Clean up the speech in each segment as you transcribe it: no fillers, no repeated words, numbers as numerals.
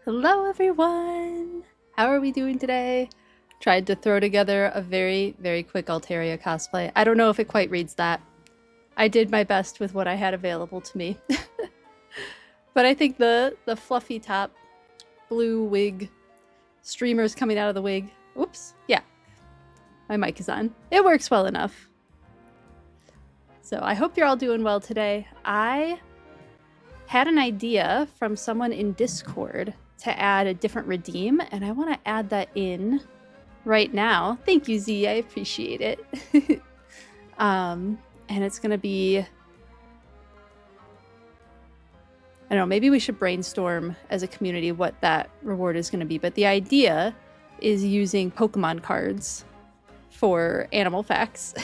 Hello everyone! How are we doing today? Tried to throw together a very, very quick Altaria cosplay. I don't know if it quite reads that. I did my best with what I had available to me. But I think the fluffy top, blue wig, streamers coming out of the wig. Oops, yeah. My mic is on. It works well enough. So I hope you're all doing well today. I had an idea from someone in Discord to add a different redeem, and I want to add that in right now. Thank you, Z. I appreciate it. And it's going to be... I don't know, maybe we should brainstorm as a community what that reward is going to be, but the idea is using Pokemon cards for animal facts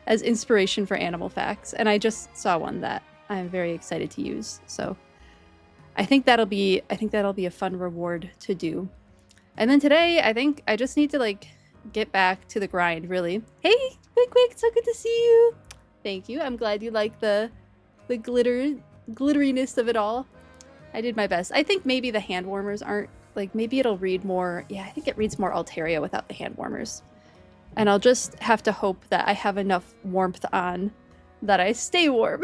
as inspiration for animal facts, and I just saw one that I'm very excited to use, so I think that'll be a fun reward to do. And then today, I think I just need to like get back to the grind, really. Hey, Quick, it's so good to see you. Thank you. I'm glad you like the glitteriness of it all. I did my best. I think maybe the hand warmers aren't like, maybe it'll read more. Yeah, I think it reads more Altaria without the hand warmers. And I'll just have to hope that I have enough warmth on that I stay warm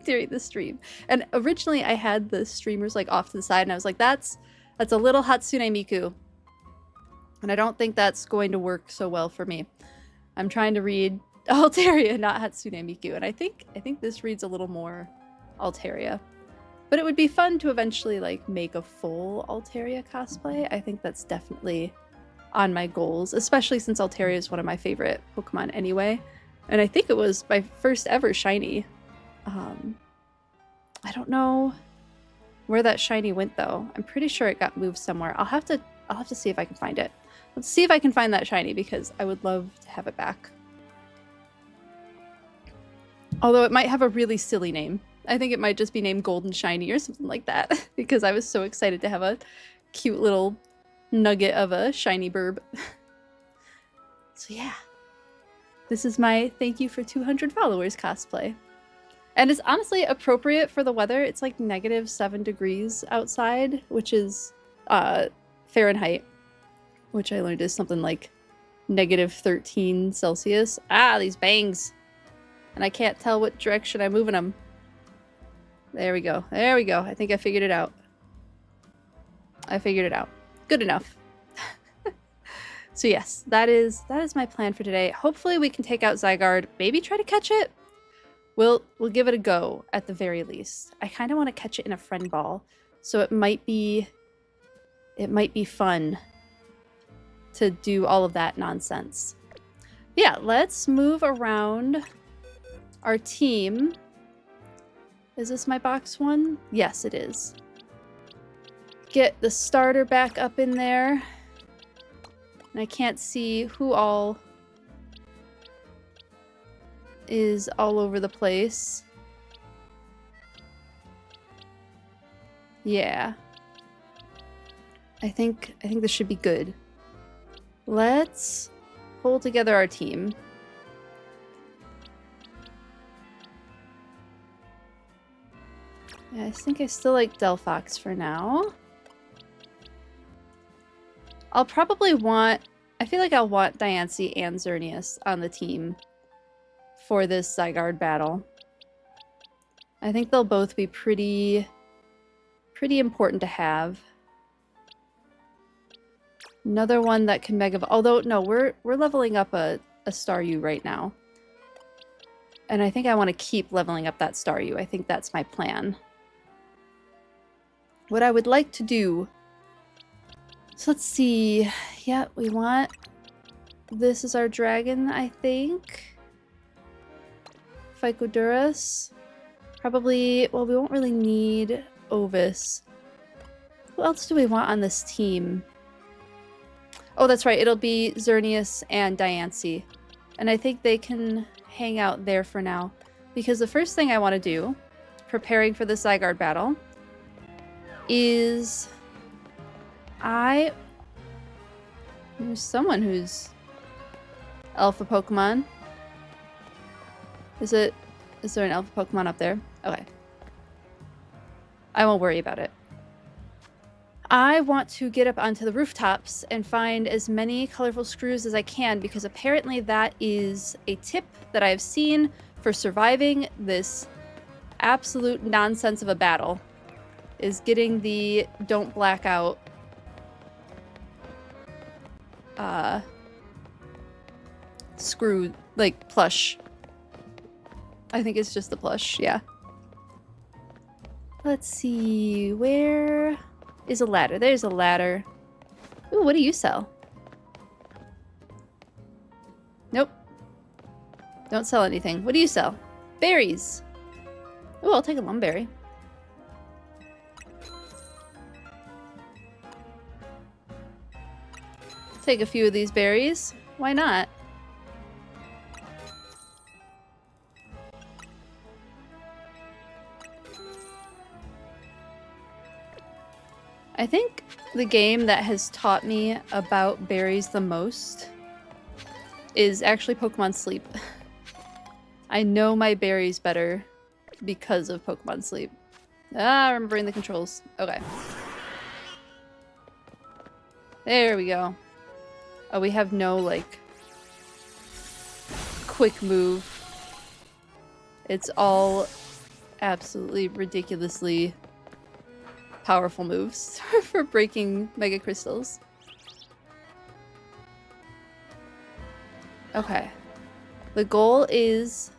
during the stream. And originally I had the streamers like off to the side and I was like, that's a little Hatsune Miku. And I don't think that's going to work so well for me. I'm trying to read Altaria, not Hatsune Miku. And I think this reads a little more Altaria. But it would be fun to eventually like make a full Altaria cosplay. I think that's definitely on my goals, especially since Altaria is one of my favorite Pokemon anyway. And I think it was my first ever shiny. I don't know where that shiny went though. I'm pretty sure it got moved somewhere. I'll have to see if I can find it. Let's see if I can find that shiny because I would love to have it back. Although it might have a really silly name. I think it might just be named Golden Shiny or something like that because I was so excited to have a cute little nugget of a shiny burb. So yeah. This is my thank you for 200 followers cosplay. And it's honestly appropriate for the weather. It's like -7 degrees outside, which is Fahrenheit, which I learned is something like -13 Celsius. Ah, these bangs. And I can't tell what direction I'm moving them. There we go. There we go. I think I figured it out. I figured it out. Good enough. So yes, that is my plan for today. Hopefully we can take out Zygarde, maybe try to catch it. We'll give it a go at the very least. I kind of want to catch it in a friend ball, so it might be fun to do all of that nonsense. Yeah, let's move around our team. Is this my box one? Yes, it is. Get the starter back up in there. And I can't see who all is all over the place. Yeah. I think this should be good. Let's pull together our team. Yeah, I think I still like Delphox for now. I'll probably want... I feel like I'll want Diancie and Xerneas on the team for this Zygarde battle. I think they'll both be pretty important to have. Another one that can Mega... Although, no, we're leveling up a Staryu right now. And I think I want to keep leveling up that Staryu. I think that's my plan. What I would like to do... So let's see. Yeah, we want... This is our dragon, I think. Phycoduras. Probably... Well, we won't really need Ovis. Who else do we want on this team? Oh, that's right. It'll be Xerneas and Diancie. And I think they can hang out there for now. Because the first thing I want to do, preparing for the Zygarde battle, is... There's someone who's Alpha Pokemon. Is there an Alpha Pokemon up there? Okay. I won't worry about it. I want to get up onto the rooftops and find as many colorful screws as I can, because apparently that is a tip that I've seen for surviving this absolute nonsense of a battle, is getting the don't black out screw, like, plush. I think it's just the plush, yeah. Let's see, where is a ladder? There's a ladder. Ooh, what do you sell? Nope. Don't sell anything. What do you sell? Berries. Ooh, I'll take a lumberry. Take a few of these berries. Why not? I think the game that has taught me about berries the most is actually Pokemon Sleep. I know my berries better because of Pokemon Sleep. Ah, remembering the controls. Okay. There we go. Oh, we have no, like, quick move. It's all absolutely ridiculously powerful moves for breaking mega crystals. Okay. The goal is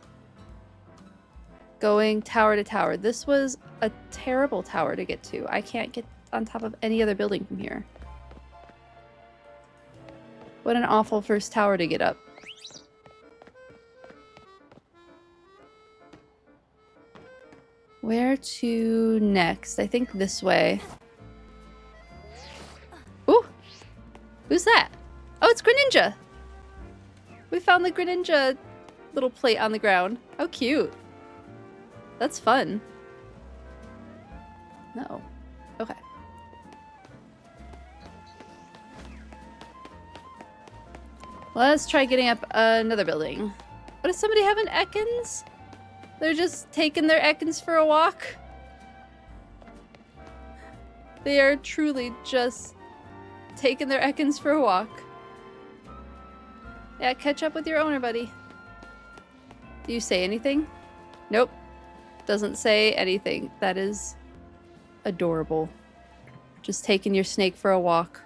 going tower to tower. This was a terrible tower to get to. I can't get on top of any other building from here. What an awful first tower to get up. Where to next? I think this way. Ooh! Who's that? Oh, it's Greninja! We found the Greninja little plate on the ground. How cute. That's fun. No. Okay. Let's try getting up another building. What, does somebody have an Ekans? They're just taking their Ekans for a walk. They are truly just taking their Ekans for a walk. Yeah, catch up with your owner, buddy. Do you say anything? Nope. Doesn't say anything. That is adorable. Just taking your snake for a walk.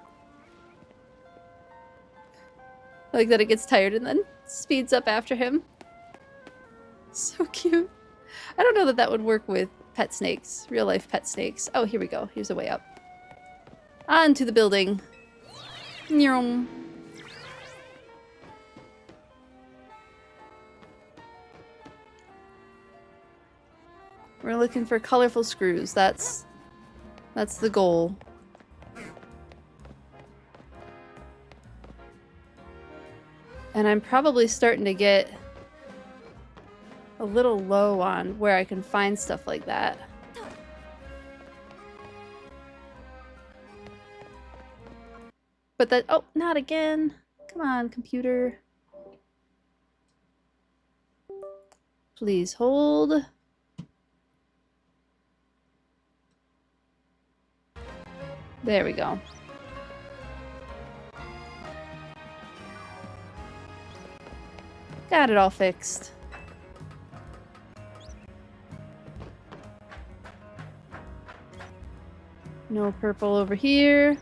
I like that it gets tired and then speeds up after him. So cute. I don't know that that would work with pet snakes. Real life pet snakes. Oh, here we go. Here's a way up. On to the building. Nyum. We're looking for colorful screws. That's the goal. And I'm probably starting to get a little low on where I can find stuff like that. But that, oh, not again. Come on, computer. Please hold. There we go. Got it all fixed. No purple over here.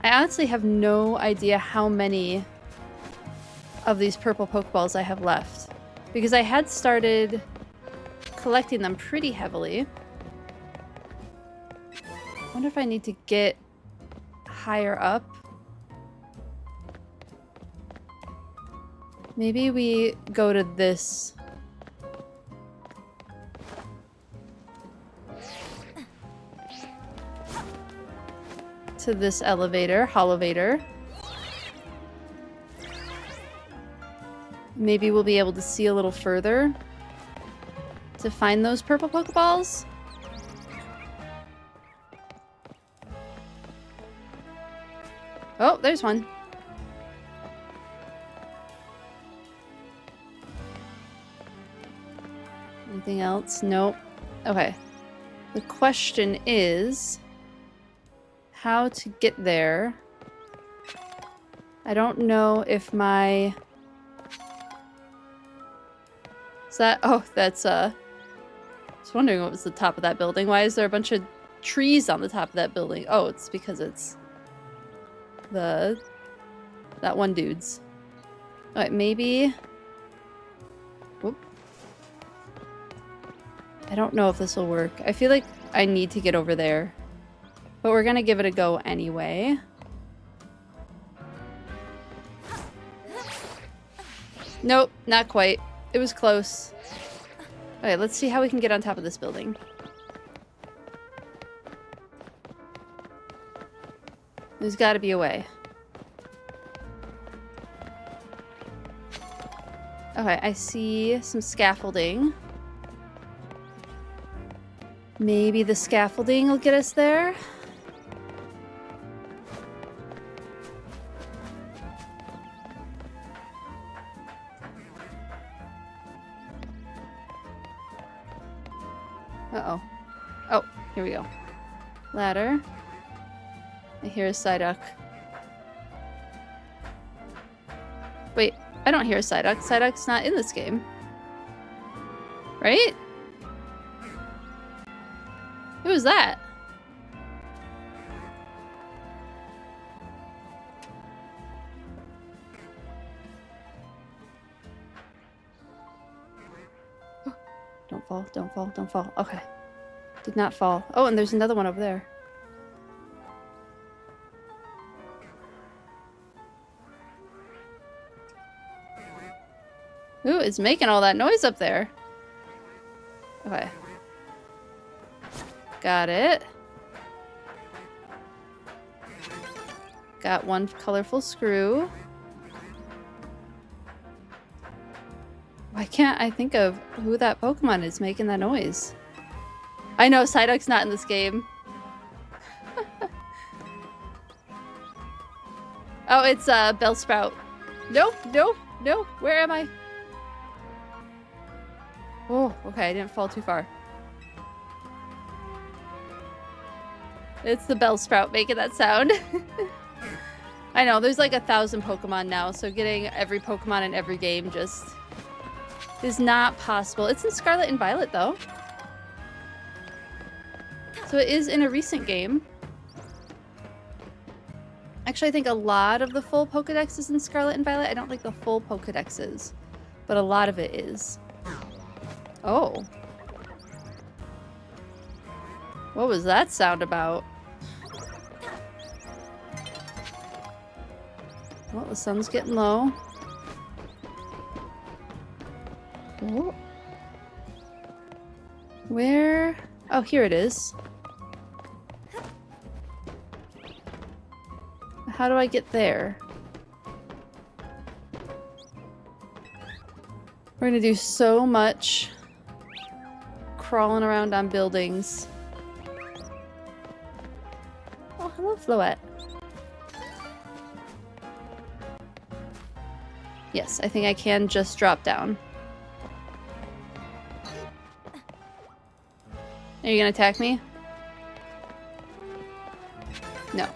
I honestly have no idea how many of these purple Pokeballs I have left, because I had started collecting them pretty heavily. I wonder if I need to get higher up. Maybe we go to this. To this elevator, Holovator. Maybe we'll be able to see a little further to find those purple Pokeballs. Oh, there's one. Anything else? Nope. Okay. The question is how to get there. I don't know if my... Is that... Oh, that's, I was wondering what was the top of that building. Why is there a bunch of trees on the top of that building? Oh, it's because it's that one dude's. Alright, maybe... Whoop. I don't know if this will work. I feel like I need to get over there. But we're gonna give it a go anyway. Nope, not quite. It was close. Okay, let's see how we can get on top of this building. There's gotta be a way. Okay, I see some scaffolding. Maybe the scaffolding will get us there? Uh-oh. Oh, here we go. Ladder. I hear a Psyduck. Wait, I don't hear a Psyduck. Psyduck's not in this game. Right? Who was that? Don't fall, don't fall, don't fall. Okay. Did not fall. Oh, and there's another one over there. Who is making all that noise up there? Okay. Got it. Got one colorful screw. Why can't I think of who that Pokemon is making that noise? I know, Psyduck's not in this game. Oh, it's Bellsprout. Nope, nope, no. Where am I? Oh, okay, I didn't fall too far. It's the Bellsprout making that sound. I know, there's like 1,000 Pokemon now, so getting every Pokemon in every game just is not possible. It's in Scarlet and Violet, though. So it is in a recent game. Actually, I think a lot of the full Pokedex is in Scarlet and Violet. I don't think the full Pokedex is, but a lot of it is. Oh. What was that sound about? Well, the sun's getting low. Oh. Where? Oh, here it is. How do I get there? We're gonna do so much crawling around on buildings. Oh, hello, Floette. Yes, I think I can just drop down. Are you gonna attack me? No.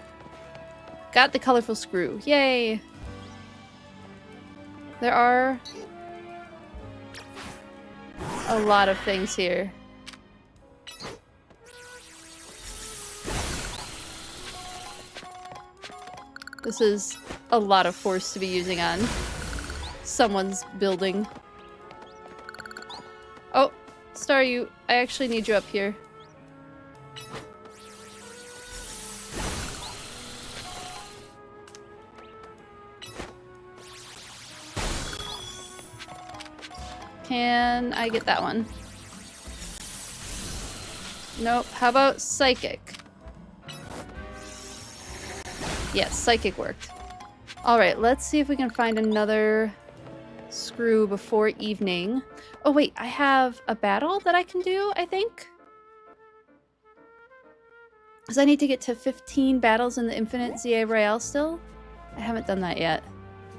Got the colorful screw. Yay! There are a lot of things here. This is a lot of force to be using on someone's building. Oh, Staryu, I actually need you up here. Can I get that one? Nope. How about Psychic? Yes, Psychic worked. Alright, let's see if we can find another screw before evening. Oh wait, I have a battle that I can do, I think? Because I need to get to 15 battles in the Infinite ZA Royale still? I haven't done that yet.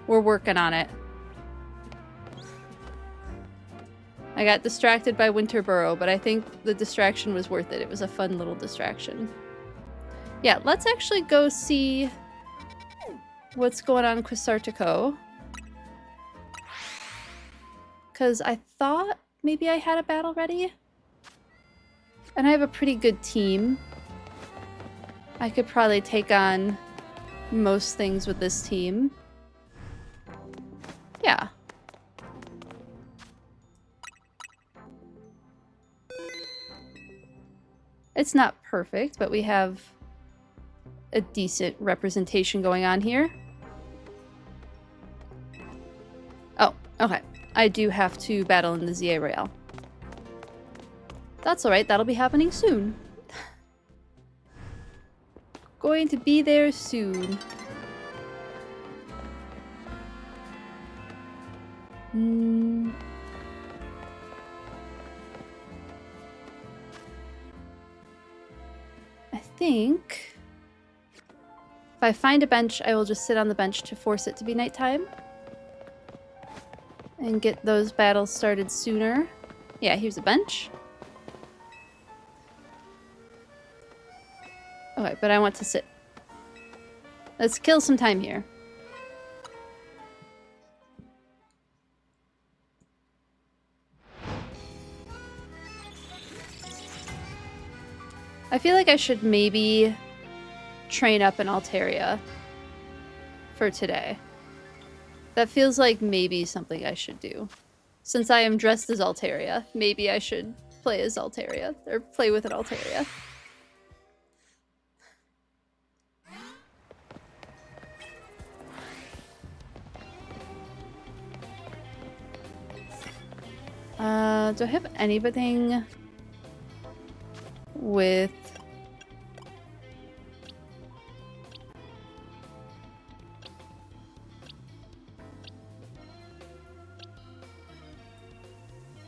We're working on it. I got distracted by Winterboro, but I think the distraction was worth it. It was a fun little distraction. Yeah, let's actually go see what's going on in Quisartico. Because I thought maybe I had a battle ready. And I have a pretty good team. I could probably take on most things with this team. Yeah. It's not perfect, but we have a decent representation going on here. Oh, okay. I do have to battle in the ZA Royale. That's alright, that'll be happening soon. Going to be there soon. I think if I find a bench, I will just sit on the bench to force it to be nighttime. And get those battles started sooner. Yeah, here's a bench. Okay, but I want to sit. Let's kill some time here. I feel like I should maybe train up an Altaria for today. That feels like maybe something I should do. Since I am dressed as Altaria, maybe I should play as Altaria, or play with an Altaria. Do I have anything with...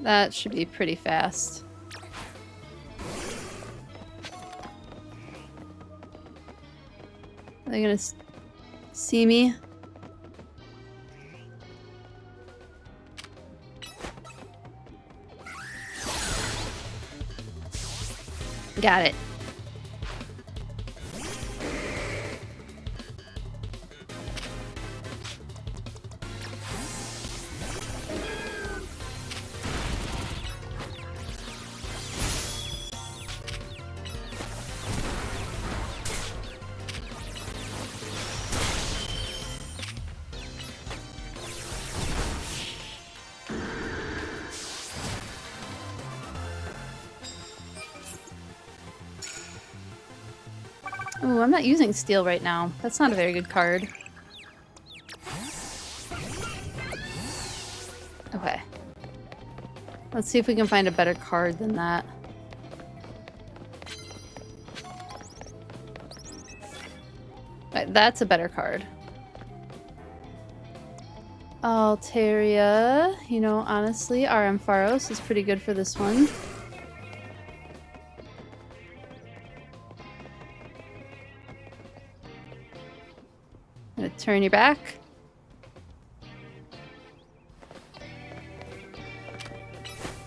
That should be pretty fast. Are they gonna see me? Got it. Ooh, I'm not using steel right now. That's not a very good card. Okay. Let's see if we can find a better card than that. Right, that's a better card. Altaria. You know, honestly, RM Pharos is pretty good for this one. Gonna turn your back.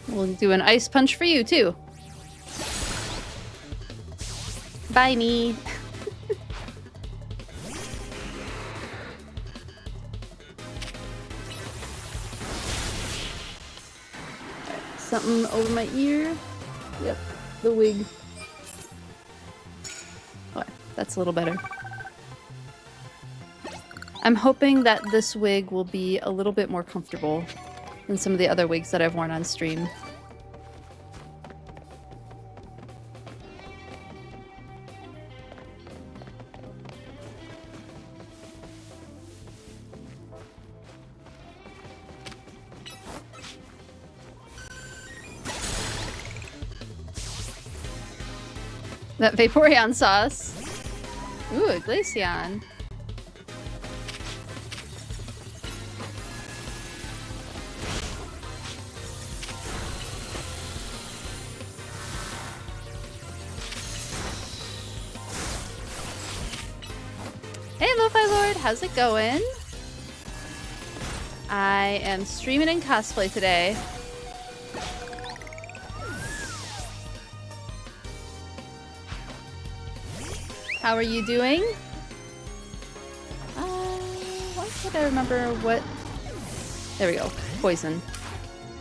We'll do an ice punch for you too. Bye me. Something over my ear. Yep, the wig. Okay, that's a little better. I'm hoping that this wig will be a little bit more comfortable than some of the other wigs that I've worn on stream. That Vaporeon sauce. Ooh, a Glaceon. Hey, Lo-Fi Lord, how's it going? I am streaming in cosplay today. How are you doing? Why can't I remember what... There we go. Poison.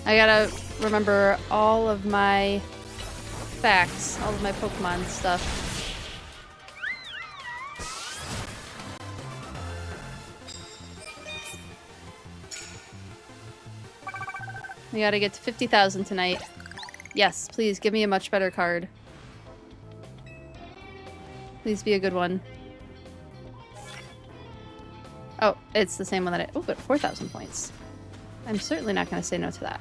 I gotta remember all of my facts, all of my Pokemon stuff. We gotta get to 50,000 tonight. Yes, please give me a much better card. Please be a good one. Oh, it's the same one that I... Oh, but 4,000 points. I'm certainly not going to say no to that.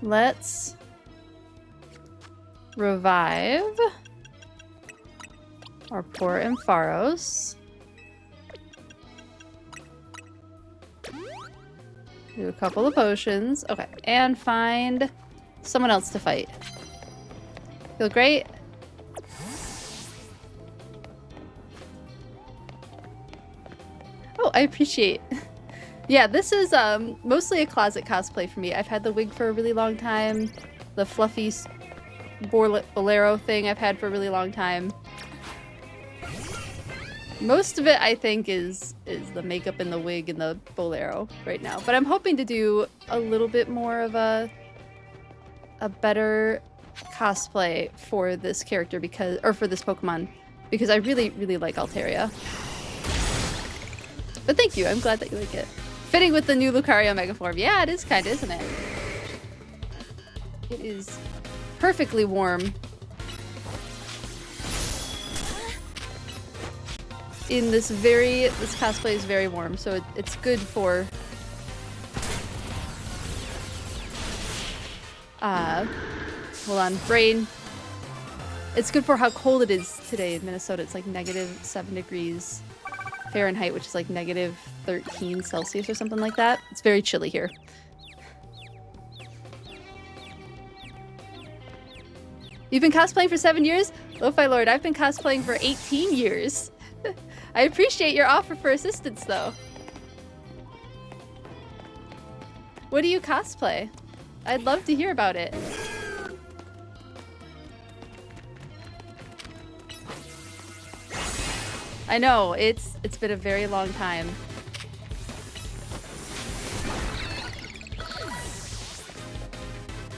Let's revive our poor Ampharos. Do a couple of potions. Okay, and find someone else to fight. Feel great? Oh, I appreciate. Yeah, this is mostly a closet cosplay for me. I've had the wig for a really long time. The fluffy bolero thing I've had for a really long time. Most of it, I think, is the makeup and the wig and the bolero right now. But I'm hoping to do a little bit more of a better cosplay for this character because, or for this Pokemon, because I really, really like Altaria. But thank you, I'm glad that you like it. Fitting with the new Lucario Mega Form. Yeah, it is kind of, isn't it? It is perfectly warm. This cosplay is very warm, so it's good for... hold on, brain. It's good for how cold it is today in Minnesota. It's like -7 degrees Fahrenheit, which is like -13 Celsius or something like that. It's very chilly here. You've been cosplaying for 7 years? Lo-Fi Lord, I've been cosplaying for 18 years. I appreciate your offer for assistance, though. What do you cosplay? I'd love to hear about it. I know, it's been a very long time.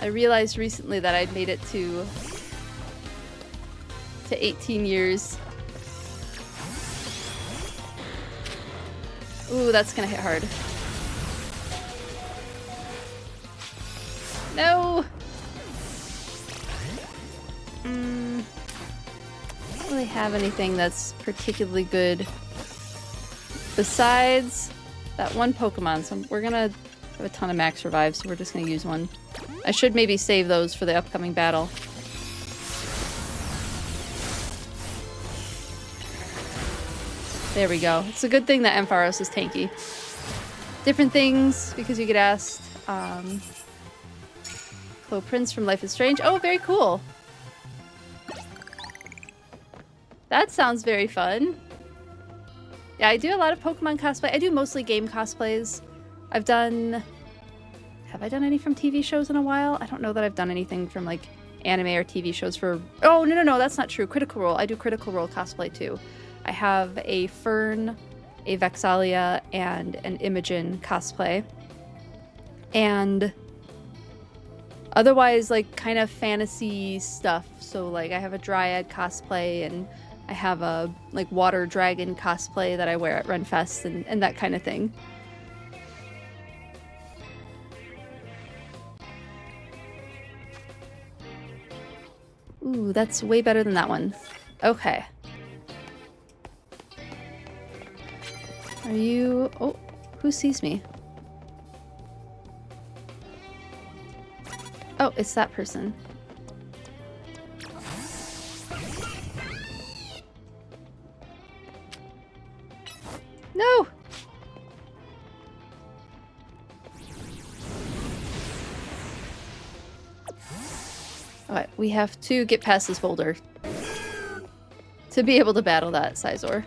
I realized recently that I'd made it to 18 years. Ooh, that's gonna hit hard. No! Don't really have anything that's particularly good besides that one Pokemon, so we're gonna have a ton of max revives, so we're just gonna use one. I should maybe save those for the upcoming battle. There we go. It's a good thing that Ampharos is tanky. Different things, because you get asked. Clo Prince from Life is Strange. Oh, very cool. That sounds very fun. Yeah, I do a lot of Pokemon cosplay. I do mostly game cosplays. I've done... Have I done any from TV shows in a while? I don't know that I've done anything from, like, anime or TV shows for... Oh, no, that's not true. Critical Role. I do Critical Role cosplay, too. I have a Fern, a Vexalia, and an Imogen cosplay. And otherwise, like, kind of fantasy stuff. So, like, I have a Dryad cosplay, and I have a, like, Water Dragon cosplay that I wear at Renfest, and that kind of thing. Ooh, that's way better than that one. Okay. Are you... Oh, who sees me? Oh, it's that person. No! Alright, we have to get past this boulder to be able to battle that Scizor.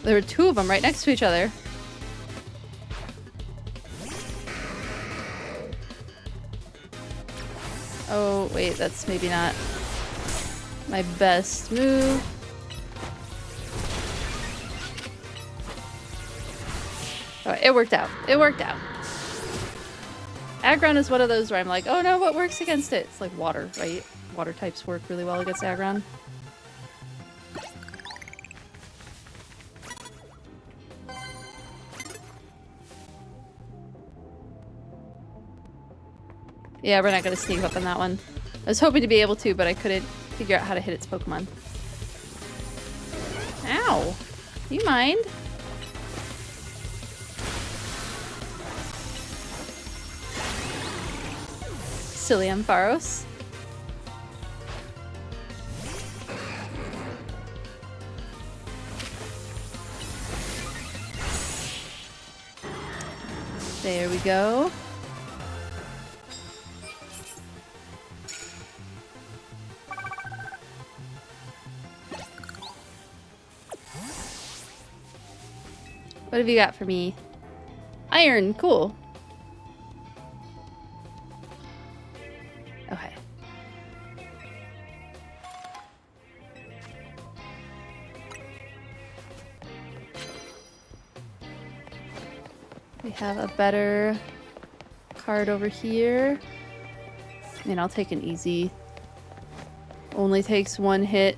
There were two of them right next to each other. Oh, wait, that's maybe not my best move. Oh, it worked out. It worked out. Aggron is one of those where I'm like, oh no, what works against it? It's like water, right? Water types work really well against Aggron. Yeah, we're not gonna sneak up on that one. I was hoping to be able to, but I couldn't figure out how to hit its Pokemon. Ow! Do you mind? Silly Ampharos. There we go. What have you got for me? Iron, cool. Okay. We have a better card over here. I mean, I'll take an easy, only takes one hit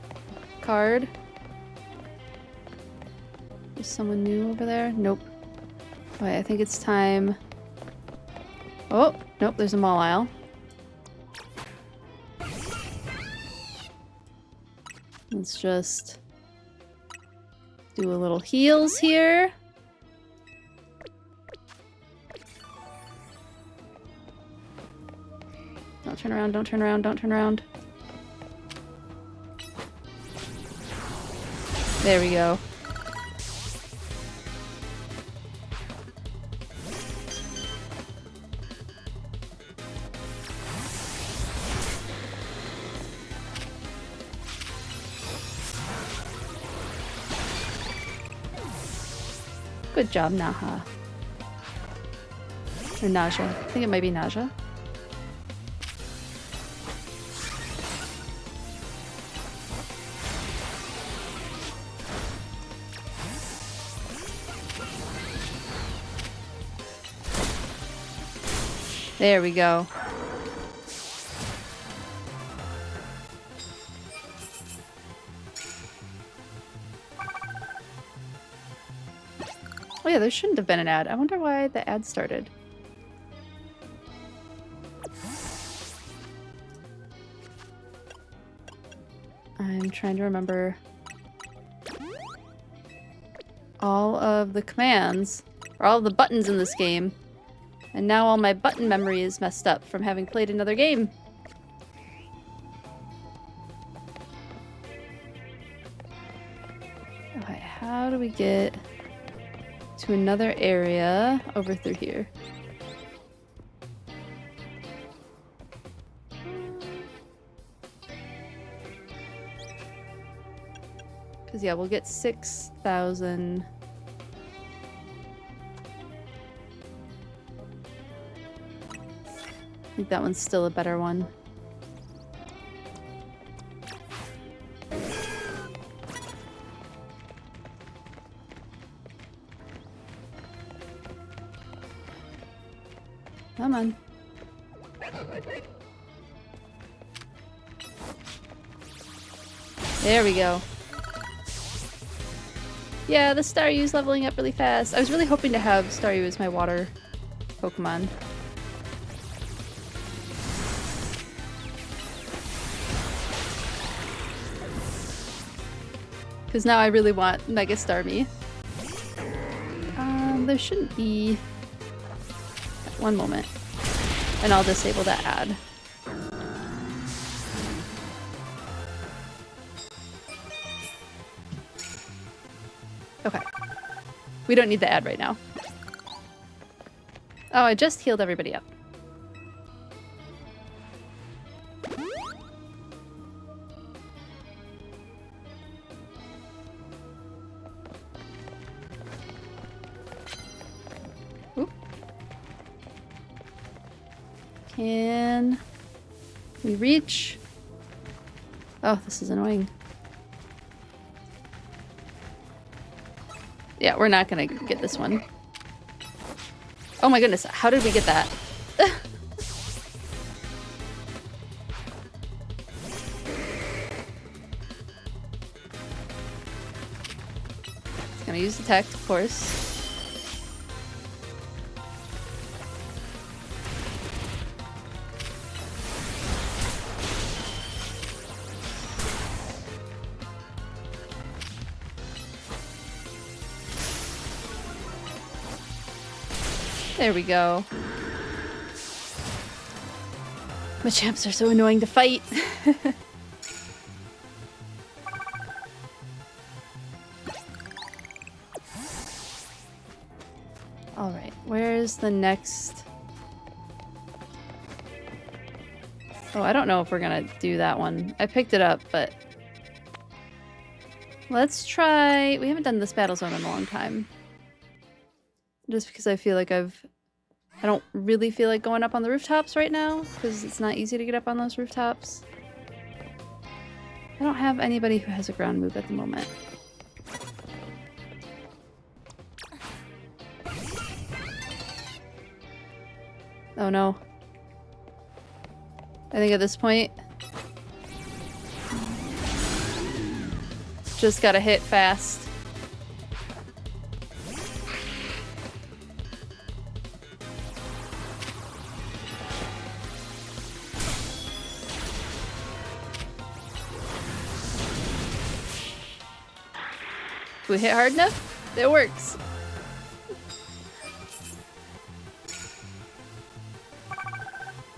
card. Is someone new over there? Nope. Okay, I think it's time. Oh, nope, there's a Mawile. Let's just do a little heals here. Don't turn around, don't turn around, don't turn around. There we go. Good job, Naha. Or Naja. I think it might be Naja. There we go. Oh yeah, there shouldn't have been an ad. I wonder why the ad started. I'm trying to remember all of the commands, or all of the buttons in this game. And now all my button memory is messed up from having played another game. Okay, how do we get to another area over through here? Because yeah, we'll get 6,000. I think that one's still a better one. Come on. There we go. Yeah, the Staryu's leveling up really fast. I was really hoping to have Staryu as my water Pokemon. Because now I really want Mega Starmie. There shouldn't be... One moment. And I'll disable that ad. Okay. We don't need the ad right now. Oh, I just healed everybody up. Can we reach? Oh, this is annoying. Yeah, we're not gonna get this one. Oh my goodness, how did we get that? It's gonna use detect, of course. There we go. Machamps are so annoying to fight. Alright, where's the next... Oh, I don't know if we're gonna do that one. I picked it up, but... Let's try... We haven't done this battle zone in a long time. Just because I feel like I don't really feel like going up on the rooftops right now, because it's not easy to get up on those rooftops. I don't have anybody who has a ground move at the moment. Oh no. I think at this point, just gotta hit fast. If we hit hard enough, it works.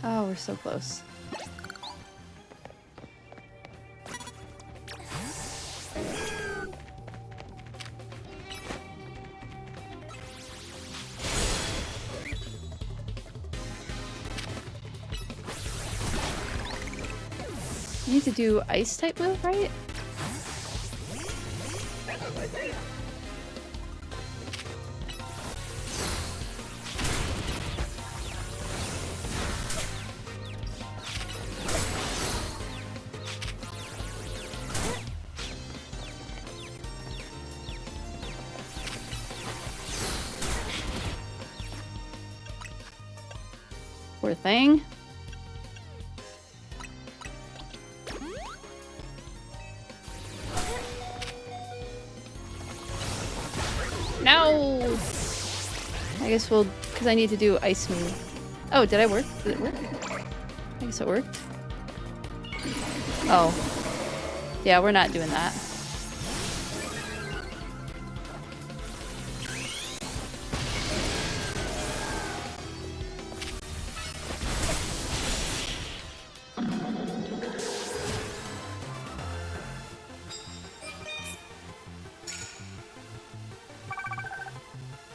Oh, we're so close. You need to do ice type move, right? Poor thing. No! I guess we'll... because I need to do ice move. Oh, did I work? Did it work? I guess it worked. Oh. Yeah, we're not doing that.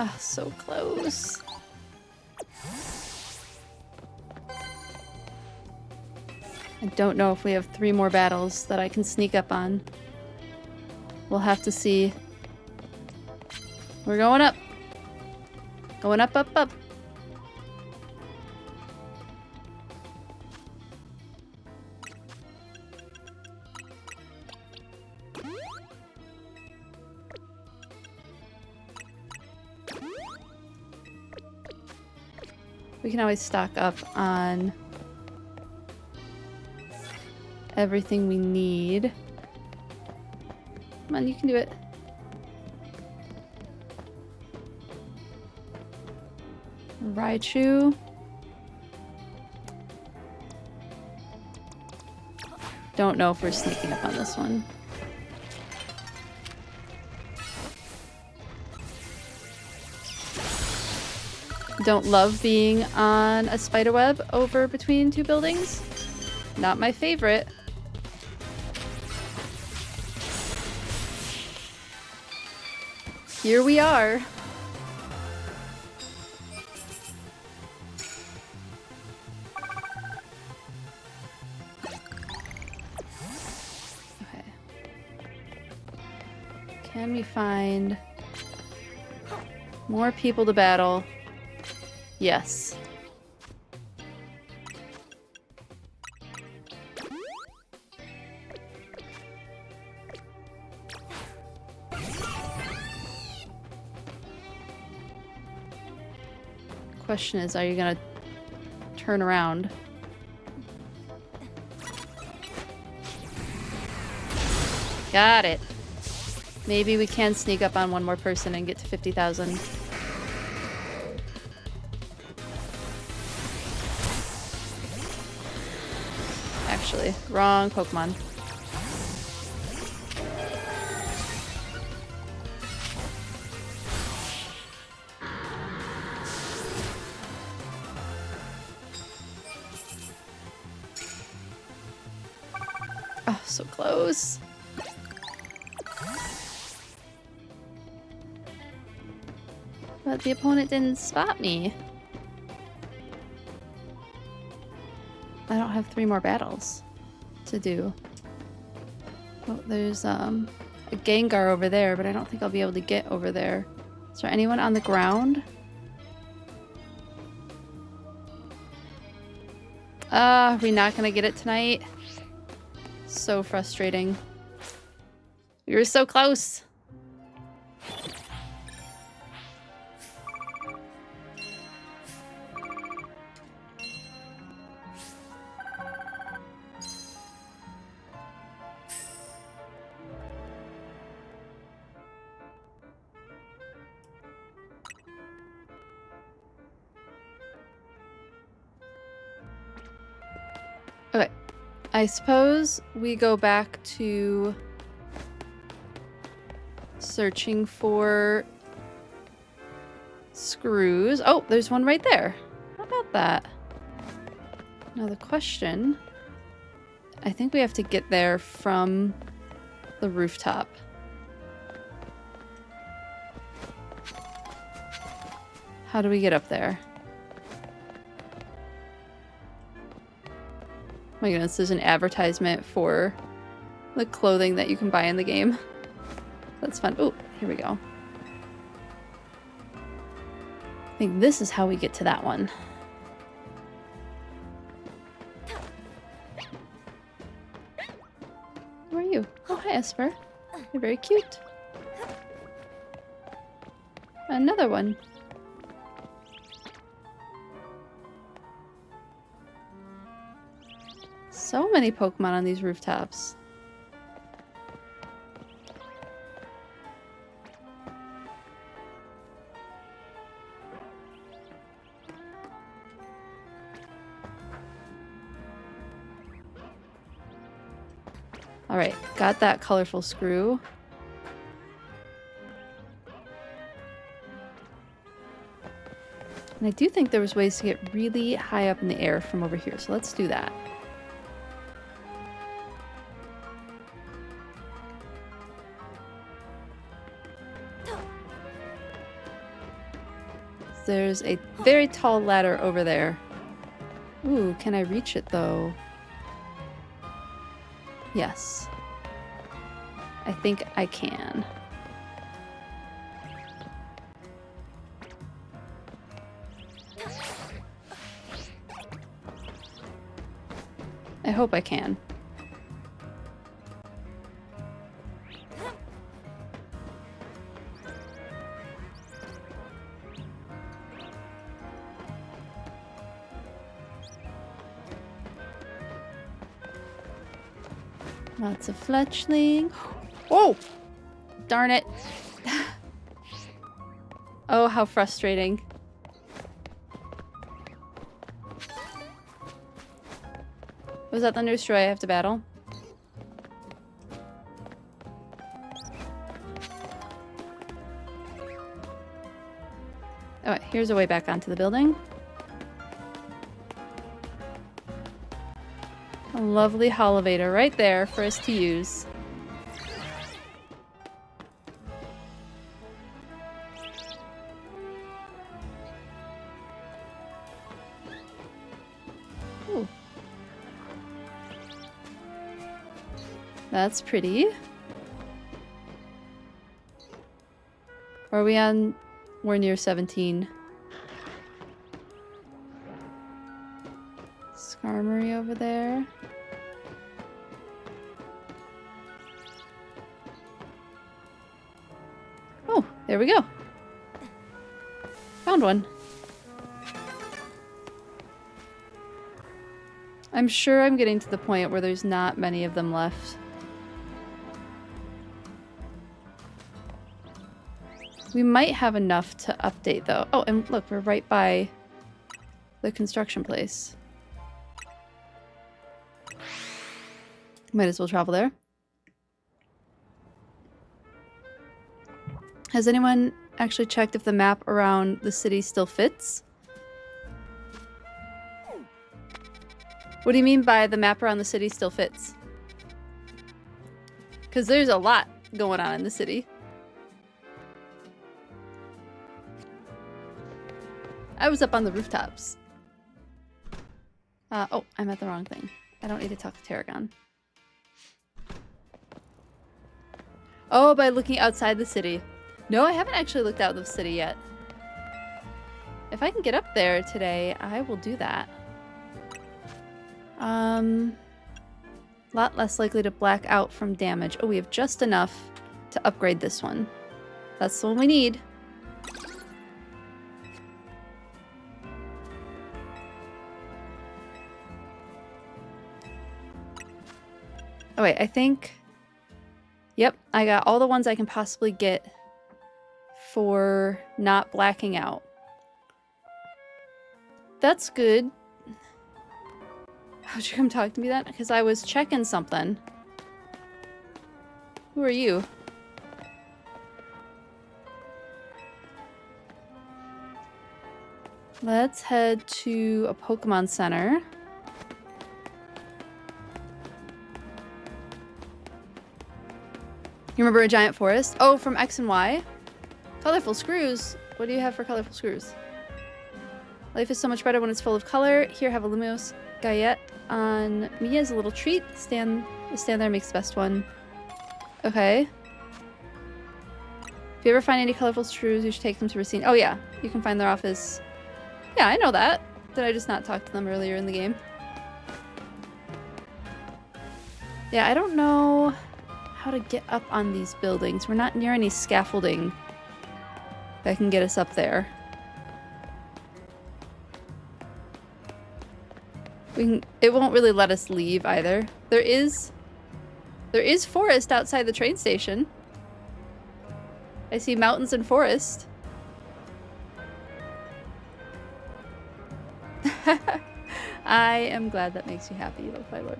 Ah, so close. I don't know if we have 3 more battles that I can sneak up on. We'll have to see. We're going up. Going up, up, up. We can always stock up on everything we need. Come on, you can do it. Raichu. Don't know if we're sneaking up on this one. Don't love being on a spiderweb over between 2 buildings. Not my favorite. Here we are. Okay. Can we find more people to battle? Yes. Question is, are you gonna turn around? Got it. Maybe we can sneak up on one more person and get to 50,000. Actually, wrong Pokemon. Oh, so close. But the opponent didn't spot me. I don't have 3 more battles to do. Oh, there's a Gengar over there, but I don't think I'll be able to get over there. Is there anyone on the ground? Are we not gonna get it tonight? So frustrating. We were so close. Okay, I suppose we go back to searching for screws. Oh, there's one right there. How about that? Now the question, I think we have to get there from the rooftop. How do we get up there? Oh my goodness, there's an advertisement for the clothing that you can buy in the game. That's fun. Oh, here we go. I think this is how we get to that one. Who are you? Oh, hi, Esper. You're very cute. Another one. So many Pokemon on these rooftops. Alright, got that colorful screw. And I do think there was ways to get really high up in the air from over here, so let's do that. There's a very tall ladder over there. Ooh, can I reach it though? Yes. I think I can. I hope I can. Lots of fletchling. Oh! Darn it. Oh, how frustrating. Was that Thunder Destroy I have to battle? Alright, here's a way back onto the building. A lovely Holovator right there for us to use. Ooh. That's pretty. Are we on? We're near 17. Skarmory over there. Oh, there we go. Found one. I'm sure I'm getting to the point where there's not many of them left. We might have enough to update though. Oh, and look, we're right by the construction place. Might as well travel there. Has anyone actually checked if the map around the city still fits? What do you mean by the map around the city still fits? Because there's a lot going on in the city. I was up on the rooftops. Oh, I'm at the wrong thing. I don't need to talk to Tarragon. Oh, by looking outside the city. No, I haven't actually looked out the city yet. If I can get up there today, I will do that. Lot less likely to black out from damage. Oh, we have just enough to upgrade this one. That's the one we need. Oh wait, I think... Yep, I got all the ones I can possibly get for not blacking out. That's good. How'd you come talk to me then? Because I was checking something. Who are you? Let's head to a Pokemon Center. You remember a giant forest? Oh, from X and Y? Colorful screws? What do you have for colorful screws? Life is so much better when it's full of color. Here, have a Lumos Gayette on me as a little treat. The stand there makes the best one. Okay. If you ever find any colorful screws, you should take them to Racine. Oh yeah, you can find their office. Yeah, I know that. Did I just not talk to them earlier in the game? Yeah, I don't know how to get up on these buildings. We're not near any scaffolding that can get us up there. It won't really let us leave either. There is forest outside the train station. I see mountains and forest. I am glad that makes you happy, oh my lord.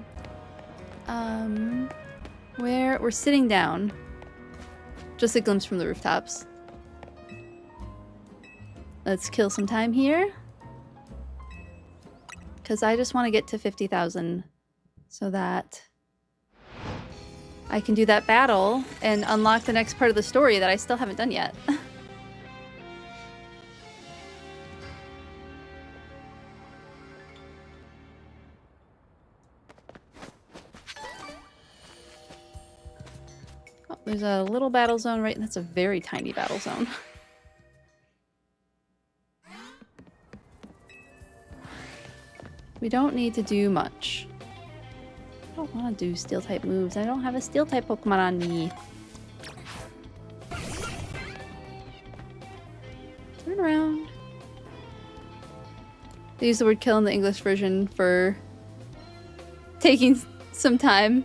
We're sitting down. Just a glimpse from the rooftops. Let's kill some time here. Because I just want to get to 50,000 so that I can do that battle and unlock the next part of the story that I still haven't done yet. Oh, there's a little battle zone right, that's a very tiny battle zone. We don't need to do much. I don't want to do steel-type moves. I don't have a steel-type Pokemon on me. Turn around. They use the word kill in the English version for taking some time.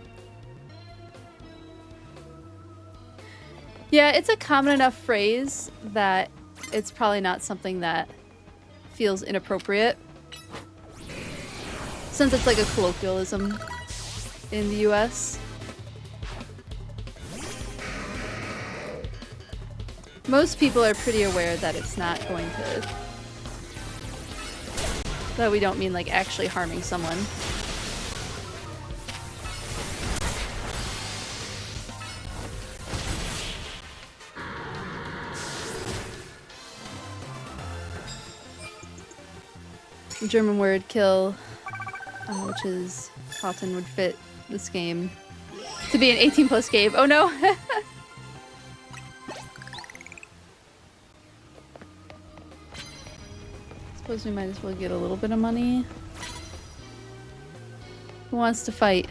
Yeah, it's a common enough phrase that it's probably not something that feels inappropriate. Since it's like a colloquialism in the US. Most people are pretty aware that it's not going to... that we don't mean like actually harming someone. The German word kill, which is often would fit this game to be an 18+ game. Oh no! Suppose we might as well get a little bit of money. Who wants to fight?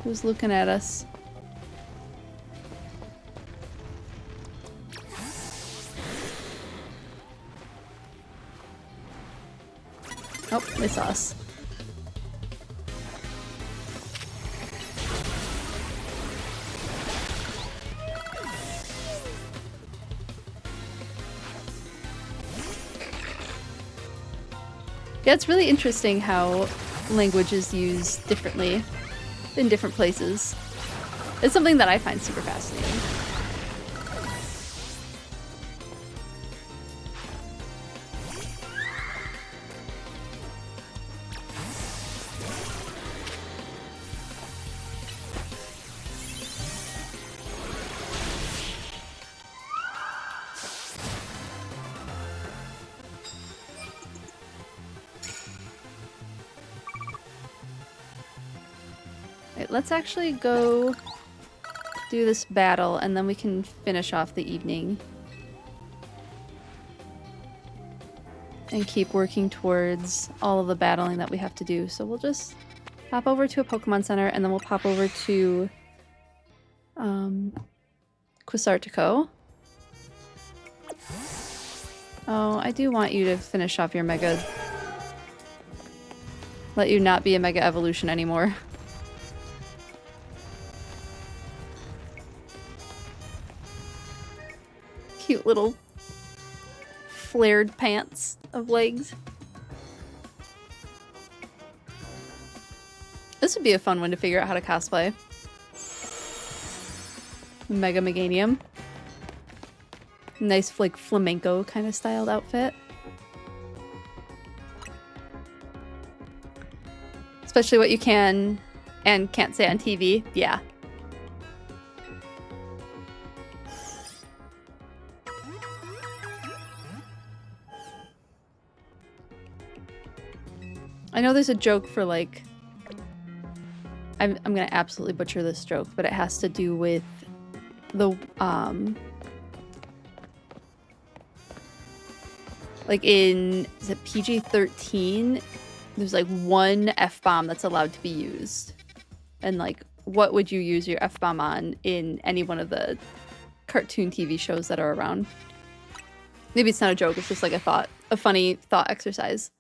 Who's looking at us? Oh, they saw us. Yeah, it's really interesting how language is used differently in different places. It's something that I find super fascinating. Right, let's actually go do this battle, and then we can finish off the evening. And keep working towards all of the battling that we have to do. So we'll just pop over to a Pokemon Center, and then we'll pop over to Quasartico. Oh, I do want you to finish off your Mega. Let you not be a Mega Evolution anymore. Cute little flared pants of legs. This would be a fun one to figure out how to cosplay. Mega Meganium. Nice, like, flamenco kind of styled outfit. Especially what you can and can't say on TV. Yeah. I know there's a joke for, like... I'm gonna absolutely butcher this joke, but it has to do with the, like in, is it PG-13? There's like one F-bomb that's allowed to be used. And like, what would you use your F-bomb on in any one of the cartoon TV shows that are around? Maybe it's not a joke, it's just like a funny thought exercise.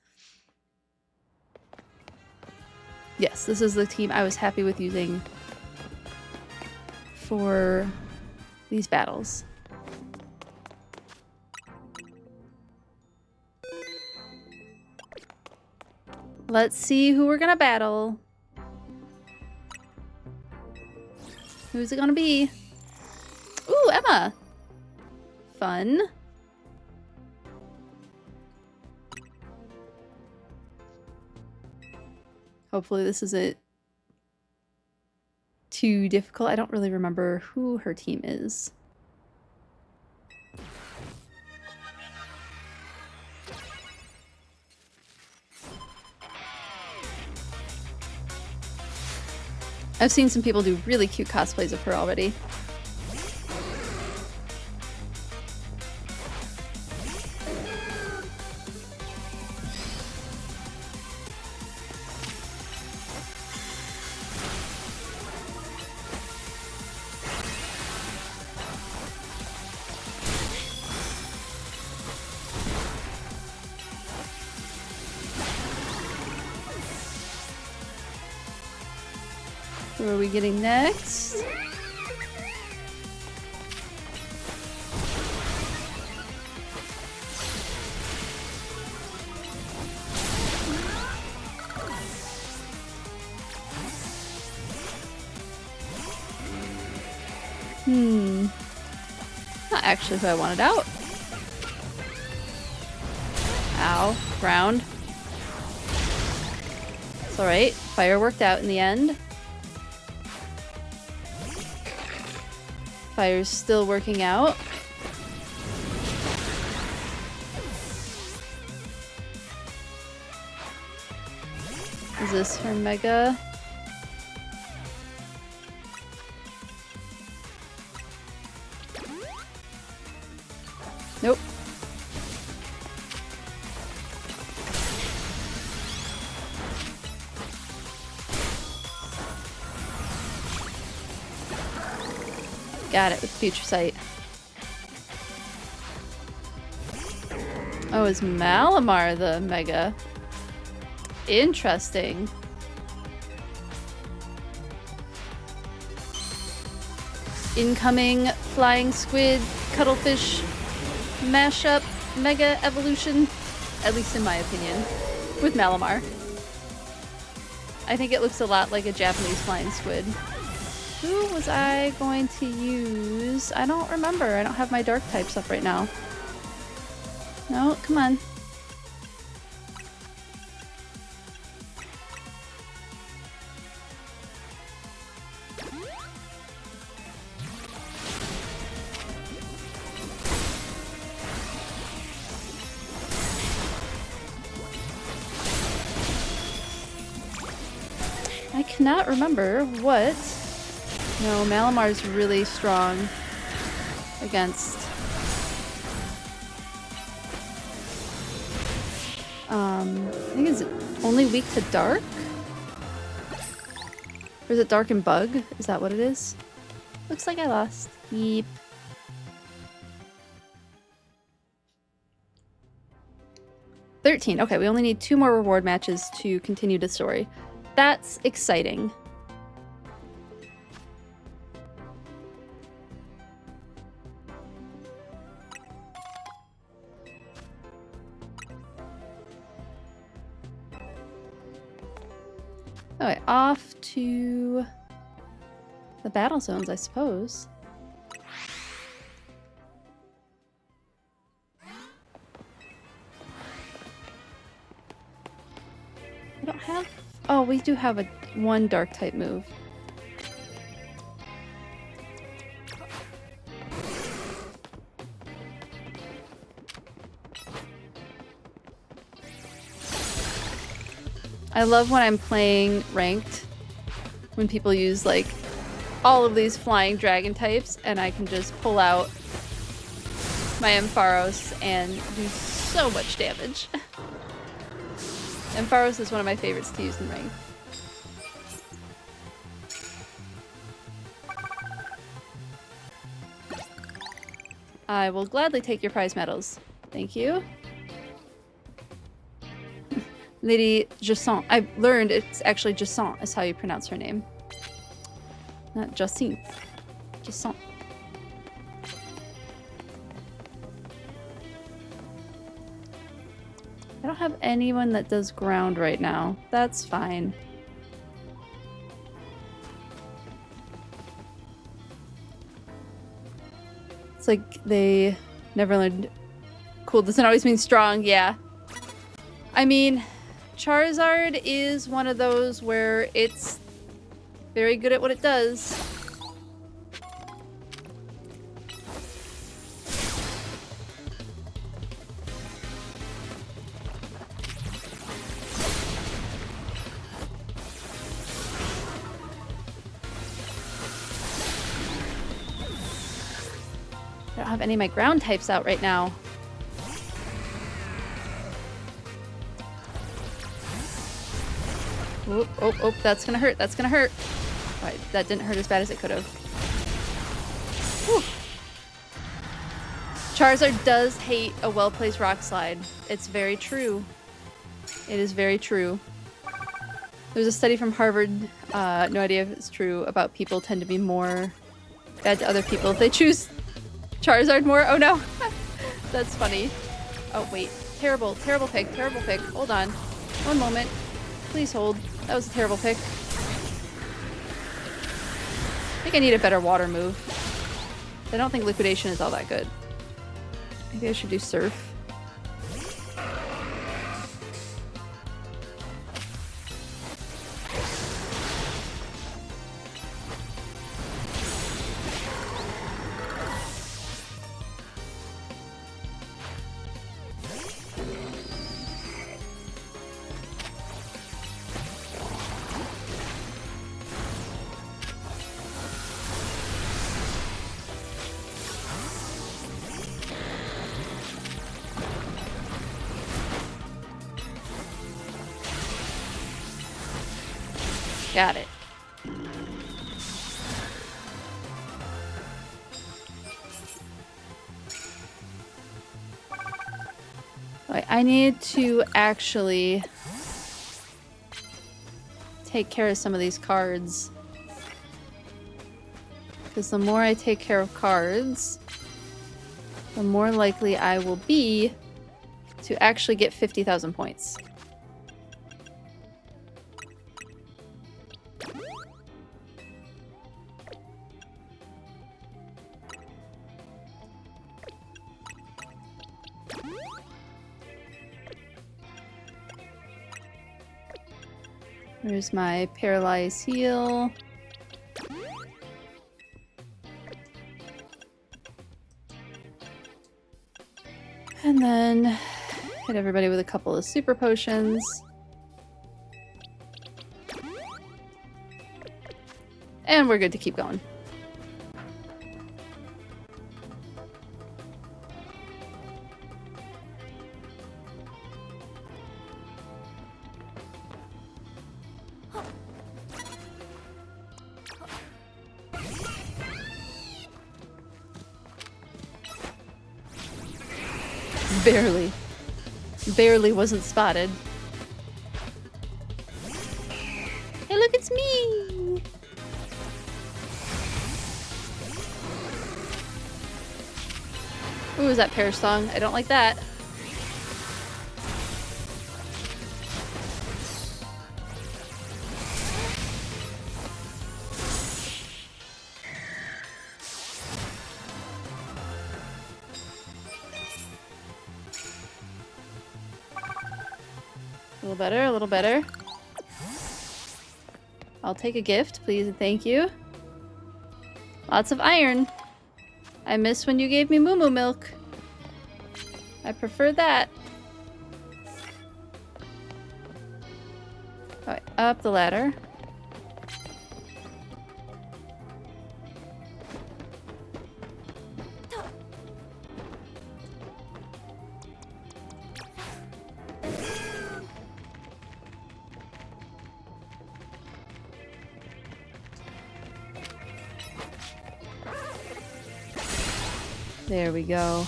Yes, this is the team I was happy with using for these battles. Let's see who we're gonna battle. Who's it gonna be? Ooh, Emma! Fun. Hopefully this isn't too difficult. I don't really remember who her team is. I've seen some people do really cute cosplays of her already. Who are we getting next? Not actually who I wanted out. Ow. Ground. It's alright. Fire worked out in the end. Fire's still working out. Is this her Mega? Nope. Got it with Future Sight. Oh, is Malamar the Mega? Interesting. Incoming flying squid, cuttlefish mashup, Mega evolution, at least in my opinion. with Malamar. I think it looks a lot like a Japanese flying squid. Who was I going to use? I don't remember. I don't have my dark types up right now. No, come on. I cannot remember what... No, Malamar's really strong against... I think it's only weak to dark? Or is it dark and bug? Is that what it is? Looks like I lost. Yeep. $13. Okay, we only need 2 more reward matches to continue the story. That's exciting. Alright, off to the battle zones, I suppose. I don't have... Oh, we do have one dark type move. I love when I'm playing ranked, when people use like all of these flying dragon types and I can just pull out my Ampharos and do so much damage. Ampharos is one of my favorites to use in ranked. I will gladly take your prize medals. Thank you. Lady Jacinthe. I've learned it's actually Jacinthe is how you pronounce her name. Not Jacinthe. Jacinthe. I don't have anyone that does ground right now. That's fine. It's like they never learned... Cool doesn't always mean strong, yeah. I mean... Charizard is one of those where it's very good at what it does. I don't have any of my ground types out right now. Oh, oh, oh, that's gonna hurt, that's gonna hurt. Alright, that didn't hurt as bad as it could have. Whew. Charizard does hate a well-placed rock slide. It's very true. It is very true. There's a study from Harvard, no idea if it's true, about people tend to be more bad to other people if they choose Charizard more. Oh no! That's funny. Oh wait, terrible, terrible pick, terrible pick. Hold on. One moment. Please hold. That was a terrible pick. I think I need a better water move. I don't think liquidation is all that good. Maybe I should do surf. Got it. Right, I need to actually take care of some of these cards. Because the more I take care of cards, the more likely I will be to actually get 50,000 points. There's my paralyze heal. And then hit everybody with a couple of super potions. And we're good to keep going. Barely. Barely wasn't spotted. Hey, look, it's me! Ooh, is that Pear Song? I don't like that. A little better, a little better. I'll take a gift, please and thank you. Lots of iron. I miss when you gave me moo moo milk. I prefer that. Alright, up the ladder. There we go.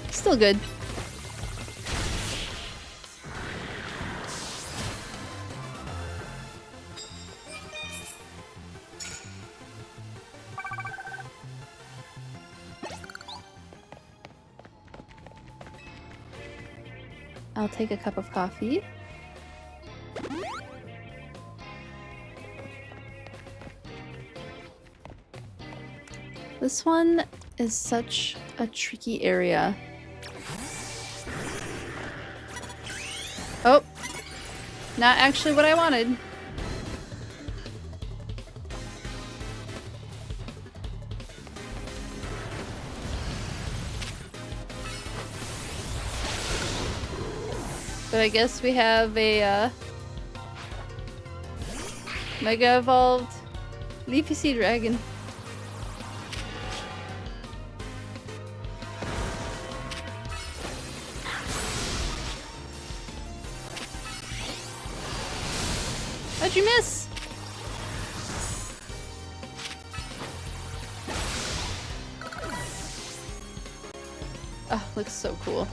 Still good. I'll take a cup of coffee. This one is such a tricky area. Oh, not actually what I wanted. But I guess we have a Mega Evolved Leafy Sea Dragon. How'd you miss? Oh, looks so cool.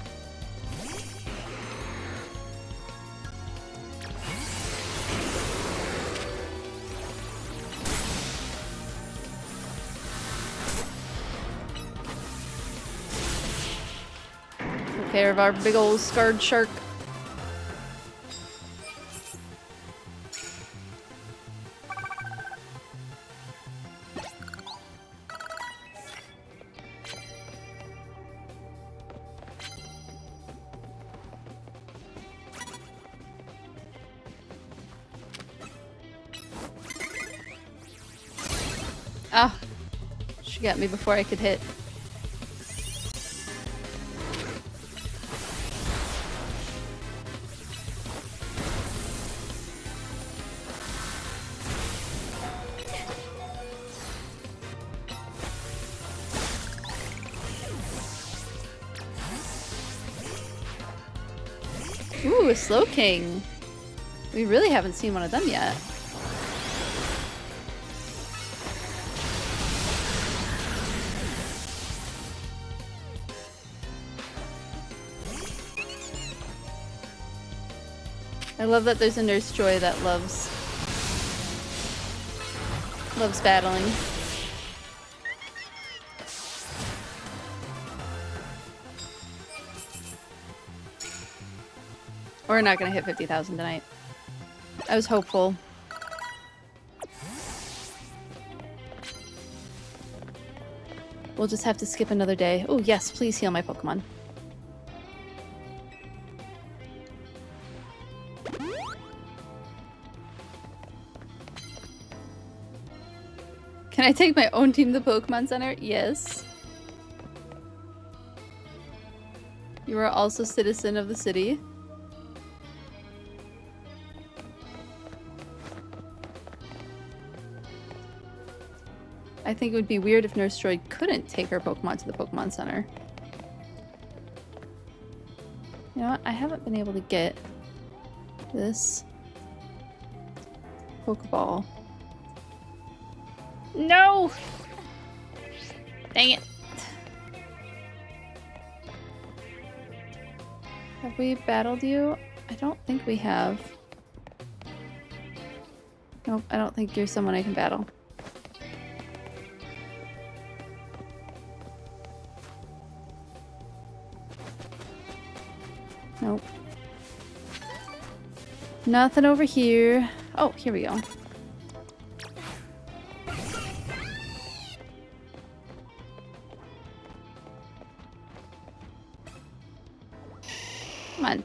Take care of our big old scarred shark. Ah, she got me before I could hit. Ooh, a Slow King. We really haven't seen one of them yet. I love that there's a Nurse Joy that loves battling. We're not gonna hit 50,000 tonight. I was hopeful. We'll just have to skip another day. Oh yes, please heal my Pokemon. Can I take my own team to the Pokemon Center? Yes. You are also citizen of the city. I think it would be weird if Nurse Joy couldn't take her Pokemon to the Pokemon Center. You know what? I haven't been able to get this Pokeball. No! Dang it. Have we battled you? I don't think we have. Nope, I don't think you're someone I can battle. Nope. Nothing over here. Oh, here we go. Come on.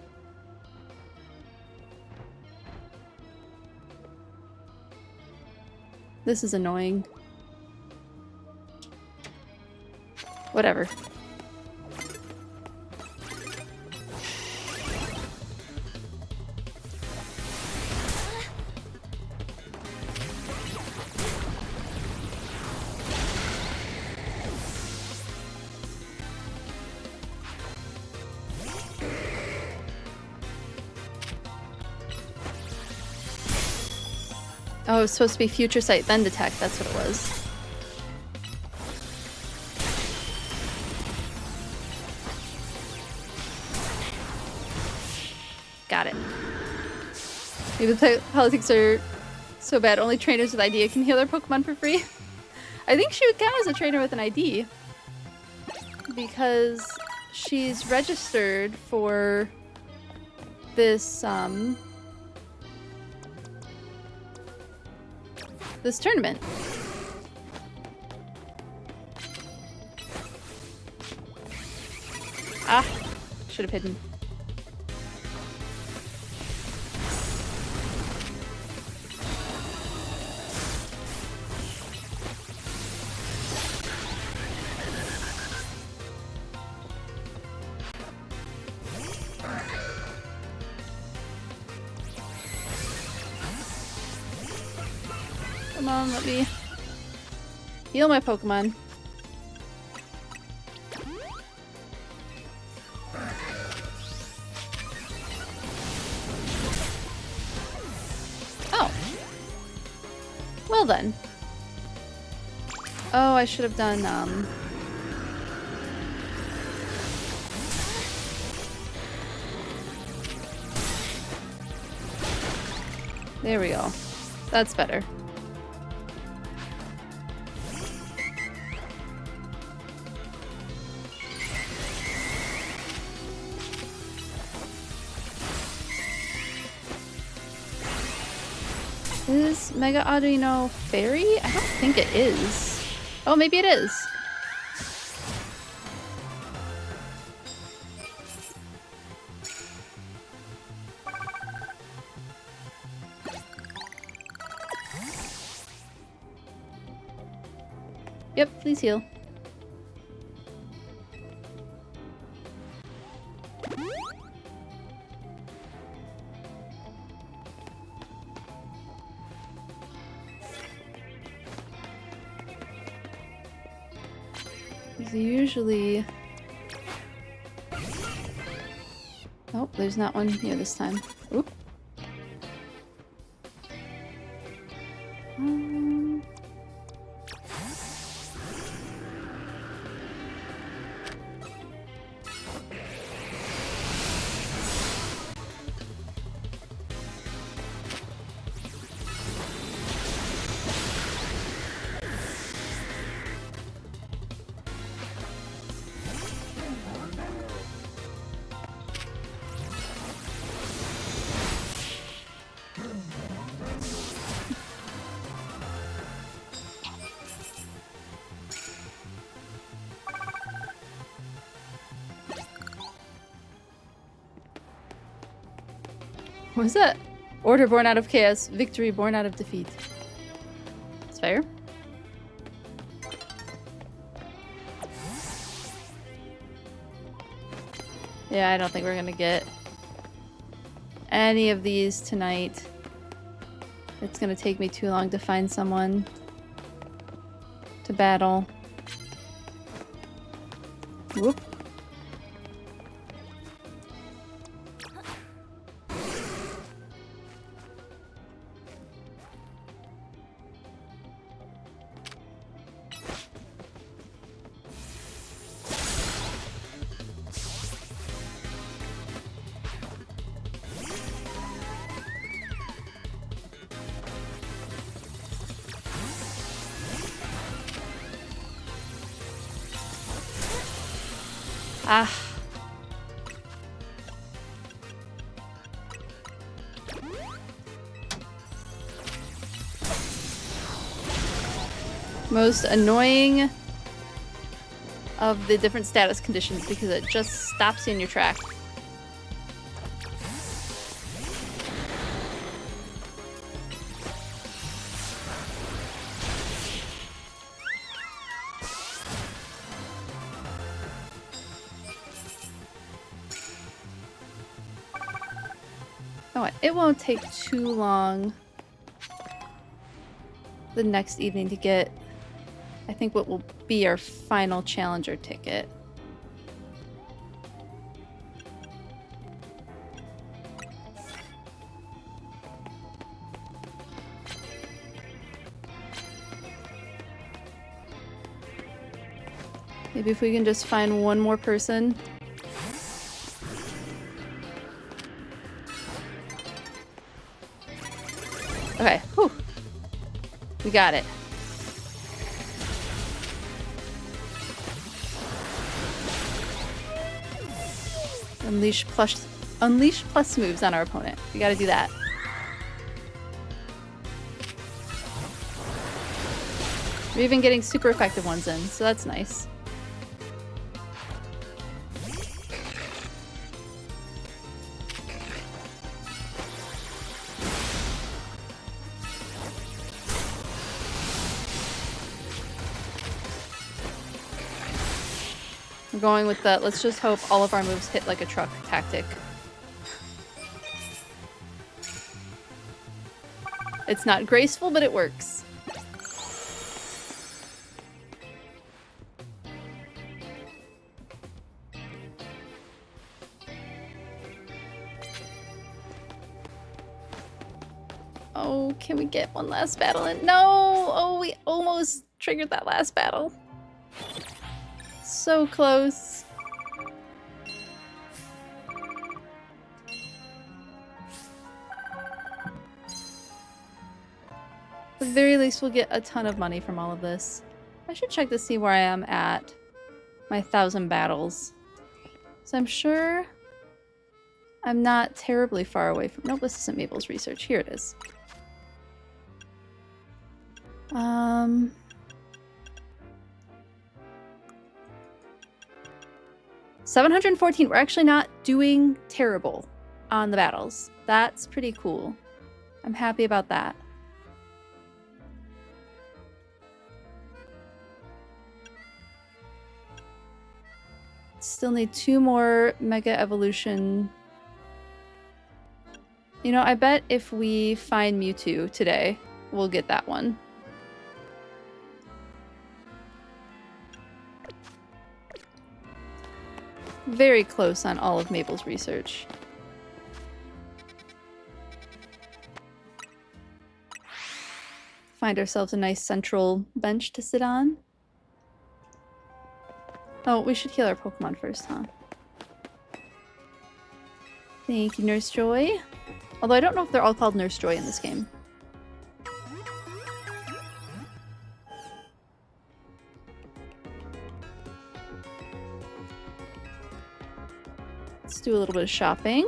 This is annoying. Whatever. Oh, it was supposed to be Future Sight, then Detect. That's what it was. Got it. Maybe the politics are so bad. Only trainers with ID can heal their Pokemon for free. I think she would count as a trainer with an ID. Because she's registered for this, this tournament. Ah, should have hidden. Come on, let me heal my Pokemon. Oh. Well then. Oh, I should have done, there we go. That's better. Is Mega Audino Fairy? I don't think it is. Oh, maybe it is. Yep, please heal. Usually... Oh, there's not one here this time. Oop. What was that? Order born out of chaos, victory born out of defeat. It's fair. Yeah, I don't think we're gonna get any of these tonight. It's gonna take me too long to find someone to battle. Whoop. Ah. Most annoying of the different status conditions because it just stops you in your track. Oh, it won't take too long the next evening to get, I think, what will be our final challenger ticket. Maybe if we can just find one more person. Okay, whew. We got it. Unleash plus moves on our opponent. We gotta do that. We're even getting super effective ones in, so that's nice. We're going with the let's just hope all of our moves hit like a truck tactic. It's not graceful, but it works. Oh, can we get one last battle in? No! Oh, we almost triggered that last battle. So close. At the very least, we'll get a ton of money from all of this. I should check to see where I am at my 1,000 battles. So I'm sure I'm not terribly far away from... Nope, this isn't Mabel's research. Here it is. 714. We're actually not doing terrible on the battles. That's pretty cool. I'm happy about that. Still need 2 more Mega Evolution. You know, I bet if we find Mewtwo today, we'll get that one. Very close on all of Mabel's research. Find ourselves a nice central bench to sit on. Oh, we should heal our Pokemon first, huh? Thank you, Nurse Joy. Although I don't know if they're all called Nurse Joy in this game. Let's do a little bit of shopping.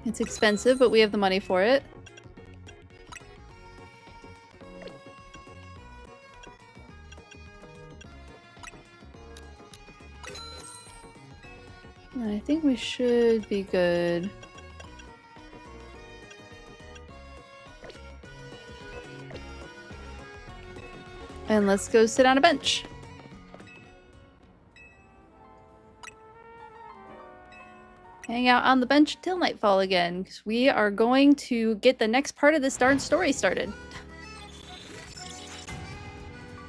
It's expensive, but we have the money for it. think we should be good. And let's go sit on a bench. Hang out on the bench till nightfall again, because we are going to get the next part of this darn story started.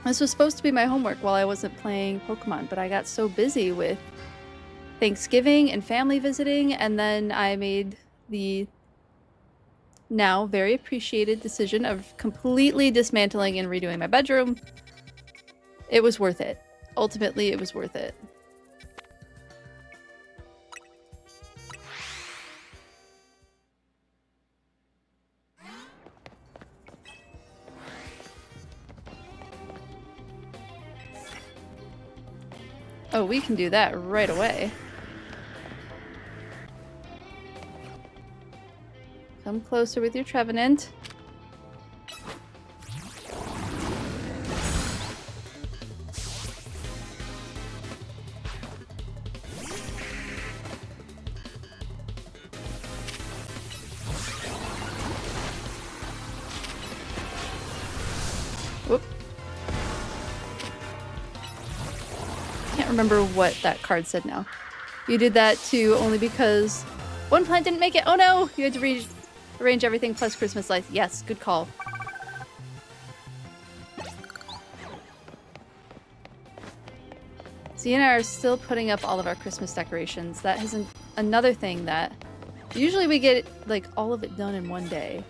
This was supposed to be my homework while I wasn't playing Pokemon, but I got so busy with Thanksgiving and family visiting, and then I made the now very appreciated decision of completely dismantling and redoing my bedroom. It was worth it. Ultimately, it was worth it. Oh, we can do that right away. Come closer with your Trevenant. Whoop. Can't remember what that card said now. You did that too only because one plant didn't make it. Oh no! You had to rearrange everything plus Christmas lights. Yes, good call. Z and I are still putting up all of our Christmas decorations. That isn't another thing that usually we get like all of it done in one day.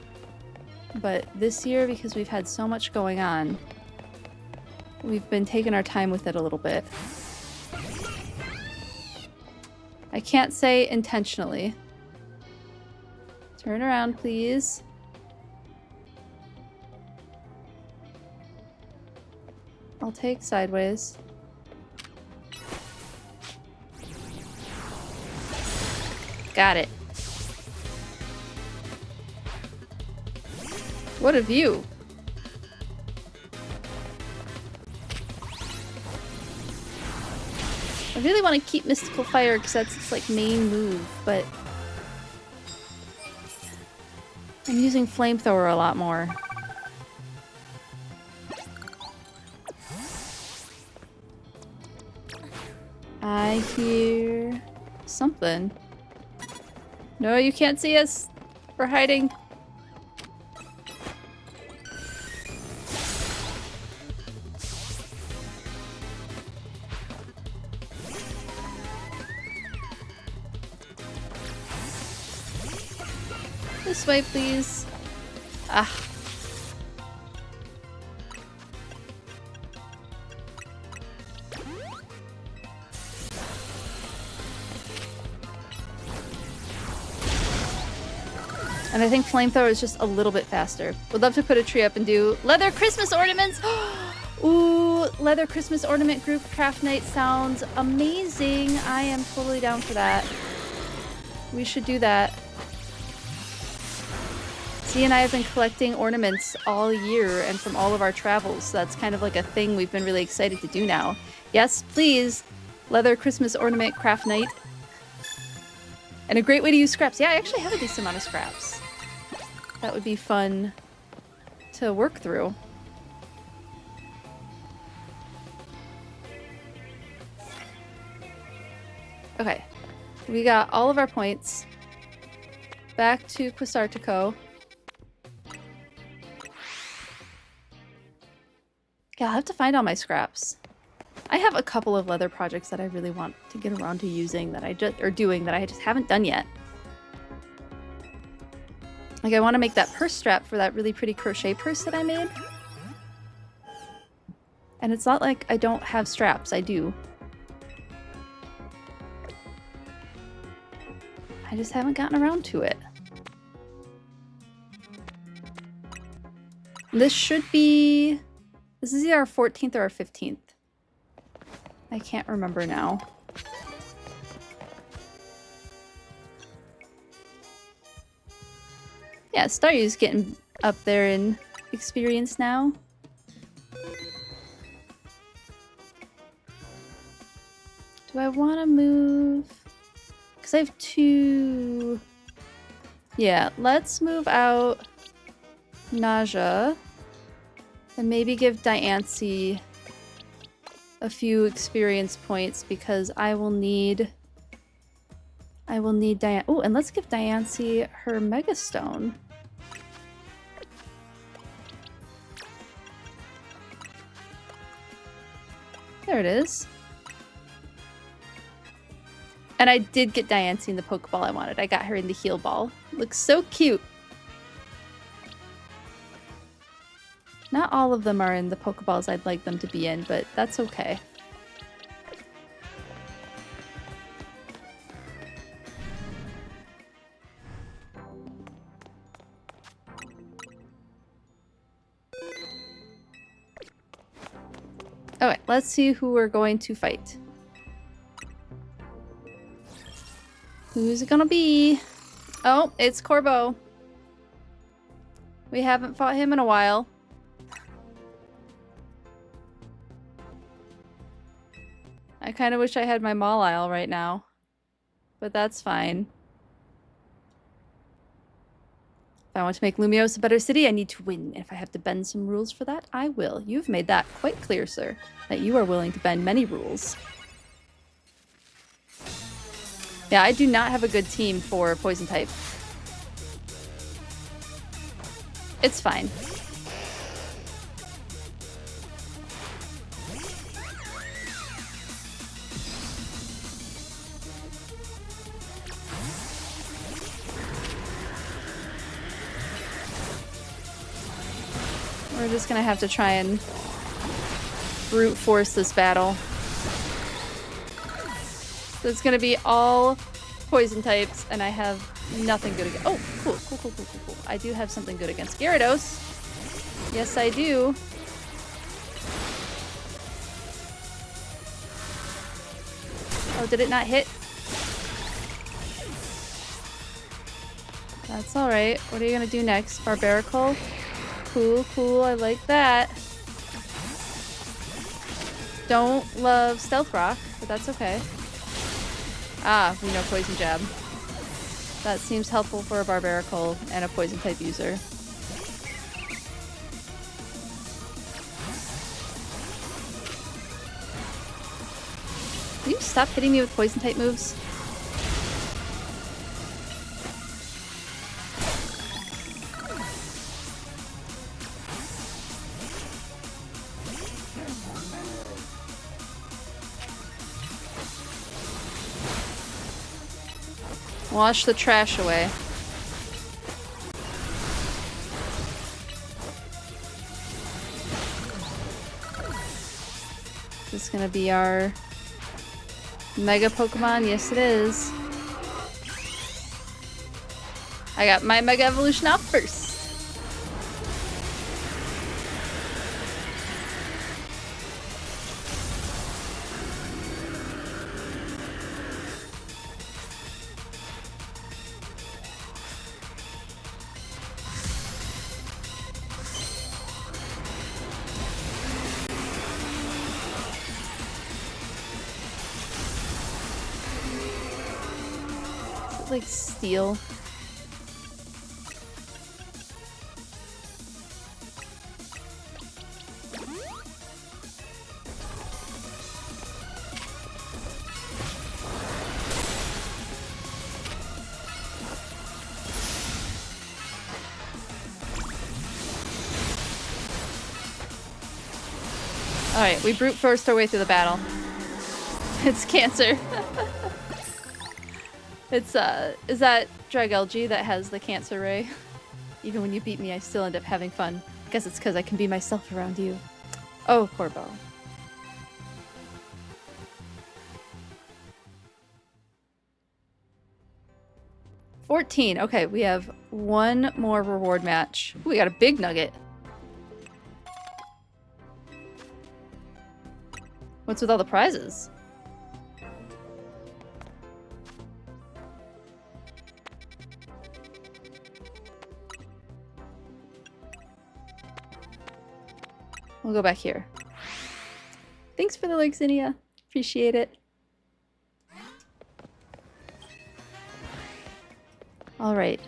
But this year, because we've had so much going on, we've been taking our time with it a little bit. I can't say intentionally. Turn around, please. I'll take sideways. Got it. What a view. I really want to keep Mystical Fire because that's its like main move, but I'm using Flamethrower a lot more. I hear something. No, you can't see us. We're hiding. This way, please. Ah. And I think Flamethrower is just a little bit faster. Would love to put a tree up and do leather Christmas ornaments! Ooh, leather Christmas ornament group craft night sounds amazing. I am totally down for that. We should do that. Z and I have been collecting ornaments all year and from all of our travels, so that's kind of like a thing we've been really excited to do now. Yes, please! Leather Christmas ornament craft night. And a great way to use scraps. Yeah, I actually have a decent amount of scraps. That would be fun to work through. Okay, we got all of our points. Back to Quasartico. Yeah, I'll have to find all my scraps. I have a couple of leather projects that I really want to get around to using that I just haven't done yet. Like I want to make that purse strap for that really pretty crochet purse that I made. And it's not like I don't have straps, I do. I just haven't gotten around to it. This should be... This is either our 14th or our 15th. I can't remember now. Yeah, Staryu's getting up there in experience now. Do I want to move? Because I have 2... Yeah, let's move out Naja. And maybe give Diancie a few experience points because I will need Dian. Oh, and let's give Diancie her Megastone. There it is. And I did get Diancie in the Pokeball I wanted. I got her in the Heal Ball. Looks so cute. Not all of them are in the Pokeballs I'd like them to be in, but that's okay. Okay, let's see who we're going to fight. Who's it gonna be? Oh, it's Corbo. We haven't fought him in a while. I kind of wish I had my Mawile right now, but that's fine. If I want to make Lumiose a better city, I need to win. If I have to bend some rules for that, I will. You've made that quite clear, sir, that you are willing to bend many rules. Yeah, I do not have a good team for Poison type. It's fine. We're just gonna have to try and brute force this battle. So it's gonna be all poison types, and I have nothing good against. Oh, cool. I do have something good against Gyarados. Yes, I do. Oh, did it not hit? That's alright. What are you gonna do next? Barbaracle? Cool, I like that. Don't love Stealth Rock, but that's okay. Ah, we know Poison Jab. That seems helpful for a Barbaracle and a Poison type user. Can you stop hitting me with Poison type moves? Wash the trash away. Is this gonna be our Mega Pokemon? Yes, it is. I got my Mega Evolution off first. Like steel. Alright, we brute forced our way through the battle. It's Cancer. It's, is that Dragalge that has the Cancer Ray? Even when you beat me, I still end up having fun. Guess it's because I can be myself around you. Oh, Corbo. $14. Okay, we have one more reward match. Ooh, we got a big nugget. What's with all the prizes? We'll go back here. Thanks for the like, Zinnia. Appreciate it. All right.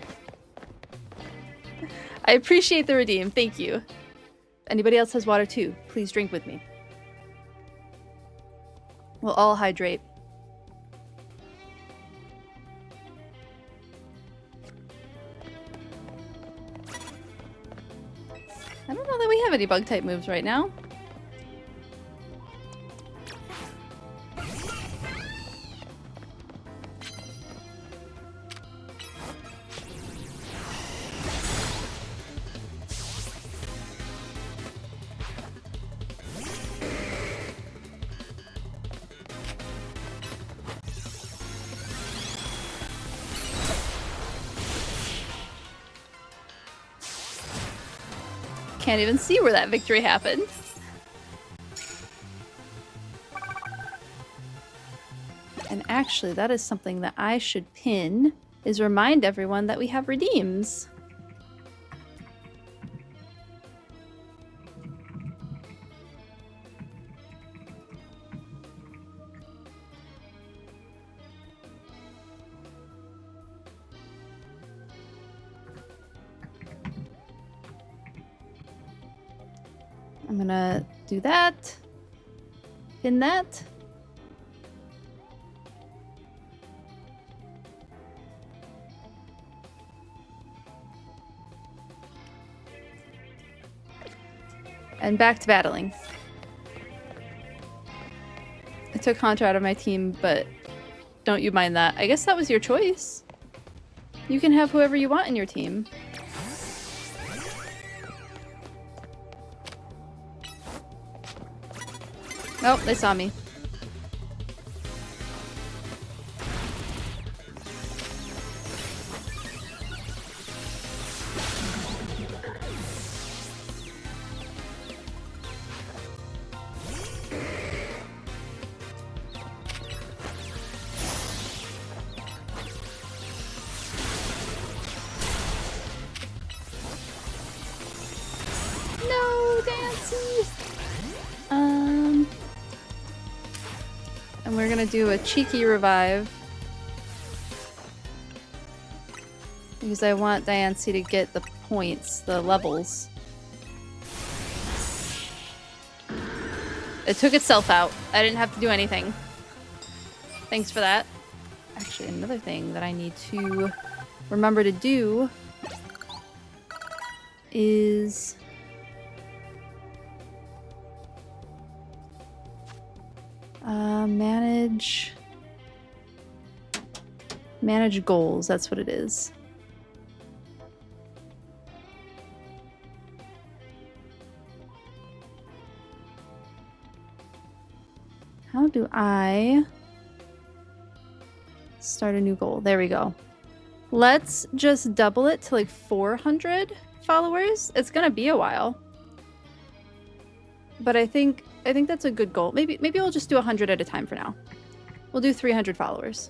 I appreciate the redeem. Thank you. Anybody else has water too, please drink with me. We'll all hydrate. I don't know that we have any bug type moves right now. Can't even see where that victory happened. And actually, that is something that I should pin, is remind everyone that we have redeems. I'm gonna do that. Pin that. And back to battling. I took Contra out of my team, but don't you mind that. I guess that was your choice. You can have whoever you want in your team. Oh, they saw me. No, Dancy! And we're gonna do a cheeky revive. Because I want Diancie to get the points, the levels. It took itself out. I didn't have to do anything. Thanks for that. Actually, another thing that I need to remember to do is... manage goals, that's what it is. How do I start a new goal? There we go. Let's just double it to like 400 followers. It's gonna be a while. But I think that's a good goal. Maybe we'll just do 100 at a time for now. We'll do 300 followers.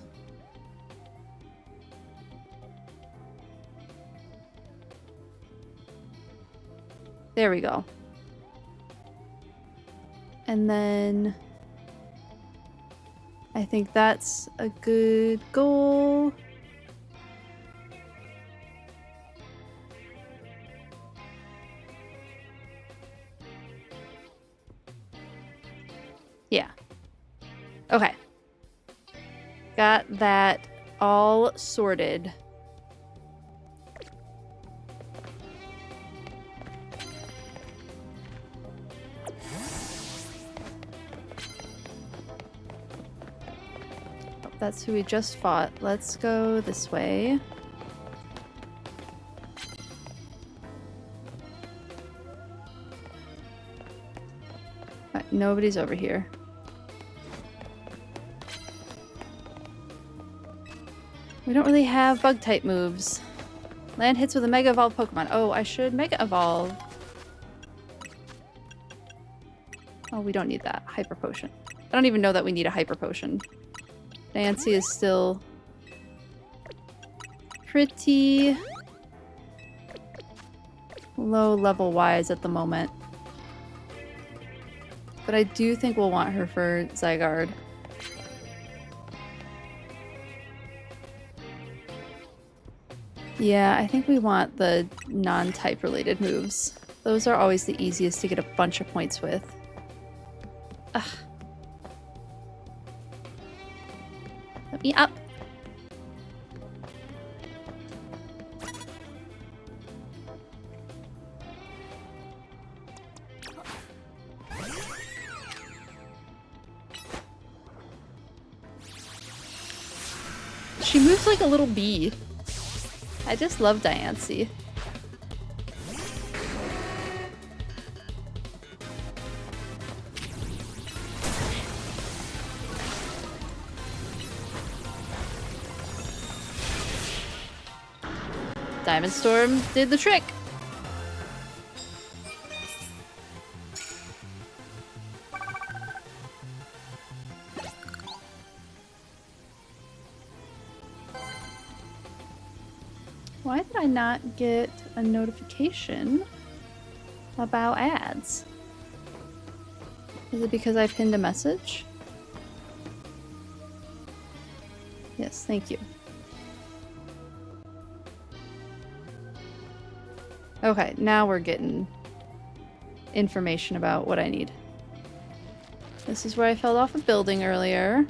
There we go. And then I think that's a good goal. Yeah. Okay. Got that all sorted. Oh, that's who we just fought. Let's go this way. Right, nobody's over here. We don't really have bug type moves. Land hits with a Mega Evolved Pokemon. Oh, I should Mega Evolve. Oh, we don't need that. Hyper Potion. I don't even know that we need a Hyper Potion. Nancy is still pretty low level wise at the moment. But I do think we'll want her for Zygarde. Yeah, I think we want the non-type related moves. Those are always the easiest to get a bunch of points with. Ugh. Let me up. She moves like a little bee. I just love Diancie. Diamond Storm did the trick. Why did I not get a notification about ads? Is it because I pinned a message? Yes, thank you. Okay, now we're getting information about what I need. This is where I fell off a building earlier.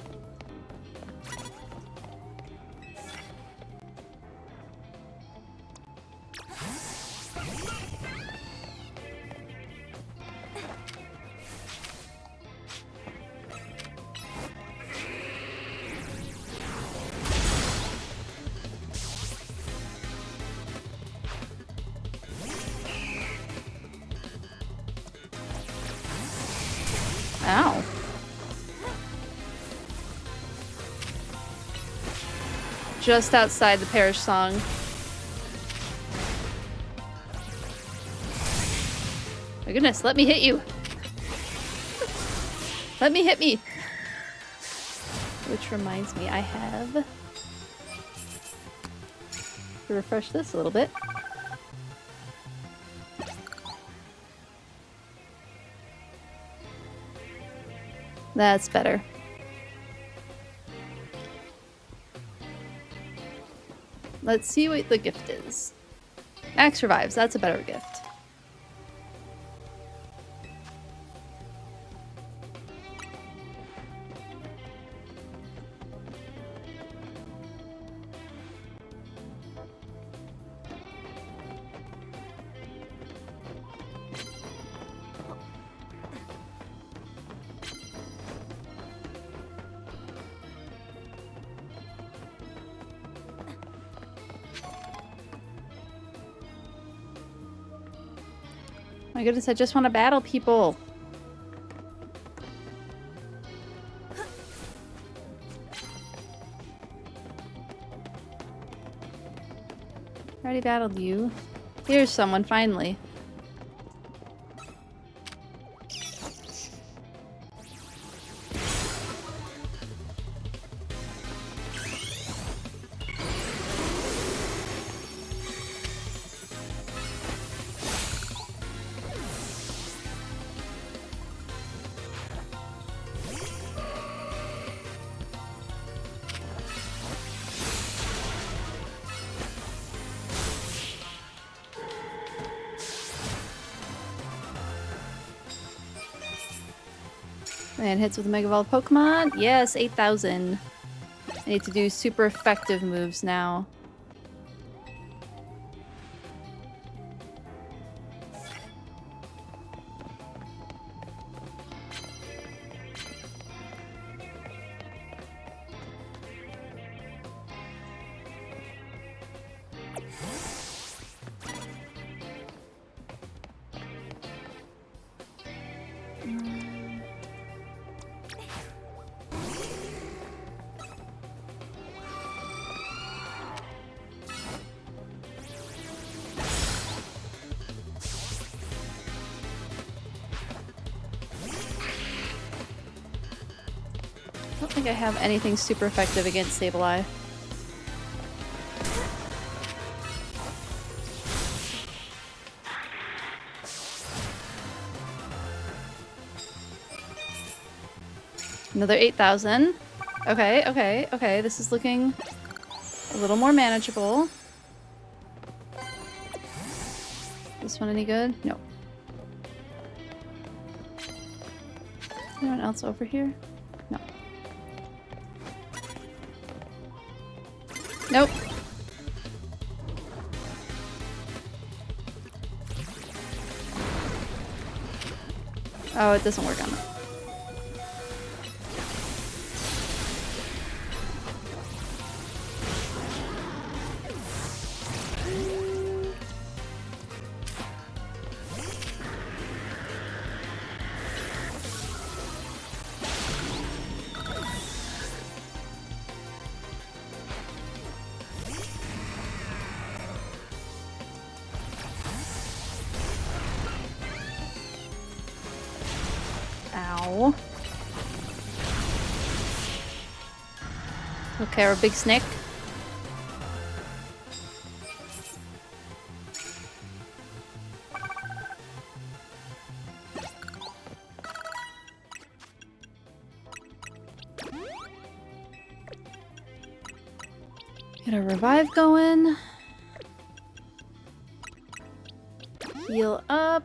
Ow. Just outside the parish song. My goodness, let me hit you. Let me hit me. Which reminds me, I have to refresh this a little bit. That's better. Let's see what the gift is. Max revives, that's a better gift. My goodness, I just want to battle people. Already battled you. Here's someone, finally. And hits with a Mega Evolved Pokemon. Yes, 8,000. I need to do super effective moves now. I don't think I have anything super effective against Sableye. Another 8,000. Okay, okay, okay. This is looking a little more manageable. This one any good? No. Anyone else over here? No. Nope. Oh, it doesn't work on it. Ow. Okay, our big snake. Get a revive going. Heal up.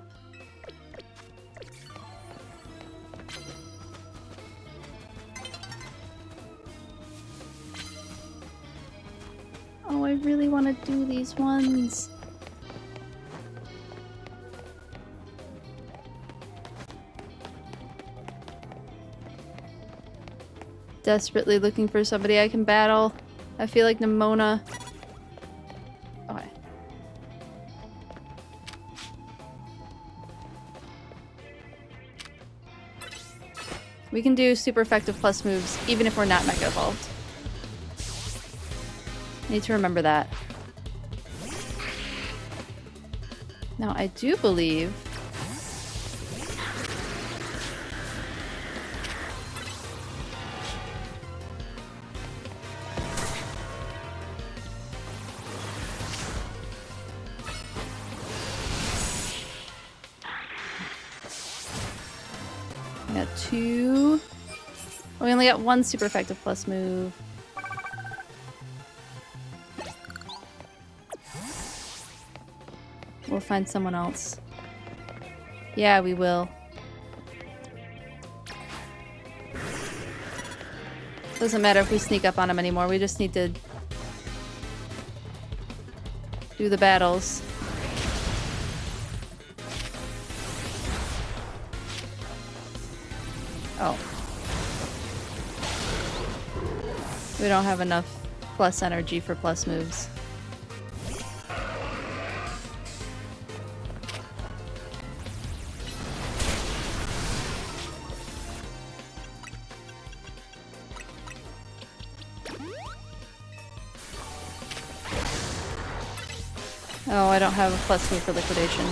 Oh, I really want to do these ones. Desperately looking for somebody I can battle. I feel like Nimona. Okay. We can do super effective plus moves even if we're not mega evolved. Need to remember that. Now I do believe I got 2. Oh, we only got 1 super effective plus move. We'll find someone else. Yeah, we will. Doesn't matter if we sneak up on them anymore. We just need to do the battles. Oh. We don't have enough plus energy for plus moves. Oh, I don't have a plus move for liquidation.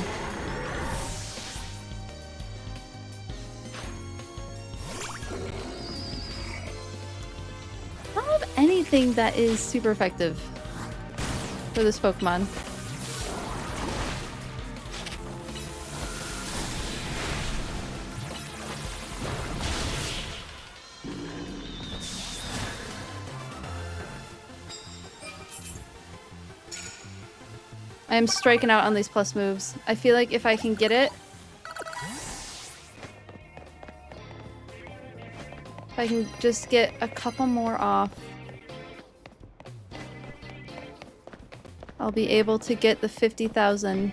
I don't have anything that is super effective for this Pokemon. I am striking out on these plus moves. I feel like if I can get it... If I can just get a couple more off... I'll be able to get the 50,000.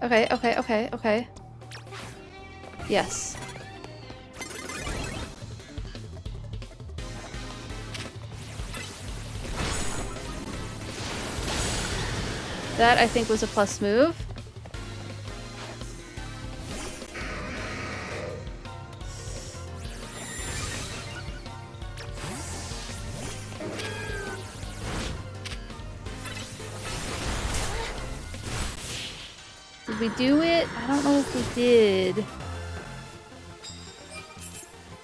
Okay, okay, okay, okay. Yes. That, I think, was a plus move. Did we do it? I don't know if we did.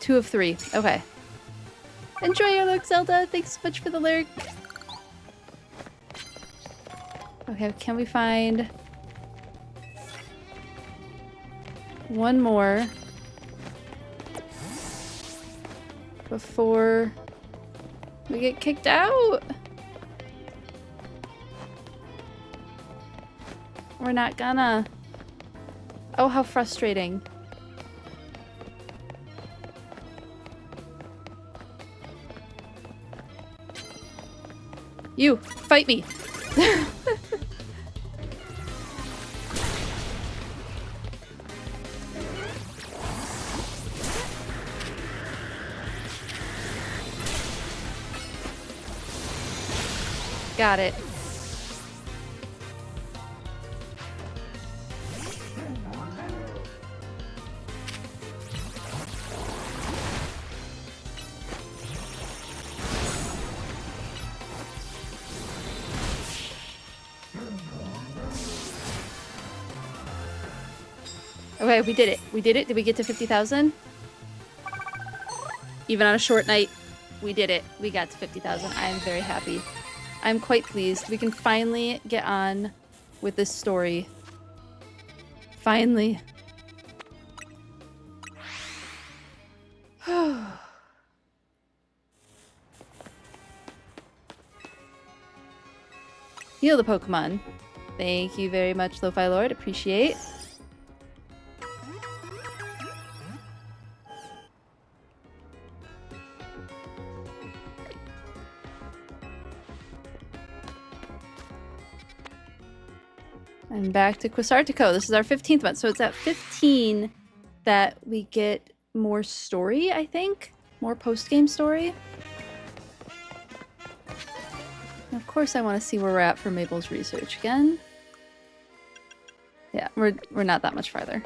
2 of 3. Okay. Enjoy your look, Zelda. Thanks so much for the lyric. Okay, can we find one more before we get kicked out? We're not gonna. Oh, how frustrating. You, fight me. Got it. Okay, we did it. We did it. Did we get to 50,000? Even on a short night, we did it. We got to 50,000. I am very happy. I'm quite pleased. We can finally get on with this story. Finally. Heal the Pokemon. Thank you very much, Lo-Fi Lord. Appreciate. And back to Quasartico. This is our 15th month. So it's at 15 that we get more story, I think? More post-game story? And of course I want to see where we're at for Mabel's research again. Yeah, we're not that much farther.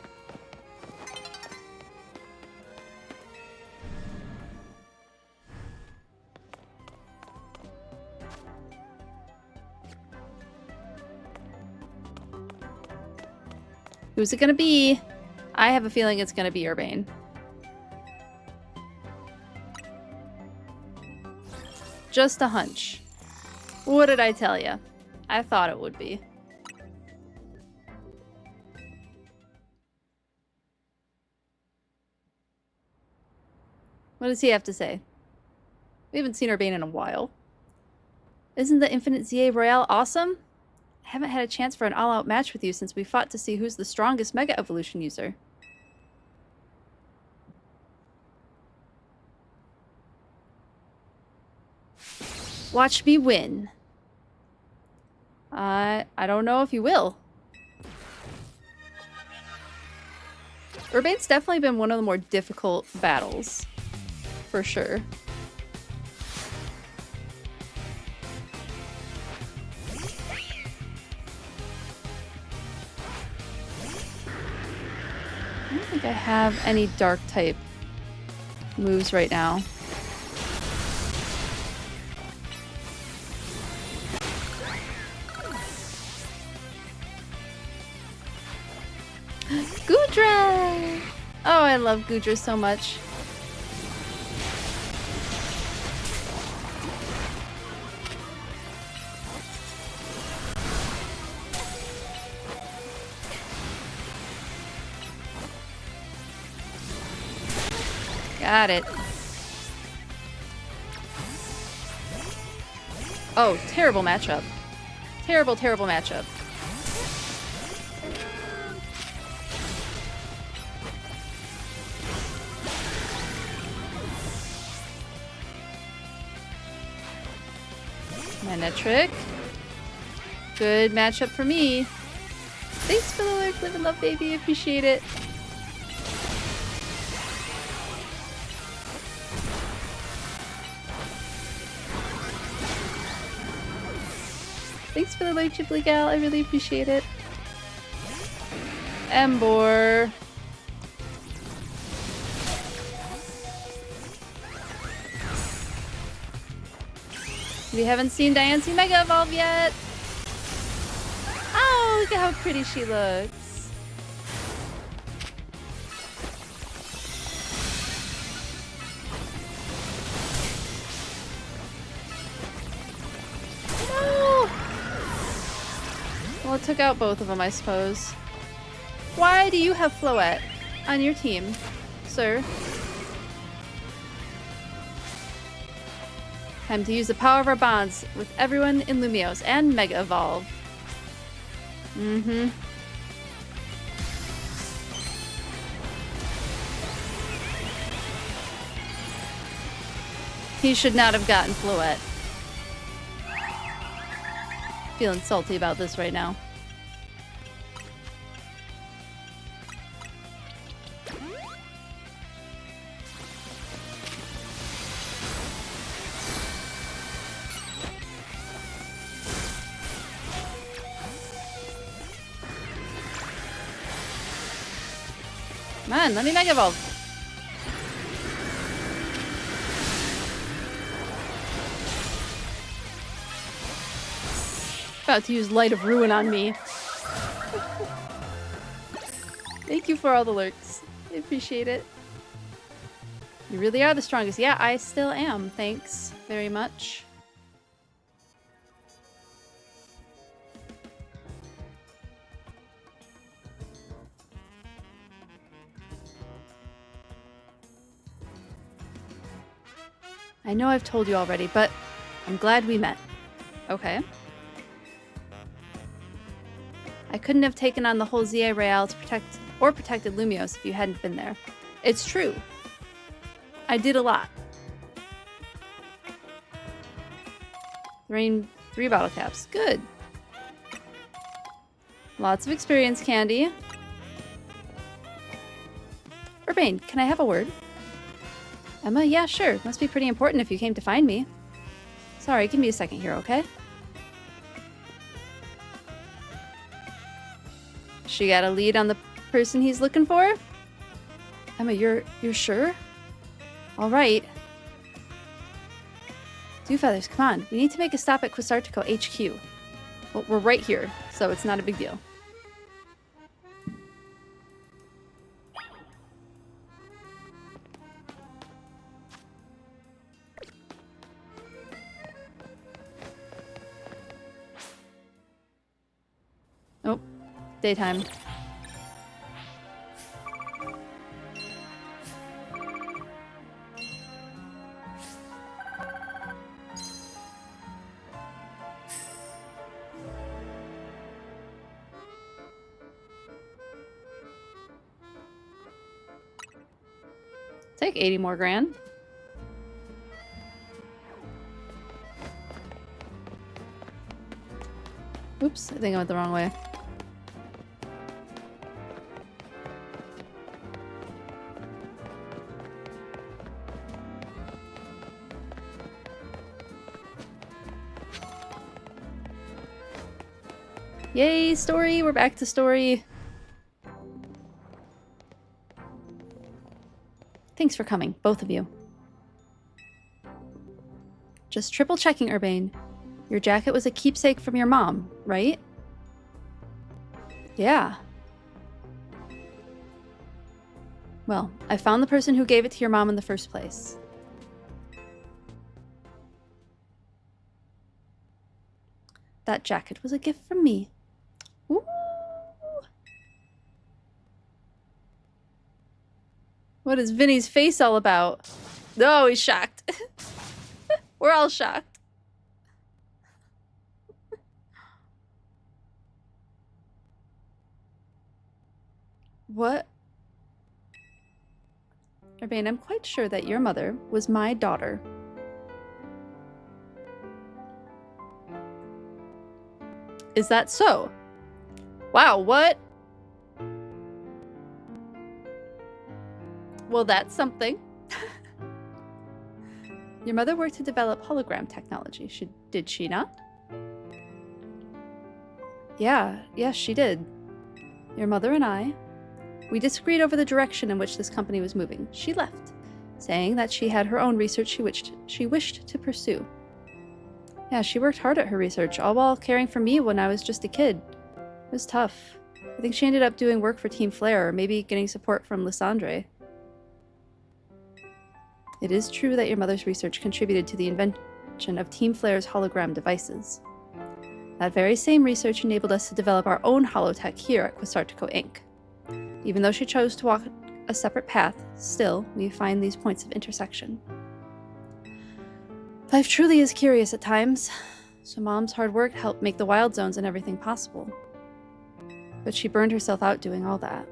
Who's it gonna be? I have a feeling it's gonna be Urbane. Just a hunch. What did I tell you? I thought it would be. What does he have to say? We haven't seen Urbane in a while. Isn't the Infinite ZA Royale awesome? I haven't had a chance for an all-out match with you since we fought to see who's the strongest Mega Evolution user. Watch me win. I don't know if you will. Urbane's definitely been one of the more difficult battles. For sure. I don't think I have any dark type moves right now. Goodra! Oh, I love Goodra so much. Got it. Oh, terrible matchup. Terrible, terrible matchup. Manectric. Good matchup for me. Thanks for the lurk, live and love, baby. Appreciate it. Thanks for the lurk, Ghibli gal. I really appreciate it. Embor. We haven't seen Diancie Mega Evolve yet. Oh, look at how pretty she looks. No! Well, it took out both of them, I suppose. Why do you have Floette on your team, sir? Time to use the power of our bonds with everyone in Lumiose and Mega Evolve. Mm-hmm. He should not have gotten Floette. Feeling salty about this right now. Come on, let me Mega Evolve. About to use Light of Ruin on me. Thank you for all the lurks. I appreciate it. You really are the strongest. Yeah, I still am. Thanks very much. I know I've told you already, but I'm glad we met. Okay. I couldn't have taken on the whole ZA Real to protected Lumios if you hadn't been there. It's true. I did a lot. Three bottle caps. Good. Lots of experience candy. Urbane, can I have a word? Emma, yeah, sure. Must be pretty important if you came to find me. Sorry, give me a second here, okay? She got a lead on the person he's looking for? Emma, you're sure? All right. Dewfeathers, come on. We need to make a stop at Quasartico HQ. Well, we're right here, so it's not a big deal. Oh, daytime. Take 80 more grand. Oops, I think I went the wrong way. Yay, story! We're back to story. Thanks for coming, both of you. Just triple checking, Urbane. Your jacket was a keepsake from your mom, right? Yeah. Well, I found the person who gave it to your mom in the first place. That jacket was a gift from me. Ooh. What is Vinny's face all about? Oh, he's shocked. We're all shocked. What? Urbane, I'm quite sure that your mother was my daughter. Is that so? Wow, what? Well, that's something. Your mother worked to develop hologram technology, did she not? Yeah, yes, she did. Your mother and I, we disagreed over the direction in which this company was moving. She left, saying that she had her own research she wished to pursue. Yeah, she worked hard at her research, all while caring for me when I was just a kid. It was tough. I think she ended up doing work for Team Flare, or maybe getting support from Lysandre. It is true that your mother's research contributed to the invention of Team Flare's hologram devices. That very same research enabled us to develop our own holotech here at Quasartico Inc. Even though she chose to walk a separate path, still, we find these points of intersection. Life truly is curious at times, so Mom's hard work helped make the wild zones and everything possible. But she burned herself out doing all that.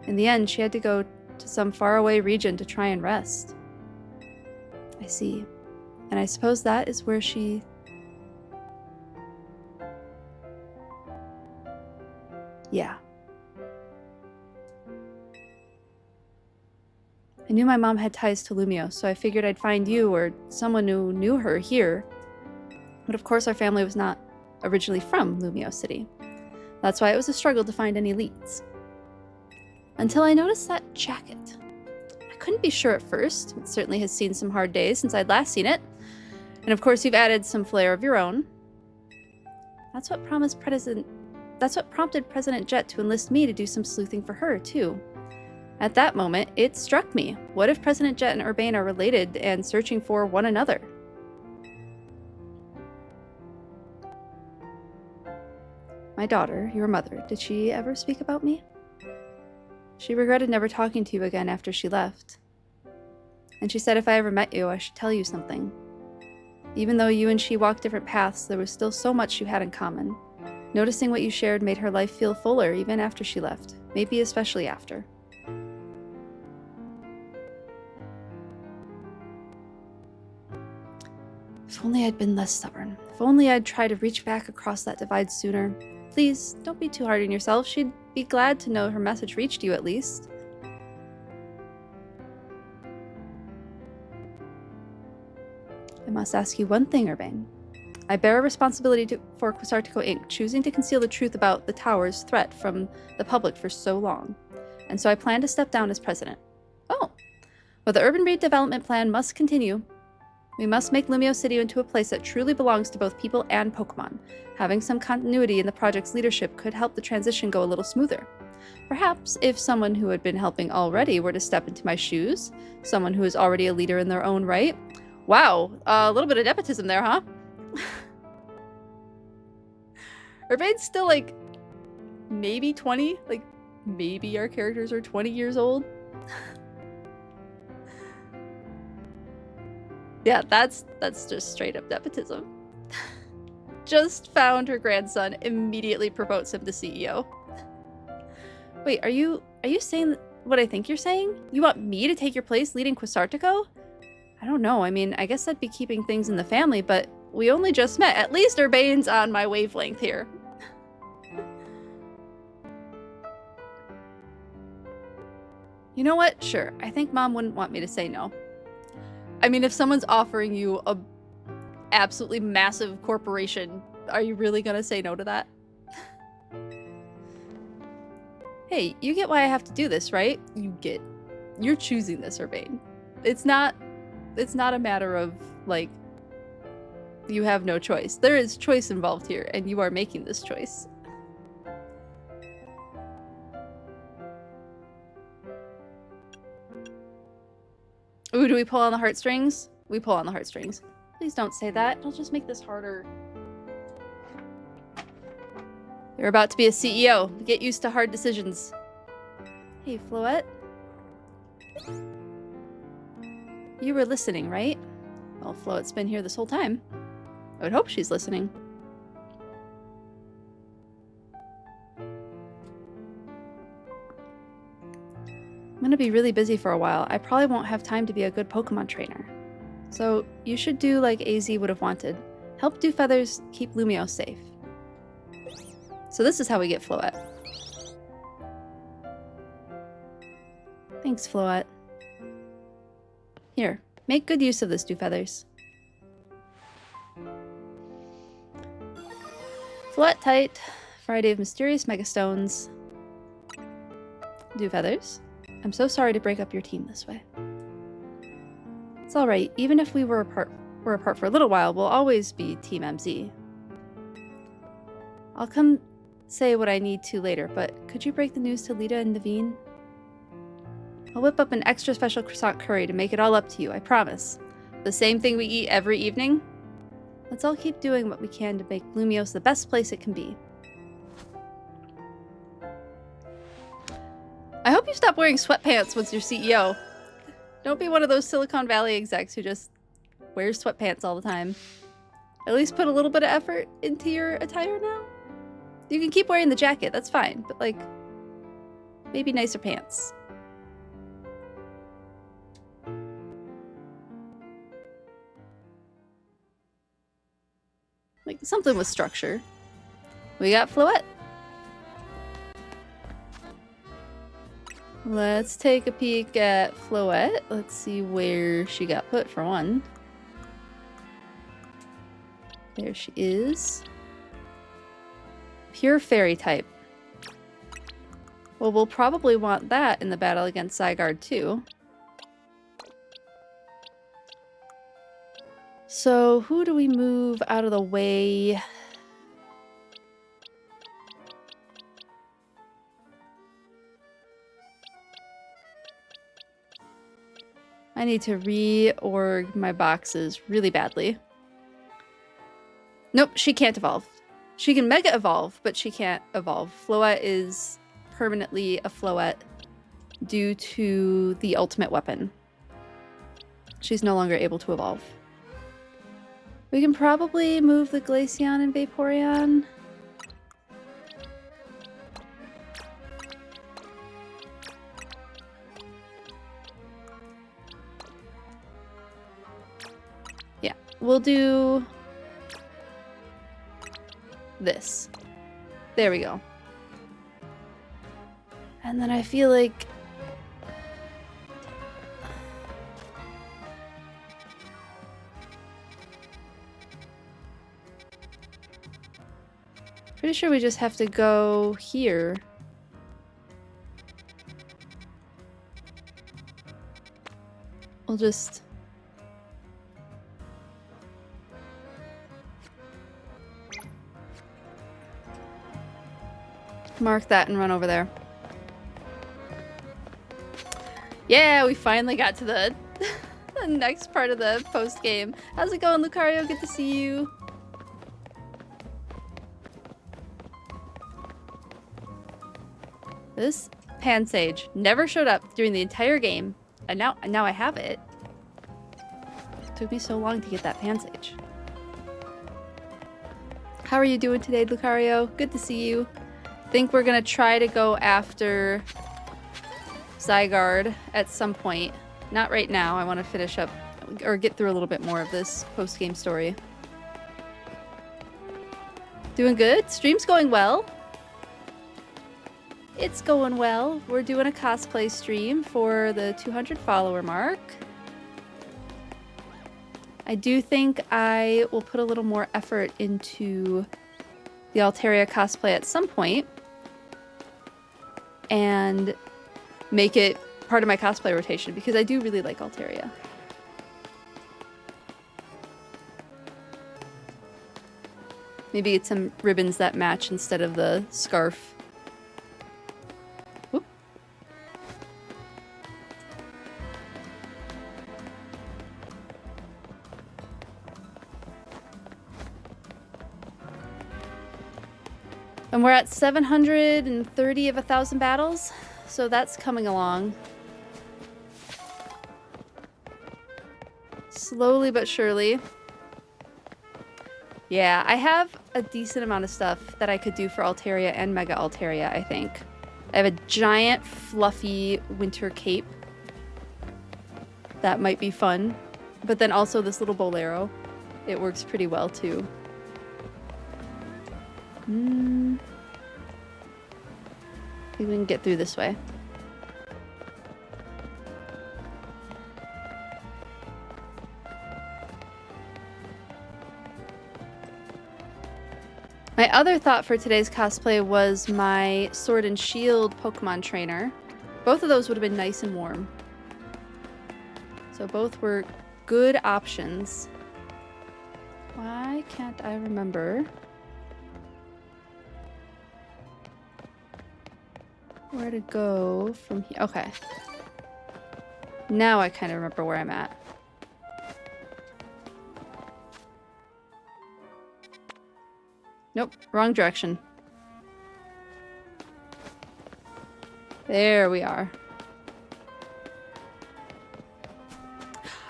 In the end, she had to go to some faraway region to try and rest. I see. And I suppose that is where she... Yeah. I knew my mom had ties to Lumio, so I figured I'd find you or someone who knew her here. But of course our family was not originally from Lumio City. That's why it was a struggle to find any leads. Until I noticed that jacket. I couldn't be sure at first. It certainly has seen some hard days since I'd last seen it. And of course you've added some flair of your own. That's what prompted President Jet to enlist me to do some sleuthing for her, too. At that moment, it struck me. What if President Jet and Urbane are related and searching for one another? My daughter, your mother, did she ever speak about me? She regretted never talking to you again after she left. And she said if I ever met you, I should tell you something. Even though you and she walked different paths, there was still so much you had in common. Noticing what you shared made her life feel fuller even after she left, maybe especially after. If only I'd been less stubborn. If only I'd tried to reach back across that divide sooner. Please, don't be too hard on yourself. She'd be glad to know her message reached you at least. I must ask you one thing, Urbane. I bear a responsibility for Quasartico Inc., choosing to conceal the truth about the tower's threat from the public for so long. And so I plan to step down as president. Oh, but the urban redevelopment plan must continue. We must make Lumio City into a place that truly belongs to both people and Pokemon. Having some continuity in the project's leadership could help the transition go a little smoother. Perhaps if someone who had been helping already were to step into my shoes, someone who is already a leader in their own right. Wow, a little bit of nepotism there, huh? Urbane's still like maybe 20, like maybe our characters are 20 years old. Yeah, that's just straight up nepotism. Just found her grandson, immediately promotes him to CEO. Wait, are you saying what I think you're saying? You want me to take your place leading Quasartico? I don't know. I mean, I guess I'd be keeping things in the family, but we only just met. At least Urbane's on my wavelength here. You know what? Sure. I think Mom wouldn't want me to say no. I mean, if someone's offering you a absolutely massive corporation, are you really gonna say no to that? Hey, you get why I have to do this, right? You're choosing this, Urbane. It's not a matter of, like, you have no choice. There is choice involved here, and you are making this choice. Ooh, do we pull on the heartstrings? We pull on the heartstrings. Please don't say that. It'll just make this harder. You're about to be a CEO. Get used to hard decisions. Hey, Floette. You were listening, right? Well, Floette's been here this whole time. I would hope she's listening. I'm gonna be really busy for a while. I probably won't have time to be a good Pokemon trainer. So you should do like AZ would have wanted. Help Dewfeathers keep Lumio safe. So this is how we get Floette. Thanks, Floette. Here, make good use of this, Dewfeathers. Floette tight. Variety of mysterious megastones. Dewfeathers. I'm so sorry to break up your team this way. It's alright, even if we were apart for a little while, we'll always be Team MZ. I'll come say what I need to later, but could you break the news to Lita and Naveen? I'll whip up an extra special croissant curry to make it all up to you, I promise. The same thing we eat every evening? Let's all keep doing what we can to make Lumios the best place it can be. I hope you stop wearing sweatpants once you're CEO. Don't be one of those Silicon Valley execs who just wears sweatpants all the time. At least put a little bit of effort into your attire now. You can keep wearing the jacket, that's fine, but like, maybe nicer pants. Like, something with structure. We got Floette. Let's take a peek at Floette. Let's see where she got put for one. There she is. Pure fairy type. Well, we'll probably want that in the battle against Zygarde too. So who do we move out of the way? I need to reorg my boxes really badly. Nope, she can't evolve. She can Mega Evolve, but she can't evolve. Floette is permanently a Floette due to the ultimate weapon. She's no longer able to evolve. We can probably move the Glaceon and Vaporeon. Yeah, we'll do this. There we go. And then I feel like pretty sure we just have to go here. We'll just mark that and run over there. Yeah, we finally got to the, the next part of the post-game. How's it going, Lucario? Good to see you. This Pansage never showed up during the entire game, and now I have it. It took me so long to get that Pansage. How are you doing today, Lucario? Good to see you. Think we're gonna try to go after Zygarde at some point. Not right now. I want to finish up or get through a little bit more of this post-game story. Doing good? Stream's going well. It's going well. We're doing a cosplay stream for the 200 follower mark. I do think I will put a little more effort into the Altaria cosplay at some point and make it part of my cosplay rotation because I do really like Altaria. Maybe get some ribbons that match instead of the scarf. Whoop. And we're at 730 of 1,000 battles, so that's coming along. Slowly but surely. Yeah, I have a decent amount of stuff that I could do for Altaria and Mega Altaria, I think. I have a giant, fluffy winter cape. That might be fun. But then also this little bolero. It works pretty well, too. I think we can get through this way. My other thought for today's cosplay was my Sword and Shield Pokemon trainer. Both of those would have been nice and warm. So both were good options. Why can't I remember where to go from here? Okay. Now I kind of remember where I'm at. Nope, wrong direction. There we are.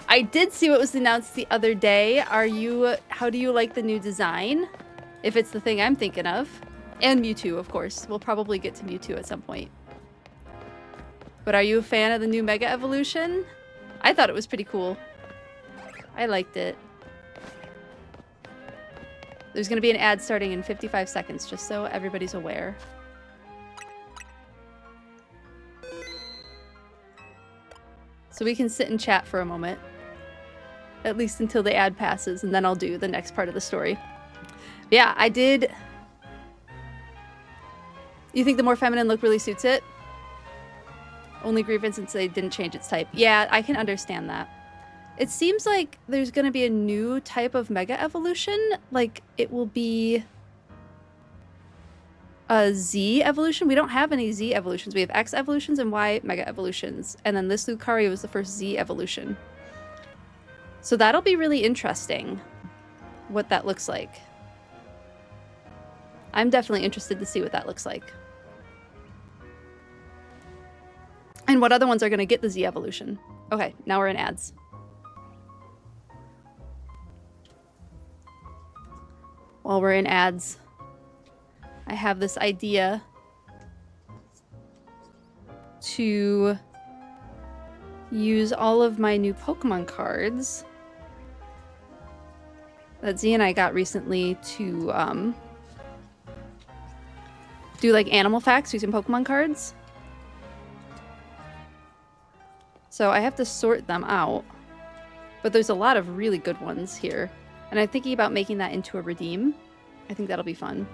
I did see what was announced the other day. How do you like the new design? If it's the thing I'm thinking of. And Mewtwo, of course. We'll probably get to Mewtwo at some point. But are you a fan of the new Mega Evolution? I thought it was pretty cool. I liked it. There's going to be an ad starting in 55 seconds, just so everybody's aware. So we can sit and chat for a moment. At least until the ad passes, and then I'll do the next part of the story. Yeah, I did... You think the more feminine look really suits it? Only grievance since they didn't change its type. Yeah, I can understand that. It seems like there's going to be a new type of Mega Evolution. Like, it will be a Z evolution. We don't have any Z evolutions. We have X evolutions and Y Mega Evolutions. And then this Lucario was the first Z evolution. So that'll be really interesting, what that looks like. I'm definitely interested to see what that looks like. And what other ones are going to get the Z evolution. Okay, now we're in ads. While we're in ads, I have this idea to use all of my new Pokemon cards that Z and I got recently to do like animal facts using Pokemon cards. So I have to sort them out, but there's a lot of really good ones here. And I'm thinking about making that into a redeem. I think that'll be fun.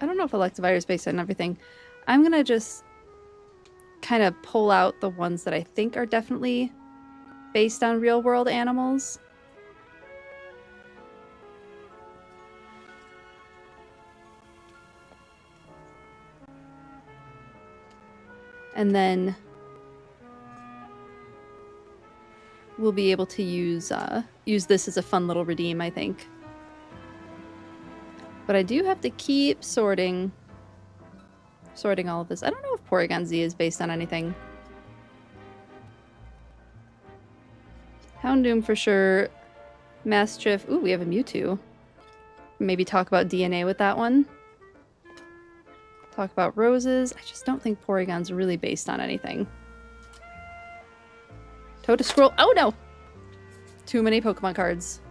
I don't know if Electivire is based on everything. I'm gonna just kind of pull out the ones that I think are definitely based on real world animals. And then we'll be able to use this as a fun little redeem, I think. But I do have to keep sorting all of this. I don't know if Porygon Z is based on anything. Houndoom for sure. Mastiff. Ooh, we have a Mewtwo. Maybe talk about DNA with that one. Talk about roses. I just don't think Porygon's really based on anything. Totoscroll. Oh no! Too many Pokemon cards.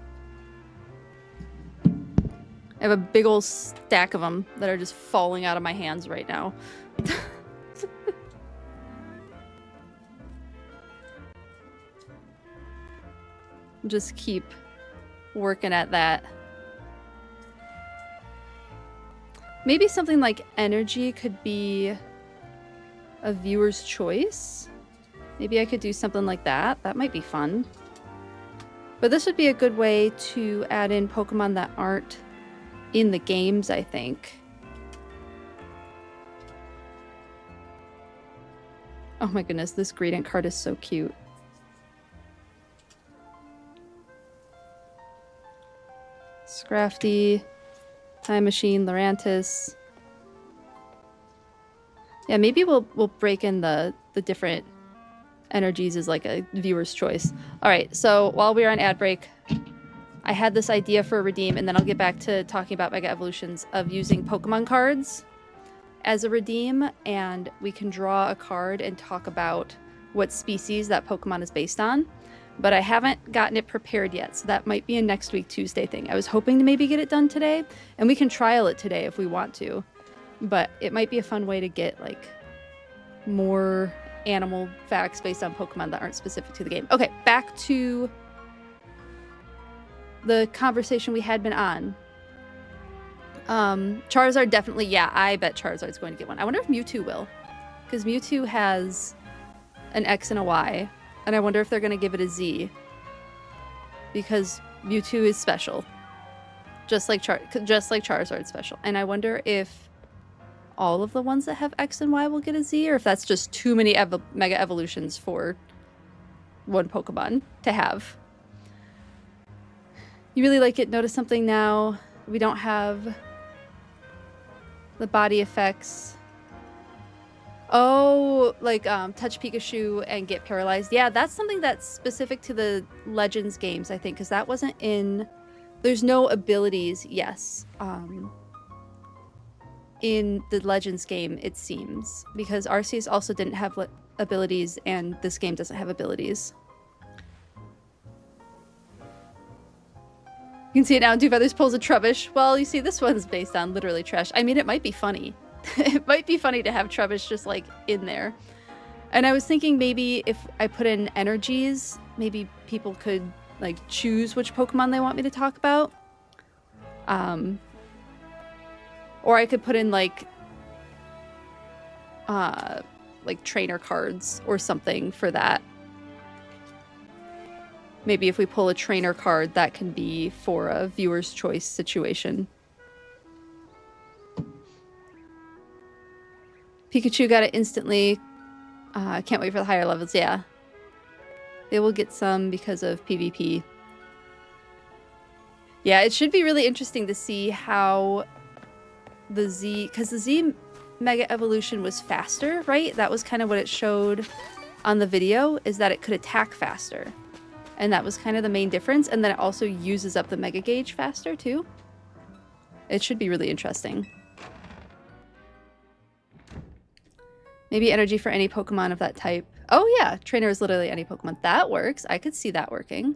I have a big old stack of them that are just falling out of my hands right now. Just keep working at that. Maybe something like energy could be a viewer's choice. Maybe I could do something like that. That might be fun. But this would be a good way to add in Pokemon that aren't in the games, I think. Oh my goodness, this Greedent card is so cute. Scrafty, Time Machine, Lurantis. Yeah, maybe we'll break in the different energies as like a viewer's choice. All right, so while we're on ad break, I had this idea for a redeem, and then I'll get back to talking about Mega Evolutions, of using Pokemon cards as a redeem, and we can draw a card and talk about what species that Pokemon is based on. But I haven't gotten it prepared yet, so that might be a next week Tuesday thing. I was hoping to maybe get it done today, and we can trial it today if we want to. But it might be a fun way to get like more animal facts based on Pokemon that aren't specific to the game. Okay, back to the conversation we had been on. Charizard definitely, yeah, I bet Charizard's going to get one. I wonder if Mewtwo will, because Mewtwo has an X and a Y, and I wonder if they're going to give it a Z, because Mewtwo is special, just like Charizard's special. And I wonder if all of the ones that have X and Y will get a Z, or if that's just too many Mega Evolutions for one Pokemon to have. You really like it? Notice something now. We don't have the body effects. Oh, like touch Pikachu and get paralyzed. Yeah, that's something that's specific to the Legends games, I think, because that wasn't in. There's no abilities, yes. In the Legends game, it seems, because Arceus also didn't have abilities, and this game doesn't have abilities. You can see it now in Two Feathers pulls a Trubbish. Well, you see, this one's based on literally trash. I mean, it might be funny. It might be funny to have Trubbish just, like, in there. And I was thinking maybe if I put in energies, maybe people could, like, choose which Pokemon they want me to talk about. Or I could put in, like trainer cards or something for that. Maybe if we pull a trainer card, that can be for a viewer's choice situation. Pikachu got it instantly. Can't wait for the higher levels, yeah. They will get some because of PvP. Yeah, it should be really interesting to see how the Z... Because the Z Mega Evolution was faster, right? That was kind of what it showed on the video, is that it could attack faster. And that was kind of the main difference. And then it also uses up the Mega Gauge faster, too. It should be really interesting. Maybe energy for any Pokemon of that type. Oh yeah, trainer is literally any Pokemon. That works. I could see that working.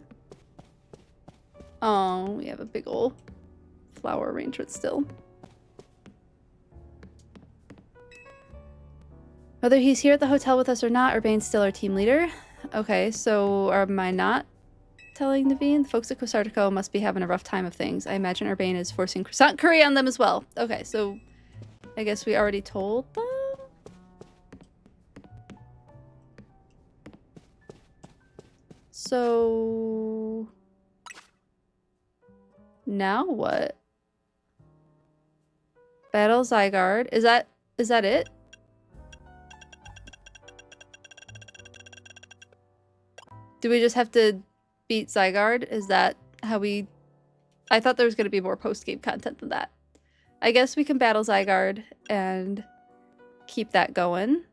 Oh, we have a big ol' flower arrangement still. Whether he's here at the hotel with us or not, Urbane's still our team leader. Okay, so am I not telling Naveen? The folks at Quasartico must be having a rough time of things. I imagine Urbane is forcing croissant curry on them as well. Okay, so I guess we already told them? So now what? Battle Zygarde. Is that it? Do we just have to beat Zygarde? Is that how we... I thought there was going to be more post-game content than that. I guess we can battle Zygarde and keep that going.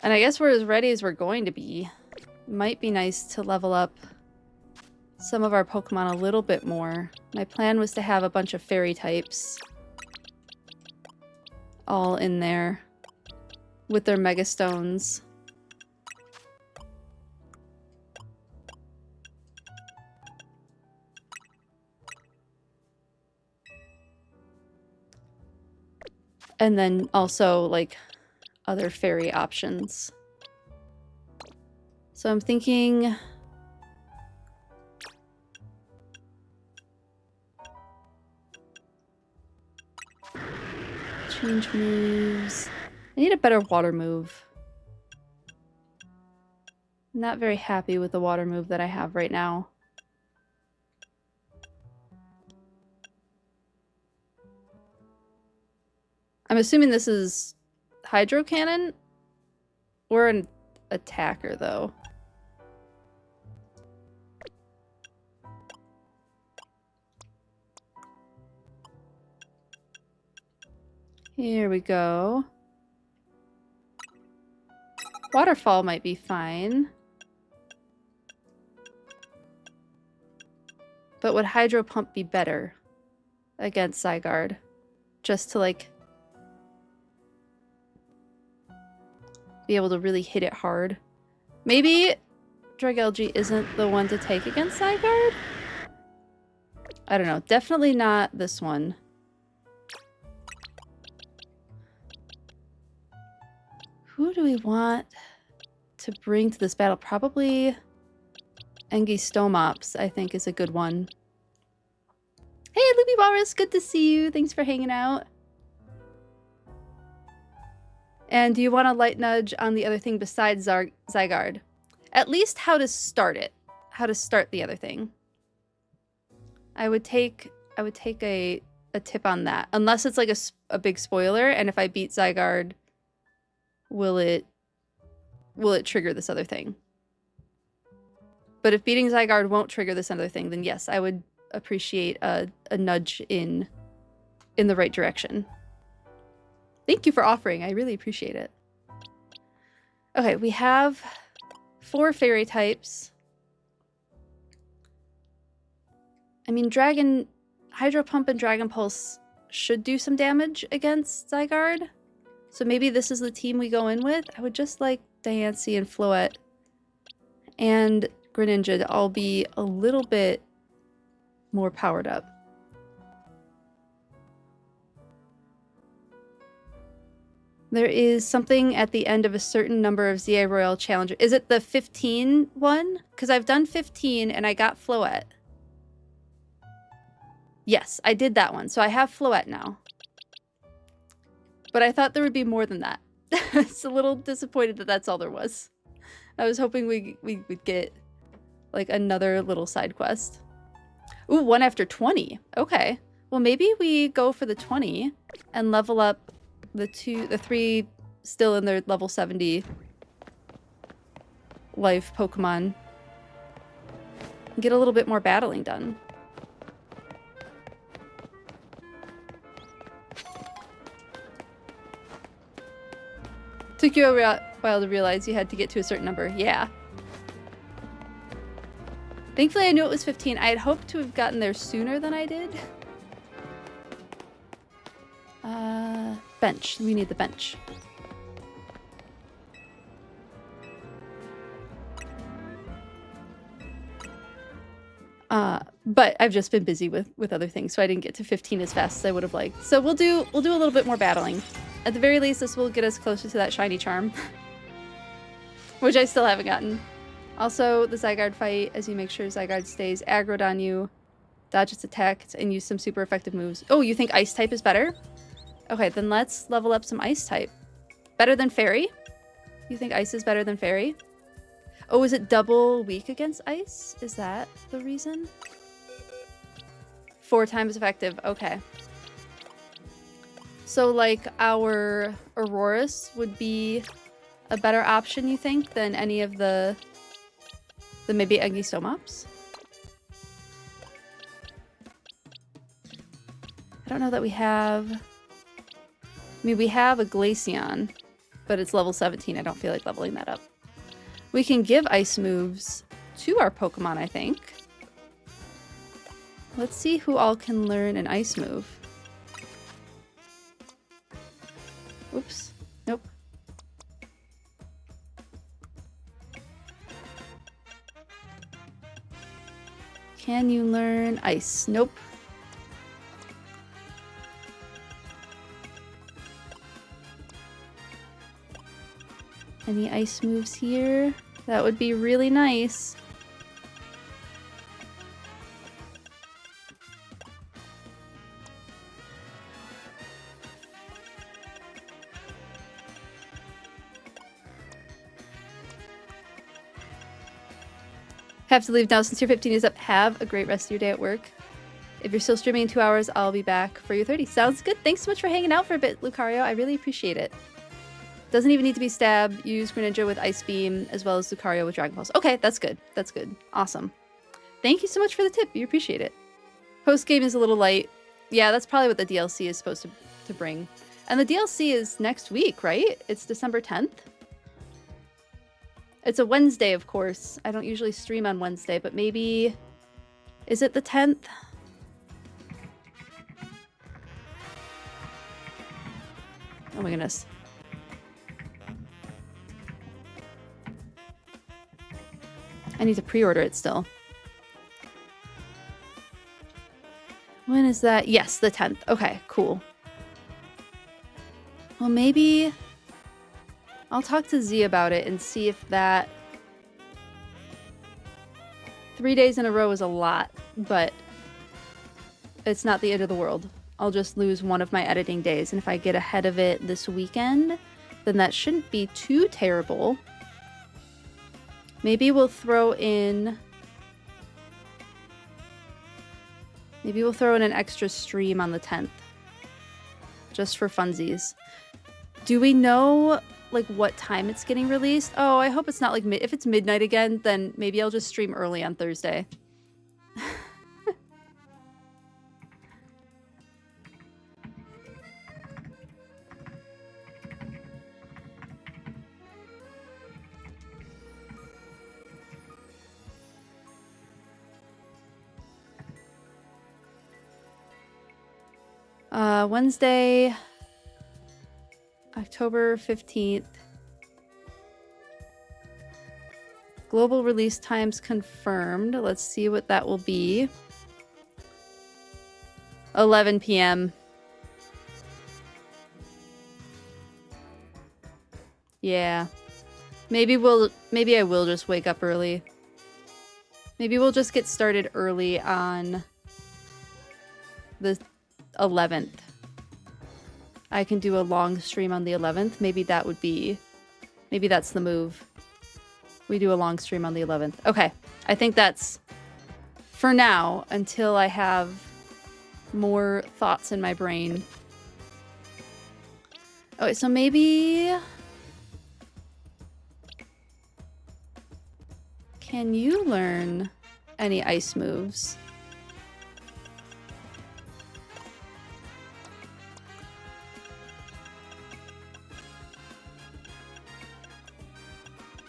And I guess we're as ready as we're going to be. Might be nice to level up some of our Pokemon a little bit more. My plan was to have a bunch of fairy types all in there with their Mega Stones. And then also, like, other fairy options. So I'm thinking... Change moves. I need a better water move. I'm not very happy with the water move that I have right now. I'm assuming this is Hydro Cannon? Or an attacker, though. Here we go. Waterfall might be fine. But would Hydro Pump be better against Zygarde? Just to, like, be able to really hit it hard. Maybe Dragalge isn't the one to take against Zygarde? I don't know. Definitely not this one. Who do we want to bring to this battle? Probably Engistomops, I think, is a good one. Hey, Loopy Walrus, good to see you. Thanks for hanging out. And do you want a light nudge on the other thing besides Zygarde? At least how to start it. How to start the other thing. I would take a tip on that. Unless it's like a big spoiler, and if I beat Zygarde, will it trigger this other thing? But if beating Zygarde won't trigger this other thing, then yes, I would appreciate a nudge in the right direction. Thank you for offering. I really appreciate it. Okay, we have 4 fairy types. I mean, Hydro Pump and Dragon Pulse should do some damage against Zygarde. So maybe this is the team we go in with. I would just like Diancie and Floette and Greninja to all be a little bit more powered up. There is something at the end of a certain number of ZA Royal Challenger. Is it the 15 one? Because I've done 15 and I got Floette. Yes, I did that one. So I have Floette now. But I thought there would be more than that. It's a little disappointed that that's all there was. I was hoping we would get like another little side quest. Ooh, 1 after 20. Okay. Well, maybe we go for the 20 and level up the 3 still in their level 70 life Pokemon. Get a little bit more battling done. Took you a while to realize you had to get to a certain number. Yeah. Thankfully, I knew it was 15. I had hoped to have gotten there sooner than I did. Bench. We need the bench. But I've just been busy with other things, so I didn't get to 15 as fast as I would have liked. So we'll do a little bit more battling. At the very least, this will get us closer to that shiny charm. Which I still haven't gotten. Also, the Zygarde fight, as you make sure Zygarde stays aggroed on you, dodge its attacks, and use some super effective moves. Oh, you think Ice type is better? Okay, then let's level up some Ice type. Better than Fairy? You think Ice is better than Fairy? Oh, is it double weak against Ice? Is that the reason? 4 times effective. Okay. So, like, our Aurorus would be a better option, you think, than any of the maybe Anguissomops? I don't know that we have... I mean, we have a Glaceon, but it's level 17. I don't feel like leveling that up. We can give ice moves to our Pokemon, I think. Let's see who all can learn an ice move. Oops. Nope. Can you learn ice? Nope. Any ice moves here? That would be really nice. Have to leave now since your 15 is up. Have a great rest of your day at work. If you're still streaming in 2 hours, I'll be back for your 30. Sounds good. Thanks so much for hanging out for a bit, Lucario. I really appreciate it. Doesn't even need to be stab. Use Greninja with Ice Beam as well as Lucario with Dragon Pulse. Okay, that's good. That's good. Awesome. Thank you so much for the tip. You appreciate it. Post-game is a little light. Yeah, that's probably what the DLC is supposed to bring. And the DLC is next week, right? It's December 10th. It's a Wednesday, of course. I don't usually stream on Wednesday, but maybe... Is it the 10th? Oh my goodness. I need to pre-order it still. When is that? Yes, the 10th. Okay, cool. Well, maybe I'll talk to Z about it and see if that... 3 days in a row is a lot, but it's not the end of the world. I'll just lose one of my editing days, and if I get ahead of it this weekend, then that shouldn't be too terrible. Maybe we'll throw in... Maybe we'll throw in an extra stream on the 10th. Just for funsies. Do we know, like, what time it's getting released? Oh, I hope it's not, like, if it's midnight again, then maybe I'll just stream early on Thursday. Wednesday, October 15th. Global release times confirmed. Let's see what that will be. 11 p.m. Yeah. Maybe I will just wake up early. Maybe we'll just get started early on the 11th. I can do a long stream on the 11th. Maybe that's the move. We do a long stream on the 11th. Okay. I think that's for now until I have more thoughts in my brain. Okay, so maybe... Can you learn any ice moves?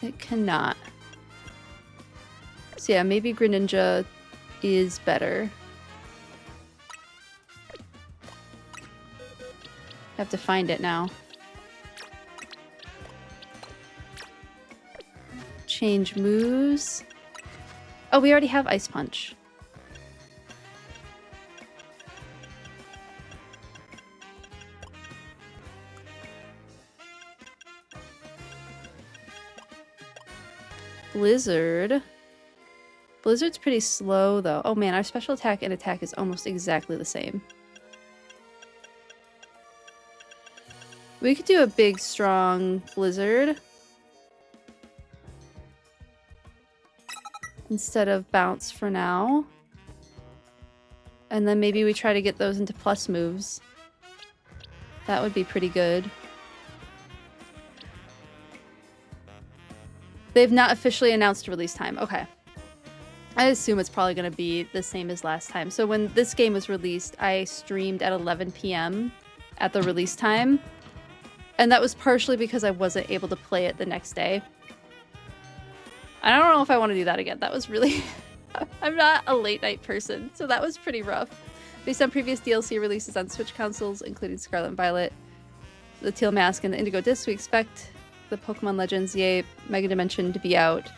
It cannot. So yeah, maybe Greninja is better. I have to find it now. Change moves. Oh, we already have Ice Punch. Blizzard. Blizzard's pretty slow, though. Oh man, our special attack and attack is almost exactly the same. We could do a big, strong Blizzard. Instead of bounce for now. And then maybe we try to get those into plus moves. That would be pretty good. They've not officially announced release time. Okay. I assume it's probably going to be the same as last time. So when this game was released, I streamed at 11 p.m. at the release time. And that was partially because I wasn't able to play it the next day. I don't know if I want to do that again. That was really... I'm not a late night person, so that was pretty rough. Based on previous DLC releases on Switch consoles, including Scarlet and Violet, the Teal Mask, and the Indigo Disc, we expect the Pokemon Legends Yay Mega Dimension to be out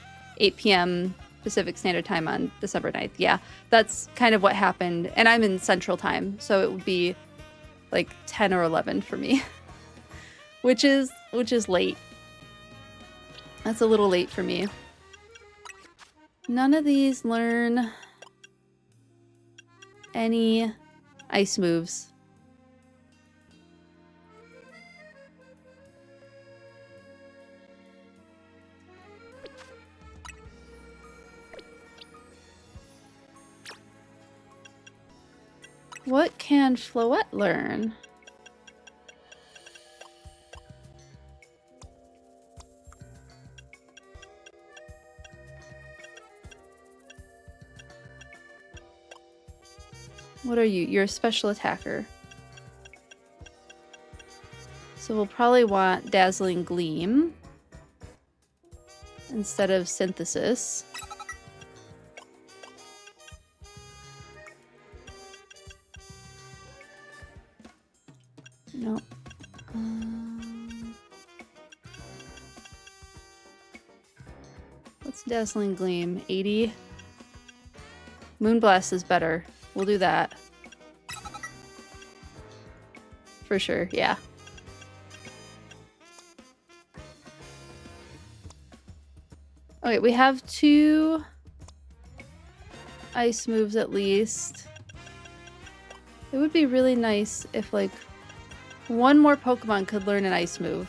8 p.m. Pacific Standard Time on December 9th. Yeah, that's kind of what happened. And I'm in Central Time, so it would be like 10 or 11 for me. which is late. That's a little late for me. None of these learn any ice moves. What can Floette learn? What are you? You're a special attacker. So we'll probably want Dazzling Gleam instead of Synthesis. No. What's Dazzling Gleam? 80? Moonblast is better. We'll do that. For sure, yeah. Okay, we have 2 ice moves at least. It would be really nice if, like, one more Pokemon could learn an ice move.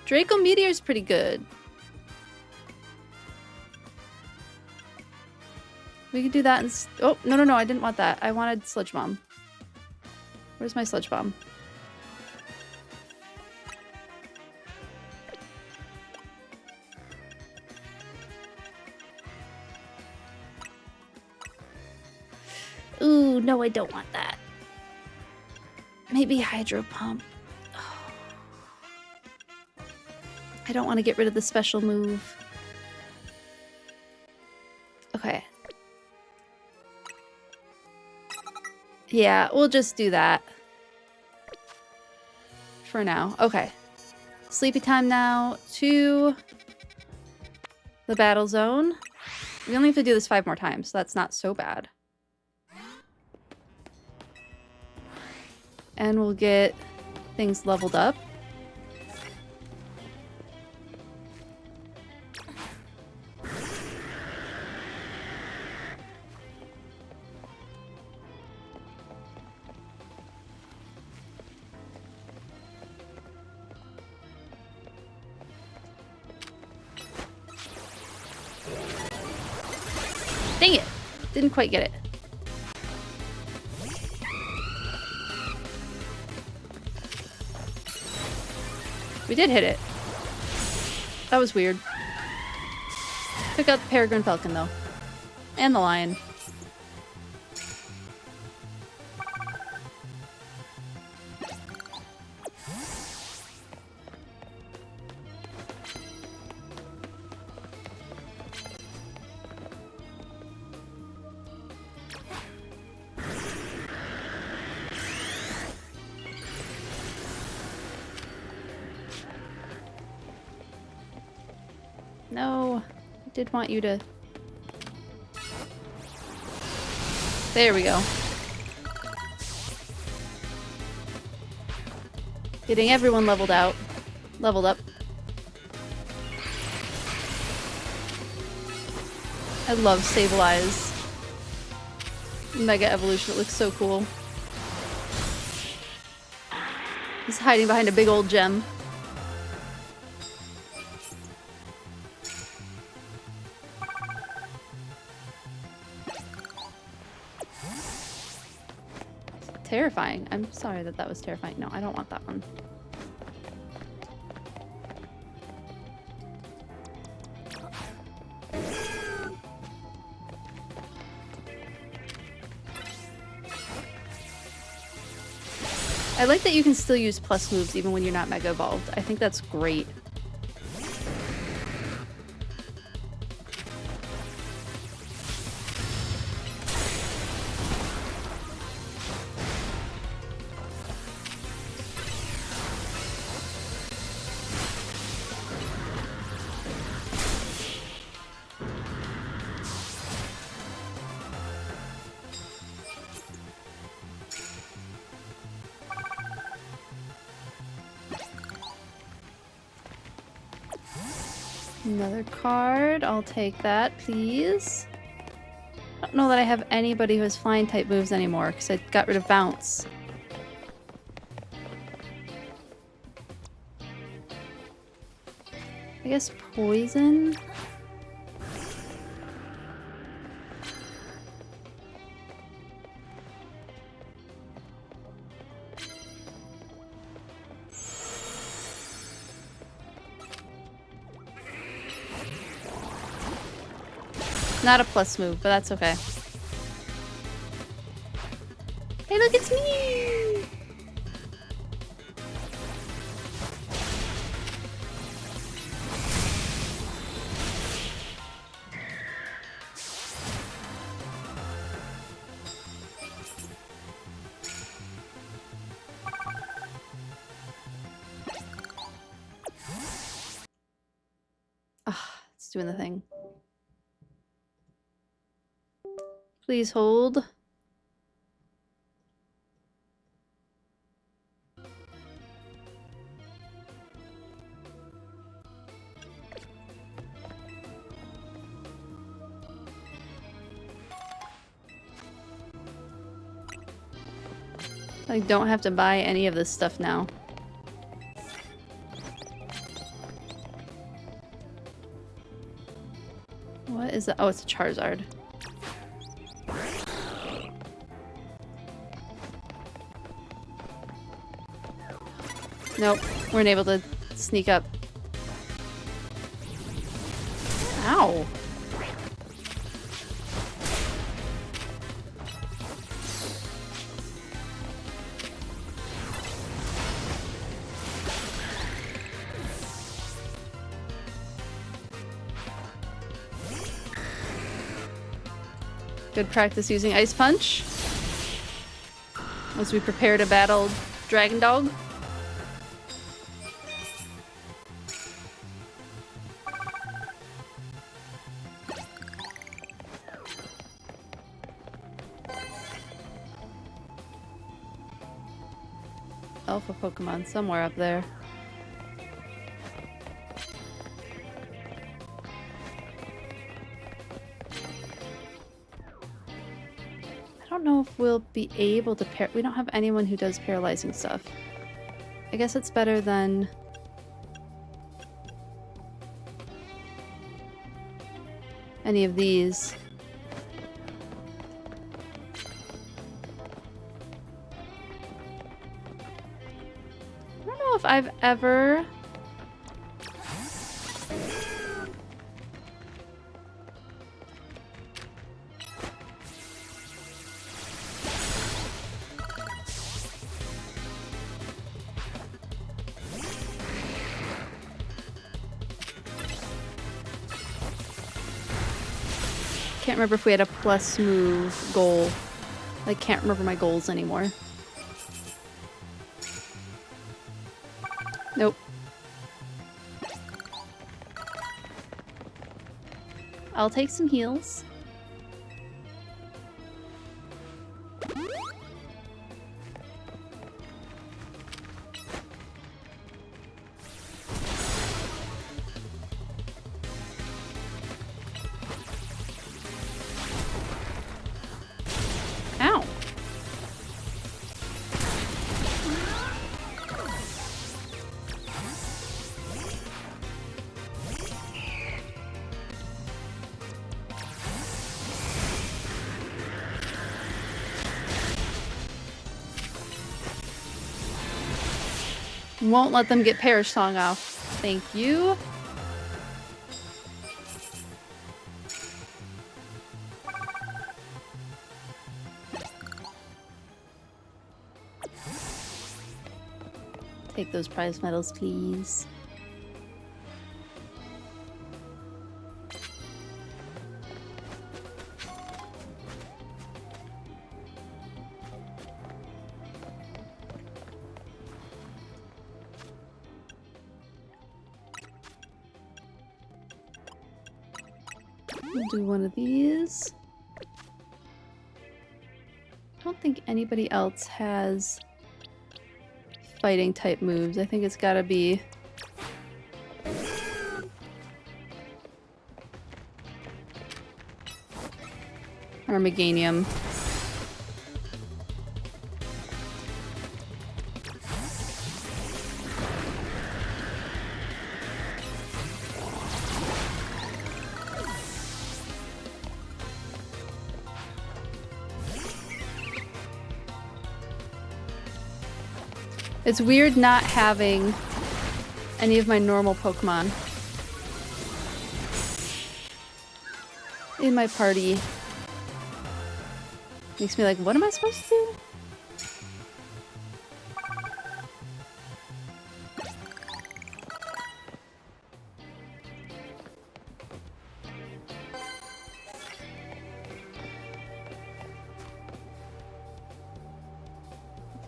Draco Meteor's pretty good. We could do that and... Oh, no, I didn't want that. I wanted Sludge Bomb. Where's my Sludge Bomb? Ooh, no, I don't want that. Maybe Hydro Pump. Oh. I don't want to get rid of the special move. Okay. Yeah, we'll just do that. For now. Okay. Sleepy time now to the battle zone. We only have to do this 5 more times, so that's not so bad. And we'll get things leveled up. Dang it! Didn't quite get it. We did hit it. That was weird. Took out the peregrine falcon, though. And the lion. No, I did want you to... There we go. Getting everyone leveled out. Leveled up. I love Sablei's Mega Evolution. It looks so cool. He's hiding behind a big old gem. Terrifying. I'm sorry that was terrifying. No, I don't want that one. I like that you can still use plus moves even when you're not Mega Evolved. I think that's great. Another card. I'll take that, please. I don't know that I have anybody who has flying type moves anymore because I got rid of bounce. I guess poison? Not a plus move, but that's okay. Hey, look, it's me! Ah, it's doing the thing. Please hold. I don't have to buy any of this stuff now. What is that? Oh, it's a Charizard. Nope, weren't able to sneak up. Ow! Good practice using Ice Punch. as we prepare to battle Dragon Dog. Alpha Pokemon somewhere up there. I don't know if we'll be able to pair. We don't have anyone who does paralyzing stuff. I guess it's better than any of these. I don't know if I've ever... Can't remember if we had a plus move goal. I can't remember my goals anymore. Nope. I'll take some heals. Ow. Won't let them get Perish Song off. Thank you. Take those prize medals, please. We'll do one of these. I don't think anybody else has fighting type moves. I think it's gotta be Armaganium. It's weird not having any of my normal Pokemon in my party. Makes me like, what am I supposed to do?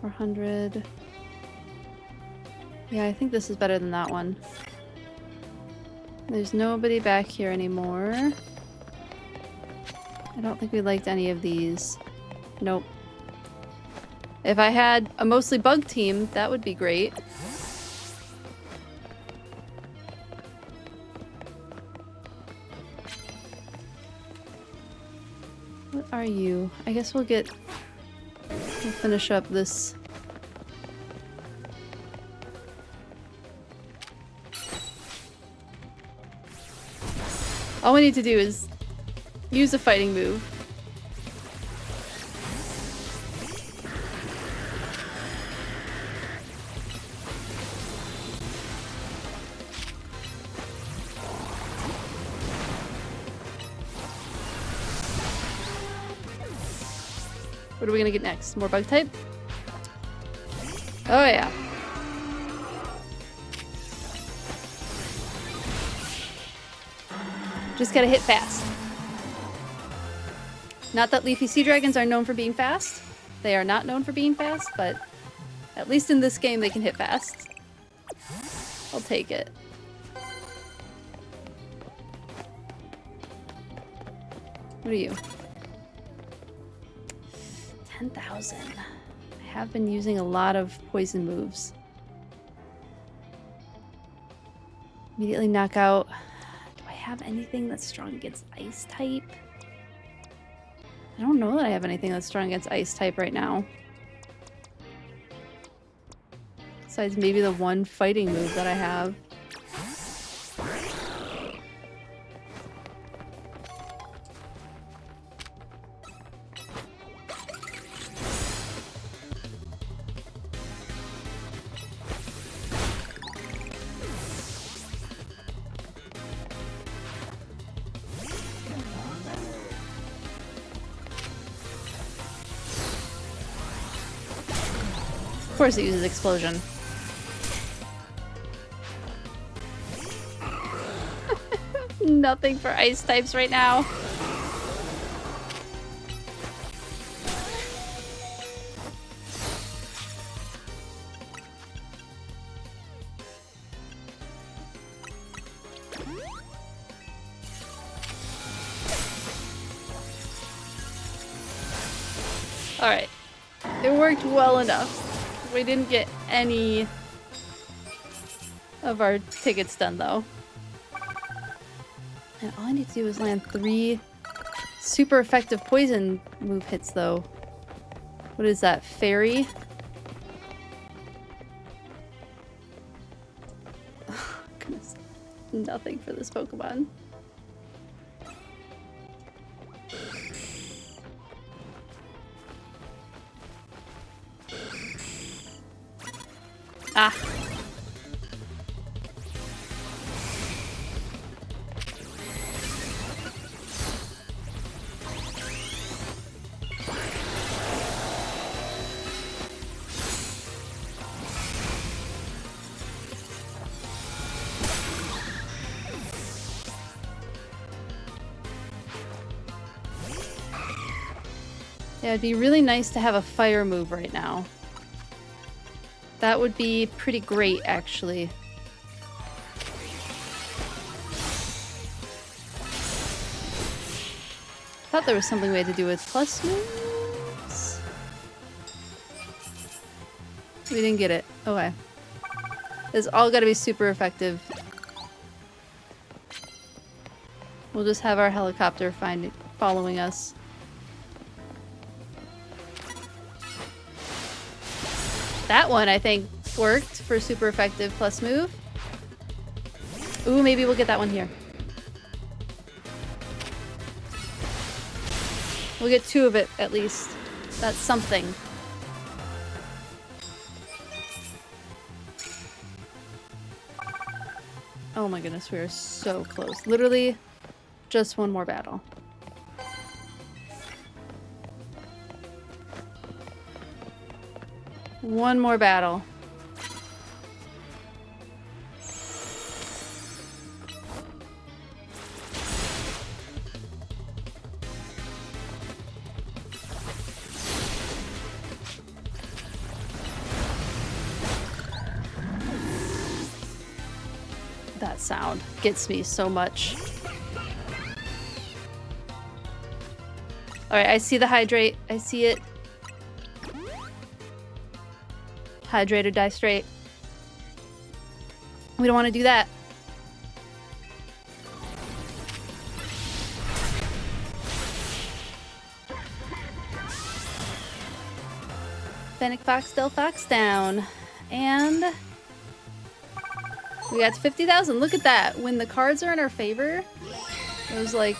$400. Yeah, I think this is better than that one. There's nobody back here anymore. I don't think we liked any of these. Nope. If I had a mostly bug team, that would be great. What are you? I guess we'll finish up this. All we need to do is use a fighting move. What are we gonna get next? More bug type? Oh yeah. Just gotta hit fast. Not that leafy sea dragons are known for being fast. They are not known for being fast, but at least in this game they can hit fast. I'll take it. What are you? 10,000. I have been using a lot of poison moves. Immediately knock out. Do I have anything that's strong against ice type? I don't know that I have anything that's strong against ice type right now. Besides maybe the one fighting move that I have. Of course it uses explosion. Nothing for ice types right now. Alright. It worked well enough. We didn't get any of our tickets done, though. And all I need to do is land 3 super effective poison move hits, though. What is that? Fairy? Oh, goodness. Nothing for this Pokemon. Ah. Yeah, it'd be really nice to have a fire move right now. That would be pretty great, actually. Thought there was something we had to do with plus moves. We didn't get it. Okay. It's all gotta be super effective. We'll just have our helicopter following us. That one, I think, worked for super effective plus move. Ooh, maybe we'll get that one here. We'll get 2 of it, at least. That's something. Oh my goodness, we are so close. Literally, just one more battle. One more battle. That sound gets me so much. Alright, I see the hydrate. I see it. Hydrate or die straight. We don't want to do that. Fennec Fox, Del Fox down. And we got to 50,000. Look at that. When the cards are in our favor, those like,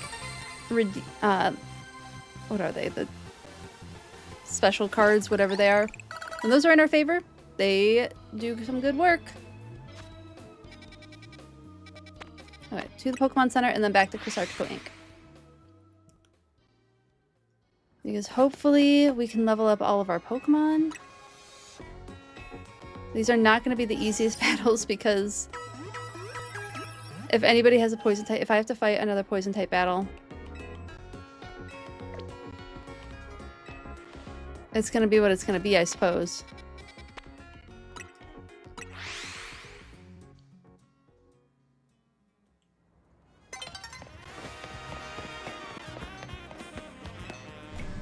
what are they? The special cards, whatever they are. When those are in our favor, they do some good work. Okay, to the Pokemon Center and then back to Crisartico Inc. Because hopefully we can level up all of our Pokemon. These are not going to be the easiest battles because if anybody has a poison type, if I have to fight another poison type battle, It's gonna be what it's gonna be, I suppose.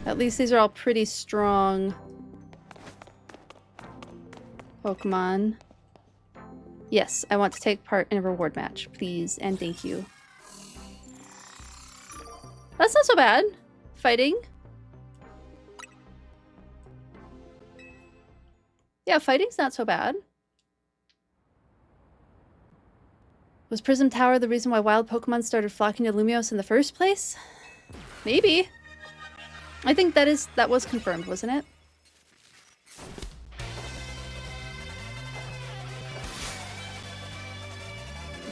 At least these are all pretty strong Pokemon. Yes, I want to take part in a reward match, please, and thank you. That's not so bad. Fighting. Yeah, fighting's not so bad. Was Prism Tower the reason why wild Pokemon started flocking to Lumios in the first place? Maybe. I think that was confirmed, wasn't it?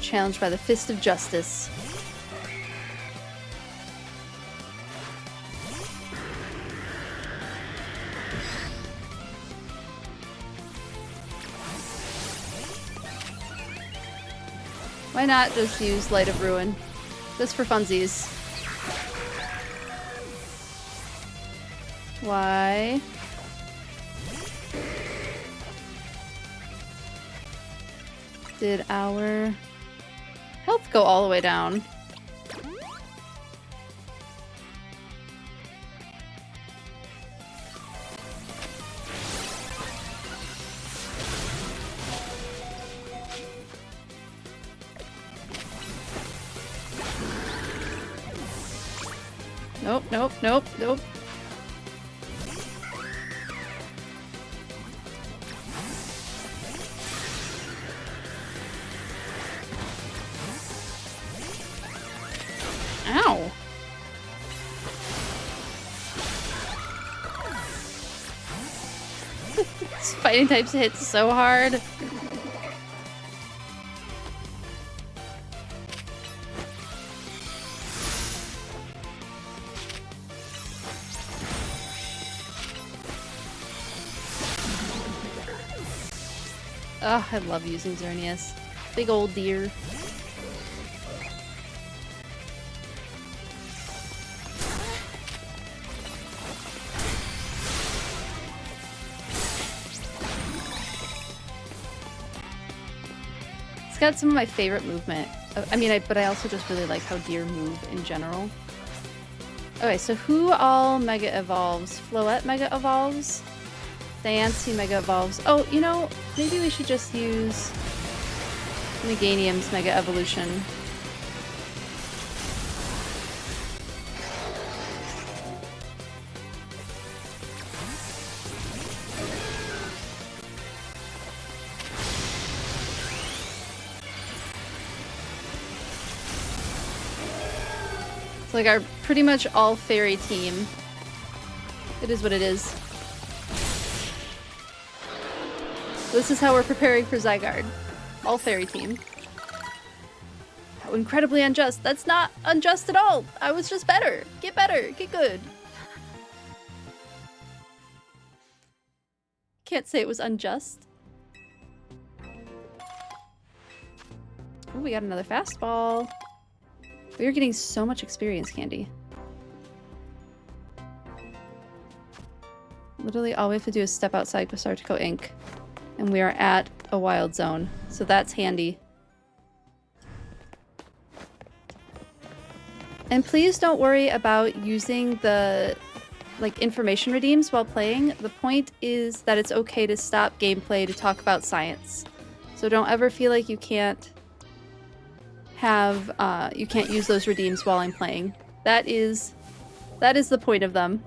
Challenged by the Fist of Justice. Why not just use Light of Ruin? Just for funsies. Why? Did our health go all the way down? Nope, nope, nope, nope. Ow. This fighting types hit so hard. Oh, I love using Xerneas. Big old deer. It's got some of my favorite movement. I mean, but I also just really like how deer move in general. Okay, so who all Mega Evolves? Floette Mega Evolves? Diancie Mega Evolves. Oh, you know, maybe we should just use Meganium's Mega Evolution. It's like our pretty much all fairy team. It is what it is. This is how we're preparing for Zygarde. All fairy team. How incredibly unjust. That's not unjust at all. I was just better. Get better. Get good. Can't say it was unjust. Oh, we got another fastball. We're getting so much experience, Candy. Literally all we have to do is step outside Guisartico Inc. And we are at a wild zone. So that's handy. And please don't worry about using the information redeems while playing. The point is that it's okay to stop gameplay to talk about science. So don't ever feel like you can't use those redeems while I'm playing. That is the point of them.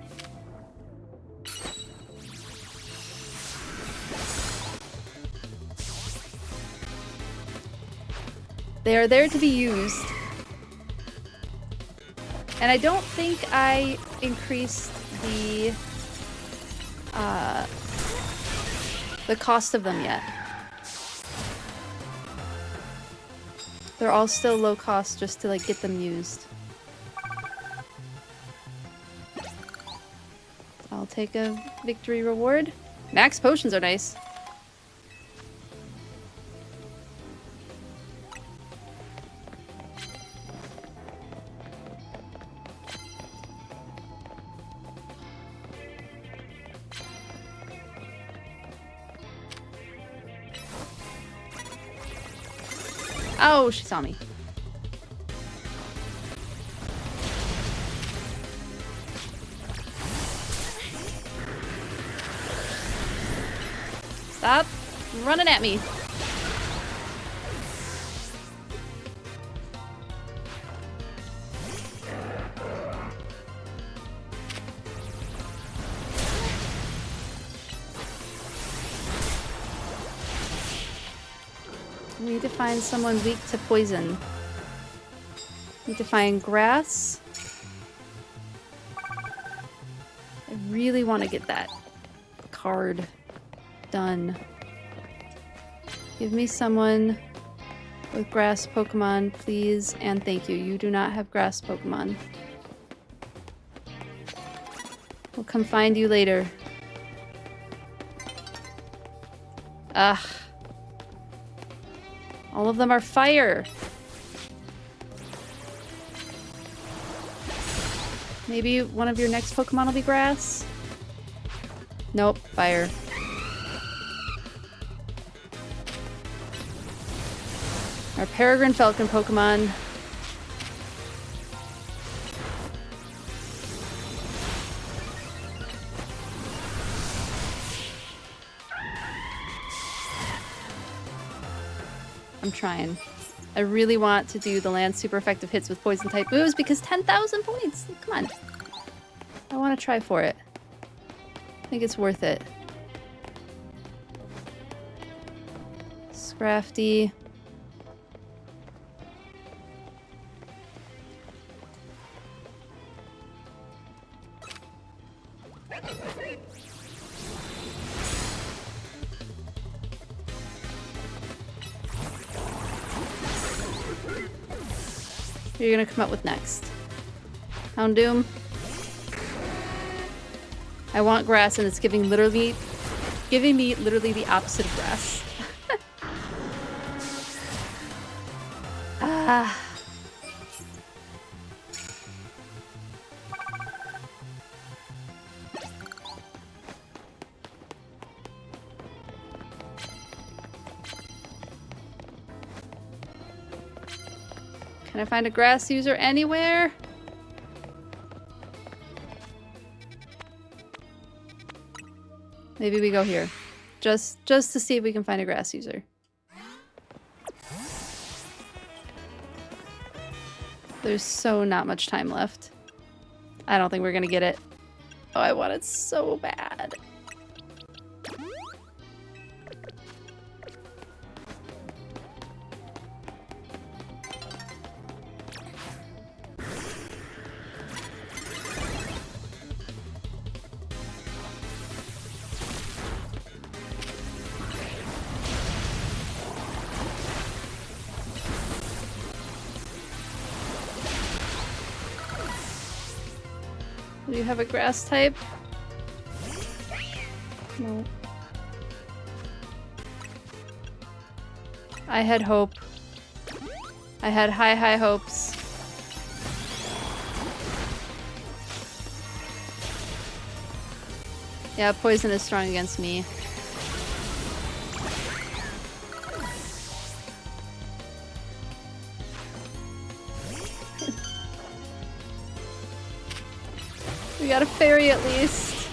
They are there to be used. And I don't think I increased the cost of them yet. They're all still low cost just to get them used. I'll take a victory reward. Max potions are nice. Oh, she saw me. Stop running at me. We need to find someone weak to poison. Need to find grass. I really want to get that card done. Give me someone with grass Pokemon, please, and thank you. You do not have grass Pokemon. We'll come find you later. Ugh. All of them are fire. Maybe one of your next Pokemon will be grass? Nope, fire. Our Peregrine Falcon Pokemon. I'm trying. I really want to do the land super effective hits with poison type moves because 10,000 points! Come on. I want to try for it. I think it's worth it. Scrafty. Who are you gonna come up with next? Houndoom? I want grass and it's giving me literally the opposite of grass. Ah. Can I find a grass user anywhere? Maybe we go here. Just to see if we can find a grass user. There's so not much time left. I don't think we're gonna get it. Oh, I want it so bad. Do you have a grass type? No. I had hope. I had high hopes. Yeah, poison is strong against me. We got a fairy at least.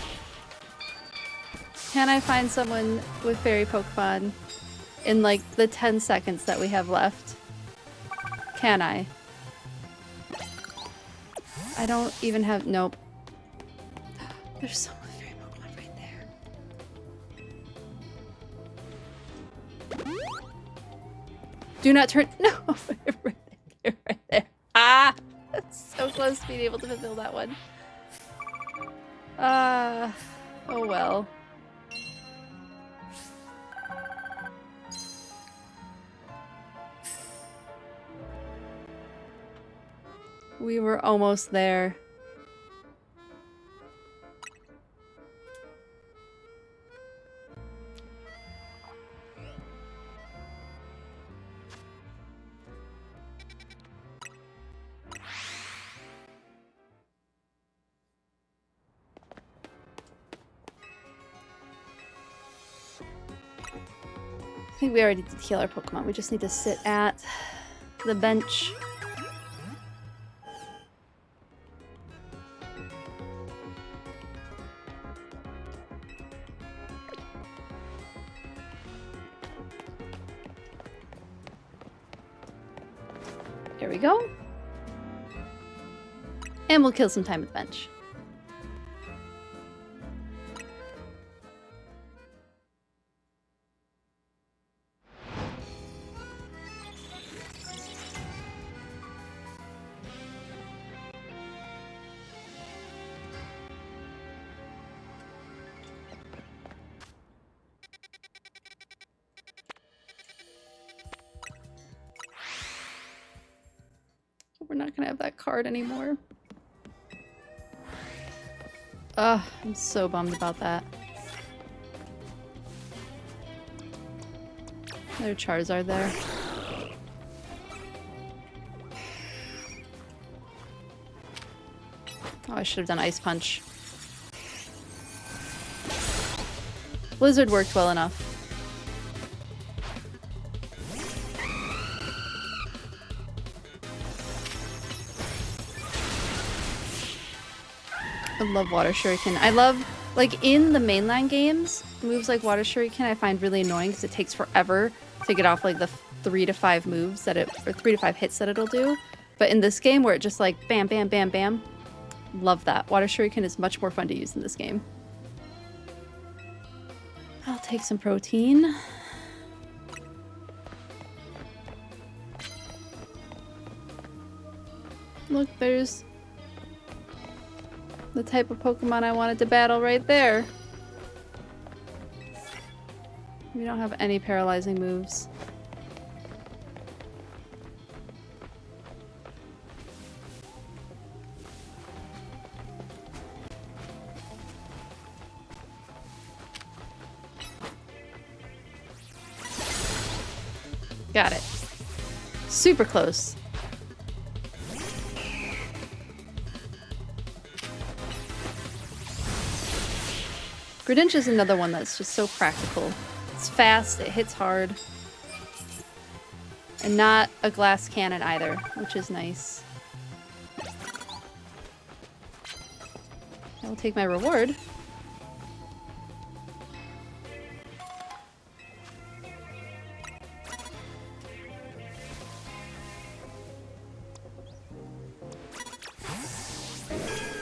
Can I find someone with fairy Pokemon in like the 10 seconds that we have left? Can I? I don't even have... Nope. There's someone with fairy Pokemon right there. Do not turn... No! Right there, right there. Ah! That's so close to being able to fulfill that one. Oh well. We were almost there. I think we already did heal our Pokemon. We just need to sit at the bench. There we go. And we'll kill some time at the bench. We're not gonna have that card anymore. Ugh, I'm so bummed about that. There's Charizard there. Oh, I should have done Ice Punch. Blizzard worked well enough. I love Water Shuriken. I love, like, in the mainline games, moves like Water Shuriken I find really annoying because it takes forever to get off, like, the 3 to 5 moves that it, or 3 to 5 hits that it'll do. But in this game where it just, like, bam, bam, bam, bam, love that. Water Shuriken is much more fun to use in this game. I'll take some protein. Look, there's the type of Pokemon I wanted to battle right there. We don't have any paralyzing moves. Got it. Super close. Greninja is another one that's just so practical. It's fast, it hits hard. And not a glass cannon either, which is nice. I will take my reward.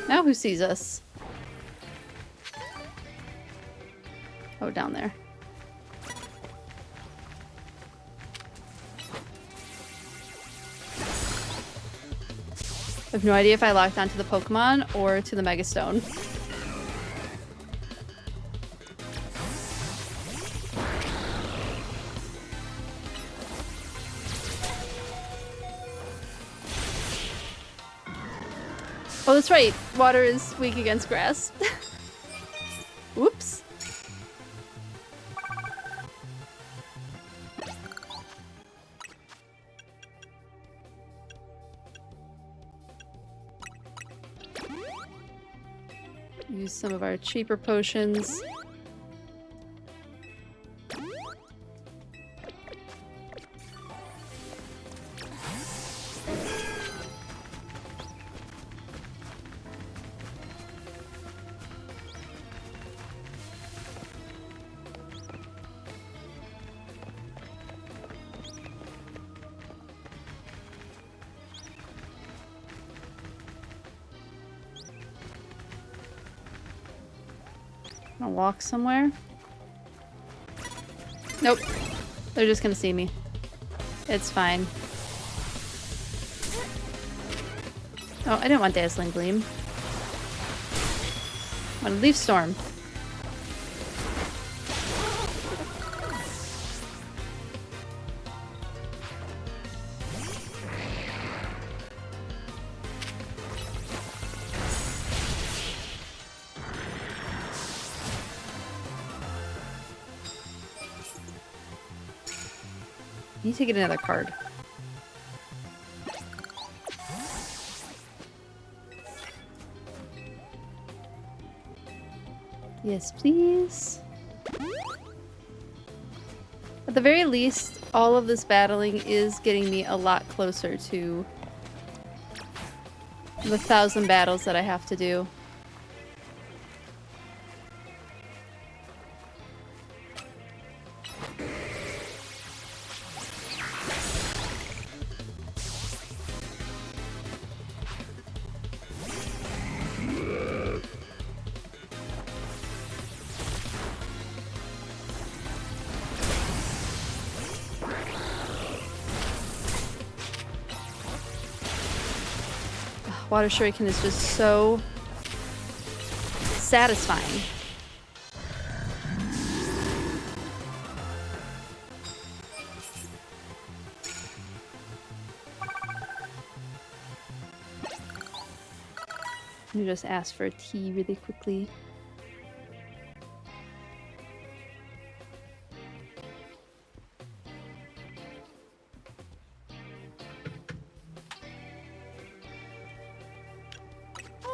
Now who sees us? Oh, down there. I have no idea if I locked onto the Pokemon or to the Mega Stone. Oh, that's right. Water is weak against grass. Whoops. Use some of our cheaper potions. Gonna walk somewhere. Nope. They're just gonna see me. It's fine. Oh, I didn't want Dazzling Gleam. I want Leaf Storm. I need to get another card. Yes, please. At the very least... all of this battling is getting me a lot closer to the 1,000 battles that I have to do. Water Shuriken is just so satisfying. Let me just ask for a tea really quickly.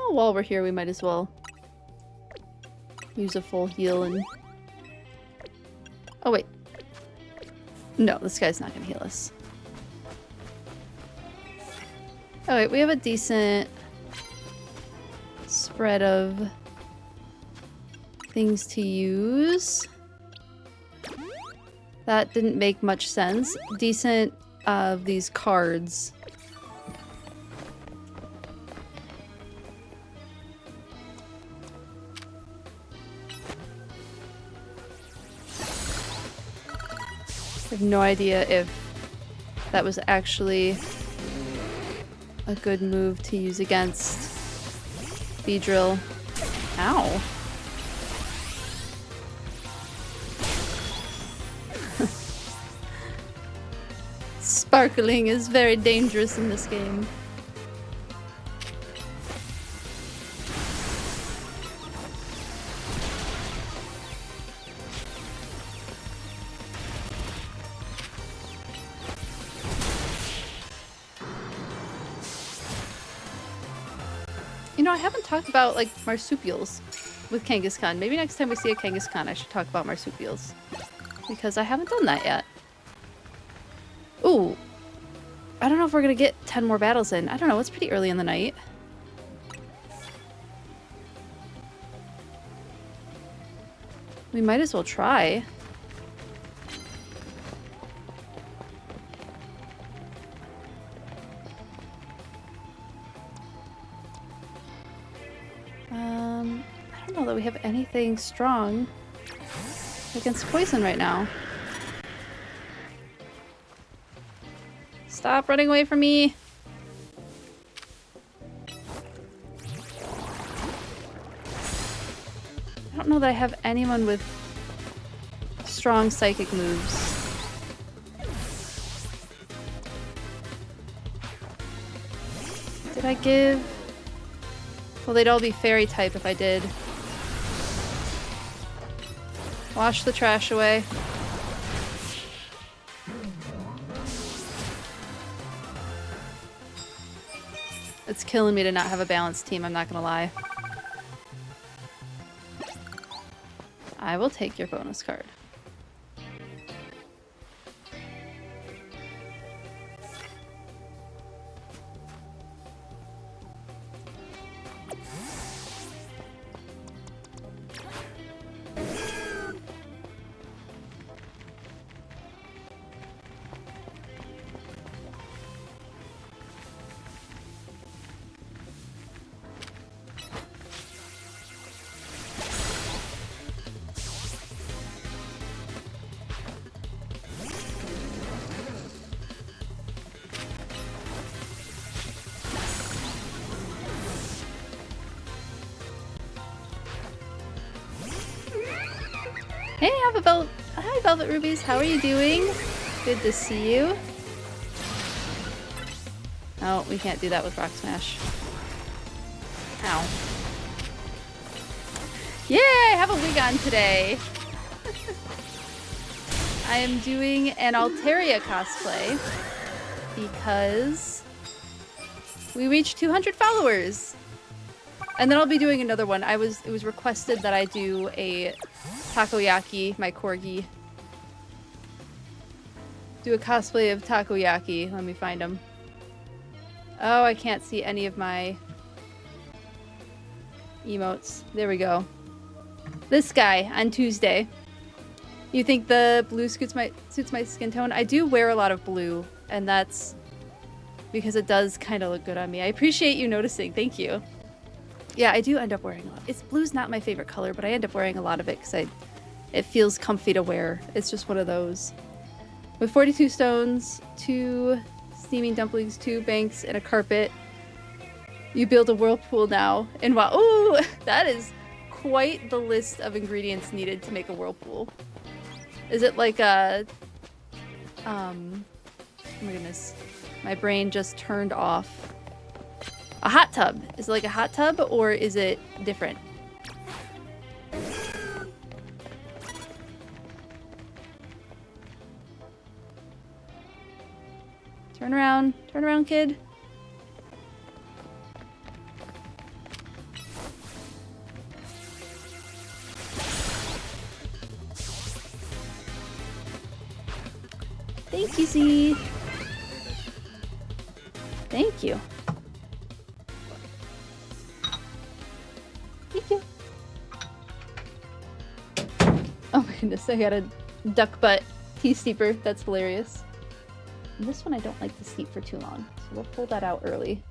While we're here, we might as well use a full heal and... Oh, wait. No, this guy's not gonna heal us. Oh, wait, we have a decent spread of things to use. That didn't make much sense. Decent of these cards. I have no idea if that was actually a good move to use against Beedrill. Ow. Sparkling is very dangerous in this game. You know, I haven't talked about, like, marsupials with Kangaskhan. Maybe next time we see a Kangaskhan, I should talk about marsupials. Because I haven't done that yet. Ooh. I don't know if we're gonna get 10 more battles in. I don't know, it's pretty early in the night. We might as well try. I don't know that we have anything strong against poison right now. Stop running away from me! I don't know that I have anyone with strong psychic moves. Did I give... Well, they'd all be fairy type if I did. Wash the trash away. It's killing me to not have a balanced team, I'm not gonna lie. I will take your bonus card. Hey, hi Velvet Rubies, how are you doing? Good to see you. Oh, we can't do that with Rock Smash. Ow. Yay, I have a wig on today. I am doing an Altaria cosplay because we reached 200 followers. And then I'll be doing another one. It was requested that I do a Takoyaki, my corgi. do a cosplay of Takoyaki. Let me find him. Oh, I can't see any of my emotes. There we go. This guy on Tuesday. You think the blue suits my skin tone? I do wear a lot of blue, and that's because it does kind of look good on me. I appreciate you noticing. Thank you. Yeah, I do end up wearing a lot. Blue's not my favorite color, but I end up wearing a lot of it because it feels comfy to wear. It's just one of those. With 42 stones, 2 steaming dumplings, 2 banks, and a carpet, you build a whirlpool now. And wow, ooh, that is quite the list of ingredients needed to make a whirlpool. Is it like a, oh my goodness, my brain just turned off. A hot tub. Is it like a hot tub or is it different? Turn around, kid. Thank you, Z. Thank you. Thank you. Oh my goodness, I got a duck butt tea steeper. That's hilarious. And this one I don't like to steep for too long, so we'll pull that out early.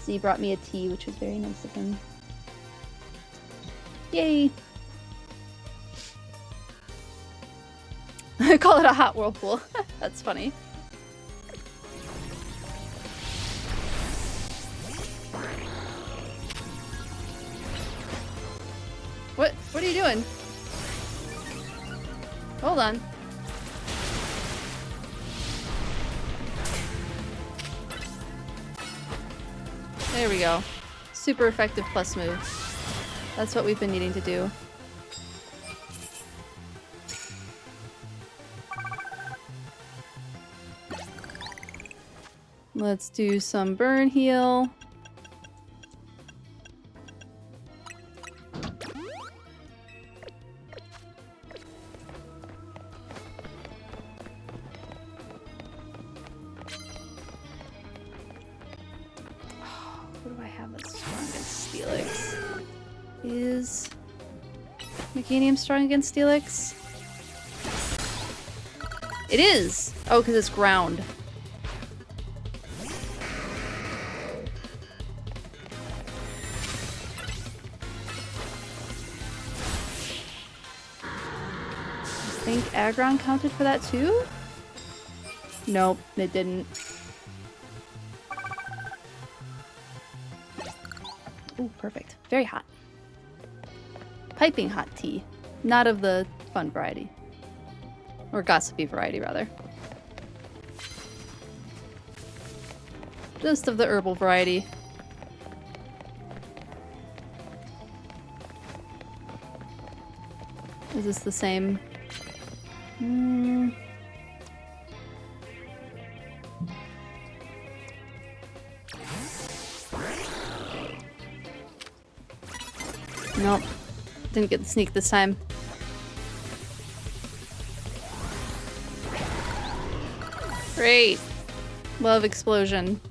Z brought me a tea, which was very nice of him. Yay! I call it a hot whirlpool. That's funny. What are you doing? Hold on. There we go. Super effective plus move. That's what we've been needing to do. Let's do some burn heal. What do I have that's strong against Steelix? Is Meganium strong against Steelix? It is! Oh, because it's ground. I think Aggron counted for that too? Nope, it didn't. Ooh, perfect. Very hot. Piping hot tea. Not of the fun variety. Or gossipy variety, rather. Just of the herbal variety. Is this the same? Nope. Didn't get the sneak this time. Great. Love explosion.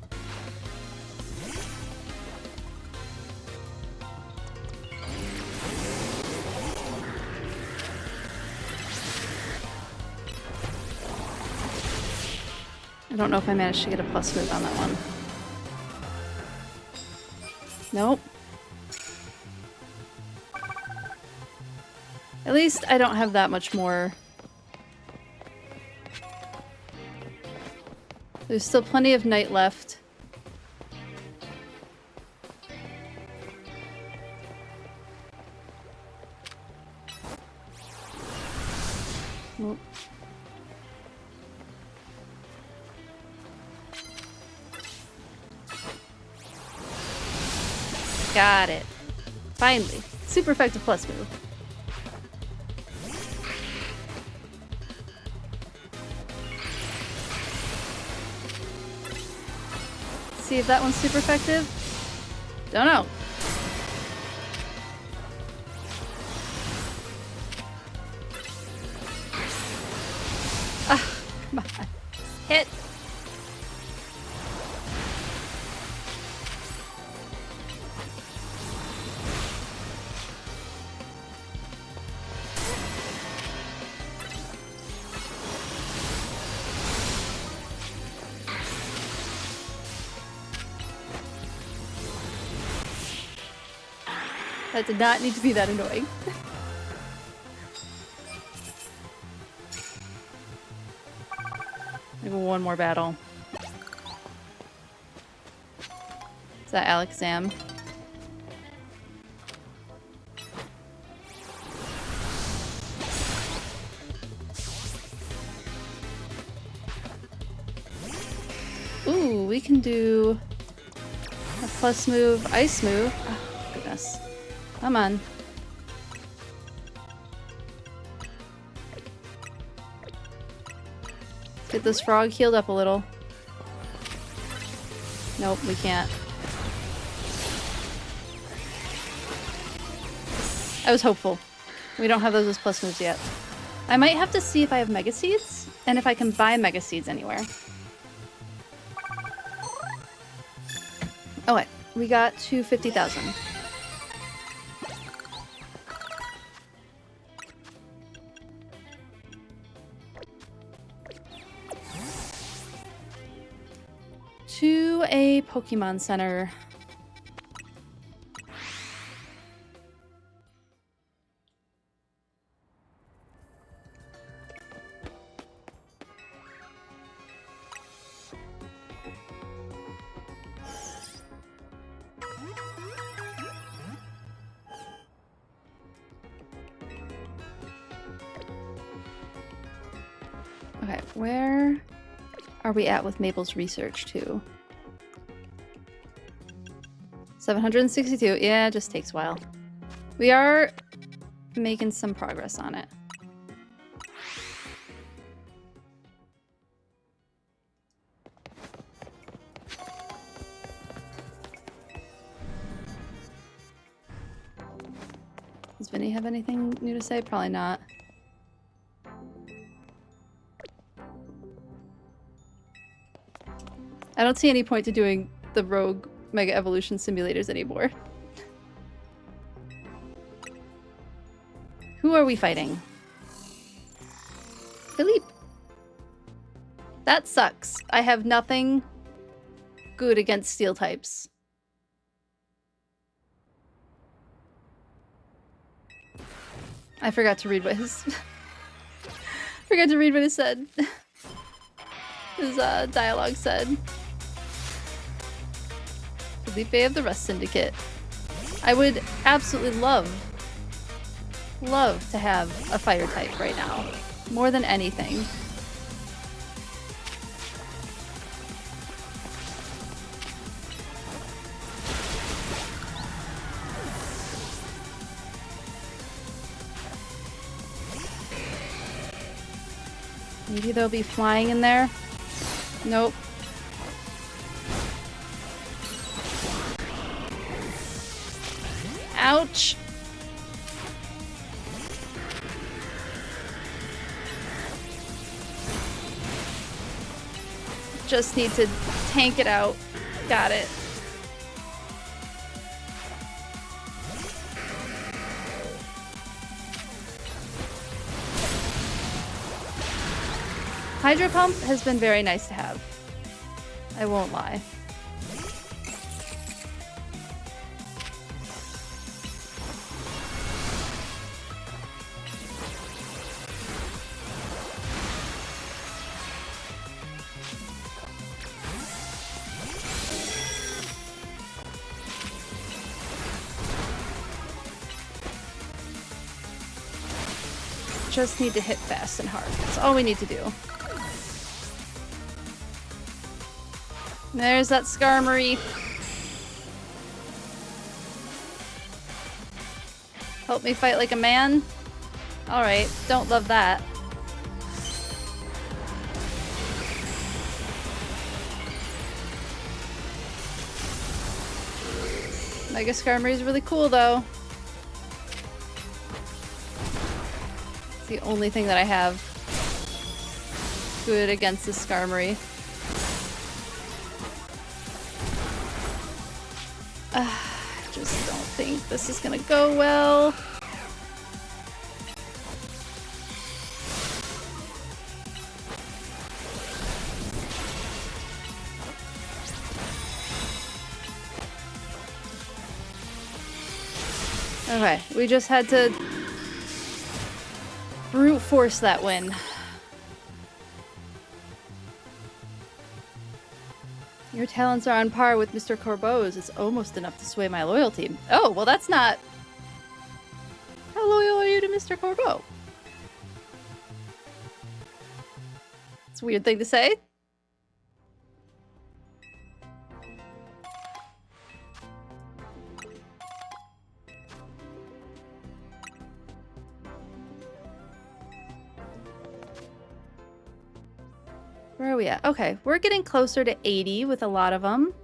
I don't know if I managed to get a plus move on that one. Nope. At least I don't have that much more. There's still plenty of night left. Nope. Got it. Finally. Super effective plus move. See if that one's super effective? Don't know. Ah, Come on. Hit. That did not need to be that annoying. Maybe one more battle. Is that Alakazam? Ooh, we can do a plus move, ice move. Oh, goodness. Come on. Get this frog healed up a little. Nope, we can't. I was hopeful. We don't have those as plus moves yet. I might have to see if I have Mega Seeds, and if I can buy Mega Seeds anywhere. Okay, we got to 50,000. To a Pokemon Center. Okay, where are we at with Mabel's research too? 762. Yeah, it just takes a while. We are making some progress on it. Does Vinny have anything new to say? Probably not. I don't see any point to doing the rogue Mega Evolution simulators anymore. Who are we fighting? Philippe. That sucks. I have nothing good against steel types. I forgot to read what his forgot to read what it said. His dialogue said. Felipe of the Rust Syndicate. I would absolutely love to have a fire type right now. More than anything. Maybe they'll be flying in there. Nope. Ouch. Just need to tank it out. Got it. Hydro Pump has been very nice to have. I won't lie. Just need to hit fast and hard. That's all we need to do. There's that Skarmory. Help me fight like a man? Alright, don't love that. Mega Skarmory is really cool though. It's the only thing that I have. good against the Skarmory. I just don't think this is gonna go well. Okay, we just had to brute force that win. Your talents are on par with Mr. Corbeau's. It's almost enough to sway my loyalty. Oh, well that's not... How loyal are you to Mr. Corbeau? It's a weird thing to say. Where are we at? Okay, we're getting closer to 80 with a lot of them.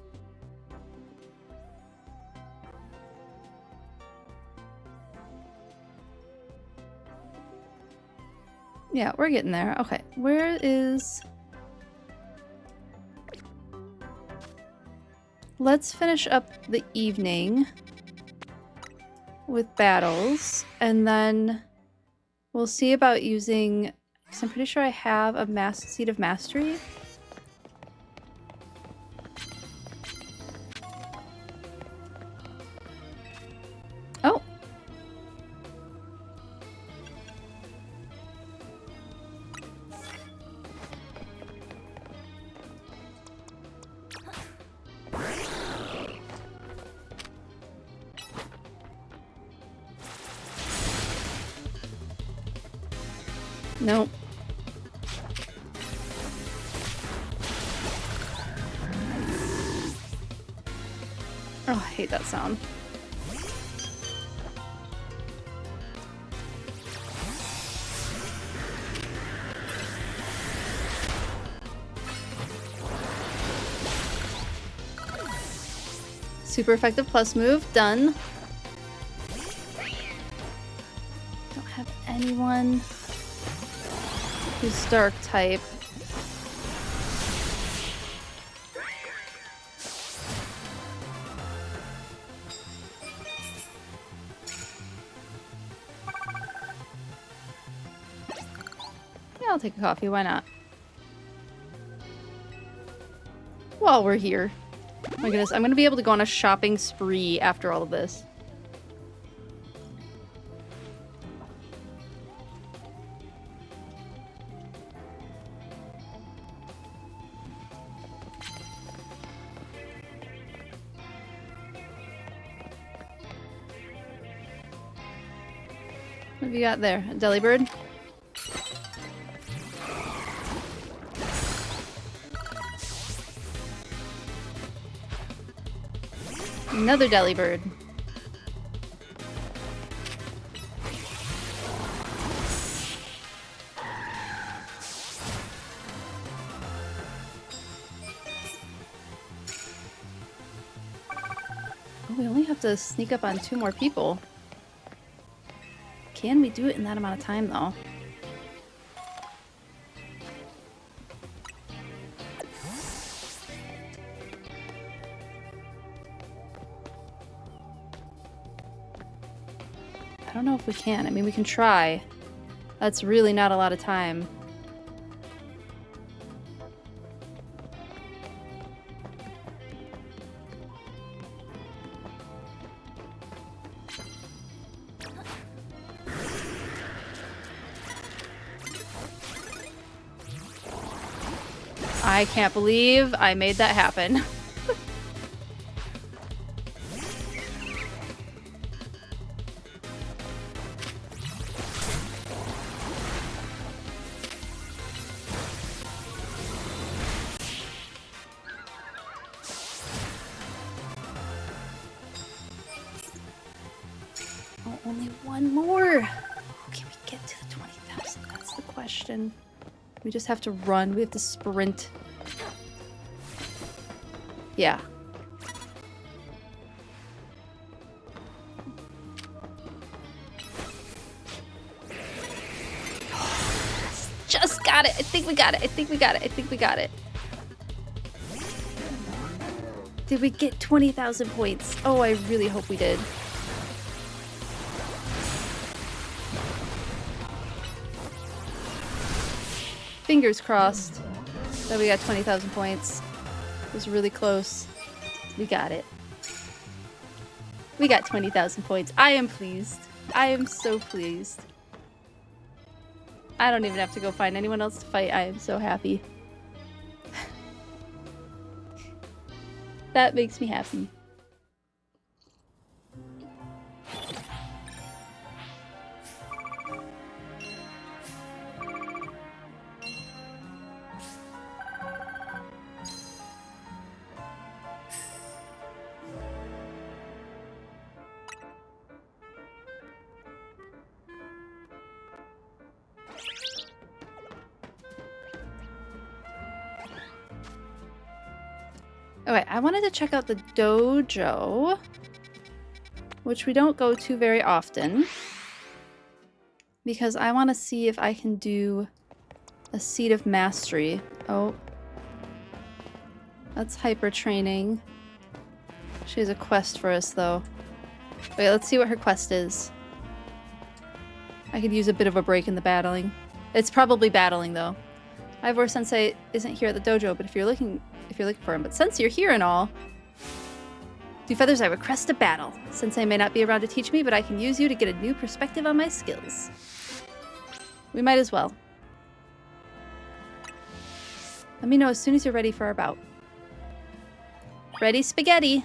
Yeah, we're getting there. Okay, where is... Let's finish up the evening with battles, and then we'll see about using... Because I'm pretty sure I have a Seed of Mastery. Oh! Nope. Oh, I hate that sound. Super effective plus move, done. Don't have anyone who's dark type. Yeah, I'll take a coffee, why not? While we're here. Oh my goodness, I'm gonna be able to go on a shopping spree after all of this. What have you got there? A Delibird? Another Delibird. Oh, we only have to sneak up on 2 more people. Can we do it in that amount of time, though? I don't know if we can. I mean, we can try. That's really not a lot of time. I can't believe I made that happen. Oh, only one more. Can we get to the 20,000? That's the question. We just have to run. We have to sprint. Yeah. Just got it. I think think we got it. I think we got it. I think we got it. Did we get 20,000 points? Oh, I really hope we did. Fingers crossed that we got 20,000 points. It was really close. We got it. We got 20,000 points. I am pleased. I am so pleased. I don't even have to go find anyone else to fight. I am so happy. That makes me happy. Okay, I wanted to check out the dojo, which we don't go to very often, because I want to see if I can do a seat of mastery. Oh, that's hyper training. She has a quest for us, though. Wait, let's see what her quest is. I could use a bit of a break in the battling. It's probably battling, though. Ivor Sensei isn't here at the dojo, but if you're looking for him. But since you're here and all, Two Feathers, I request a battle. Sensei may not be around to teach me, but I can use you to get a new perspective on my skills. We might as well. Let me know as soon as you're ready for our bout. Ready, spaghetti!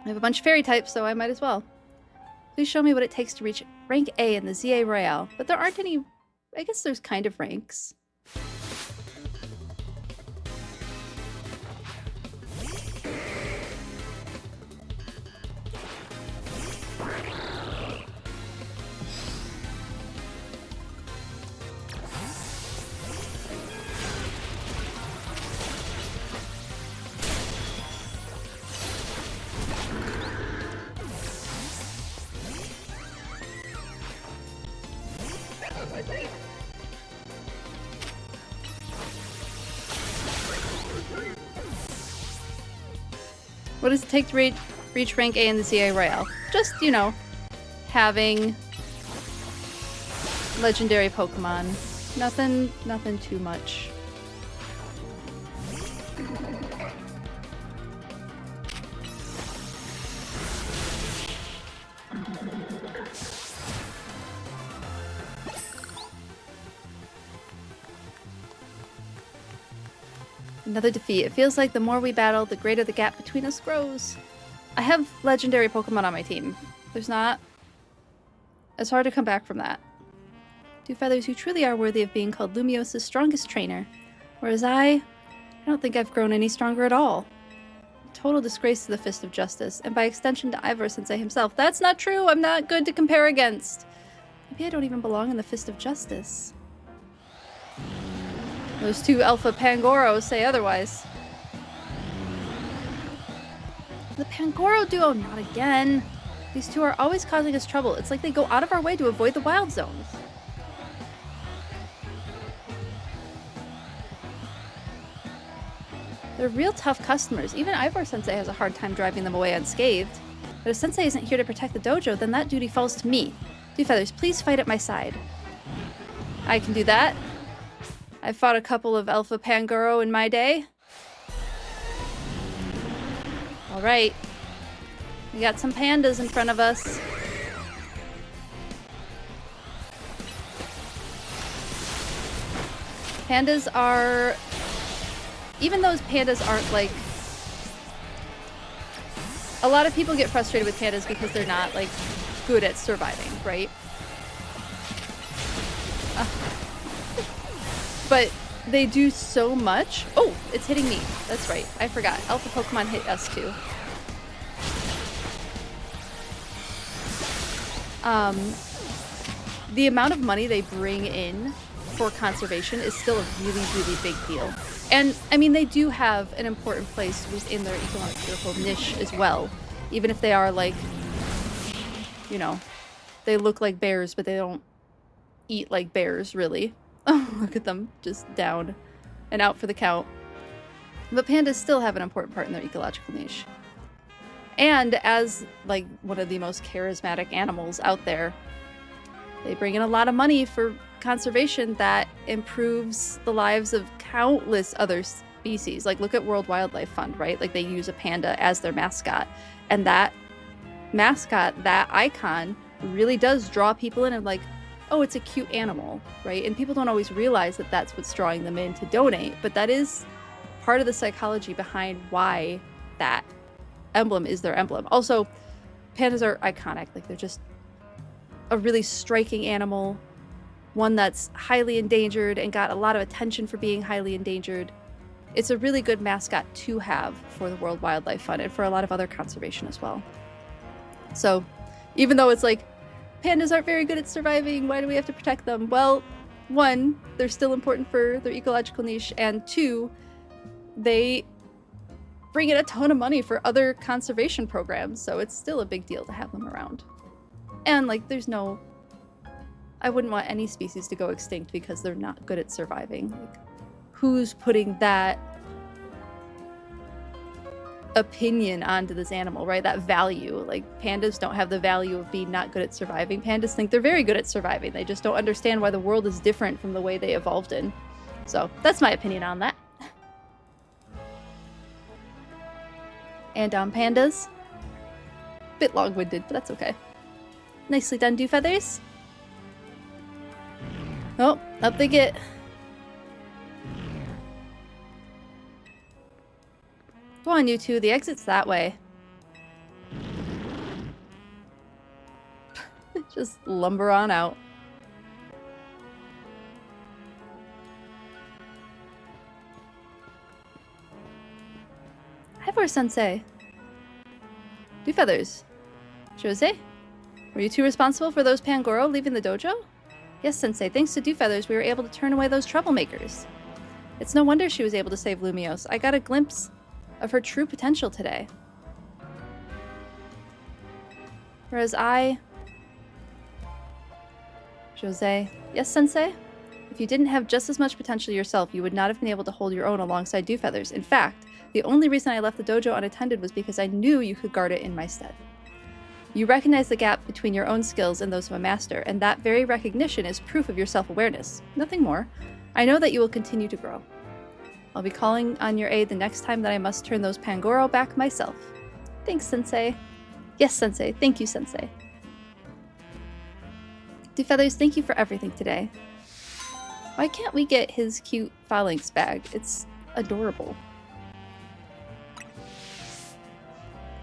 I have a bunch of fairy types, so I might as well. Please show me what it takes to reach rank A in the ZA Royale. But there aren't any... I guess there's kind of ranks. What does it take to reach rank A in the ZA Royale? Just, you know, having legendary Pokemon. Nothing too much. Another defeat. It feels like the more we battle, the greater the gap between us grows. I have legendary Pokemon on my team. There's not... It's hard to come back from that. Two Feathers, you truly are worthy of being called Lumios's strongest trainer. Whereas I don't think I've grown any stronger at all. Total disgrace to the Fist of Justice, and by extension to Ivor Sensei himself. That's not true! I'm not good to compare against. Maybe I don't even belong in the Fist of Justice. Those two Alpha Pangoros say otherwise. The Pangoro duo, not again. These two are always causing us trouble. It's like they go out of our way to avoid the wild zones. They're real tough customers. Even Ivor Sensei has a hard time driving them away unscathed. But if Sensei isn't here to protect the dojo, then that duty falls to me. Two Feathers, please fight at my side. I can do that. I've fought a couple of Alpha Pangoro in my day. Alright. We got some pandas in front of us. Pandas are... Even those pandas aren't like... A lot of people get frustrated with pandas because they're not like good at surviving, right? But they do so much. Oh, it's hitting me. That's right. I forgot. Alpha Pokemon hit us too. The amount of money they bring in for conservation is still a really, really big deal. And, I mean, they do have an important place within their ecological niche as well. Even if they are, like, you know, they look like bears, but they don't eat like bears, really. Oh, look at them, just down and out for the count. But pandas still have an important part in their ecological niche. And as like one of the most charismatic animals out there, they bring in a lot of money for conservation that improves the lives of countless other species. Like look at World Wildlife Fund, right? Like they use a panda as their mascot. And that mascot, that icon, really does draw people in and like, oh, it's a cute animal, right? And people don't always realize that that's what's drawing them in to donate, but that is part of the psychology behind why that emblem is their emblem. Also, pandas are iconic. Like they're just a really striking animal, one that's highly endangered and got a lot of attention for being highly endangered. It's a really good mascot to have for the World Wildlife Fund and for a lot of other conservation as well. So even though it's like, pandas aren't very good at surviving, why do we have to protect them? Well, one, they're still important for their ecological niche, and two, they bring in a ton of money for other conservation programs, so it's still a big deal to have them around. And like, I wouldn't want any species to go extinct because they're not good at surviving. Like, who's putting that opinion onto this animal, right? That value. Like, pandas don't have the value of being not good at surviving. Pandas think they're very good at surviving. They just don't understand why the world is different from the way they evolved in. So that's my opinion on that. And on pandas. Bit long-winded, but that's okay. Nicely done, Dew Feathers. Oh, up they get. Go on, you two. The exit's that way. Just lumber on out. Ivor-sensei. Dew Feathers. Jose? Were you two responsible for those Pangoro leaving the dojo? Yes, Sensei. Thanks to Dew Feathers, we were able to turn away those troublemakers. It's no wonder she was able to save Lumiose. I got a glimpse of her true potential today. Whereas Jose. Yes, Sensei? If you didn't have just as much potential yourself, you would not have been able to hold your own alongside Dew Feathers. In fact, the only reason I left the dojo unattended was because I knew you could guard it in my stead. You recognize the gap between your own skills and those of a master, and that very recognition is proof of your self-awareness. Nothing more. I know that you will continue to grow. I'll be calling on your aid the next time that I must turn those Pangoro back myself. Thanks, Sensei. Yes, Sensei. Thank you, Sensei. Dew Feathers, thank you for everything today. Why can't we get his cute phalanx bag? It's adorable.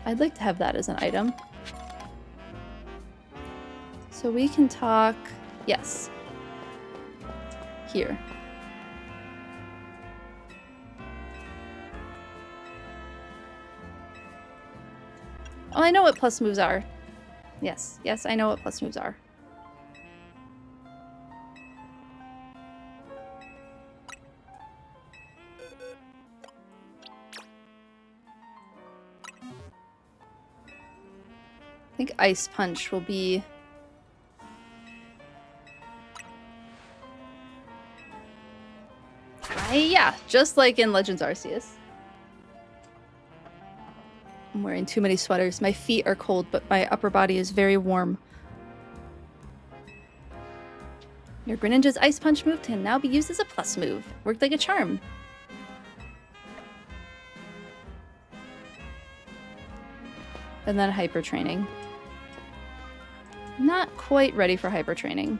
I'd like to have that as an item. So we can talk... Yes. Here. Oh, I know what plus moves are. Yes, yes, I know what plus moves are. I think Ice Punch will be... yeah, just like in Legends Arceus. I'm wearing too many sweaters. My feet are cold, but my upper body is very warm. Your Greninja's Ice Punch move can now be used as a plus move. Worked like a charm. And then Hyper Training. Not quite ready for Hyper Training.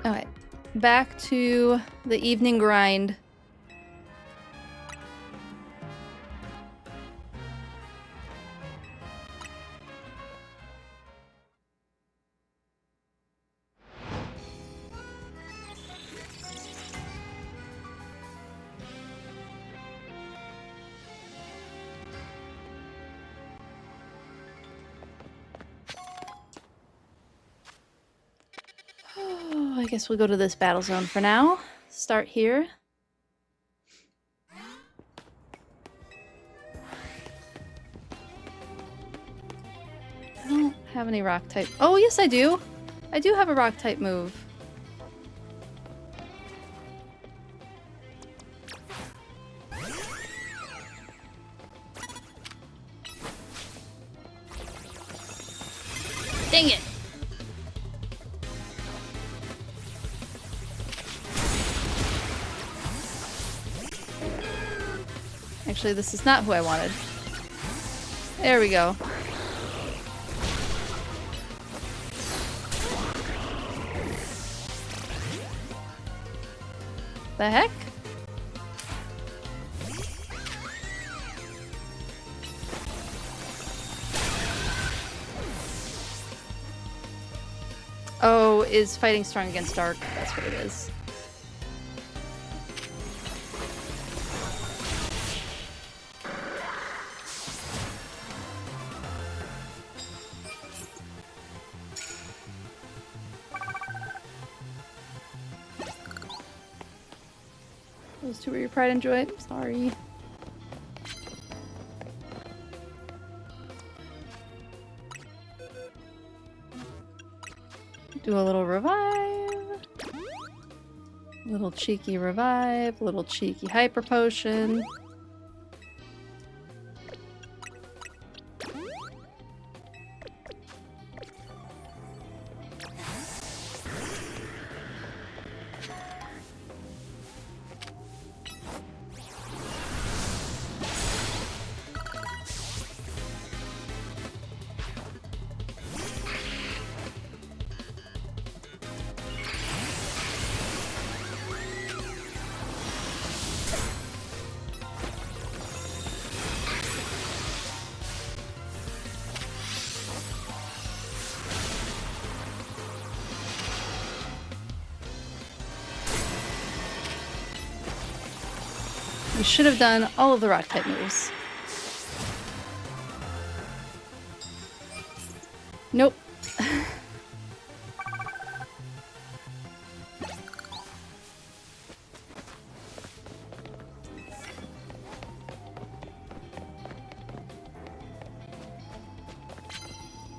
Alright, back to the evening grind. I guess we'll go to this battle zone for now. Start here. I don't have any rock type. Oh, yes, I do. I do have a rock type move. Dang it. Actually, this is not who I wanted. There we go. The heck? Oh, is fighting strong against dark. That's what it is. Those two were your pride and joy. Sorry. Do a little revive. Little cheeky revive. Little cheeky hyper potion. You should have done all of the rock type moves. Nope. I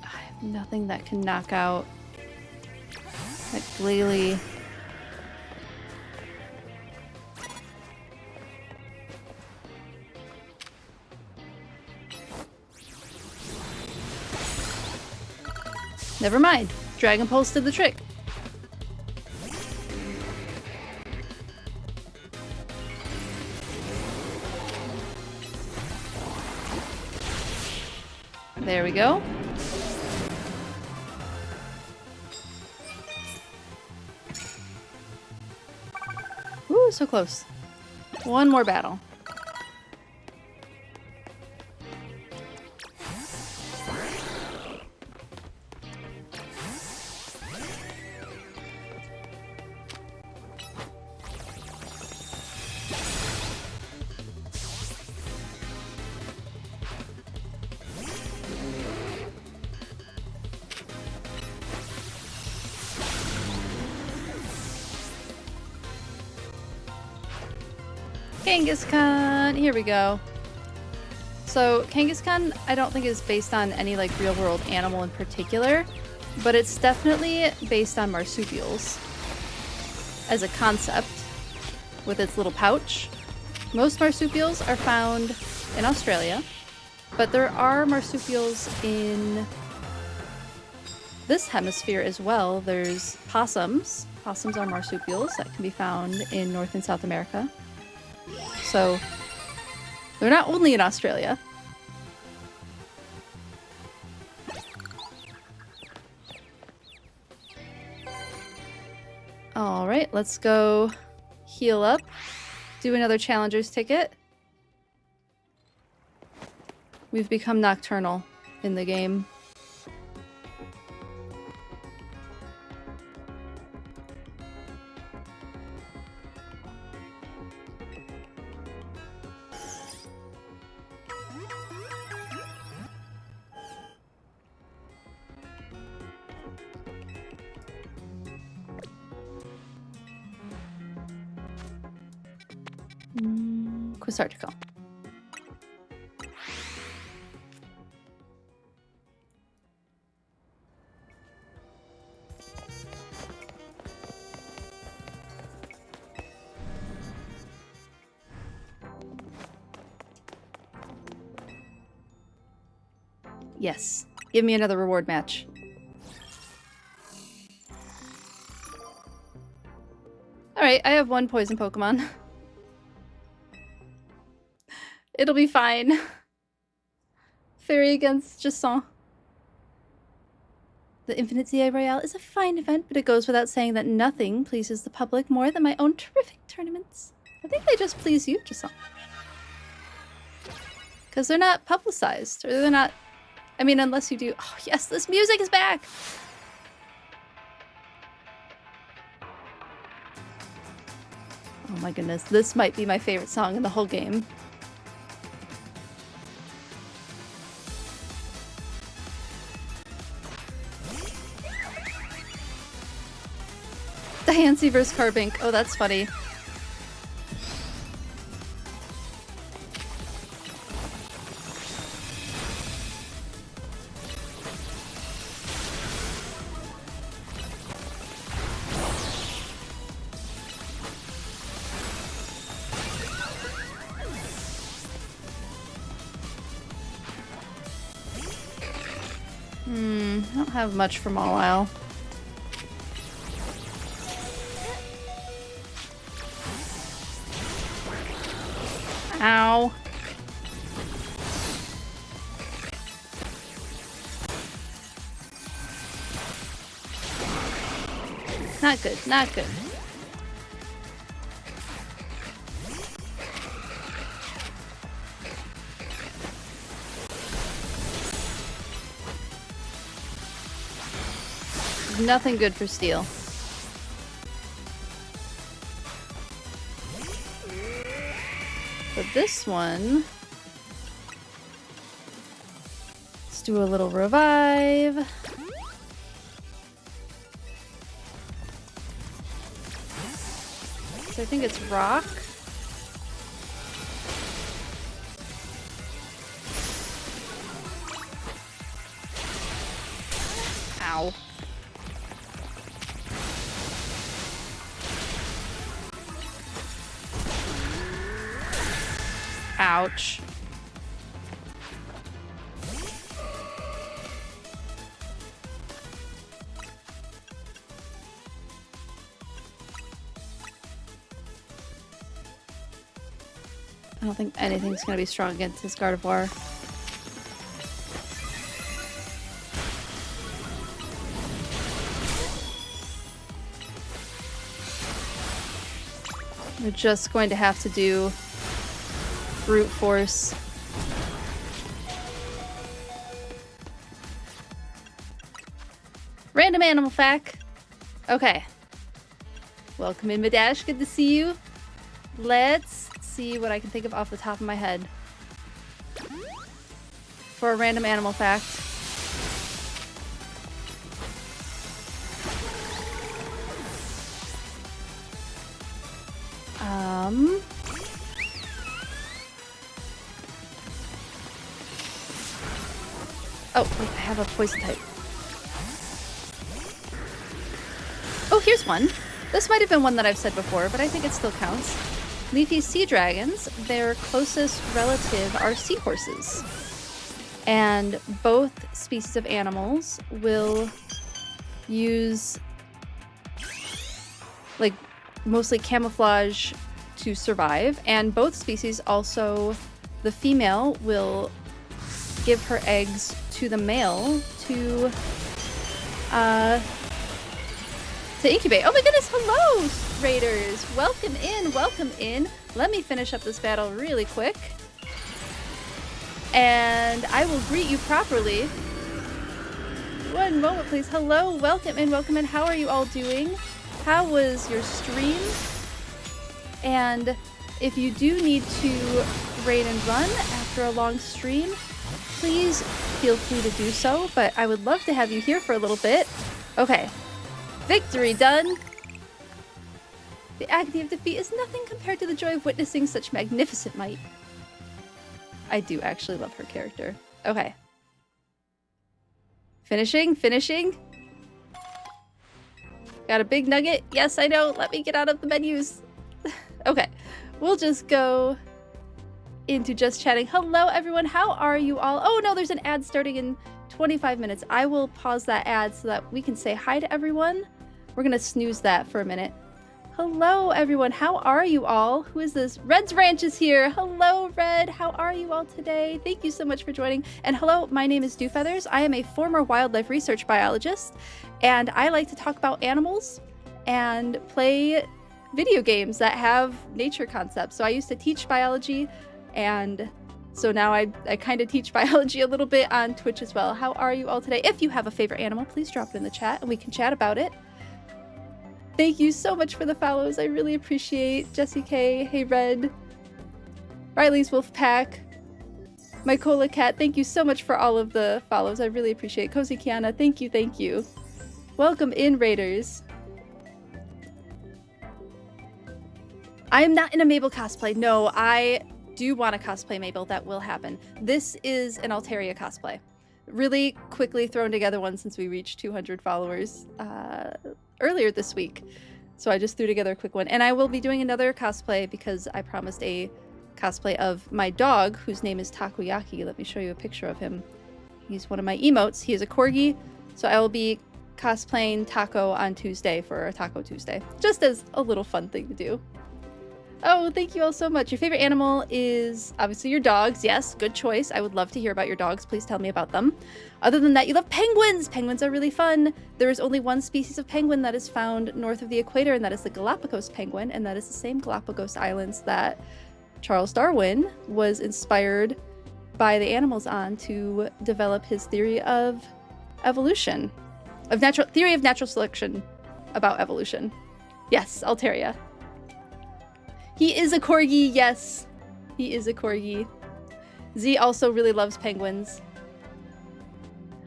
have nothing that can knock out that Glalie. Never mind. Dragon Pulse did the trick. There we go. Ooh, so close. One more battle. Kangaskhan, here we go. So Kangaskhan I don't think is based on any like real world animal in particular, but it's definitely based on marsupials as a concept with its little pouch. Most marsupials are found in Australia, but there are marsupials in this hemisphere as well. There's possums. Possums are marsupials that can be found in North and South America. So they're not only in Australia. All right, let's go heal up. Do another challenger's ticket. We've become nocturnal in the game. Quiz article. Yes. Give me another reward match. Alright, I have one poison Pokemon. It'll be fine. Fairy against Jason. The Infinite ZA Royale is a fine event, but it goes without saying that nothing pleases the public more than my own terrific tournaments. I think they just please you, Jason. Because they're not publicized, or they're not... I mean, unless you do... Oh, yes, this music is back! Oh my goodness, this might be my favorite song in the whole game. Diancie vs. Carbink. Oh, that's funny. I don't have much for Mawile. Ow. Not good, not good. Nothing good for Steel. But this one... Let's do a little revive. So I think it's rock. Ow. Ouch. I don't think anything's gonna be strong against this Gardevoir. We're just going to have to do brute force. Random animal fact. Okay. Welcome in, Madash. Good to see you. Let's see what I can think of off the top of my head for a random animal fact. Oh, wait, I have a poison type. Oh, here's one. This might have been one that I've said before, but I think it still counts. Leafy sea dragons, their closest relative are seahorses. And both species of animals will use, like, mostly camouflage to survive. And both species also, the female will give her eggs to the male to incubate. Oh my goodness, hello, raiders. Welcome in, welcome in. Let me finish up this battle really quick. And I will greet you properly. One moment, please. Hello, welcome in, welcome in. How are you all doing? How was your stream? And if you do need to raid and run after a long stream, please feel free to do so, but I would love to have you here for a little bit. Okay. Victory done. The agony of defeat is nothing compared to the joy of witnessing such magnificent might. I do actually love her character. Okay. Finishing. Got a big nugget. Yes, I know. Let me get out of the menus. Okay. We'll just go into just chatting. Hello, everyone. How are you all? Oh, no, there's an ad starting in 25 minutes. I will pause that ad so that we can say hi to everyone. We're going to snooze that for a minute. Hello, everyone. How are you all? Who is this? Red's Ranch is here. Hello, Red. How are you all today? Thank you so much for joining. And hello, my name is Dewfeathers. I am a former wildlife research biologist, and I like to talk about animals and play video games that have nature concepts. So I used to teach biology, and so now I kind of teach biology a little bit on Twitch as well. How are you all today? If you have a favorite animal, please drop it in the chat and we can chat about it. Thank you so much for the follows. I really appreciate Jessie K. Hey Red. Riley's Wolfpack. Mykola Cat, thank you so much for all of the follows. I really appreciate it. Cozy Kiana, thank you. Welcome in, Raiders. I am not in a Mabel cosplay. No, I do want to cosplay Mabel. That will happen. This is an Altaria cosplay. Really quickly thrown together one since we reached 200 followers earlier this week. So I just threw together a quick one. And I will be doing another cosplay because I promised a cosplay of my dog, whose name is Takoyaki. Let me show you a picture of him. He's one of my emotes. He is a corgi. So I will be cosplaying Taco on Tuesday for a Taco Tuesday. Just as a little fun thing to do. Oh, thank you all so much. Your favorite animal is obviously your dogs. Yes, good choice. I would love to hear about your dogs. Please tell me about them. Other than that, you love penguins. Penguins are really fun. There is only one species of penguin that is found north of the equator, and that is the Galapagos penguin, and that is the same Galapagos Islands that Charles Darwin was inspired by the animals on to develop his theory of evolution, theory of natural selection about evolution. Yes, Altaria. He is a corgi, yes. He is a corgi. Z also really loves penguins.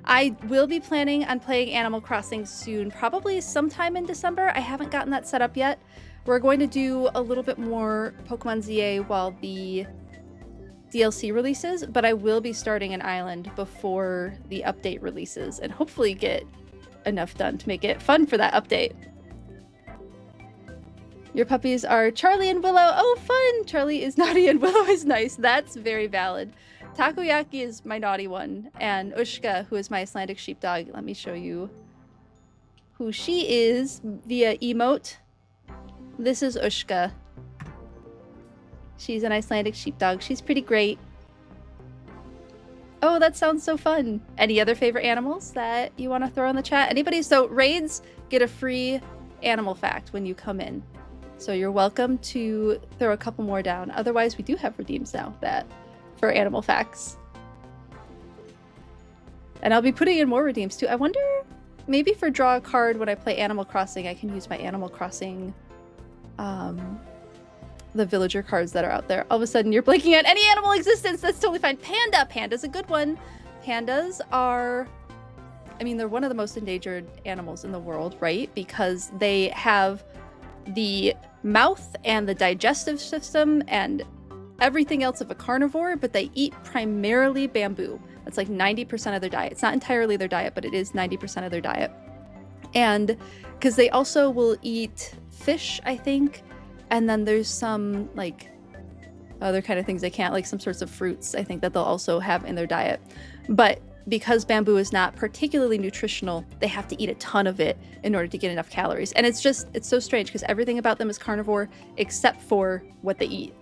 I will be planning on playing Animal Crossing soon, probably sometime in December. I haven't gotten that set up yet. We're going to do a little bit more Pokemon ZA while the DLC releases, but I will be starting an island before the update releases and hopefully get enough done to make it fun for that update. Your puppies are Charlie and Willow. Oh, fun! Charlie is naughty and Willow is nice. That's very valid. Takoyaki is my naughty one, and Ushka, who is my Icelandic sheepdog. Let me show you who she is via emote. This is Ushka. She's an Icelandic sheepdog. She's pretty great. Oh, that sounds so fun. Any other favorite animals that you want to throw in the chat? Anybody? So raids get a free animal fact when you come in. So you're welcome to throw a couple more down. Otherwise, we do have redeems now for animal facts. And I'll be putting in more redeems too. I wonder, maybe for draw a card when I play Animal Crossing, I can use my Animal Crossing, the villager cards that are out there. All of a sudden, you're blanking on any animal existence. That's totally fine. Panda. Panda's a good one. Pandas are, I mean, they're one of the most endangered animals in the world, right? Because they have the mouth and the digestive system and everything else of a carnivore, but they eat primarily bamboo. That's like 90% of their diet. It's not entirely their diet, but it is 90% of their diet. And because they also will eat fish, I think, and then there's some like other kind of things they can't, like some sorts of fruits, I think, that they'll also have in their diet. But because bamboo is not particularly nutritional, they have to eat a ton of it in order to get enough calories. And it's so strange because everything about them is carnivore except for what they eat.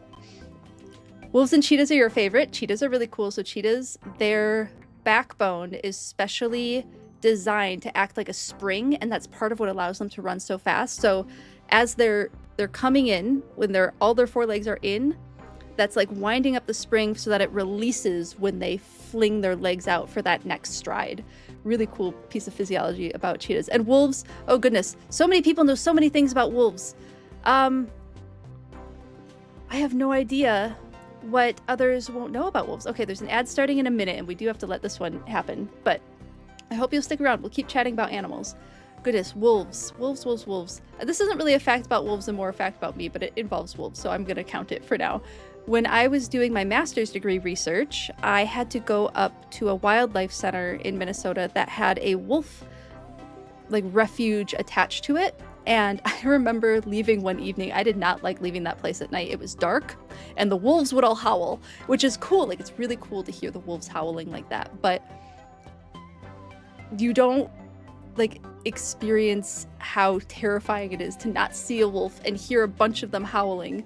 Wolves and cheetahs are your favorite. Cheetahs are really cool. So cheetahs, their backbone is specially designed to act like a spring, and that's part of what allows them to run so fast. So as they're coming in, when all their four legs are in, that's like winding up the spring so that it releases when they fling their legs out for that next stride. Really cool piece of physiology about cheetahs. And wolves, oh goodness, so many people know so many things about wolves. I have no idea what others won't know about wolves. Okay, there's an ad starting in a minute and we do have to let this one happen, but I hope you'll stick around. We'll keep chatting about animals. goodness, wolves. Wolves, wolves, wolves. This isn't really a fact about wolves and more a fact about me, but it involves wolves, so I'm gonna count it for now. When I was doing my master's degree research, I had to go up to a wildlife center in Minnesota that had a wolf like refuge attached to it. And I remember leaving one evening. I did not like leaving that place at night. It was dark and the wolves would all howl, which is cool. Like, it's really cool to hear the wolves howling like that. But you don't like experience how terrifying it is to not see a wolf and hear a bunch of them howling.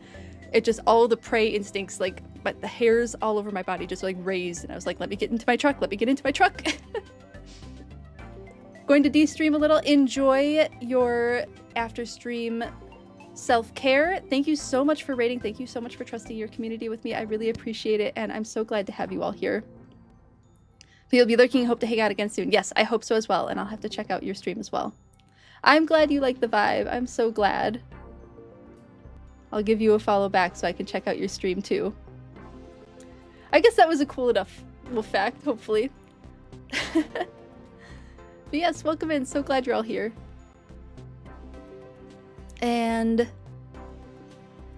It just, all the prey instincts, like, but the hairs all over my body just like raised. And I was like, let me get into my truck. Let me get into my truck. Going to de-stream a little. Enjoy your after stream self-care. Thank you so much for rating. Thank you so much for trusting your community with me. I really appreciate it, and I'm so glad to have you all here. You'll be lurking. Hope to hang out again soon. Yes, I hope so as well, and I'll have to check out your stream as well. I'm glad you like the vibe. I'm so glad. I'll give you a follow back so I can check out your stream too. I guess that was a cool enough little fact, hopefully. But yes, welcome in. So glad you're all here. And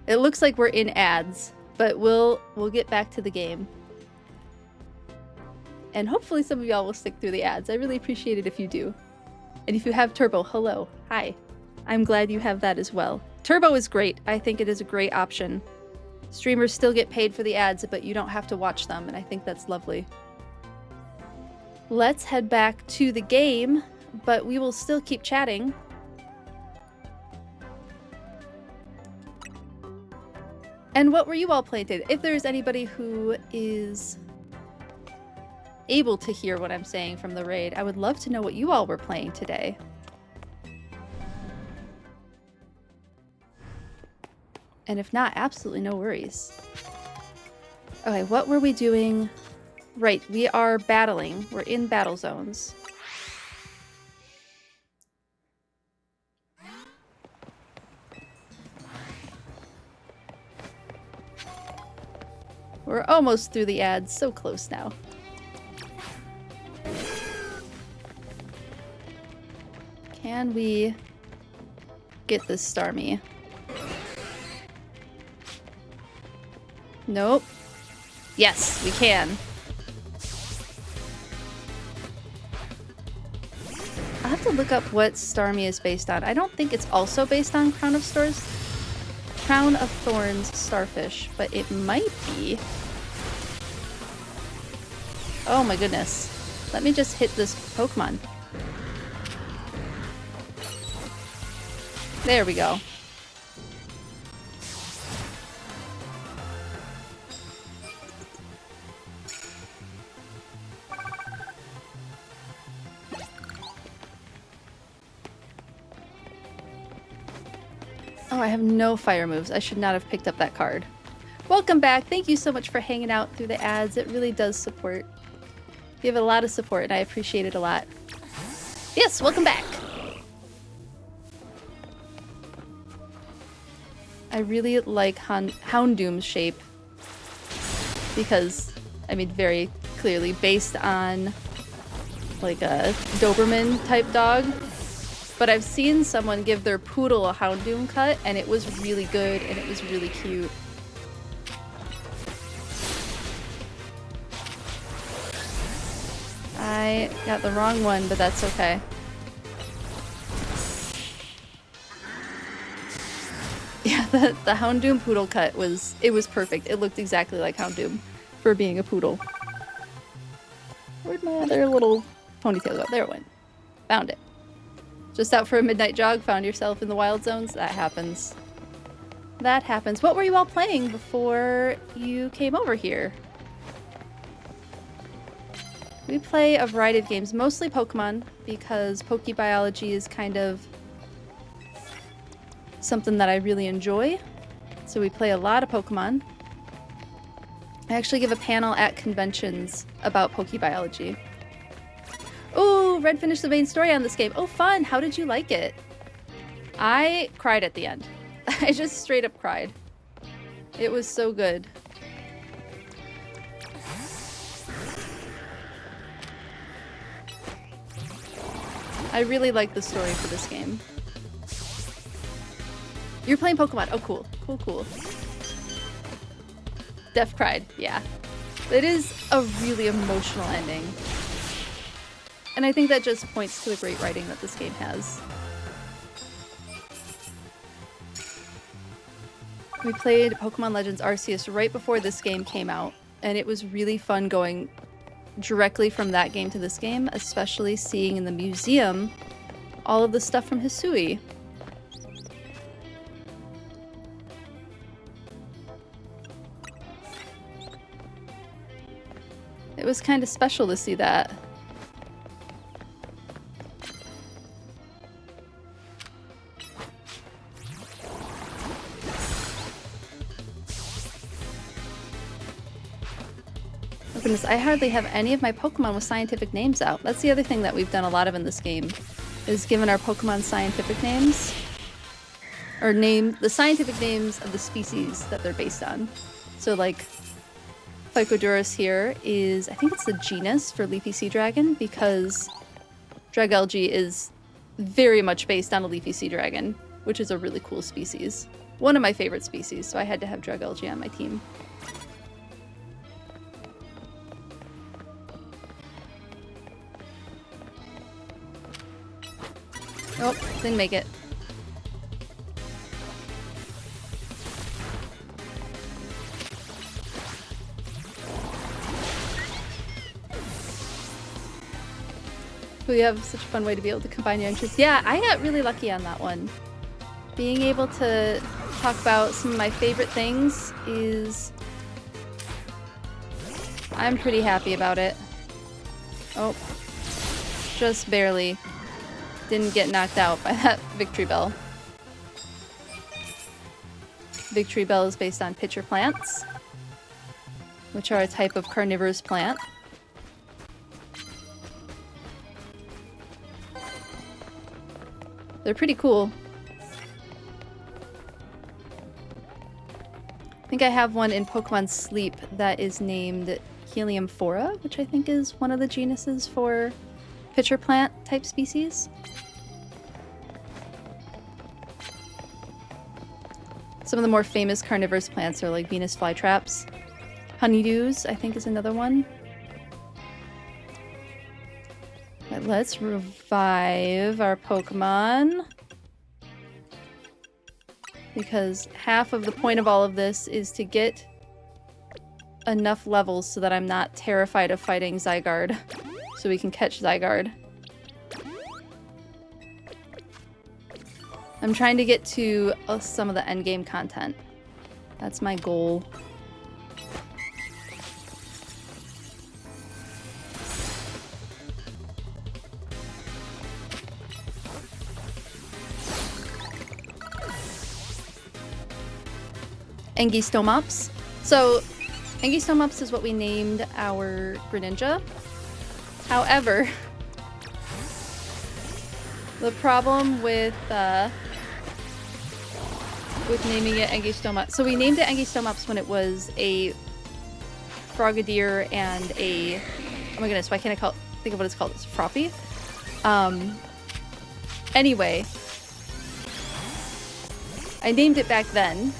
it looks like we're in ads, but we'll get back to the game. And hopefully some of y'all will stick through the ads. I really appreciate it if you do. And if you have Turbo, hello. Hi. I'm glad you have that as well. Turbo is great. I think it is a great option. Streamers still get paid for the ads, but you don't have to watch them, and I think that's lovely. Let's head back to the game, but we will still keep chatting. And what were you all playing today? If there's anybody who is able to hear what I'm saying from the raid, I would love to know what you all were playing today. And if not, absolutely no worries. Okay, what were we doing? Right, we are battling. We're in battle zones. We're almost through the ads. So close now. Can we get this Starmie? Nope. Yes, we can. I'll have to look up what Starmie is based on. I don't think it's also based on Crown of Thorns Starfish, but it might be. Oh my goodness. Let me just hit this Pokemon. There we go. Oh, I have no fire moves. I should not have picked up that card. Welcome back. Thank you so much for hanging out through the ads. It really does support. You have a lot of support, and I appreciate it a lot. Yes, welcome back. I really like Houndoom's shape because, I mean, very clearly based on like a Doberman type dog. But I've seen someone give their poodle a Houndoom cut, and it was really good, and it was really cute. I got the wrong one, but that's okay. Yeah, the Houndoom poodle cut was perfect. It looked exactly like Houndoom for being a poodle. Where'd my other little ponytail go? There it went. Found it. Just out for a midnight jog, found yourself in the wild zones? That happens. That happens. What were you all playing before you came over here? We play a variety of games, mostly Pokemon, because PokeBiology is kind of something that I really enjoy. So we play a lot of Pokemon. I actually give a panel at conventions about PokeBiology. Ooh, Red finished the main story on this game. Oh, fun! How did you like it? I cried at the end. I just straight up cried. It was so good. I really like the story for this game. You're playing Pokemon. Oh, cool. Cool, cool. Def cried. Yeah. It is a really emotional ending. And I think that just points to the great writing that this game has. We played Pokemon Legends Arceus right before this game came out, and it was really fun going directly from that game to this game, especially seeing in the museum all of the stuff from Hisui. It was kind of special to see that. Oh goodness, I hardly have any of my Pokemon with scientific names out. That's the other thing that we've done a lot of in this game, is given our Pokemon scientific names. Or name the scientific names of the species that they're based on. So like, Phycodurus here is, I think it's the genus for Leafy Sea Dragon, because Dragalge is very much based on a Leafy Sea Dragon, which is a really cool species. One of my favorite species, so I had to have Dragalge on my team. Oh, didn't make it. We have such a fun way to be able to combine your interests. Yeah, I got really lucky on that one. Being able to talk about some of my favorite things is... I'm pretty happy about it. Oh. Just barely. Didn't get knocked out by that Victory Bell. Victory Bell is based on pitcher plants, which are a type of carnivorous plant. They're pretty cool. I think I have one in Pokemon Sleep that is named Heliumphora, which I think is one of the genuses for pitcher plant type species. Some of the more famous carnivorous plants are like Venus flytraps. Honeydews, I think, is another one. But let's revive our Pokemon. Because half of the point of all of this is to get enough levels so that I'm not terrified of fighting Zygarde. So we can catch Zygarde. I'm trying to get to some of the endgame content. That's my goal. Anguistomops. So, Anguistomops is what we named our Greninja. However, the problem with naming it Anguistomops... So we named it Anguistomops when it was a Frogadier and a... Oh my goodness, why can't I think of what it's called? It's Froppy? Anyway. I named it back then.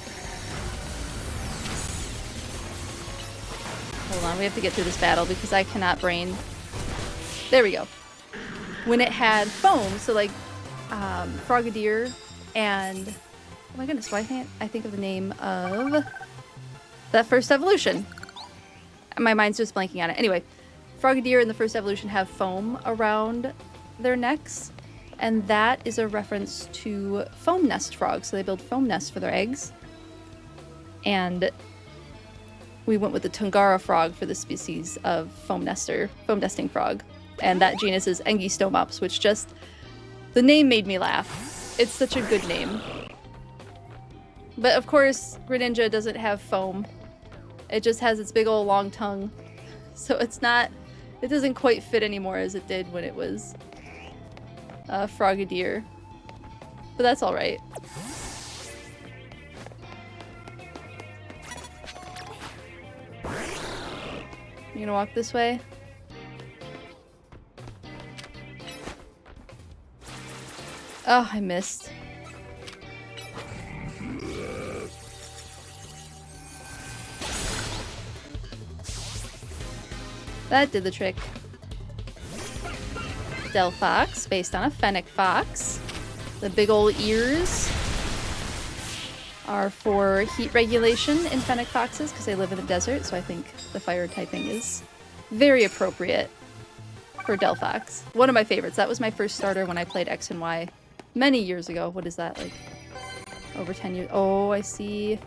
Hold on, we have to get through this battle because I cannot brain. There we go. When it had foam, so like Frogadier and... Oh my goodness, why can't I think of the name of that first evolution? My mind's just blanking on it. Anyway, Frogadier and the first evolution have foam around their necks, and that is a reference to foam nest frogs. So they build foam nests for their eggs. And we went with the Tungara frog for the species of foam nesting frog. And that genus is Anguistomops, which just... The name made me laugh. It's such a good name. But of course, Greninja doesn't have foam. It just has its big old long tongue. So it's not... It doesn't quite fit anymore as it did when it was Frogadier. But that's alright. You gonna walk this way? Oh, I missed. That did the trick. Delphox, based on a fennec fox. The big old ears are for heat regulation in fennec foxes because they live in the desert, so I think the fire typing is very appropriate for Delphox. One of my favorites. That was my first starter when I played X and Y many years ago. What is that, like over 10 years? Oh, I see.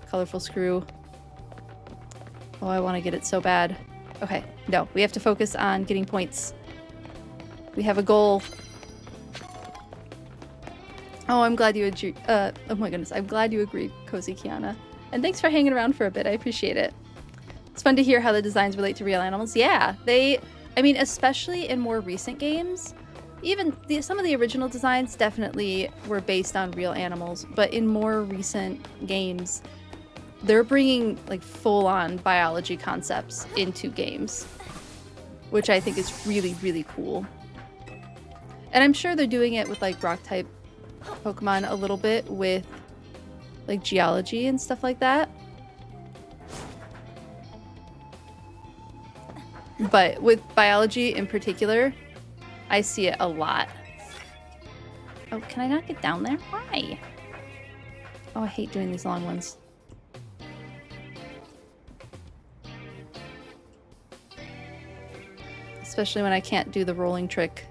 Colorful screw. Oh, I want to get it so bad. Okay, no, we have to focus on getting points. We have a goal. Oh, I'm glad you agree. Oh my goodness, I'm glad you agreed, Cozy Kiana. And thanks for hanging around for a bit. I appreciate it. It's fun to hear how the designs relate to real animals. Yeah, I mean, especially in more recent games, even some of the original designs definitely were based on real animals, but in more recent games, they're bringing like full-on biology concepts into games, which I think is really, really cool. And I'm sure they're doing it with like rock type Pokemon a little bit with like geology and stuff like that. But with biology in particular, I see it a lot. Oh, can I not get down there? Why? Oh, I hate doing these long ones. Especially when I can't do the rolling trick.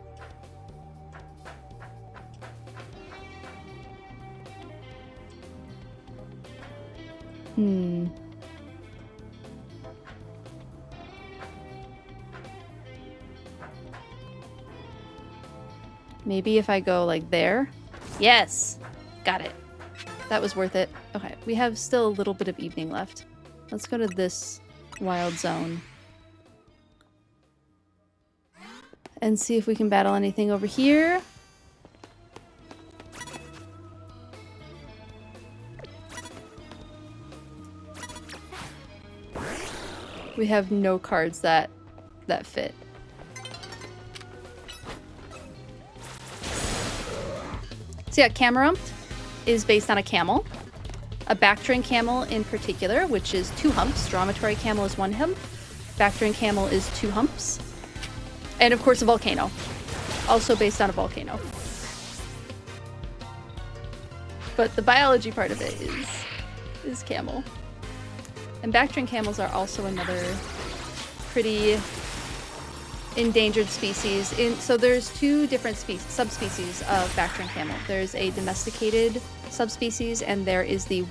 Maybe if I go like there? Yes! Got it. That was worth it. Okay, we have still a little bit of evening left. Let's go to this wild zone. And see if we can battle anything over here. We have no cards that fit. So yeah, Camarump is based on a camel. A Bactrian camel in particular, which is 2 humps. Dromatory camel is 1 hump. Bactrian camel is 2 humps. And of course a volcano. Also based on a volcano. But the biology part of it is camel. And Bactrian camels are also another pretty endangered species. So there's 2 different subspecies of Bactrian camel. There's a domesticated subspecies, and there is the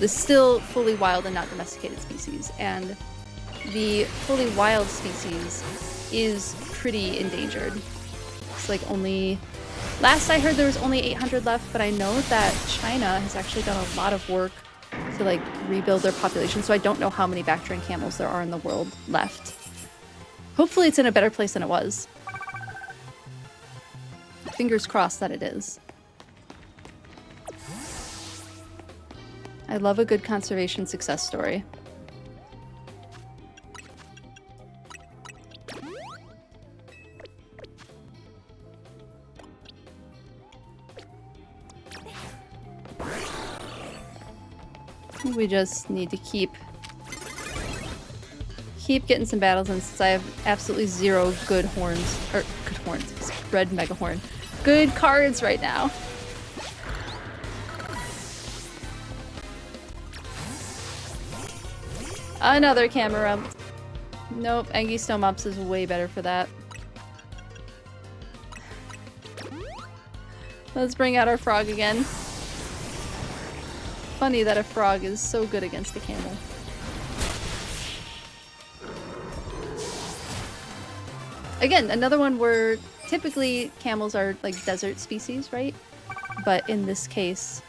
still fully wild and not domesticated species. And the fully wild species is pretty endangered. It's like only... Last I heard there was only 800 left, but I know that China has actually done a lot of work to like rebuild their population, so I don't know how many Bactrian camels there are in the world left. Hopefully it's in a better place than it was. Fingers crossed that it is. I love a good conservation success story. We just need to keep getting some battles in, since I have absolutely 0 good red mega horn. Good cards right now. Another Camarump. Nope, Angistomops is way better for that. Let's bring out our frog again. Funny that a frog is so good against a camel. Again, another one where typically camels are like desert species, right? But in this case,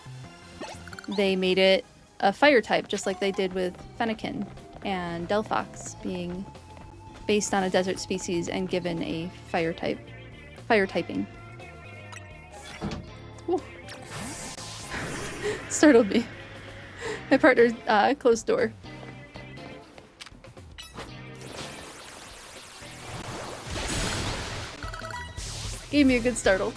they made it a fire type, just like they did with Fennekin and Delphox being based on a desert species and given a fire typing. Ooh. Startled me. My partner closed door. Gave me a good startle.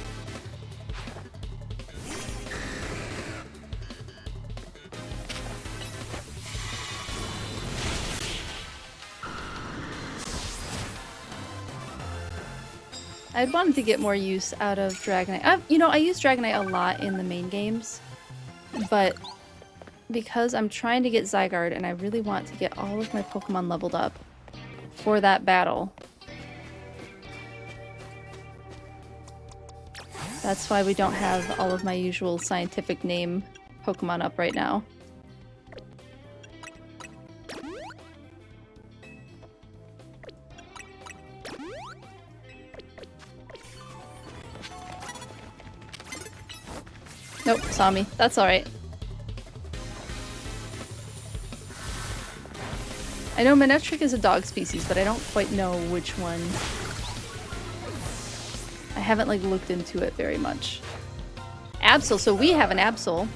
I'd wanted to get more use out of Dragonite. You know, I use Dragonite a lot in the main games, but because I'm trying to get Zygarde and I really want to get all of my Pokemon leveled up for that battle, that's why we don't have all of my usual scientific name Pokemon up right now. Nope, saw me. That's alright. I know Manectric is a dog species, but I don't quite know which one. I haven't, like, looked into it very much. Absol. So we have an Absol,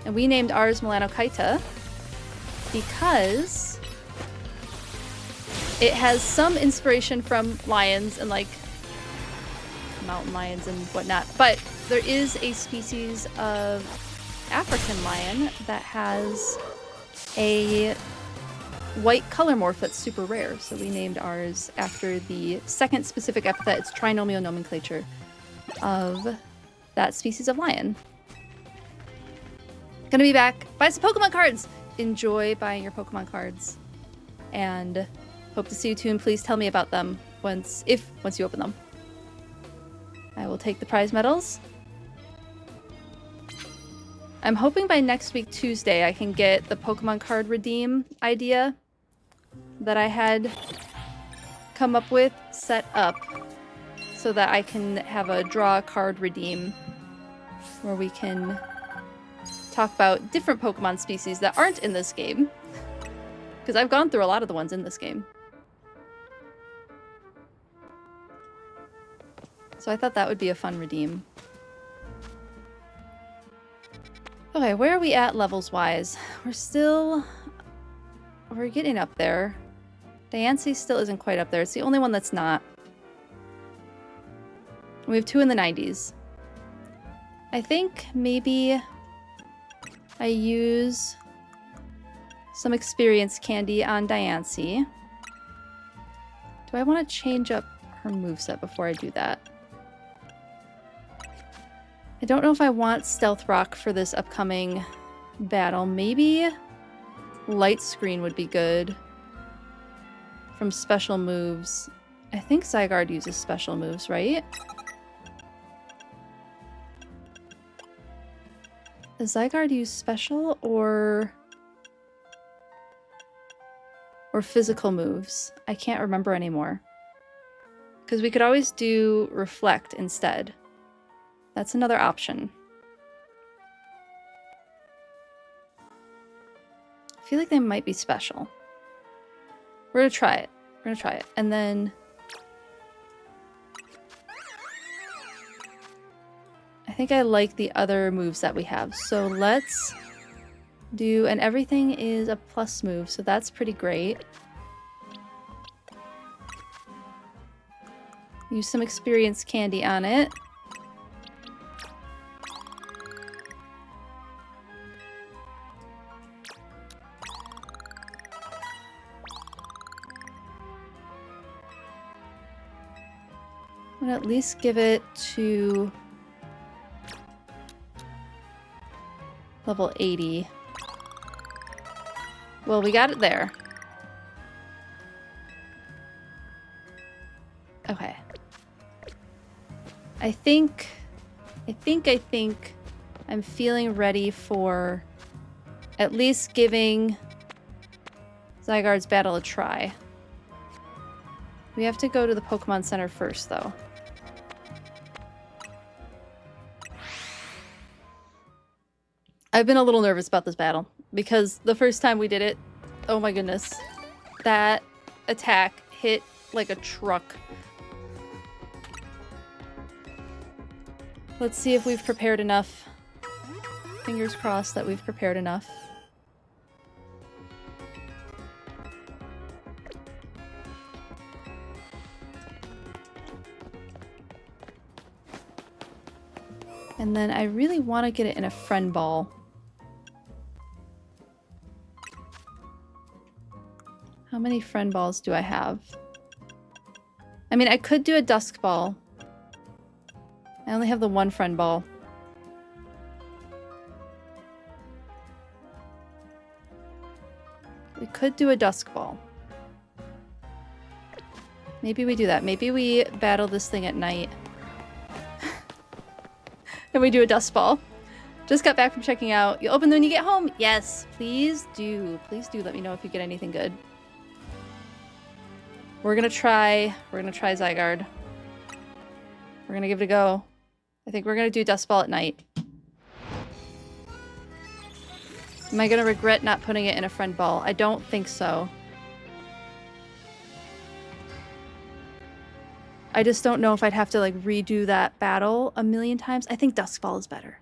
and we named ours Melanochaeta because it has some inspiration from lions and, like, mountain lions and whatnot, but there is a species of African lion that has a white color morph that's super rare, so we named ours after the second specific epithet. It's trinomial nomenclature of that species of lion. Gonna be back. Buy some Pokemon cards! Enjoy buying your Pokemon cards. And hope to see you soon. Please tell me about them once you open them. I will take the prize medals. I'm hoping by next week, Tuesday, I can get the Pokemon card redeem idea that I had come up with set up so that I can have a draw card redeem where we can talk about different Pokemon species that aren't in this game. Because I've gone through a lot of the ones in this game. So I thought that would be a fun redeem. Okay, where are we at levels-wise? We're getting up there. Diancie still isn't quite up there. It's the only one that's not. We have 2 in the 90s. I think maybe I use some experience candy on Diancie. Do I want to change up her moveset before I do that? I don't know if I want Stealth Rock for this upcoming battle. Maybe Light Screen would be good from special moves. I think Zygarde uses special moves, right? Does Zygarde use special or physical moves? I can't remember anymore. Because we could always do Reflect instead. That's another option. I feel like they might be special. We're gonna try it. We're gonna try it. And then I think I like the other moves that we have. So let's do, and everything is a plus move, so that's pretty great. Use some experience candy on it. I'm gonna at least give it to level 80. Well, we got it there. Okay. I think I'm feeling ready for at least giving Zygarde's battle a try. We have to go to the Pokemon Center first, though. I've been a little nervous about this battle, because the first time we did it, oh my goodness, that attack hit like a truck. Let's see if we've prepared enough. Fingers crossed that we've prepared enough. And then I really want to get it in a friend ball. How many friend balls do I have? I mean, I could do a dusk ball, I only have the one friend ball. We could do a dusk ball. Maybe we do that. Maybe we battle this thing at night. And we do a dusk ball. Just got back from checking out. You open them when you get home? Yes, please do. Please do let me know if you get anything good. We're gonna try Zygarde. We're gonna give it a go. I think we're gonna do Dust Ball at night. Am I gonna regret not putting it in a friend ball? I don't think so. I just don't know if I'd have to like redo that battle a million times. I think Dusk Ball is better.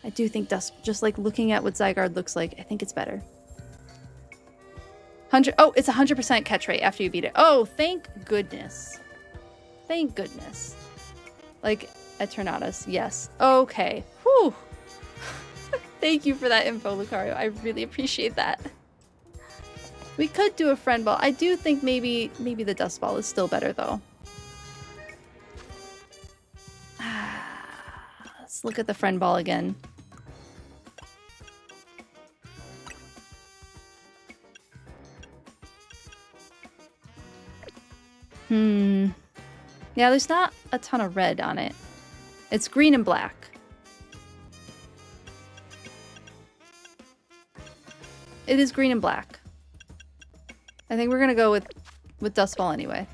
I do think just like looking at what Zygarde looks like, I think it's better. 100. Oh, it's 100% catch rate after you beat it. Oh, thank goodness. Thank goodness. Like Eternatus, yes. Okay. Whew. Thank you for that info, Lucario. I really appreciate that. We could do a friend ball. I do think maybe the Dust Ball is still better though. Let's look at the friend ball again. Yeah, there's not a ton of red on it. It's green and black. It is green and black. I think we're gonna go with Dust Ball anyway.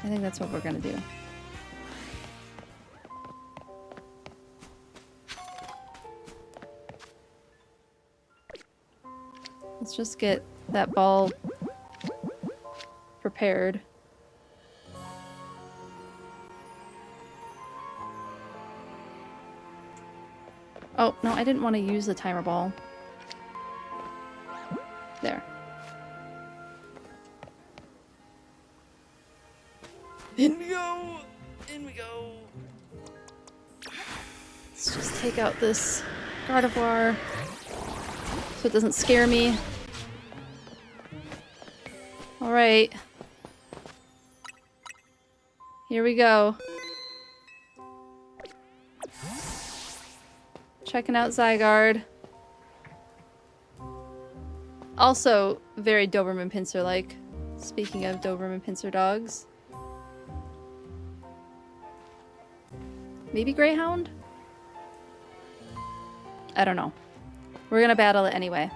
I think that's what we're gonna do. Let's just get that ball prepared. Oh, no, I didn't want to use the timer ball. There. In we go! In we go! Let's just take out this Gardevoir so it doesn't scare me. Alright. Here we go. Checking out Zygarde. Also, very Doberman Pinscher-like. Speaking of Doberman Pinscher dogs. Maybe Greyhound? I don't know. We're gonna battle it anyway.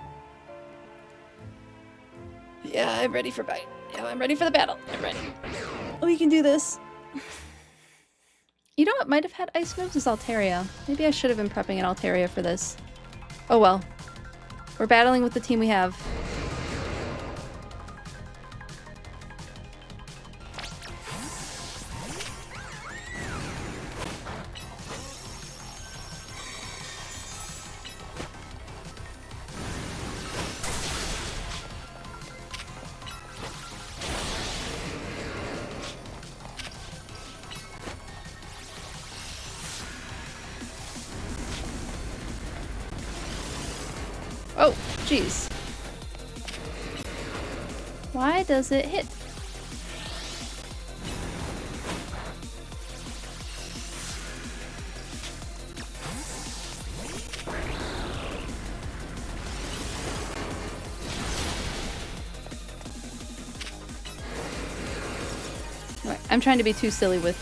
Yeah, I'm ready for bite. Yeah, I'm ready for the battle. I'm ready. We can do this. You know what might have had ice moves is Altaria. Maybe I should have been prepping an Altaria for this. Oh well. We're battling with the team we have. Oh, jeez. Why does it hit? Right, I'm trying to be too silly with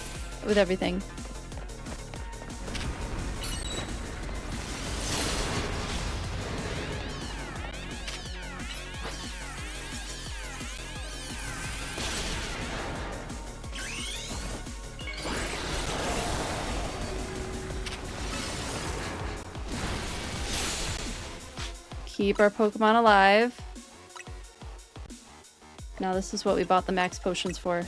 everything. Keep our Pokemon alive. Now this is what we bought the max potions for.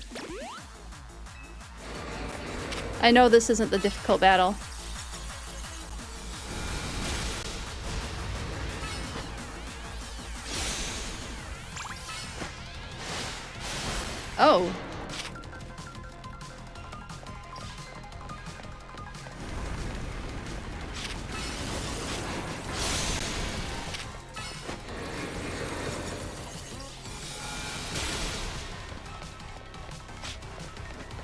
I know this isn't the difficult battle. Oh.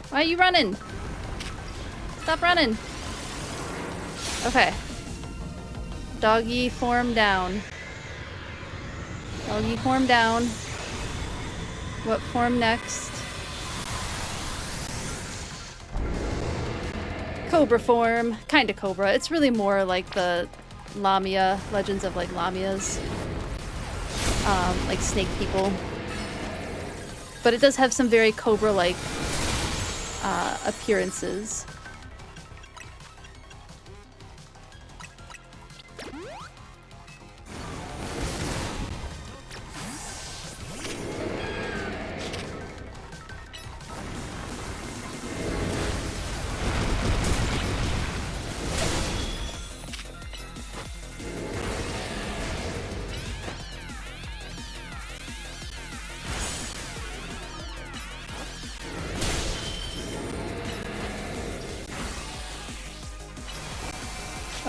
Why are you running? Stop running. Okay. Doggy form down. Doggy form down. What form next? Cobra form. Kinda cobra. It's really more like the Lamia, legends of like Lamias. Like snake people. But it does have some very cobra-like appearances.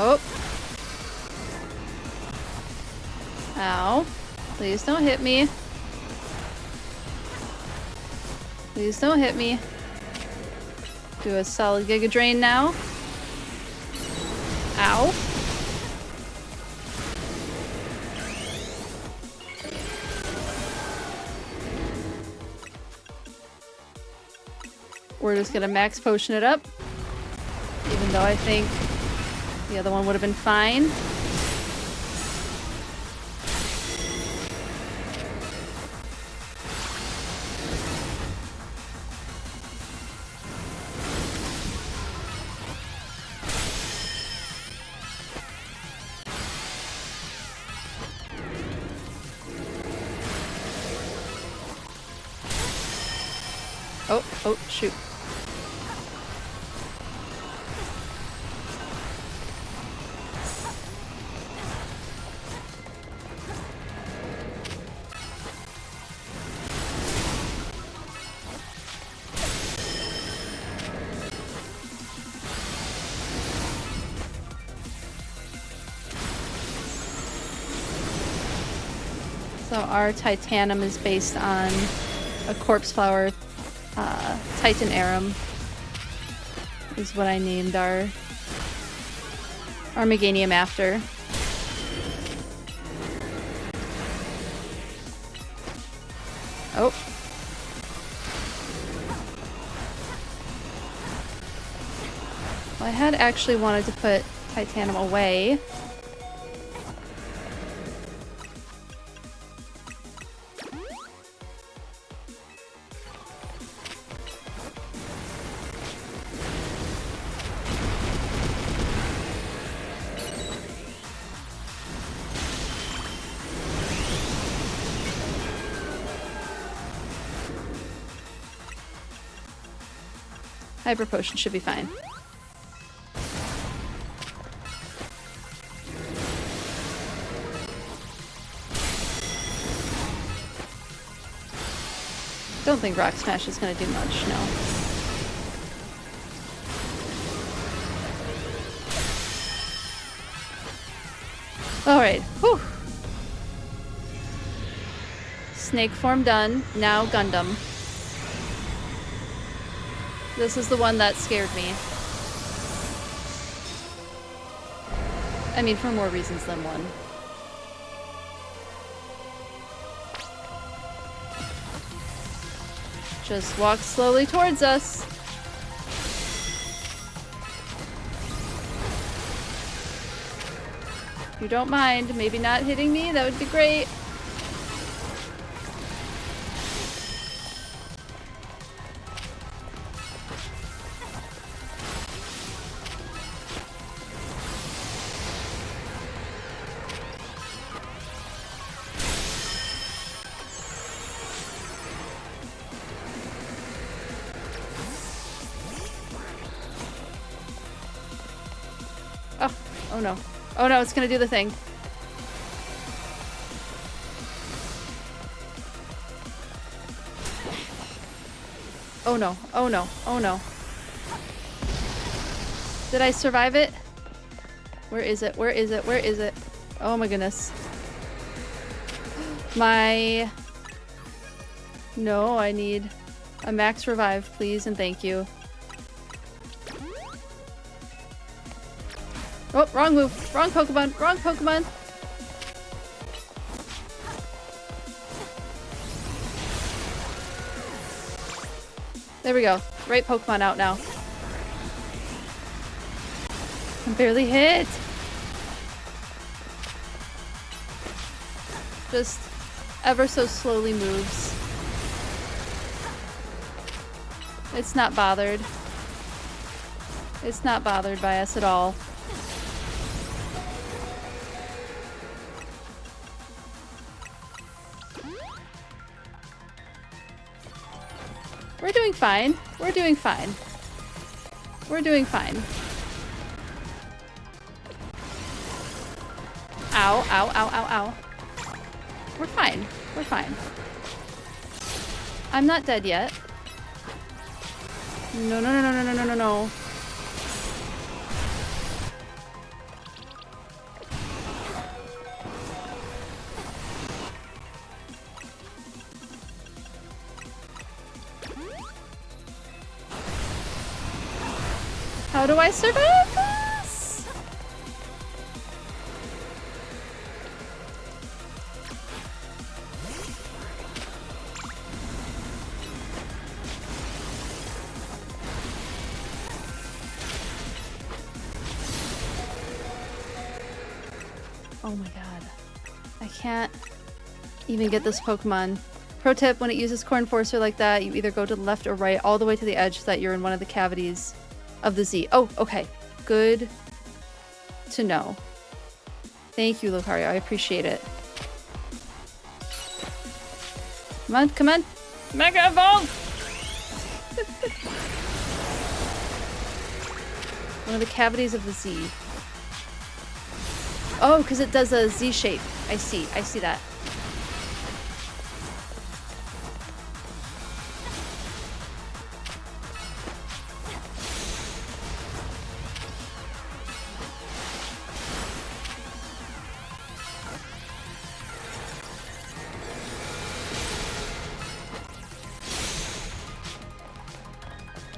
Oh. Ow. Please don't hit me. Please don't hit me. Do a solid Giga Drain now. Ow. We're just gonna max potion it up. Even though I think the other one would have been fine. Oh, shoot. So our Titanum is based on a corpse flower, Titan Arum is what I named our Meganium after. Oh. Well, I had actually wanted to put Titanum away. Hyper Potion should be fine. Don't think Rock Smash is going to do much, no. Alright, whew. Snake form done. Now Gundam. This is the one that scared me. I mean, for more reasons than one. Just walk slowly towards us. If you don't mind, maybe not hitting me, that would be great. Oh no. Oh no, it's gonna do the thing. Oh no. Oh no. Oh no. Did I survive it? Where is it? Where is it? Where is it? Oh my goodness. My... No, I need a max revive, please, and thank you. Oh, wrong move. Wrong Pokemon. Wrong Pokemon. There we go. Right Pokemon out now. I'm barely hit. Just ever so slowly moves. It's not bothered. It's not bothered by us at all. We're doing fine. We're doing fine. We're doing fine. Ow, ow, ow, ow, ow. We're fine. We're fine. I'm not dead yet. No, no, no, no, no, no, no, no, no. How do I survive this? Oh my god. I can't even get this Pokemon. Pro tip, when it uses Core Enforcer like that, you either go to the left or right all the way to the edge so that you're in one of the cavities of the Z. Oh, okay. Good to know. Thank you, Lucario. I appreciate it. Come on, come on. Mega Evolve! One of the cavities of the Z. Oh, because it does a Z shape. I see that.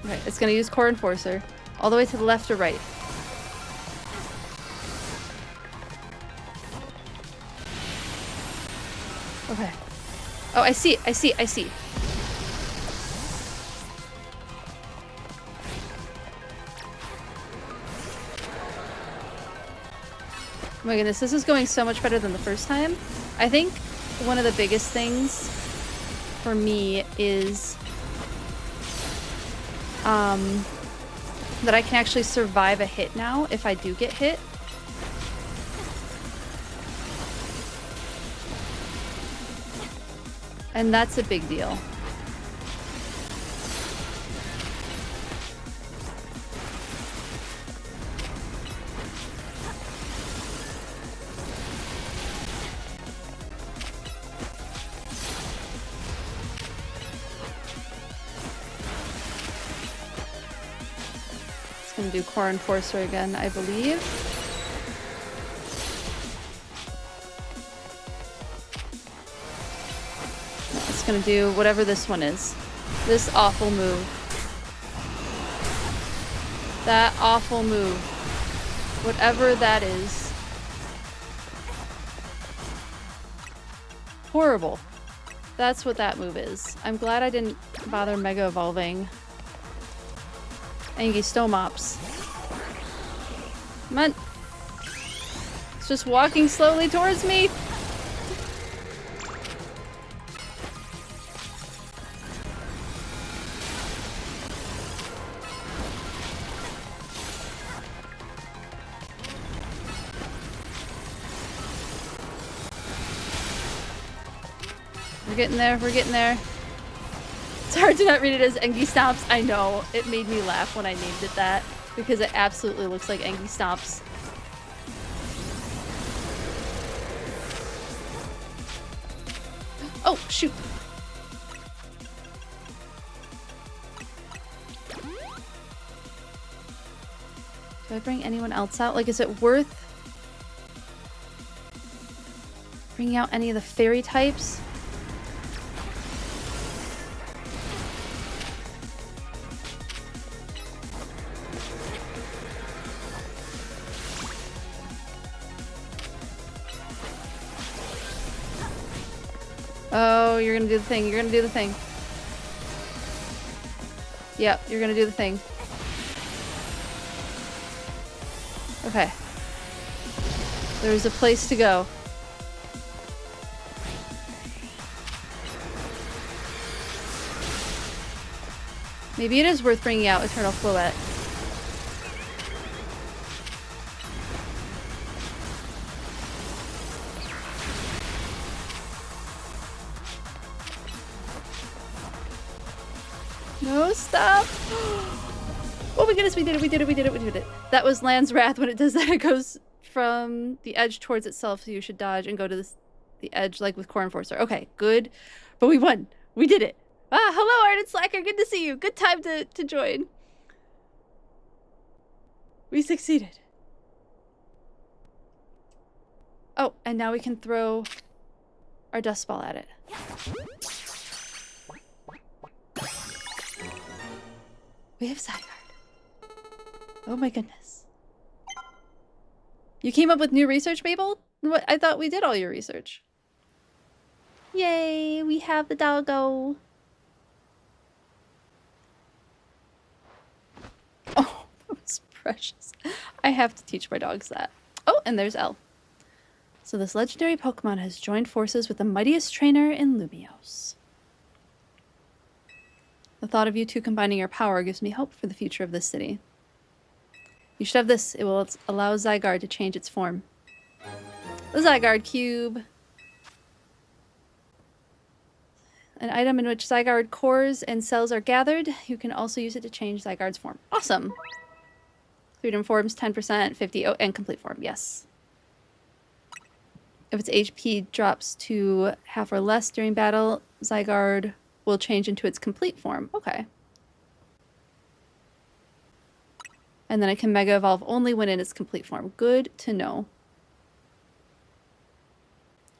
Right, it's gonna use Core Enforcer. All the way to the left or right. Okay. Oh, I see. Oh my goodness, this is going so much better than the first time. I think one of the biggest things for me is that I can actually survive a hit now if I do get hit. And that's a big deal. It's gonna do Core Enforcer again, I believe. It's gonna do whatever this one is. This awful move. That awful move. Whatever that is. Horrible. That's what that move is. I'm glad I didn't bother Mega Evolving. Angistomops. Come on. It's just walking slowly towards me. We're getting there, we're getting there. It's hard to not read it as Engie Stomps. I know, it made me laugh when I named it that, because it absolutely looks like Engie Stomps. Oh, shoot! Do I bring anyone else out? Like, is it worth bringing out any of the fairy types? Oh, you're gonna do the thing. You're gonna do the thing. Yep, you're gonna do the thing. Okay. There's a place to go. Maybe it is worth bringing out Eternal Floette. No, stop! Oh my goodness, we did it, we did it, we did it, we did it. That was Land's Wrath. When it does that, it goes from the edge towards itself, so you should dodge and go to the edge, like with Core Enforcer. Okay, good. But we won. We did it. Ah, hello, Ardent Slacker. Good to see you. Good time to join. We succeeded. Oh, and now we can throw our dust ball at it. We have Zygarde. Oh my goodness. You came up with new research, Mabel? What? I thought we did all your research. Yay, we have the doggo. Oh, that was precious. I have to teach my dogs that. Oh, and there's Elle. So this legendary Pokemon has joined forces with the mightiest trainer in Lumiose. The thought of you two combining your power gives me hope for the future of this city. You should have this. It will allow Zygarde to change its form. The Zygarde Cube. An item in which Zygarde cores and cells are gathered. You can also use it to change Zygarde's form. Awesome! Freedom forms 10%, 50, oh, and complete form, yes. If its HP drops to half or less during battle, Zygarde will change into its complete form. Okay. And then it can Mega Evolve only when in its complete form. Good to know.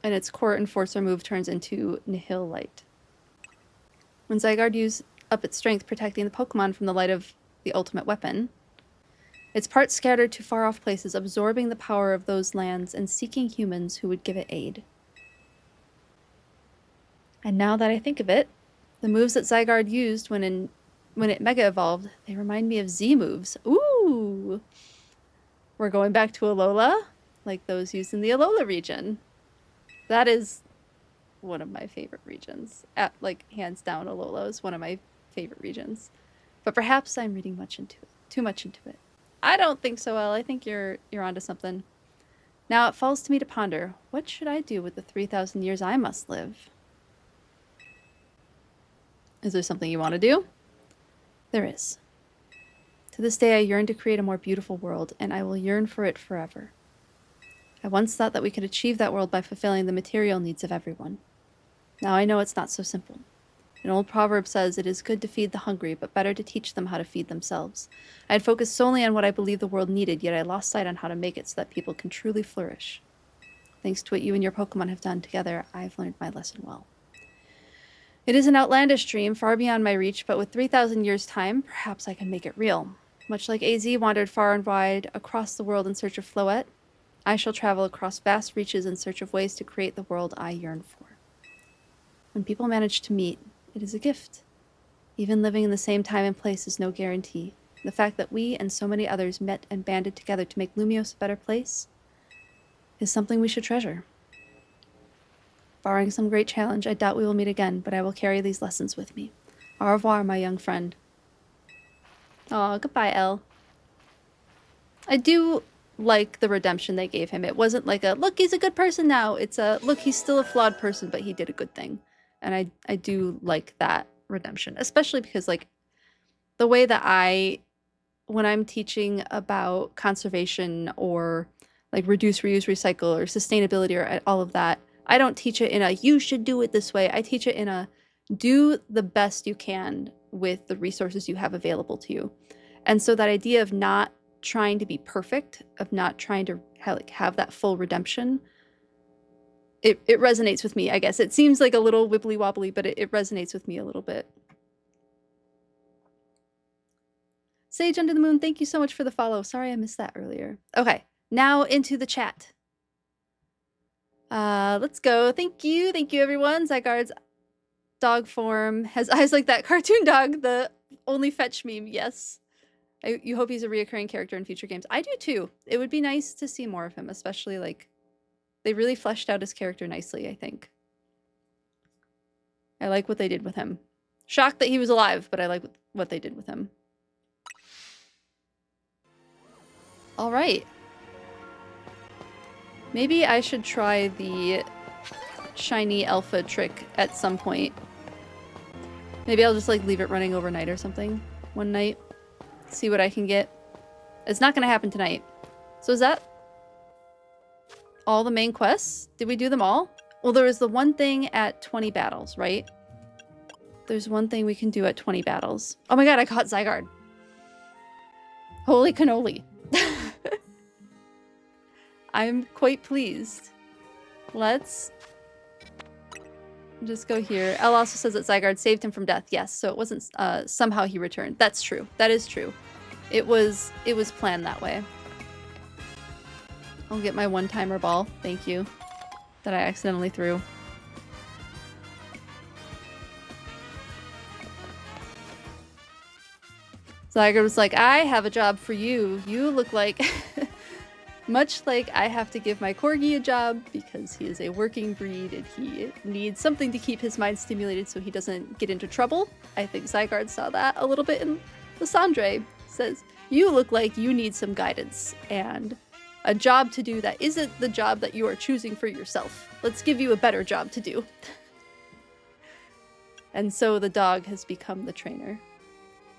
And its Core Enforcer move turns into Nihil Light. When Zygarde uses up its strength protecting the Pokemon from the light of the ultimate weapon, its parts scattered to far-off places, absorbing the power of those lands and seeking humans who would give it aid. And now that I think of it, the moves that Zygarde used when it Mega Evolved, they remind me of Z moves. Ooh! We're going back to Alola, like those used in the Alola region. That is one of my favorite regions. Like, hands down, Alola is one of my favorite regions. But perhaps I'm reading too much into it. I don't think so, Elle. I think you're onto something. Now it falls to me to ponder, what should I do with the 3,000 years I must live? Is there something you want to do? There is. To this day I yearn to create a more beautiful world, and I will yearn for it forever. I once thought that we could achieve that world by fulfilling the material needs of everyone. Now I know it's not so simple. An old proverb says it is good to feed the hungry, but better to teach them how to feed themselves. I had focused solely on what I believed the world needed, yet I lost sight on how to make it so that people can truly flourish. Thanks to what you and your Pokemon have done together, I've learned my lesson well. It is an outlandish dream, far beyond my reach, but with 3,000 years' time, perhaps I can make it real. Much like AZ wandered far and wide across the world in search of Floette, I shall travel across vast reaches in search of ways to create the world I yearn for. When people manage to meet, it is a gift. Even living in the same time and place is no guarantee. The fact that we and so many others met and banded together to make Lumiose a better place is something we should treasure. Barring some great challenge, I doubt we will meet again, but I will carry these lessons with me. Au revoir, my young friend. Aw, goodbye, Elle. I do like the redemption they gave him. It wasn't like a, look, he's a good person now. It's a, look, he's still a flawed person, but he did a good thing. And I do like that redemption, especially because, like, the way that when I'm teaching about conservation or, like, reduce, reuse, recycle, or sustainability or all of that, I don't teach it in a, you should do it this way. I teach it in a, do the best you can with the resources you have available to you. And so that idea of not trying to be perfect, of not trying to have that full redemption, it resonates with me, I guess. It seems like a little wibbly wobbly, but it resonates with me a little bit. Sage Under the Moon, thank you so much for the follow. Sorry I missed that earlier. Okay, now into the chat. Let's go. Thank you. Thank you, everyone. Zygarde's dog form has eyes like that cartoon dog, the only fetch meme. Yes. You hope he's a reoccurring character in future games. I do too. It would be nice to see more of him, especially like they really fleshed out his character nicely, I think. I like what they did with him. Shocked that he was alive, but I like what they did with him. All right. Maybe I should try the shiny alpha trick at some point. Maybe I'll just like leave it running overnight or something one night. See what I can get. It's not gonna happen tonight. So is that all the main quests? Did we do them all? Well, there was the one thing at 20 battles, right? There's one thing we can do at 20 battles. Oh my god, I caught Zygarde. Holy cannoli. I'm quite pleased. Let's just go here. Elle also says that Zygarde saved him from death. Yes, so it wasn't somehow he returned. That's true. That is true. It was planned that way. I'll get my one-timer ball. Thank you. That I accidentally threw. Zygarde was like, I have a job for you. You look like... Much like I have to give my corgi a job because he is a working breed and he needs something to keep his mind stimulated so he doesn't get into trouble. I think Zygarde saw that a little bit in Lysandre. Says, you look like you need some guidance and a job to do that isn't the job that you are choosing for yourself. Let's give you a better job to do. And so the dog has become the trainer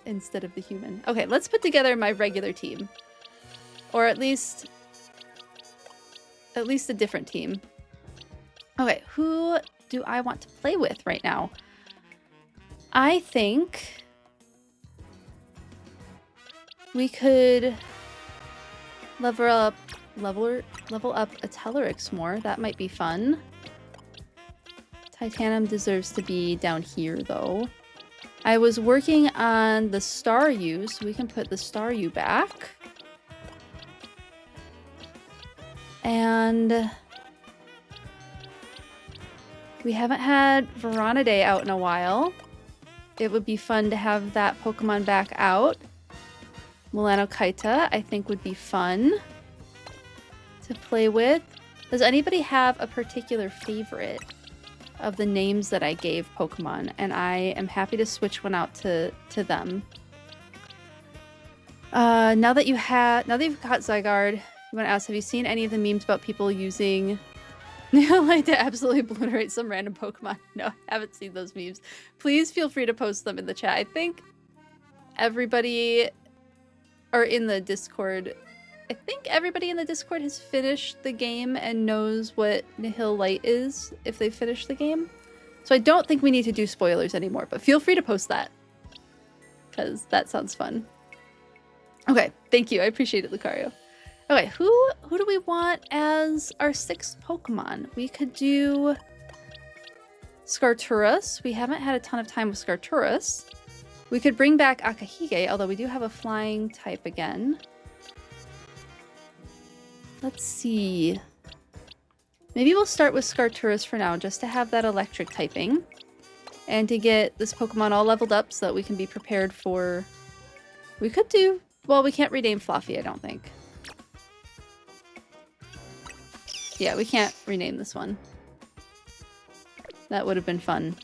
instead of the human. Okay, let's put together my regular team. Or at least a different team. Okay, who do I want to play with right now? I think we could level up a Tellerix more. That might be fun. Titanum deserves to be down here though. I was working on the Staryu, so we can put the Staryu back. And we haven't had Veronidae out in a while. It would be fun to have that Pokemon back out. Melanokaita, I think, would be fun to play with. Does anybody have a particular favorite of the names that I gave Pokemon? And I am happy to switch one out to them. Now that you've caught Zygarde, I want to ask, have you seen any of the memes about people using like to absolutely obliterate some random Pokemon? No, I haven't seen those memes. Please feel free to post them in the chat. I think everybody, or in the Discord, I think everybody in the Discord has finished the game and knows what Nihil Light is if they finish the game. So I don't think we need to do spoilers anymore, but feel free to post that because that sounds fun. Okay, thank you. I appreciate it, Lucario. Okay, who do we want as our 6th Pokemon? We could do Skarturus. We haven't had a ton of time with Skarturus. We could bring back Akahige, although we do have a flying type again. Let's see. Maybe we'll start with Skarturus for now, just to have that electric typing. And to get this Pokemon all leveled up so that we can be prepared for... We could do... Well, we can't rename Fluffy, I don't think. Yeah, we can't rename this one. That would have been fun.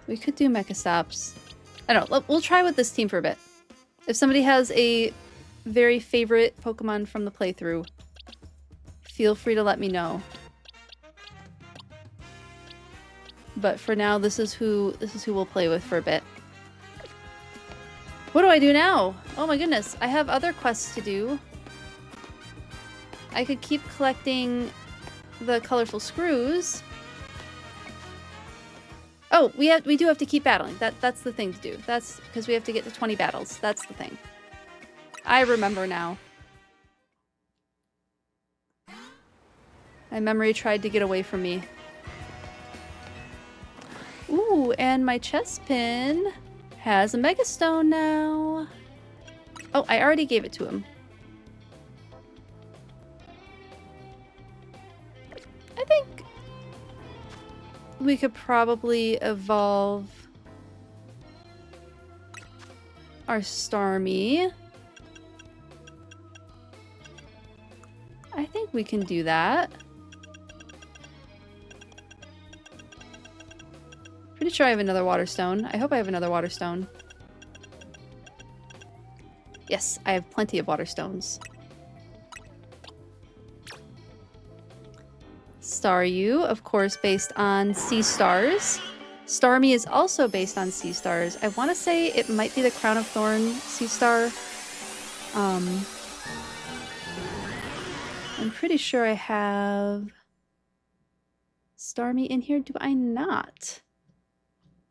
We could do Mechastops. I don't know. We'll try with this team for a bit. If somebody has a very favorite Pokemon from the playthrough, feel free to let me know. But for now, this is who we'll play with for a bit. What do I do now? Oh my goodness, I have other quests to do. I could keep collecting the colorful screws. Oh, we do have to keep battling. That's the thing to do. That's because we have to get to 20 battles. That's the thing. I remember now. My memory tried to get away from me. Ooh, and my chest pin has a Mega Stone now. Oh, I already gave it to him. we could probably evolve our Starmie. I think we can do that. Pretty sure I have another water stone. I hope I have another water stone. Yes, I have plenty of water stones. Staryu, of course, based on sea stars. Starmie is also based on sea stars. I want to say it might be the Crown of Thorn sea star. I'm pretty sure I have Starmie in here. Do I not?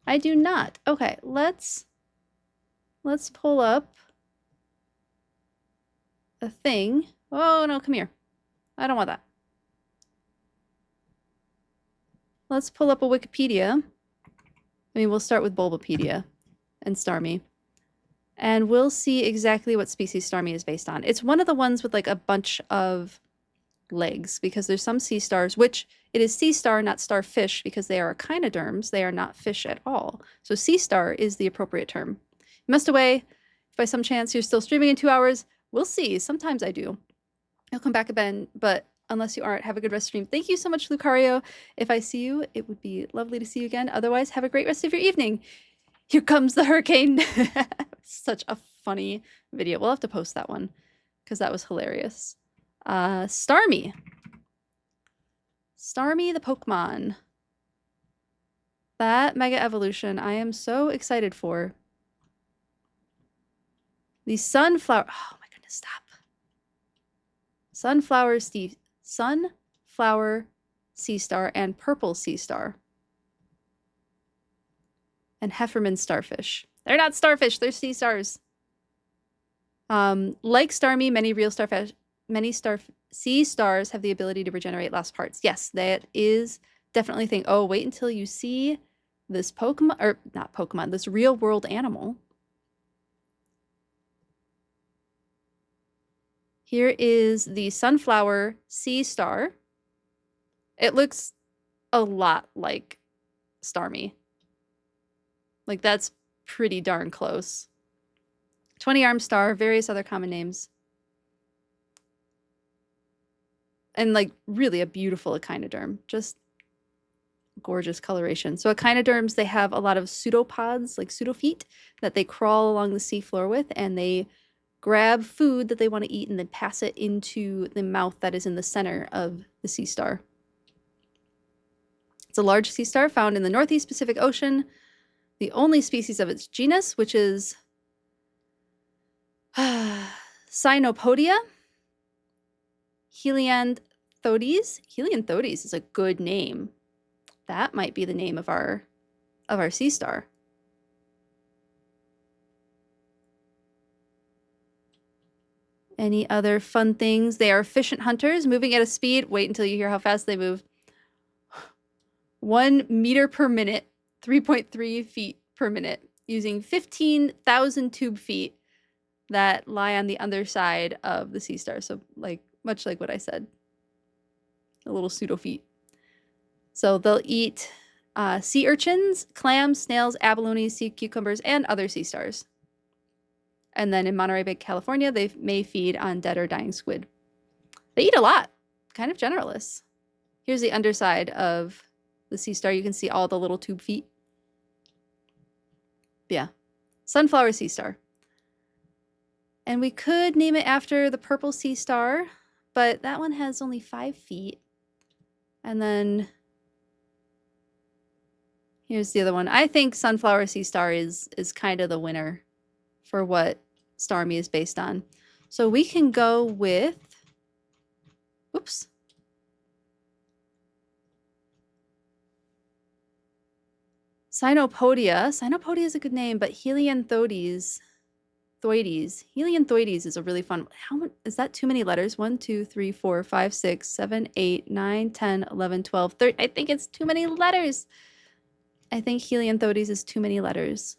I do not. Okay, let's pull up a thing. Oh, no, come here. I don't want that. Let's pull up a Wikipedia. I mean, we'll start with Bulbapedia and Starmie. And we'll see exactly what species Starmie is based on. It's one of the ones with like a bunch of legs, because there's some sea stars, which it is sea star, not starfish, because they are echinoderms. They are not fish at all. So sea star is the appropriate term. You must away. If by some chance you're still streaming in 2 hours, we'll see. Sometimes I do. I'll come back again, but unless you aren't, have a good rest of stream. Thank you so much, Lucario. If I see you, it would be lovely to see you again. Otherwise, have a great rest of your evening. Here comes the hurricane. Such a funny video. We'll have to post that one because that was hilarious. Starmie. Starmie the Pokemon. That Mega Evolution I am so excited for. The Sunflower... Oh my goodness, stop. Sunflower Sea Star and Purple Sea Star. And Hefferman Starfish. They're not starfish, they're sea stars. Like Starmie, many sea stars have the ability to regenerate lost parts. Yes, that is definitely a thing. Oh, wait until you see this Pokemon, or not Pokemon, this real world animal. Here is the Sunflower Sea Star. It looks a lot like Starmie. Like, that's pretty darn close. 20-arm star, various other common names. And, like, really a beautiful echinoderm. Just gorgeous coloration. So echinoderms, they have a lot of pseudopods, like pseudofeet, that they crawl along the seafloor with, and they grab food that they want to eat and then pass it into the mouth that is in the center of the sea star. It's a large sea star found in the Northeast Pacific Ocean, the only species of its genus, which is Cynopodia. Helianthodes. Helianthodes is a good name. That might be the name of our sea star. Any other fun things? They are efficient hunters, moving at a speed. Wait until you hear how fast they move. 1 meter per minute, 3.3 feet per minute, using 15,000 tube feet that lie on the underside of the sea star. So, like, much like what I said, a little pseudo feet. So they'll eat sea urchins, clams, snails, abalones, sea cucumbers, and other sea stars. And then in Monterey Bay, California, they may feed on dead or dying squid. They eat a lot, kind of generalists. Here's the underside of the sea star. You can see all the little tube feet. Yeah, Sunflower Sea Star. And we could name it after the Purple Sea Star, but that one has only 5 feet. And then here's the other one. I think Sunflower Sea Star is kind of the winner for what Starmie is based on. So we can go with, oops. Cynopodia. Cynopodia is a good name, but Helianthodes. Helianthodes is a really fun. How much is that? Too many letters? 1, 2, 3, 4, 5, 6, 7, 8, 9, 10, 11, 12, 13. I think it's too many letters. I think Helianthodes is too many letters.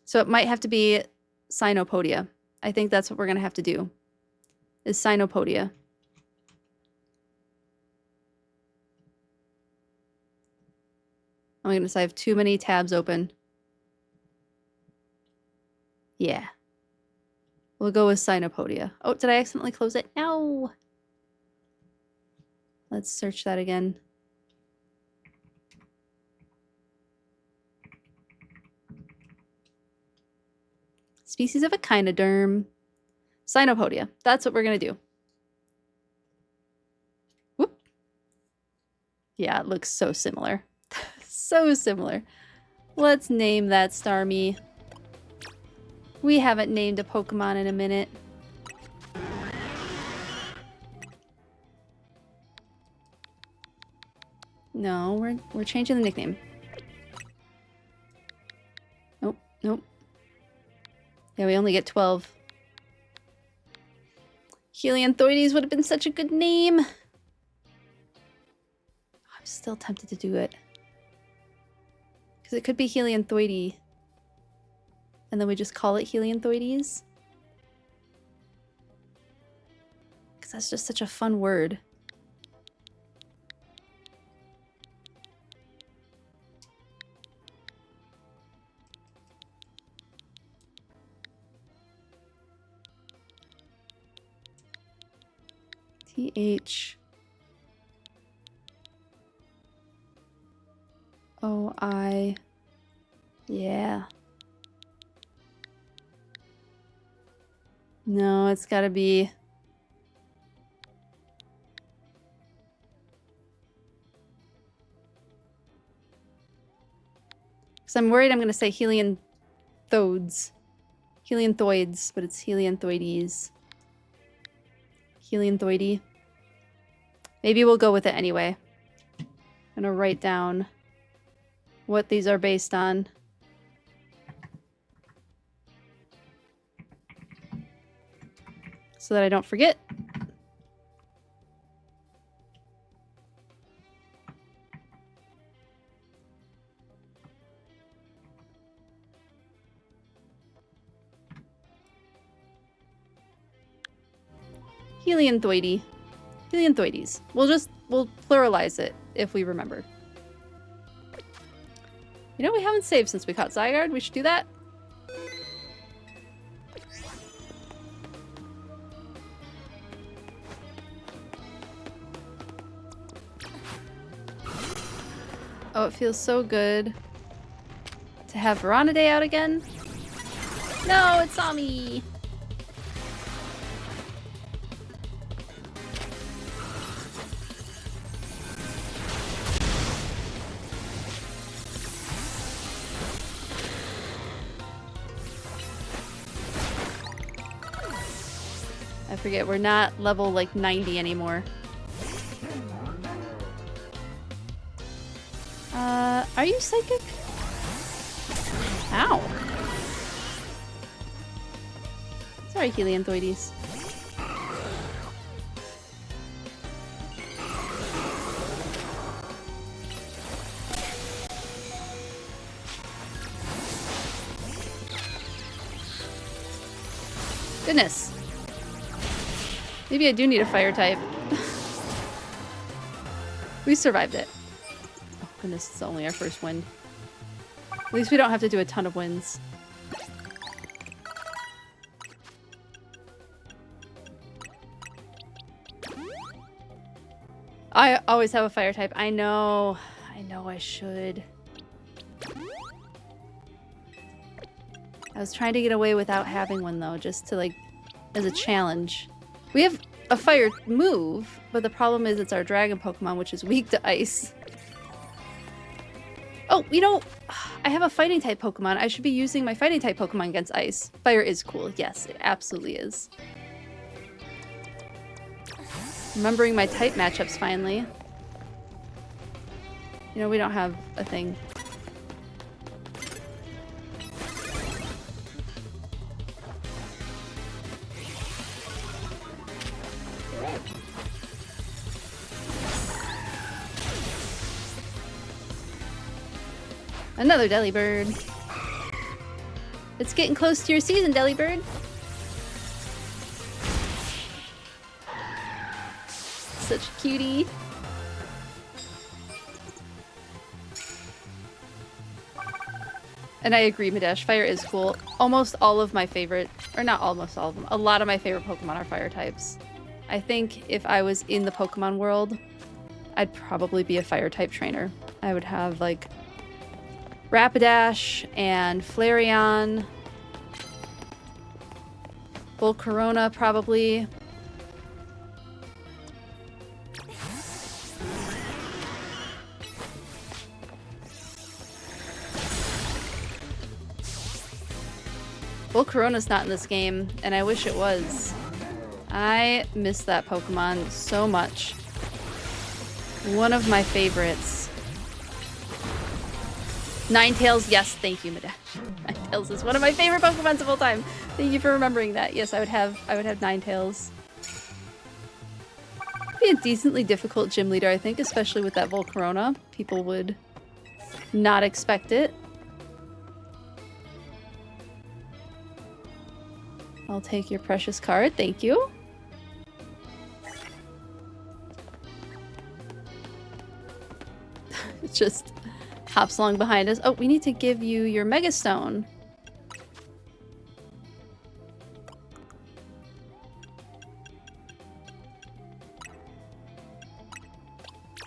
So it might have to be Cynopodia. I think that's what we're going to have to do, is Cynopodia. Oh my goodness, I have too many tabs open. Yeah. We'll go with Cynopodia. Oh, did I accidentally close it? No! Let's search that again. Species of echinoderm. Cynopodia. That's what we're going to do. Whoop. Yeah, it looks so similar. So similar. Let's name that Starmie. We haven't named a Pokemon in a minute. No, we're changing the nickname. Nope, nope. Yeah, we only get 12. Helianthoides would have been such a good name. I'm still tempted to do it. Because it could be Helianthoide. And then we just call it Helianthoides. Because that's just such a fun word. Thoi. Yeah. No, it's gotta be... Because I'm worried I'm gonna say Helianthoides. Helianthoides, but it's Helianthoides. Helianthoide. Maybe we'll go with it anyway. I'm gonna write down what these are based on. So that I don't forget. Helianthoide. Helianthoides. We'll pluralize it if we remember. You know, we haven't saved since we caught Zygarde. We should do that. Oh, it feels so good to have Veronidae out again. No, it saw me! I forget, we're not level like 90 anymore. Are you psychic? Ow. Sorry, Helianthoides. Goodness. Maybe I do need a fire type. We survived it. Oh goodness, it's only our first win. At least we don't have to do a ton of wins. I always have a fire type. I know I should. I was trying to get away without having one though, just to like, as a challenge. We have a fire move, but the problem is it's our dragon Pokemon, which is weak to ice. Oh, you know, I have a fighting type Pokemon. I should be using my fighting type Pokemon against ice. Fire is cool. Yes, it absolutely is. Remembering my type matchups finally. You know, we don't have a thing. Another Delibird. It's getting close to your season, Delibird. Such a cutie. And I agree, Madesh, fire is cool. Almost all of my favorite, or not almost all of them, a lot of my favorite Pokemon are fire types. I think if I was in the Pokemon world, I'd probably be a fire type trainer. I would have like Rapidash and Flareon, Volcarona probably. Volcarona's not in this game, and I wish it was. I miss that Pokemon so much. One of my favorites. Ninetales, yes, thank you, Madesh. Ninetales is one of my favorite Pokemons of all time. Thank you for remembering that. Yes, I would have Ninetales. Be a decently difficult gym leader, I think, especially with that Volcarona. People would not expect it. I'll take your precious card, thank you. It just hops along behind us. Oh, we need to give you your Mega Stone.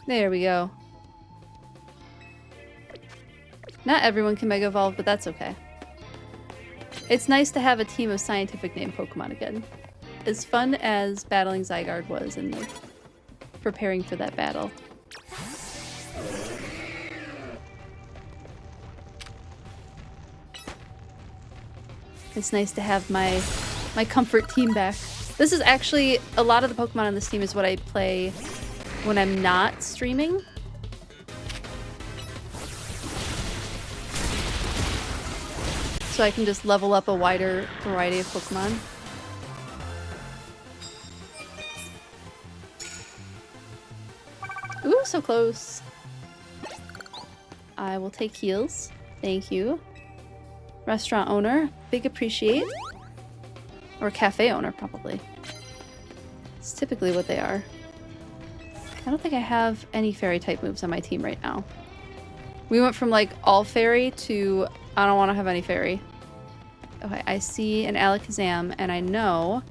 There we go. Not everyone can Mega Evolve, but that's okay. It's nice to have a team of scientific named Pokemon again. As fun as battling Zygarde was and like preparing for that battle. It's nice to have my comfort team back. This is actually, a lot of the Pokemon on this team is what I play when I'm not streaming. So I can just level up a wider variety of Pokemon. Ooh, so close. I will take heals. Thank you. Restaurant owner, big appreciate. Or cafe owner, probably. It's typically what they are. I don't think I have any fairy type moves on my team right now. We went from like all fairy to I don't want to have any fairy. Okay, I see an Alakazam, and I know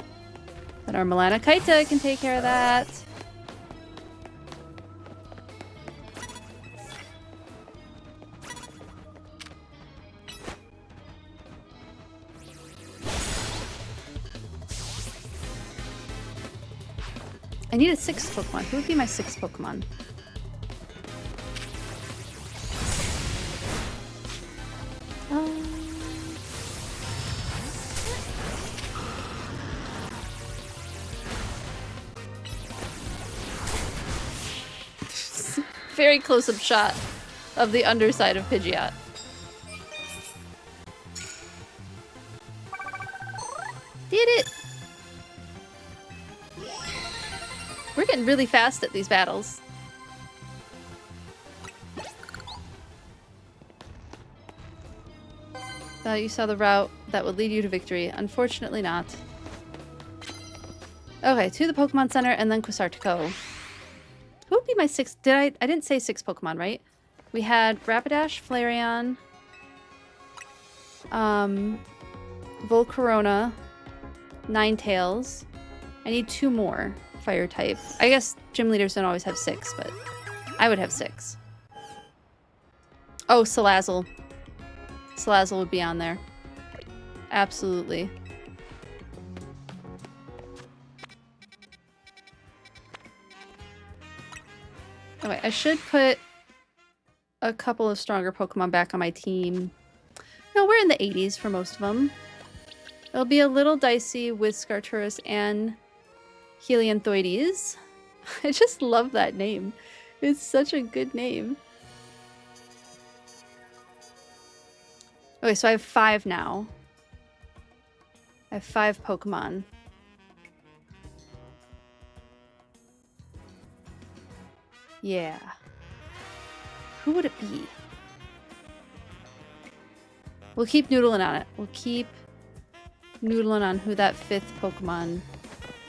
that our Melanakaita can take care of that. I need a 6th Pokemon. Who would be my 6th Pokemon? Very close-up shot of the underside of Pidgeot. Did it! We're getting really fast at these battles. Thought you saw the route that would lead you to victory. Unfortunately not. Okay, to the Pokemon Center and then Quasartico. Who would be my 6th? I didn't say 6 Pokemon, right? We had Rapidash, Flareon, Volcarona, Ninetales. I need 2 more fire type. I guess gym leaders don't always have 6, but I would have 6. Oh, Salazzle. Salazzle would be on there. Absolutely. Okay, I should put a couple of stronger Pokemon back on my team. No, we're in the 80s for most of them. It'll be a little dicey with Scarturus and Helianthoides. I just love that name. It's such a good name. Okay, so I have 5 now. I have 5 Pokemon. Yeah. Who would it be? We'll keep noodling on it. We'll keep noodling on who that 5th Pokemon,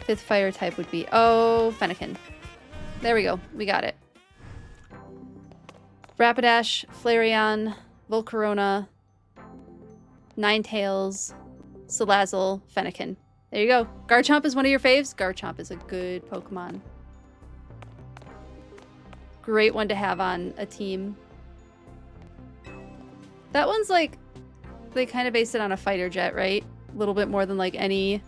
5th fire type would be. Oh, Fennekin. There we go. We got it. Rapidash, Flareon, Volcarona, Ninetales, Salazzle, Fennekin. There you go. Garchomp is one of your faves? Garchomp is a good Pokemon. Great one to have on a team. That one's like, they kind of based it on a fighter jet, right? A little bit more than like any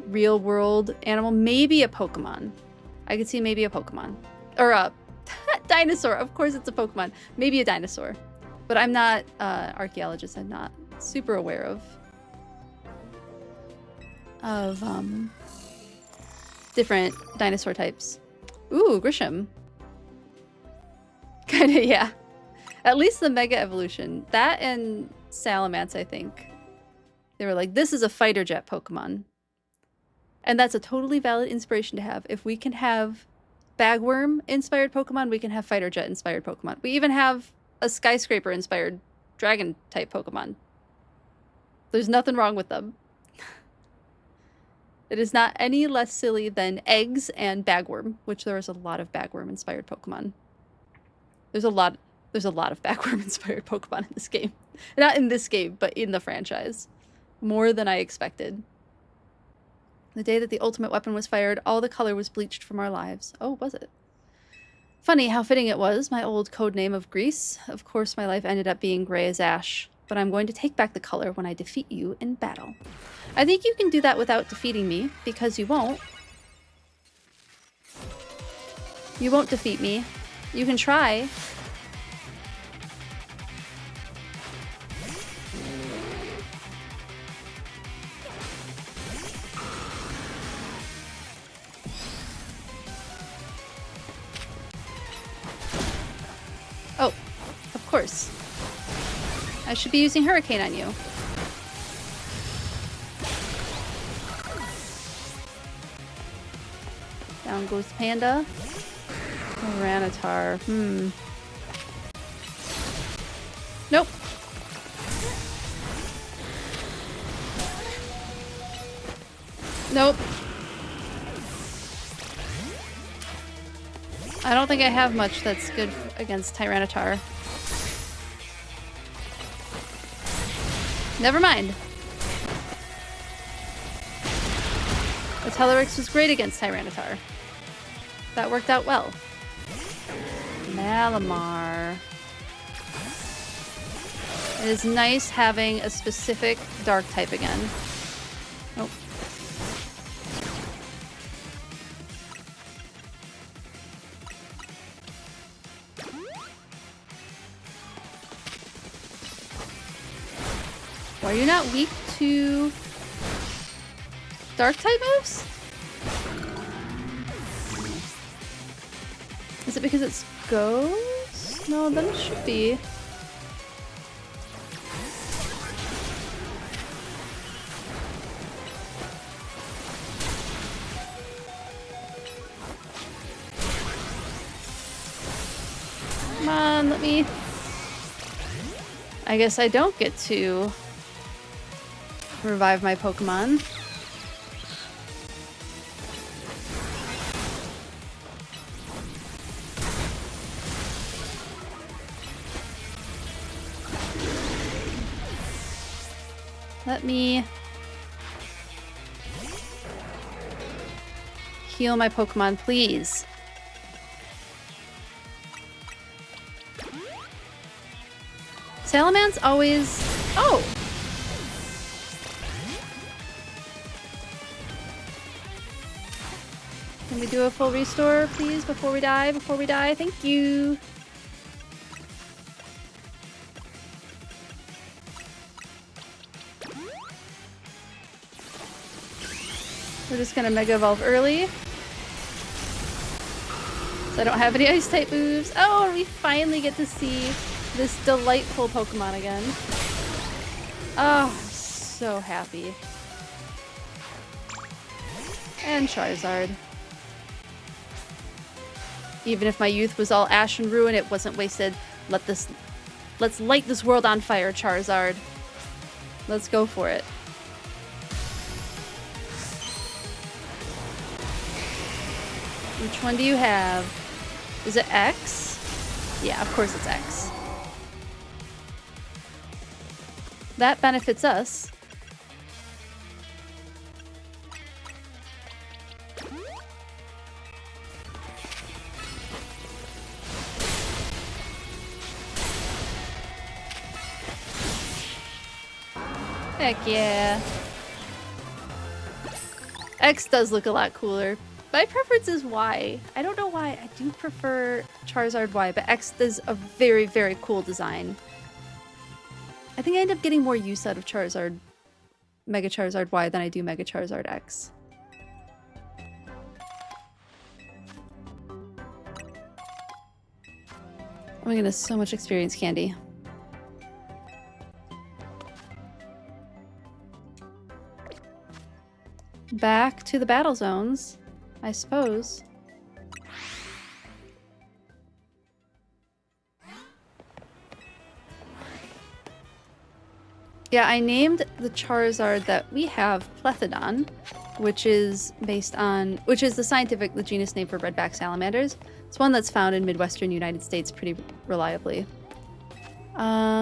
real world animal. Maybe a Pokemon. I could see maybe a Pokemon. Or a dinosaur. Of course it's a Pokemon. Maybe a dinosaur. But I'm not archaeologist. I'm not super aware of different dinosaur types. Ooh, Grisham. Kinda, yeah. At least the Mega Evolution. That and Salamence, I think. They were like, this is a fighter jet Pokemon. And that's a totally valid inspiration to have. If we can have Bagworm-inspired Pokemon, we can have fighter jet-inspired Pokemon. We even have a skyscraper-inspired dragon-type Pokemon. There's nothing wrong with them. It is not any less silly than eggs and Bagworm, which there is a lot of Bagworm-inspired Pokemon. There's a lot of Bagworm-inspired Pokemon in this game. Not in this game, but in the franchise. More than I expected. The day that the ultimate weapon was fired, all the color was bleached from our lives. Oh, was it? Funny how fitting it was, my old code name of Grease. Of course, my life ended up being gray as ash, but I'm going to take back the color when I defeat you in battle. I think you can do that without defeating me, because you won't. You won't defeat me. You can try. Oh, of course. I should be using Hurricane on you. Down goes Panda. Tyranitar. Nope. Nope. I don't think I have much that's good against Tyranitar. Never mind. The Telerix was great against Tyranitar. That worked out well. Malamar. It is nice having a specific dark type again. Nope. Are you not weak to dark type moves? Is it because it's ghost? No, then it should be. Come on, let me... I guess I don't get to revive my Pokemon. Let me heal my Pokemon, please. Salamence always... Oh! Can we do a full restore, please, before we die? Before we die, thank you! We're just gonna Mega Evolve early. So I don't have any Ice-type moves. Oh, we finally get to see this delightful Pokemon again. Oh, I'm so happy. And Charizard. Even if my youth was all ash and ruin, it wasn't wasted. Let's light this world on fire, Charizard. Let's go for it. Which one do you have? Is it X? Yeah, of course it's X. that benefits us. Heck yeah. X does look a lot cooler. My preference is Y. I don't know why. I do prefer Charizard Y, but X is a very, very cool design. I think I end up getting more use out of Charizard, Mega Charizard Y than I do Mega Charizard X. Oh my goodness, so much experience candy. Back to the battle zones, I suppose. Yeah, I named the Charizard that we have Plethodon, which is the scientific, the genus name for redback salamanders. It's one that's found in Midwestern United States pretty reliably. I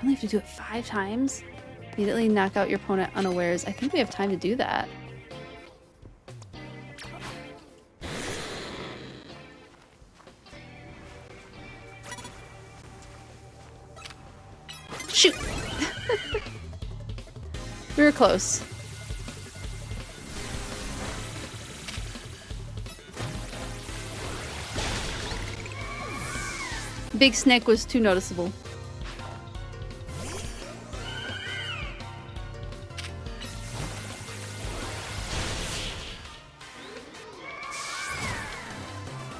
only have to do it 5 times. Immediately knock out your opponent unawares. I think we have time to do that. Shoot! We were close. Big Snake was too noticeable.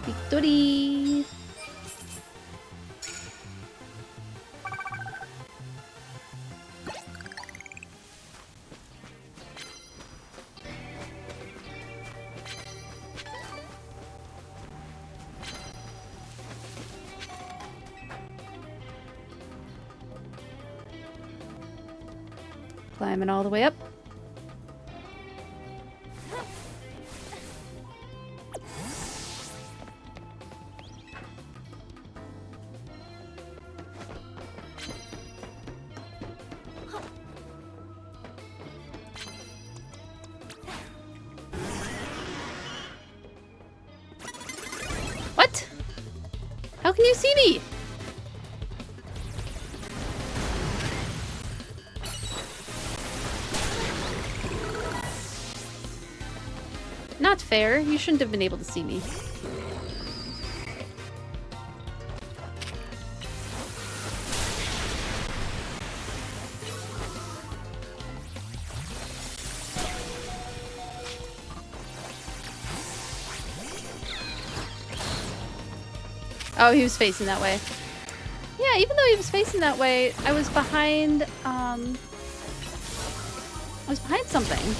Victory! Climbing all the way up. What? How can you see me? Not fair. You shouldn't have been able to see me. Oh, he was facing that way. Yeah, even though he was facing that way, I was behind, something.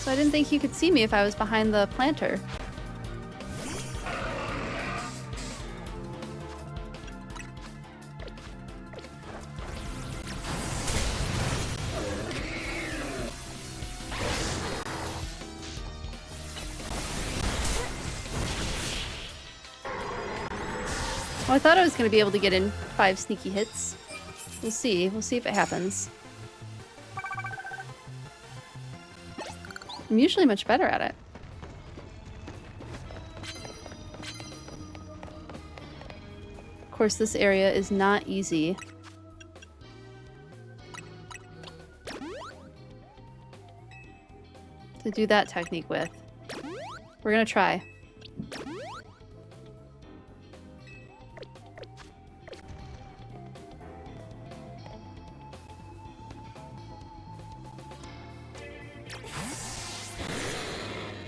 So I didn't think he could see me if I was behind the planter. Well, I thought I was going to be able to get in 5 sneaky hits. We'll see. We'll see if it happens. I'm usually much better at it. Of course, this area is not easy. To do that technique with. We're gonna try.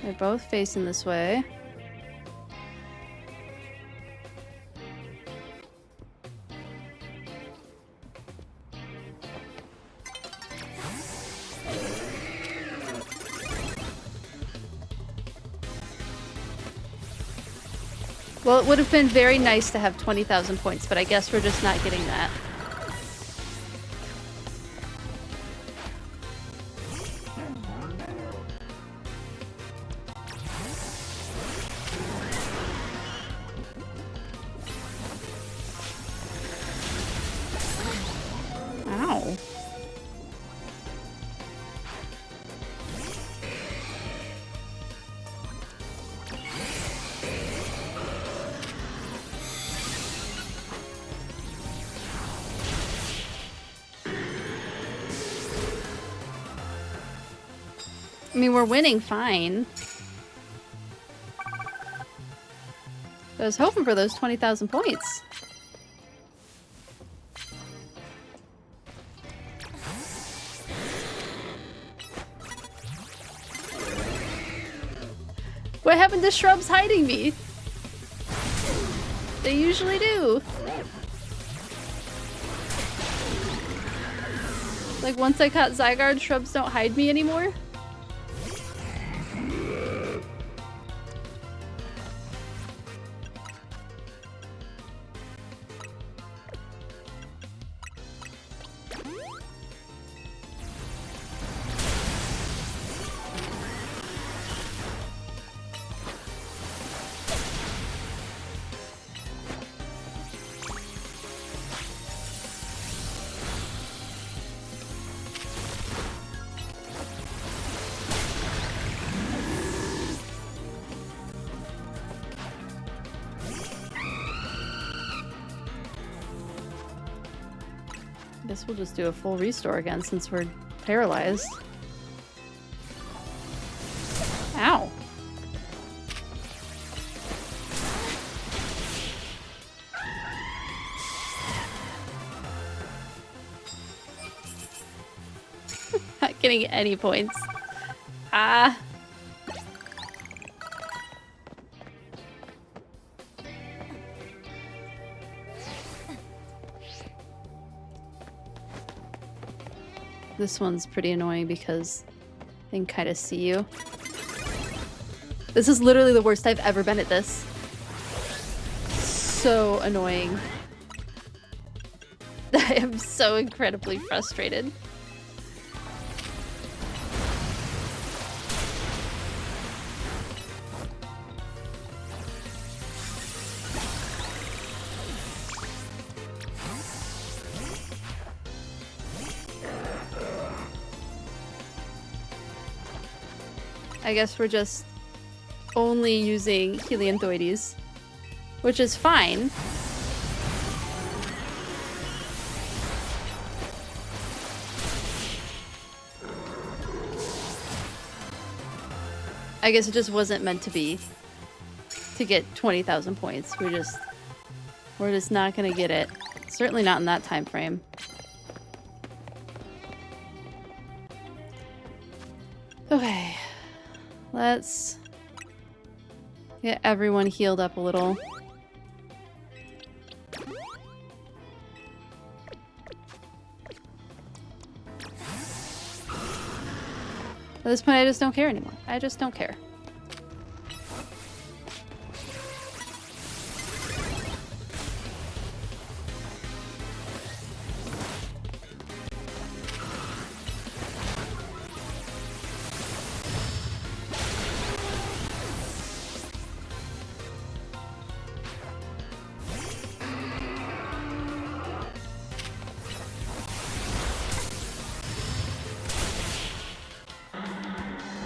They're both facing this way. Well, it would have been very nice to have 20,000 points, but I guess we're just not getting that. I mean, we're winning fine. I was hoping for those 20,000 points. What happened to shrubs hiding me? They usually do. Like, once I caught Zygarde, shrubs don't hide me anymore? Guess we'll just do a full restore again since we're paralyzed. Ow. Not getting any points. Ah. This one's pretty annoying because they can kind of see you. This is literally the worst I've ever been at this. So annoying. I am so incredibly frustrated. I guess we're just only using Helianthoides, which is fine. I guess it just wasn't meant to be to get 20,000 points. We're just not gonna get it. Certainly not in that time frame. Okay. Let's get everyone healed up a little. At this point, I just don't care anymore. I just don't care.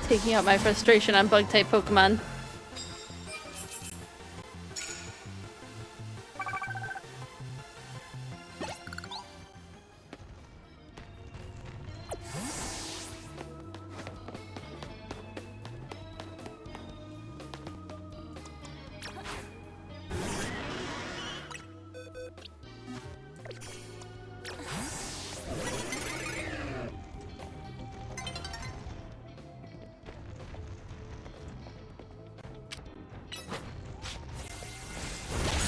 Taking out my frustration on bug-type Pokemon.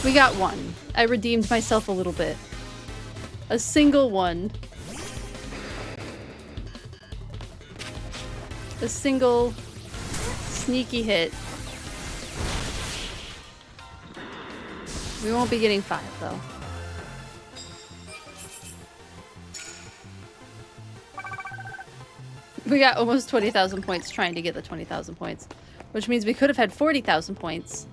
We got one. I redeemed myself a little bit. A single one. A single sneaky hit. We won't be getting 5 though. We got almost 20,000 points trying to get the 20,000 points, which means we could have had 40,000 points.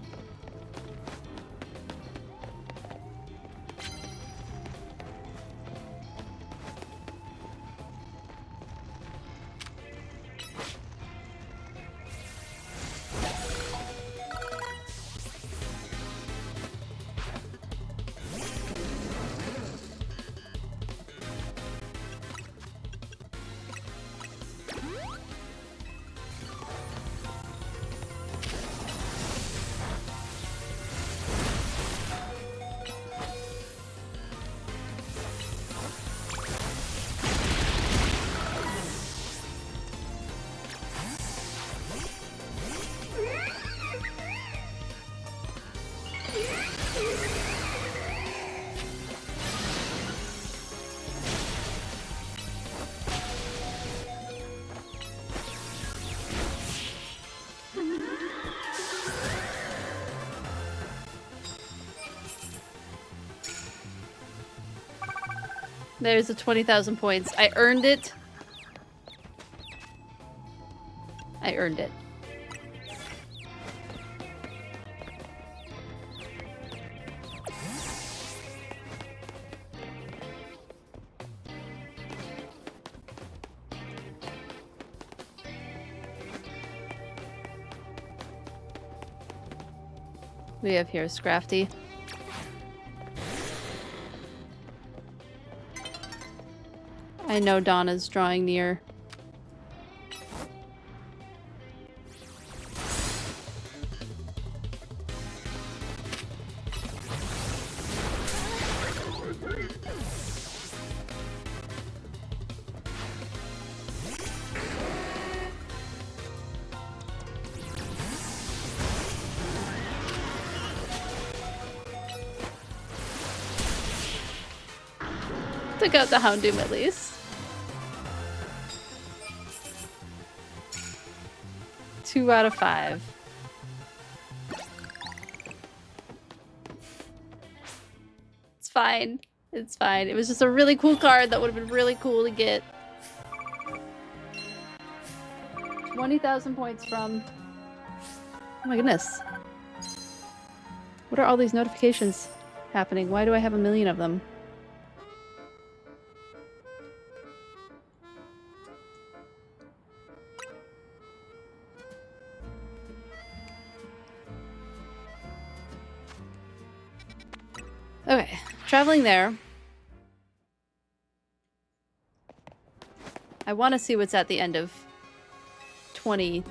There's the 20,000 points. I earned it. I earned it. We have here Scrafty. I know Donna's drawing near. Took out the Houndoom at least. 2 out of 5. It's fine. It's fine. It was just a really cool card that would have been really cool to get. 20,000 points from... Oh my goodness. What are all these notifications happening? Why do I have a million of them? Okay, traveling there. I want to see what's at the end of 20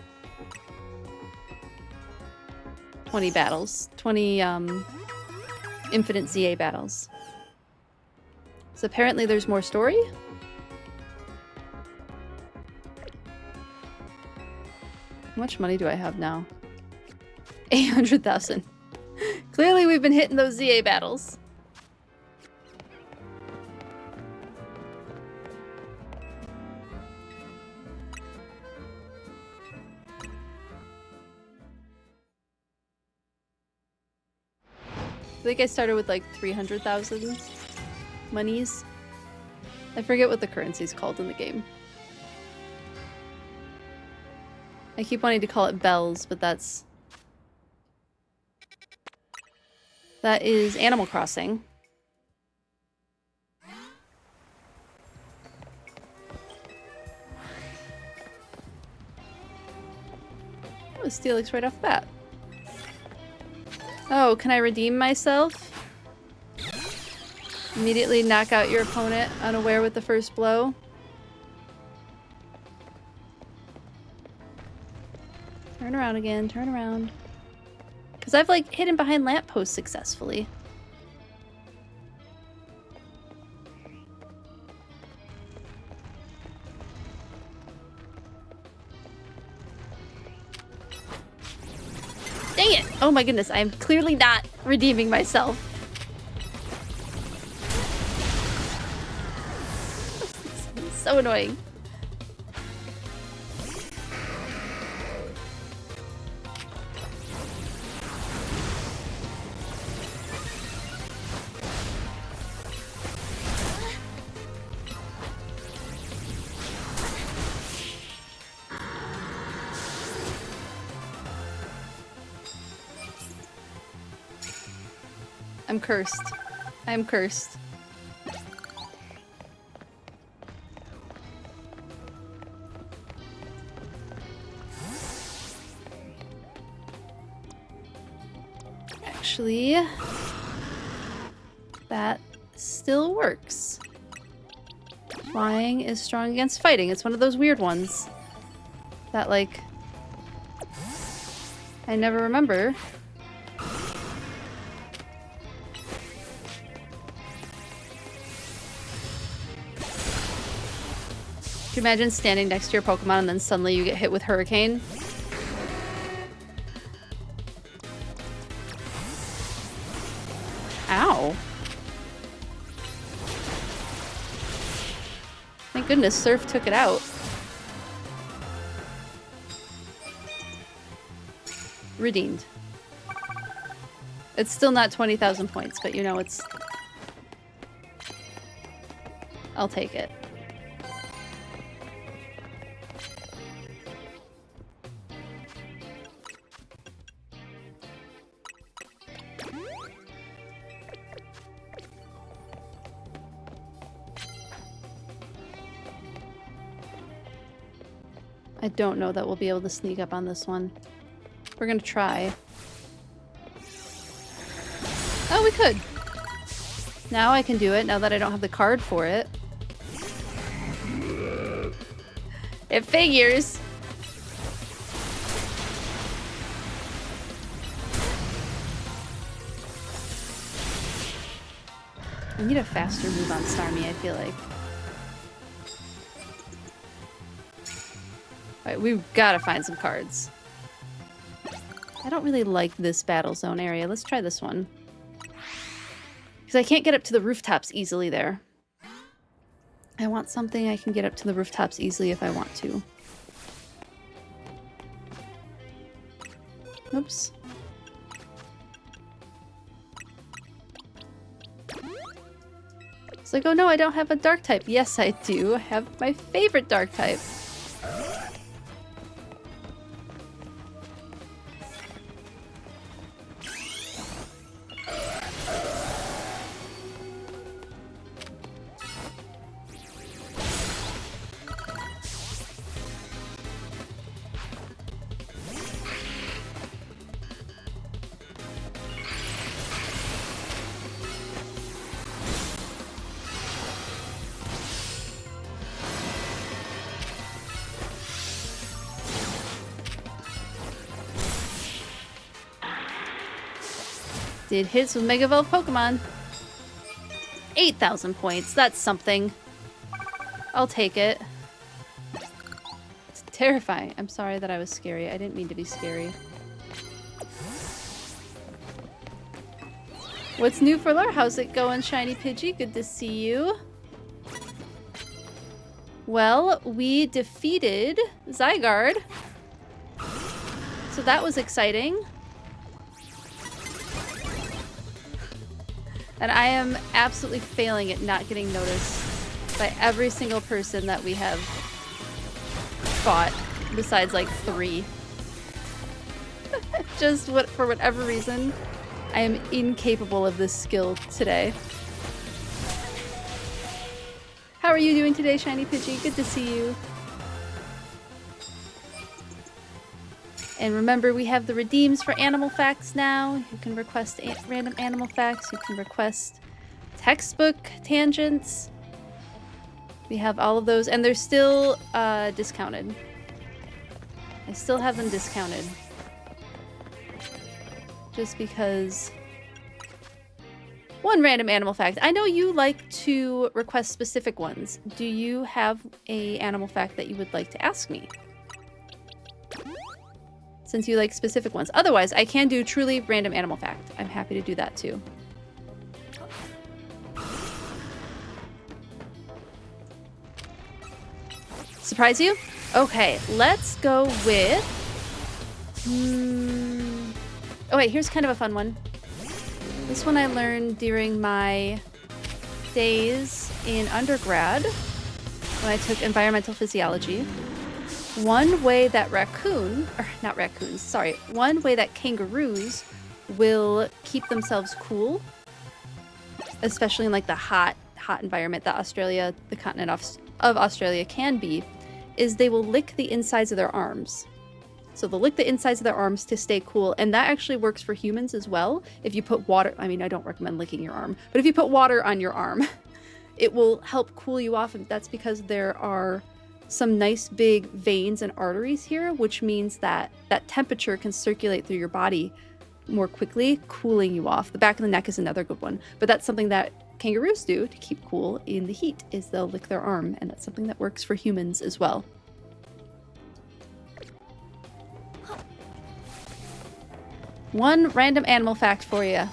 battles. 20 infinite ZA battles. So apparently there's more story? How much money do I have now? 800,000. Clearly we've been hitting those ZA battles. I think I started with like 300,000 monies. I forget what the currency's called in the game. I keep wanting to call it bells, but that is Animal Crossing. Oh, Steelix right off the bat. Oh, can I redeem myself? Immediately knock out your opponent unaware with the first blow. Turn around again, turn around. Because I've like hidden behind lampposts successfully. Dang it! Oh my goodness, I am clearly not redeeming myself. This is so annoying. I'm cursed. I'm cursed. Actually, that still works. Flying is strong against fighting. It's one of those weird ones that, like, I never remember. Could you imagine standing next to your Pokemon and then suddenly you get hit with Hurricane? Ow. Thank goodness Surf took it out. Redeemed. It's still not 20,000 points, but you know, it's I'll take it. I don't know that we'll be able to sneak up on this one. We're gonna try. Oh, we could. Now I can do it, now that I don't have the card for it. It figures. I need a faster move on Starmie, I feel like. Alright, we've gotta find some cards. I don't really like this battle zone area. Let's try this one. Because I can't get up to the rooftops easily there. I want something I can get up to the rooftops easily if I want to. Oops. It's like, oh no, I don't have a dark type. Yes, I do. I have my favorite dark type. Did hits with Mega Evolved Pokemon. 8,000 points. That's something. I'll take it. It's terrifying. I'm sorry that I was scary. I didn't mean to be scary. What's new for lore? How's it going, Shiny Pidgey? Good to see you. Well, we defeated Zygarde. So that was exciting. And I am absolutely failing at not getting noticed by every single person that we have fought, besides like 3. Just for whatever reason, I am incapable of this skill today. How are you doing today, Shiny Pidgey? Good to see you. And remember, we have the redeems for animal facts now. You can request random animal facts. You can request textbook tangents. We have all of those, and they're still discounted. I still have them discounted. Just because... One random animal fact. I know you like to request specific ones. Do you have an animal fact that you would like to ask me? Since you like specific ones. Otherwise, I can do truly random animal fact. I'm happy to do that too. Surprise you? Okay, let's go with... Oh wait, here's kind of a fun one. This one I learned during my days in undergrad when I took environmental physiology. One way that one way that kangaroos will keep themselves cool, especially in like the hot environment that the continent of Australia can be, is they will lick the insides of their arms. So they'll lick the insides of their arms to stay cool, and that actually works for humans as well. If you put water, I mean, I don't recommend licking your arm, but if you put water on your arm, it will help cool you off, and that's because there are some nice big veins and arteries here, which means that that temperature can circulate through your body more quickly, cooling you off. The back of the neck is another good one, but that's something that kangaroos do to keep cool in the heat, is they'll lick their arm, and that's something that works for humans as well. One random animal fact for you.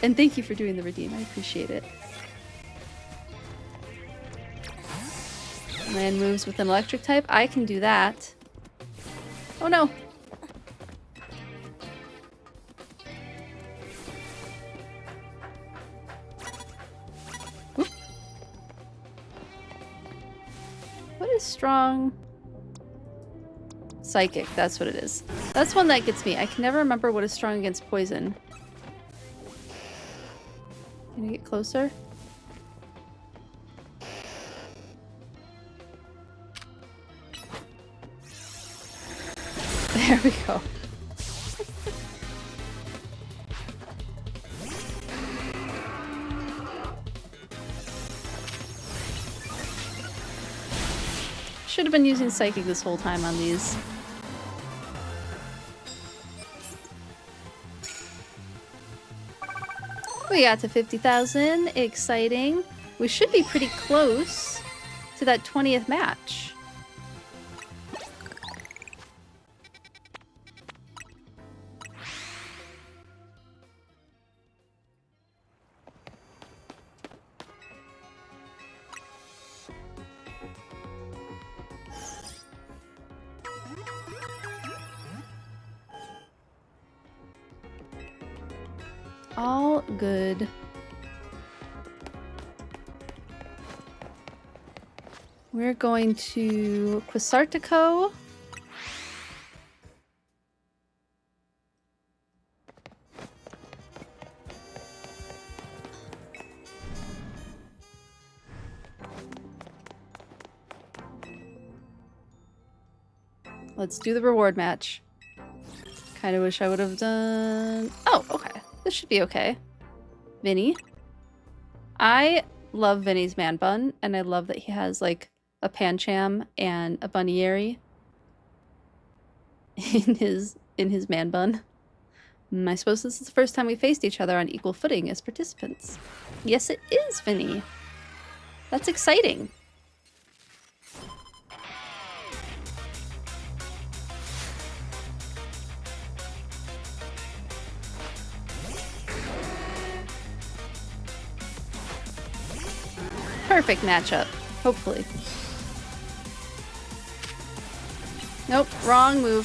And thank you for doing the redeem, I appreciate it. Land moves with an electric type. I can do that. Oh no! What is strong? Psychic, that's what it is. That's one that gets me. I can never remember what is strong against poison. Can I get closer? There we go. Should have been using Psychic this whole time on these. We got to 50,000. Exciting. We should be pretty close to that 20th match. All good. We're going to Quasartico. Let's do the reward match. Kind of wish I would have done... Oh, okay. This should be okay. Vinny. I love Vinny's man bun, and I love that he has, like, a pancham and a bunnyeri in his man bun. I suppose this is the first time we faced each other on equal footing as participants. Yes, it is, Vinny. That's exciting. Perfect matchup, hopefully. Nope, wrong move.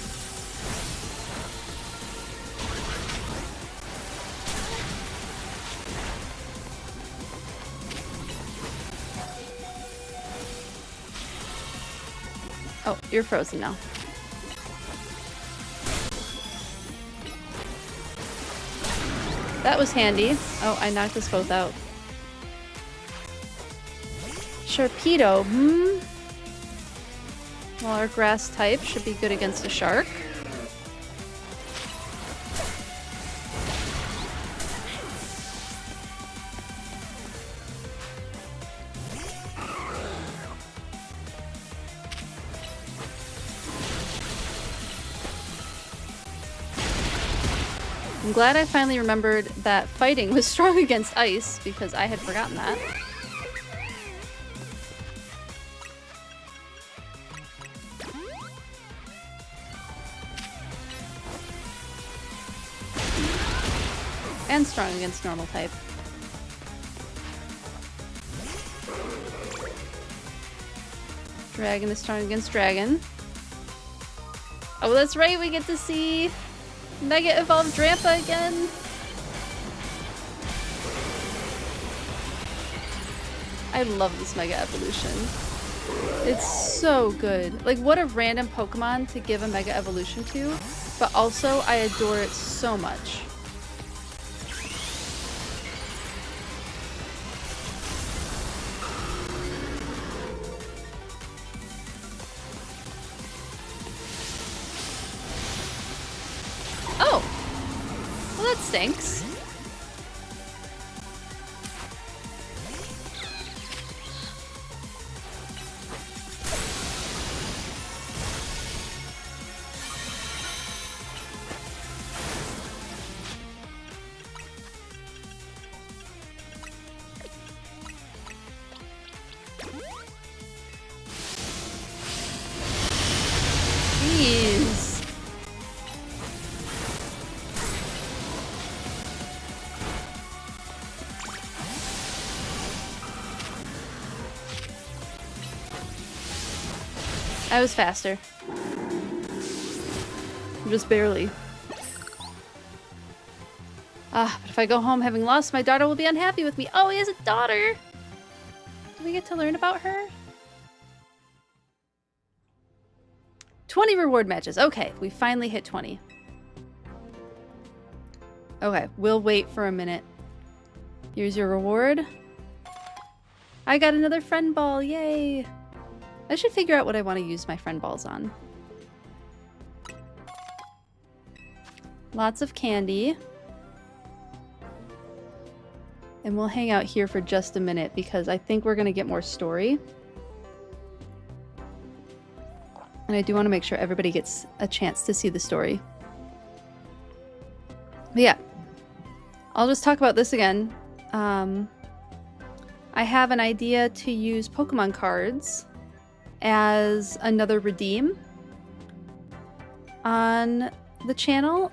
Oh, you're frozen now. That was handy. Oh, I knocked us both out. Sharpedo, Well, our grass type should be good against a shark. I'm glad I finally remembered that fighting was strong against ice, because I had forgotten that. And strong against normal type. Dragon is strong against dragon. Oh, that's right, we get to see Mega Evolved Drampa again. I love this Mega Evolution. It's so good. Like, what a random Pokemon to give a Mega Evolution to, but also I adore it so much. That stinks. Jeez. I was faster. Just barely. Ah, but if I go home having lost, my daughter will be unhappy with me. Oh, he has a daughter! Do we get to learn about her? 20 reward matches. Okay, we finally hit 20. Okay, we'll wait for a minute. Here's your reward. I got another friend ball, yay! I should figure out what I want to use my friend balls on. Lots of candy. And we'll hang out here for just a minute because I think we're going to get more story. And I do want to make sure everybody gets a chance to see the story. But yeah, I'll just talk about this again. I have an idea to use Pokemon cards as another redeem on the channel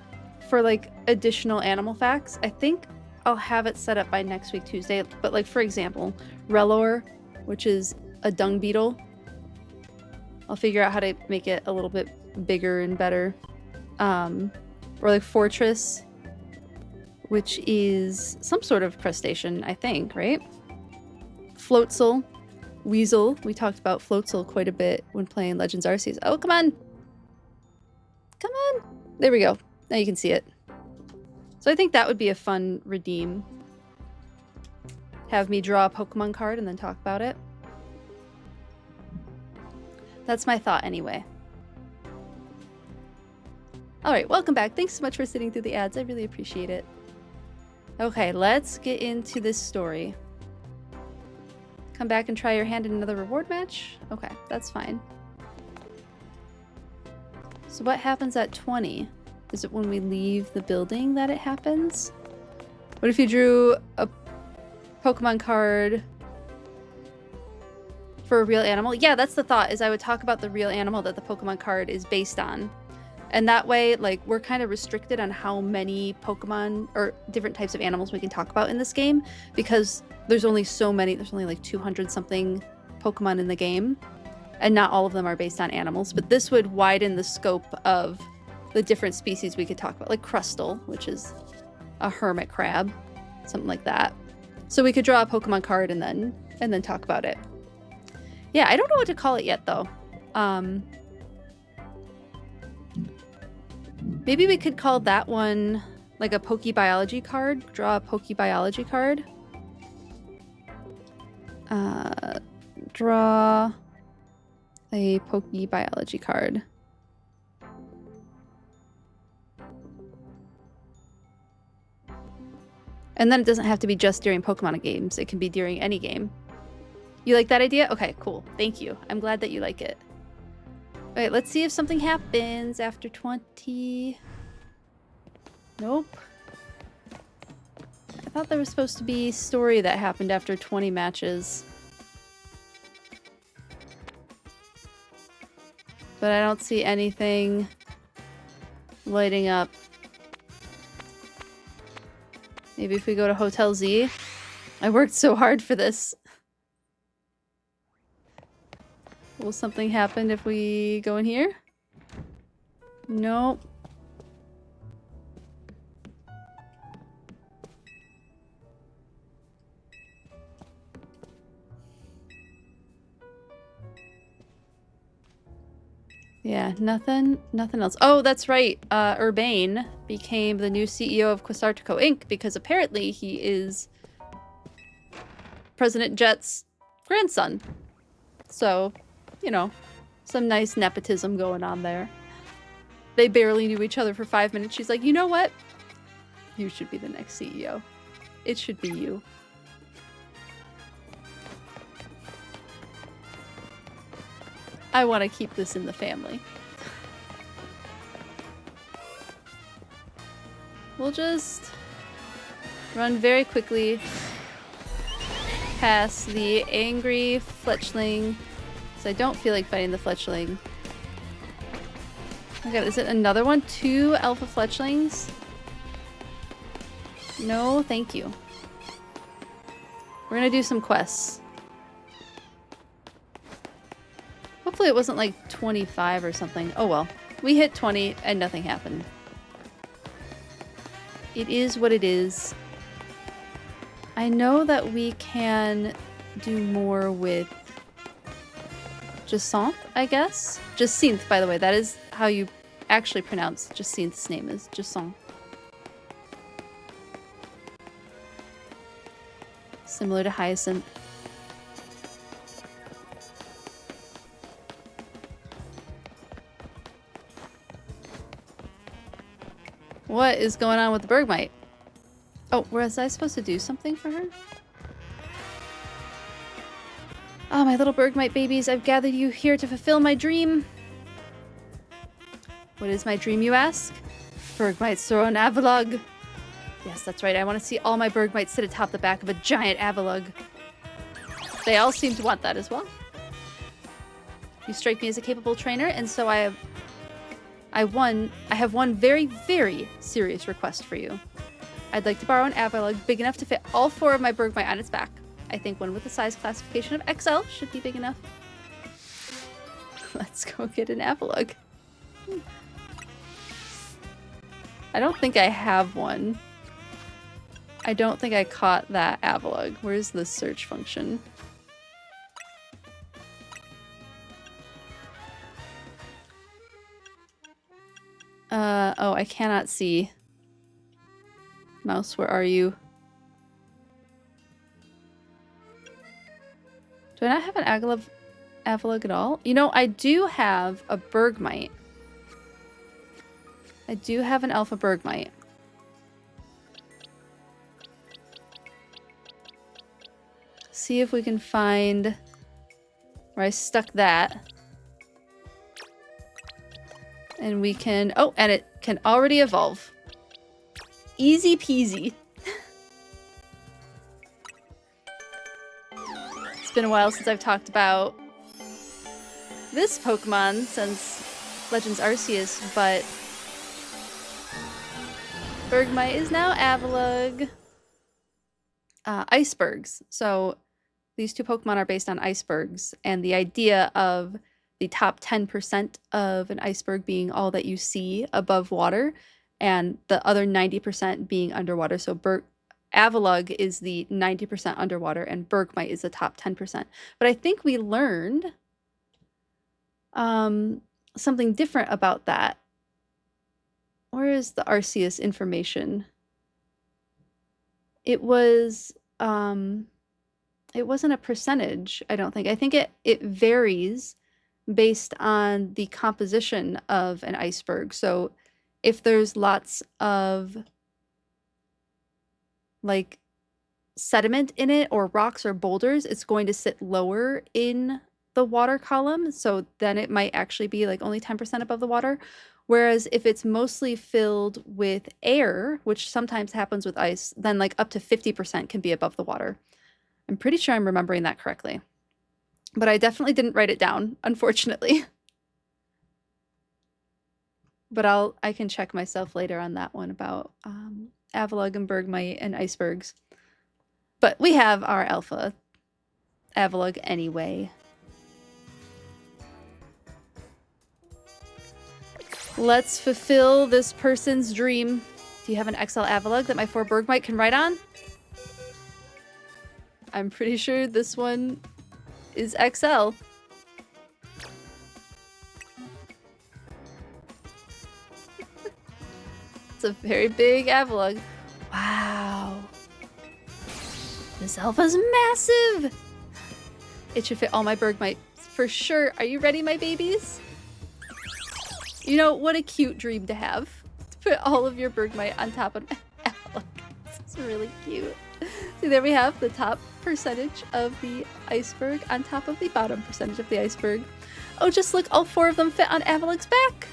for like additional animal facts. I think I'll have it set up by next week Tuesday, but like for example, Relor, which is a dung beetle. I'll figure out how to make it a little bit bigger and better. Or like Fortress, which is some sort of crustacean, I think, right? Floatzel, Weasel. We talked about Floatzel quite a bit when playing Legends Arceus. Oh, come on! Come on! There we go. Now you can see it. So I think that would be a fun redeem. Have me draw a Pokemon card and then talk about it. That's my thought anyway. Alright, welcome back. Thanks so much for sitting through the ads. I really appreciate it. Okay, let's get into this story. Come back and try your hand in another reward match? Okay, that's fine. So what happens at 20? Is it when we leave the building that it happens? What if you drew a Pokemon card for a real animal? Yeah, that's the thought, is I would talk about the real animal that the Pokemon card is based on. And that way, like, we're kind of restricted on how many Pokemon or different types of animals we can talk about in this game because there's only so many. There's only like 200 something Pokemon in the game, and not all of them are based on animals. But this would widen the scope of the different species we could talk about, like Crustle, which is a hermit crab, something like that. So we could draw a Pokemon card and then talk about it. Yeah, I don't know what to call it yet though. Maybe we could call that one like a PokeBiology card. Draw a PokeBiology card. Draw a PokeBiology card. And then it doesn't have to be just during Pokemon games. It can be during any game. You like that idea? Okay, cool. Thank you. I'm glad that you like it. Alright, let's see if something happens after 20. Nope. I thought there was supposed to be story that happened after 20 matches. But I don't see anything lighting up. Maybe if we go to Hotel Z. I worked so hard for this. Will something happen if we go in here? Nope. Yeah, nothing else. Oh, that's right. Urbane became the new CEO of Quasartico Inc. because apparently he is President Jet's grandson. So, you know, some nice nepotism going on there. They barely knew each other for 5 minutes. She's like, you know what? You should be the next CEO. It should be you. I want to keep this in the family. We'll just run very quickly past the angry fletchling. So I don't feel like fighting the fletchling. Oh my god, is it another one? 2 alpha fletchlings? No, thank you. We're gonna do some quests. Hopefully it wasn't like 25 or something. Oh well. We hit 20 and nothing happened. It is what it is. I know that we can do more with Jacinth, I guess? Jacinth, by the way. That is how you actually pronounce Jacinth's name, is Jacinth. Similar to Hyacinth. What is going on with the Bergmite? Oh, was I supposed to do something for her? Oh, my little Bergmite babies, I've gathered you here to fulfill my dream. What is my dream, you ask? Bergmites throw an avalug. Yes, that's right. I want to see all my Bergmites sit atop the back of a giant avalug. They all seem to want that as well. You strike me as a capable trainer, and so I have one very, very serious request for you. I'd like to borrow an avalug big enough to fit all 4 of my Bergmite on its back. I think one with the size classification of XL should be big enough. Let's go get an avalug. I don't think I have one. I don't think I caught that avalug. Where's the search function? Oh, I cannot see. Mouse, where are you? Do I not have an avalug at all? You know, I do have a Bergmite. I do have an alpha Bergmite. See if we can find where I stuck that. And we can... Oh, and it can already evolve. Easy peasy. It's been a while since I've talked about this Pokemon since Legends Arceus, but Bergmite is now Avalug. Icebergs. So these 2 Pokemon are based on icebergs, and the idea of the top 10% of an iceberg being all that you see above water, and the other 90% being underwater. So Avalug is the 90% underwater, and Bergmite is the top 10%. But I think we learned something different about that. Where is the Arceus information? It wasn't a percentage, I don't think. I think it varies based on the composition of an iceberg. So if there's lots of like sediment in it, or rocks or boulders, it's going to sit lower in the water column. So then it might actually be like only 10% above the water. Whereas if it's mostly filled with air, which sometimes happens with ice, then like up to 50% can be above the water. I'm pretty sure I'm remembering that correctly. But I definitely didn't write it down, unfortunately. But I can check myself later on that one about Avalug and Bergmite and icebergs. But we have our alpha Avalug anyway. Let's fulfill this person's dream. Do you have an XL Avalug that my 4 Bergmite can ride on? I'm pretty sure this one is XL. It's a very big Avalug. Wow. This alpha's massive! It should fit all my Bergmite for sure. Are you ready, my babies? You know, what a cute dream to have. To put all of your Bergmite on top of an Avalug. This is really cute. See, there we have the top percentage of the iceberg on top of the bottom percentage of the iceberg. Oh, just look, all 4 of them fit on Avalug's back.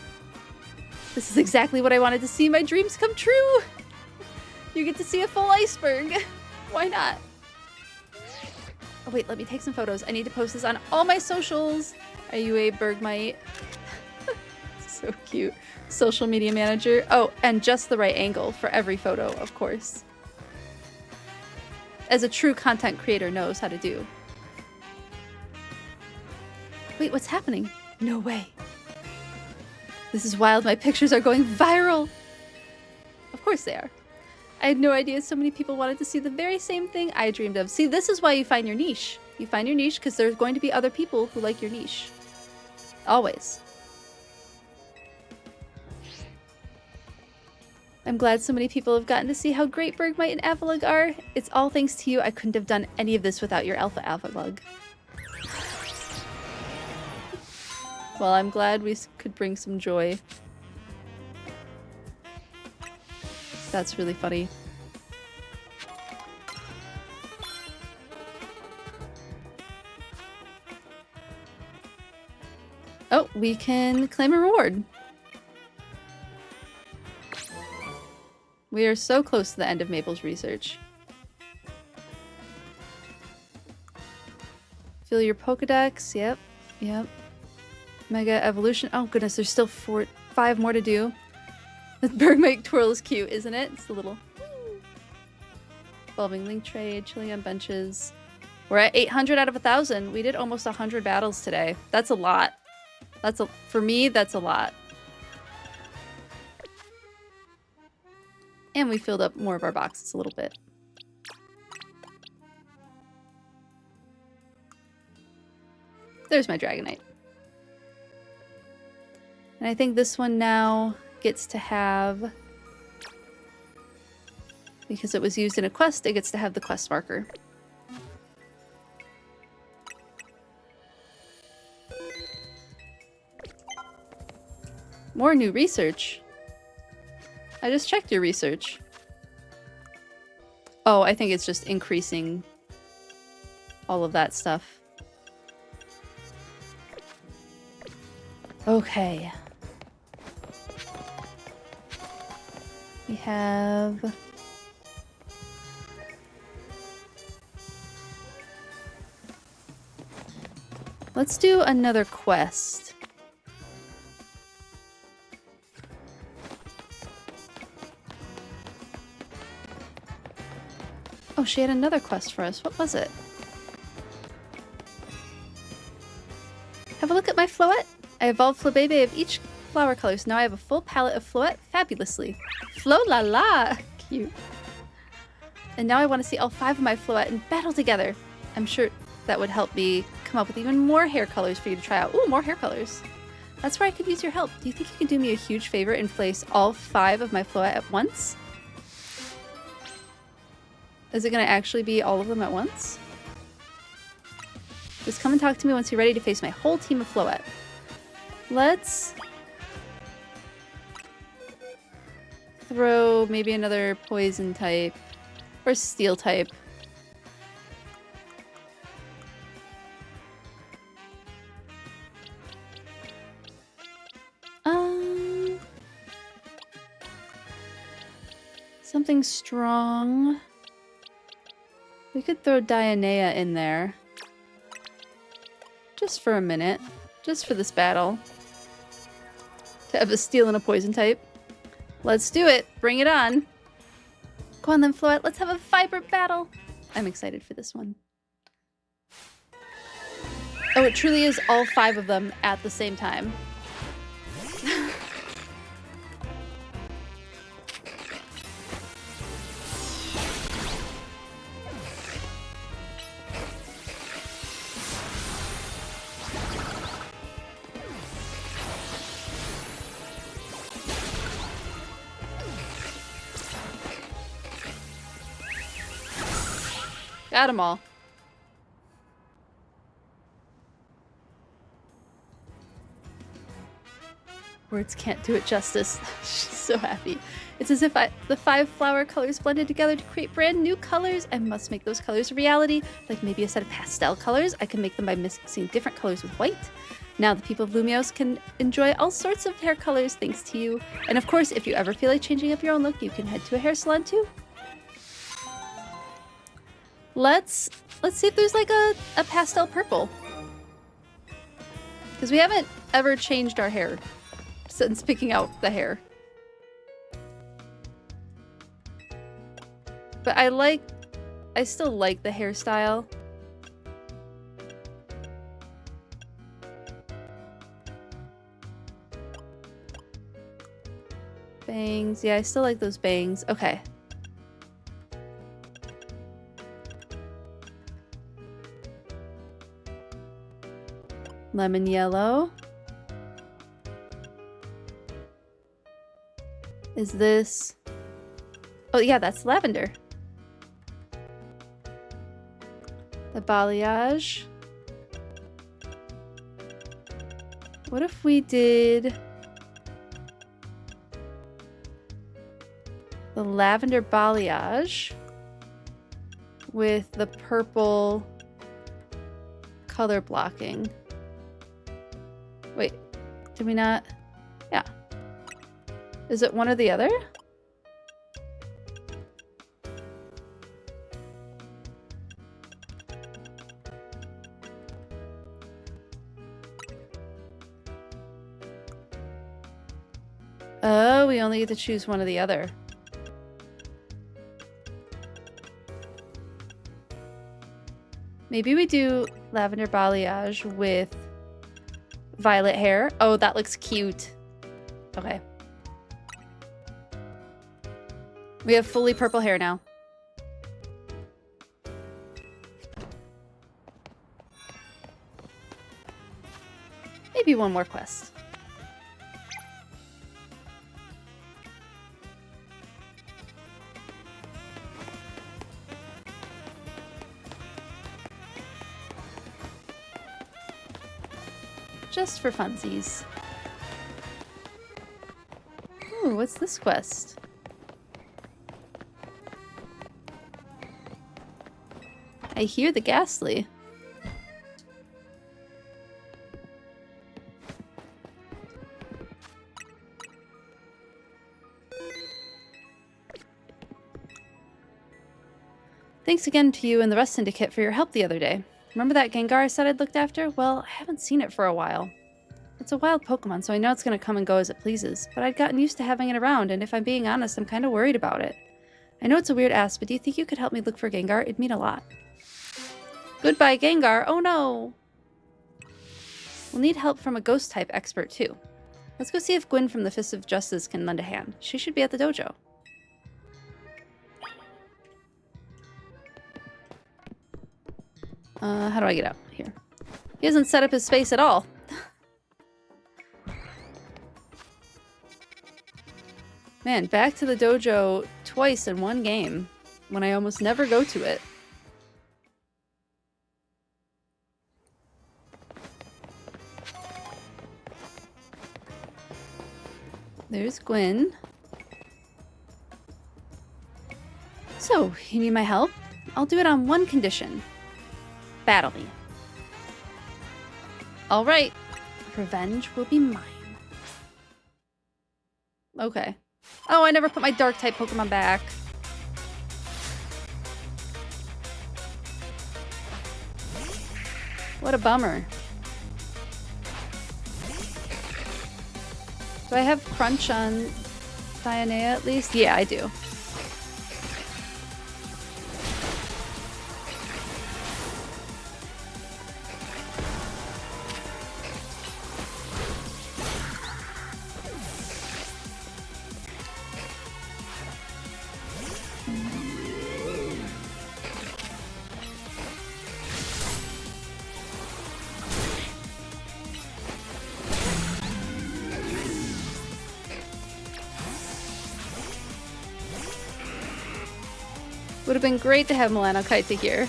This is exactly what I wanted to see. My dreams come true. You get to see a full iceberg. Why not? Oh, wait, let me take some photos. I need to post this on all my socials. Are you a Bergmite? So cute. Social media manager. Oh, and just the right angle for every photo, of course. As a true content creator knows how to do. Wait, what's happening? No way. This is wild. My pictures are going viral. Of course they are. I had no idea so many people wanted to see the very same thing I dreamed of. See, this is why you find your niche. You find your niche because there's going to be other people who like your niche. Always. I'm glad so many people have gotten to see how great Bergmite and Avalug are. It's all thanks to you. I couldn't have done any of this without your Alpha Avalug. Well, I'm glad we could bring some joy. That's really funny. Oh, we can claim a reward. We are so close to the end of Mabel's research. Fill your Pokedex. Yep. Yep. Mega Evolution. Oh goodness, there's still 5 more to do. The Bergmite twirl is cute, isn't it? It's a little... Evolving Link Trade, chilling on benches. We're at 800 out of 1,000. We did almost 100 battles today. That's a lot. For me, that's a lot. And we filled up more of our boxes a little bit. There's my Dragonite. And I think this one now gets to have... Because it was used in a quest, it gets to have the quest marker. More new research. I just checked your research. Oh, I think it's just increasing all of that stuff. Okay. We have... Let's do another quest. Oh, she had another quest for us. What was it? Have a look at my Floette. I evolved Flabebe of each flower color, so now I have a full palette of Floette fabulously. Flo-la-la! Cute. And now I want to see all 5 of my Floette in battle together. I'm sure that would help me come up with even more hair colors for you to try out. Ooh, more hair colors. That's where I could use your help. Do you think you can do me a huge favor and place all 5 of my Floette at once? Is it going to actually be all of them at once? Just come and talk to me once you're ready to face my whole team of Floette. Let's throw maybe another poison type or steel type. Something strong. We could throw Dionea in there. Just for a minute. Just for this battle. To have a steel and a poison type. Let's do it. Bring it on. Go on then, Floette. Let's have a vibrant battle. I'm excited for this one. Oh, it truly is all 5 of them at the same time. Got them all. Words can't do it justice. She's so happy. It's as if the 5 flower colors blended together to create brand new colors. I must make those colors a reality. Like maybe a set of pastel colors. I can make them by mixing different colors with white. Now the people of Lumiose can enjoy all sorts of hair colors thanks to you. And of course, if you ever feel like changing up your own look, you can head to a hair salon too. Let's see if there's like a pastel purple. Because we haven't ever changed our hair since picking out the hair. But I still like the hairstyle. Bangs. Yeah, I still like those bangs. Okay. Lemon yellow. is this? Oh yeah, that's lavender. The balayage. What if we did the lavender balayage with the purple color blocking? Wait, did we not? Yeah. Is it one or the other? Oh, we only get to choose one or the other. Maybe we do lavender balayage with violet hair. Oh, that looks cute. Okay. We have fully purple hair now. Maybe one more quest. Just for funsies. Ooh, what's this quest? I hear the ghastly. Thanks again to you and the rest syndicate for your help the other day. Remember that Gengar I said I'd looked after? Well, I haven't seen it for a while. It's a wild Pokemon, so I know it's going to come and go as it pleases, but I'd gotten used to having it around, and if I'm being honest, I'm kind of worried about it. I know it's a weird ask, but do you think you could help me look for Gengar? It'd mean a lot. Goodbye, Gengar! Oh no! We'll need help from a Ghost-type expert, too. Let's go see if Gwyn from the Fist of Justice can lend a hand. She should be at the dojo. How do I get out? Here. He hasn't set up his space at all. Man, back to the dojo twice in one game, when I almost never go to it. There's Gwyn. So, you need my help? I'll do it on one condition. Battle me. Alright. Revenge will be mine. Okay. Oh, I never put my Dark-type Pokemon back. What a bummer. Do I have Crunch on Dianea at least? Yeah, I do. Would have been great to have Melanokite here.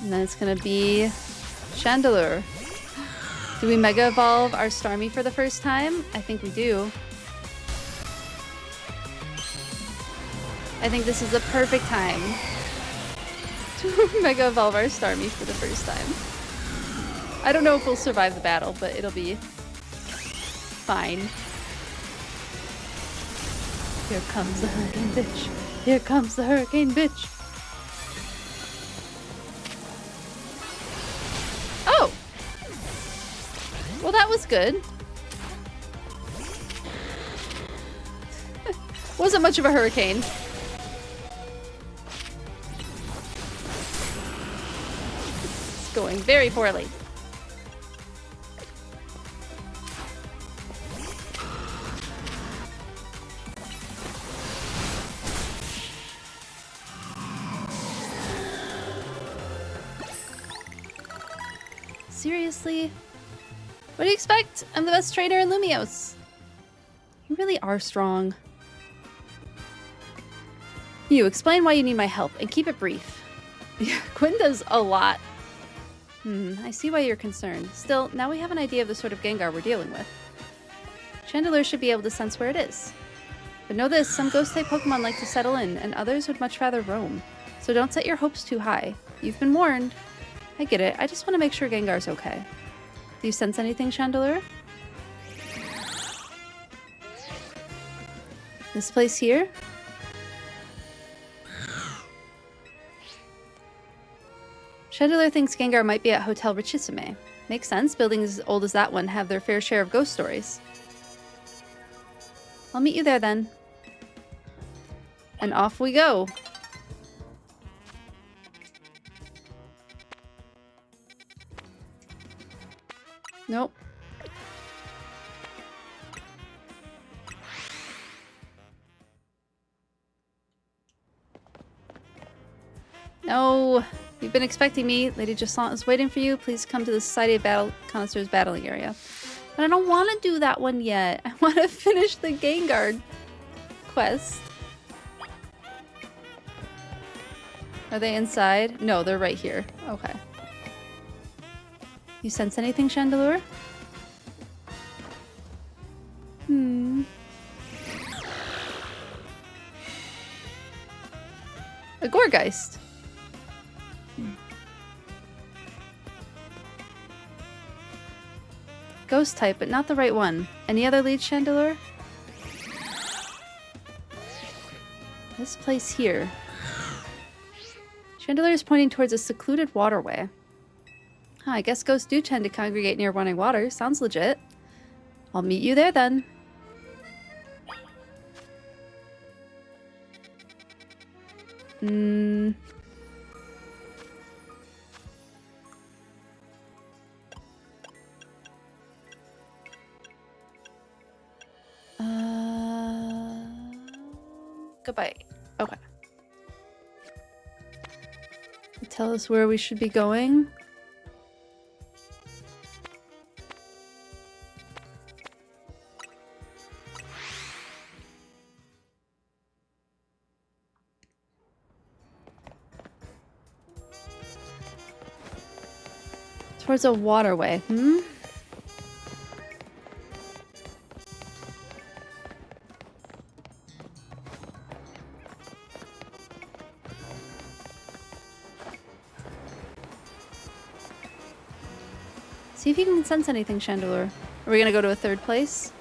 And then it's gonna be Chandelure. Do we Mega Evolve our Starmie for the first time? I think we do. I think this is the perfect time to Mega Evolve our Starmie for the first time. I don't know if we'll survive the battle, but it'll be fine. Here comes the hurricane bitch. Here comes the hurricane bitch. Oh! Well, that was good. Wasn't much of a hurricane. Going very poorly. seriously? What do you expect? I'm the best trainer in Lumios. You really are strong. You explain why you need my help and keep it brief. Yeah, Quinn does a lot. I see why you're concerned. Still, now we have an idea of the sort of Gengar we're dealing with. Chandelure should be able to sense where it is. But know this, some ghost-type Pokemon like to settle in, and others would much rather roam. So don't set your hopes too high. You've been warned. I get it. I just want to make sure Gengar's okay. Do you sense anything, Chandelure? This place here? Chandelure thinks Gengar might be at Hotel Richissime. Makes sense. Buildings as old as that one have their fair share of ghost stories. I'll meet you there then. And off we go. Nope. No. You've been expecting me. Lady Jaslant is waiting for you. Please come to the Society of Battle Connoisseurs battling area. But I don't want to do that one yet. I want to finish the Gengar quest. Are they inside? No, they're right here. Okay. You sense anything, Chandelure? A Gourgeist. Ghost type, but not the right one. Any other leads, Chandelure? This place here. Chandelure is pointing towards a secluded waterway. Huh, I guess ghosts do tend to congregate near running water. Sounds legit. I'll meet you there then. Goodbye. Okay. Tell us where we should be going. Towards a waterway. See if you can sense anything, Chandelure. Are we gonna go to a third place?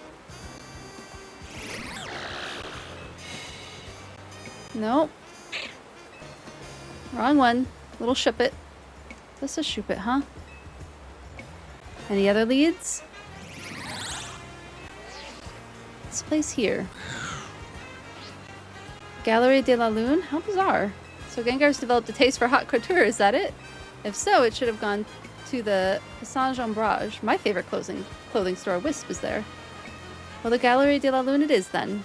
Nope. Wrong one. Little Shuppet. That's a Shuppet, huh? Any other leads? This place here. Galerie de la Lune? How bizarre. So Gengar's developed a taste for haute couture, is that it? If so, it should have gone to the Passage Ombrage. My favorite clothing store, Wisp, is there. Well, the Galerie de la Lune it is then.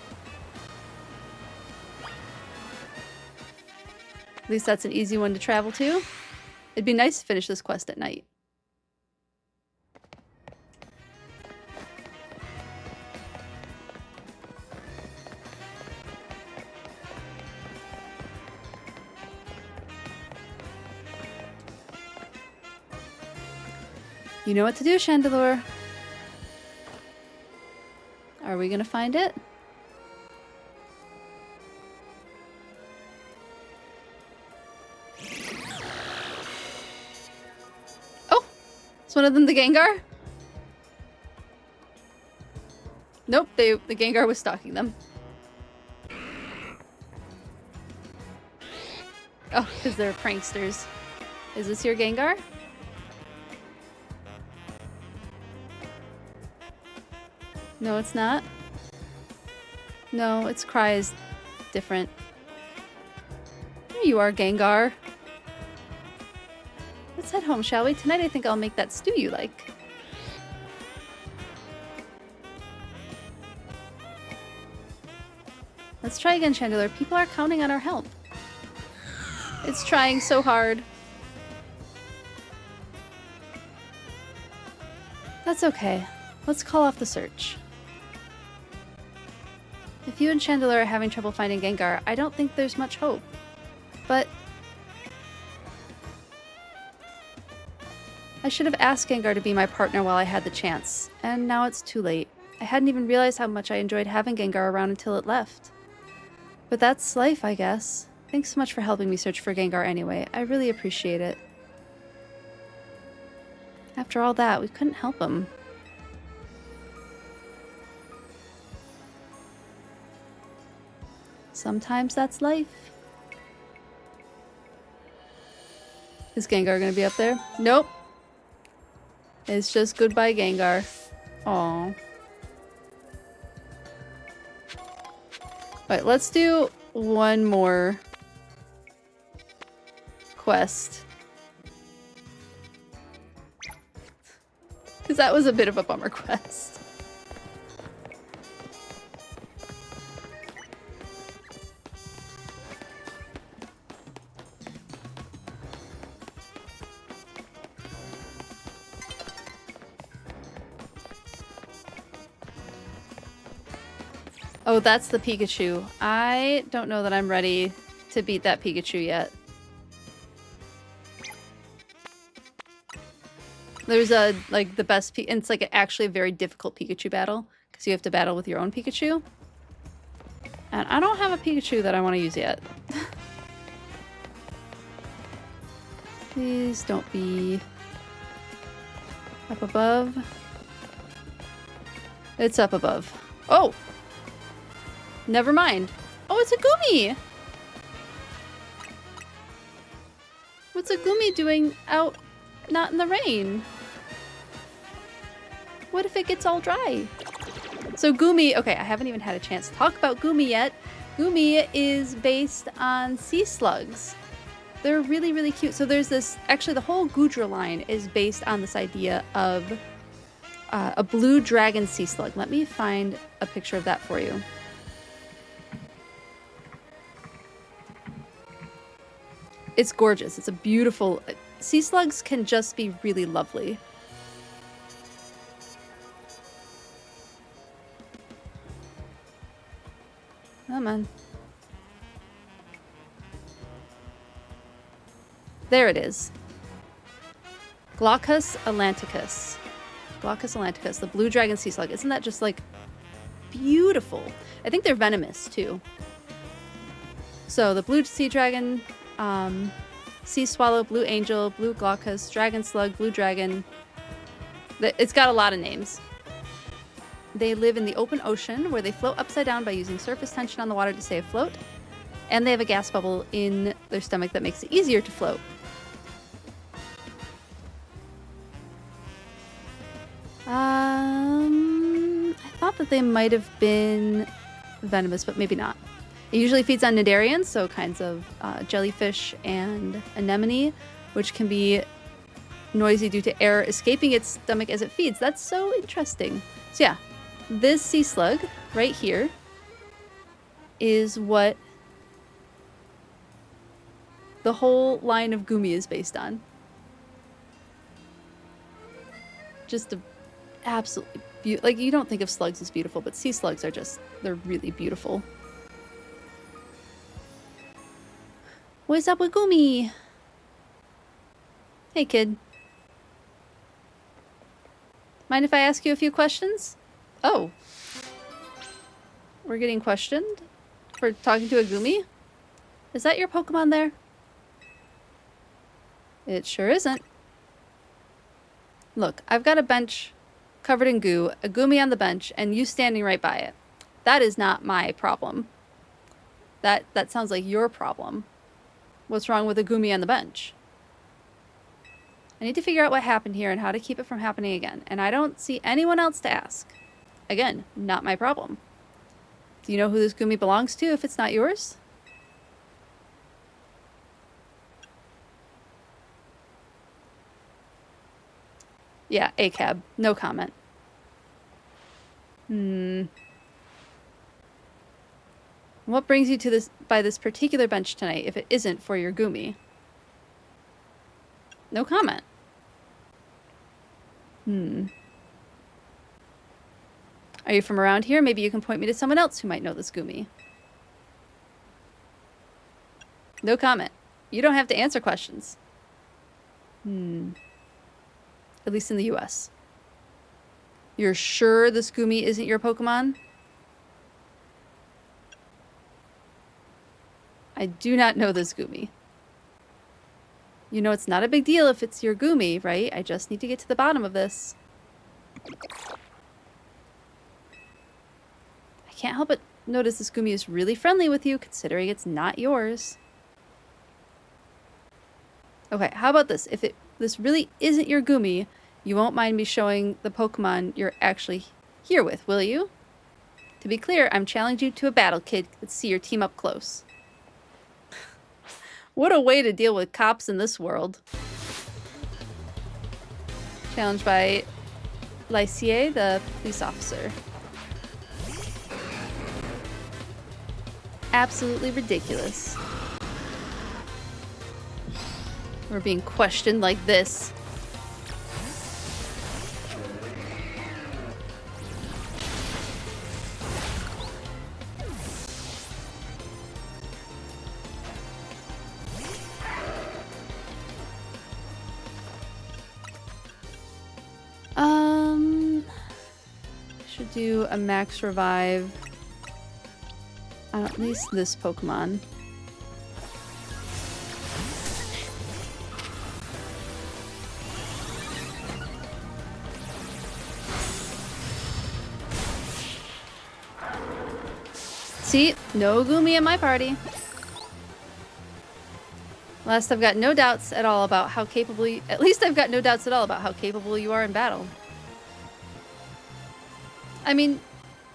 At least that's an easy one to travel to. It'd be nice to finish this quest at night. You know what to do, Chandelure. Are we gonna find it? Oh! Is one of them the Gengar? Nope, the Gengar was stalking them. Oh, because they're pranksters. Is this your Gengar? No, it's not. No, its cry is different. Here you are, Gengar. Let's head home, shall we? Tonight I think I'll make that stew you like. Let's try again, Chandelure. People are counting on our help. It's trying so hard. That's okay. Let's call off the search. If you and Chandelure are having trouble finding Gengar, I don't think there's much hope. But I should have asked Gengar to be my partner while I had the chance, and now it's too late. I hadn't even realized how much I enjoyed having Gengar around until it left. But that's life, I guess. Thanks so much for helping me search for Gengar anyway. I really appreciate it. After all that, we couldn't help him. Sometimes that's life. Is Gengar gonna be up there? Nope. It's just goodbye, Gengar. Aww. Alright, let's do one more quest. Because that was a bit of a bummer quest. Oh, that's the Pikachu. I don't know that I'm ready to beat that Pikachu yet. There's a, like, the best and it's like actually a very difficult Pikachu battle because you have to battle with your own Pikachu. And I don't have a Pikachu that I want to use yet. Please don't be up above. It's up above. Oh! Never mind. Oh, it's a Gumi! What's a Gumi doing out not in the rain? What if it gets all dry? So Gumi, okay, I haven't even had a chance to talk about Gumi yet. Gumi is based on sea slugs. They're really, really cute. So there's this, actually the whole Gudra line is based on this idea of a blue dragon sea slug. Let me find a picture of that for you. It's gorgeous. It's a beautiful... Sea slugs can just be really lovely. Come on. There it is. Glaucus atlanticus. Glaucus atlanticus, the blue dragon sea slug. Isn't that just, like, beautiful? I think they're venomous, too. So, the blue sea dragon... sea swallow, blue angel, blue glaucus, dragon slug, blue dragon. It's got a lot of names. They live in the open ocean where they float upside down by using surface tension on the water to stay afloat. And they have a gas bubble in their stomach that makes it easier to float. I thought that they might have been venomous, but maybe not. It usually feeds on cnidarians, so kinds of jellyfish and anemone, which can be noisy due to air escaping its stomach as it feeds. That's so interesting. So yeah, this sea slug right here is what the whole line of Gumi is based on. Just a absolutely beautiful. Like, you don't think of slugs as beautiful, but sea slugs are just, they're really beautiful. What's up with Gumi? Hey, kid. Mind if I ask you a few questions? Oh. We're getting questioned for talking to a Gumi? Is that your Pokemon there? It sure isn't. Look, I've got a bench covered in goo, a Gumi on the bench, and you standing right by it. That is not my problem. That sounds like your problem. What's wrong with a Gumi on the bench? I need to figure out what happened here and how to keep it from happening again. And I don't see anyone else to ask. Again, not my problem. Do you know who this Gumi belongs to if it's not yours? Yeah, ACAB. No comment. What brings you to this this particular bench tonight if it isn't for your Gumi? No comment. Are you from around here? Maybe you can point me to someone else who might know this Goomy. No comment. You don't have to answer questions. At least in the US. You're sure this Goomy isn't your Pokemon? I do not know this Goomy. You know it's not a big deal if it's your Goomy, right? I just need to get to the bottom of this. I can't help but notice this Goomy is really friendly with you, considering it's not yours. Okay, how about this? If this really isn't your Goomy, you won't mind me showing the Pokemon you're actually here with, will you? To be clear, I'm challenging you to a battle, kid. Let's see your team up close. What a way to deal with cops in this world. Challenged by Lycier, the police officer. Absolutely ridiculous. We're being questioned like this. Should do a max revive on at least this Pokemon. See, no Goomy in my party. Last, I've got no doubts at all about how capable you, at least I've got no doubts at all about how capable you are in battle. I mean,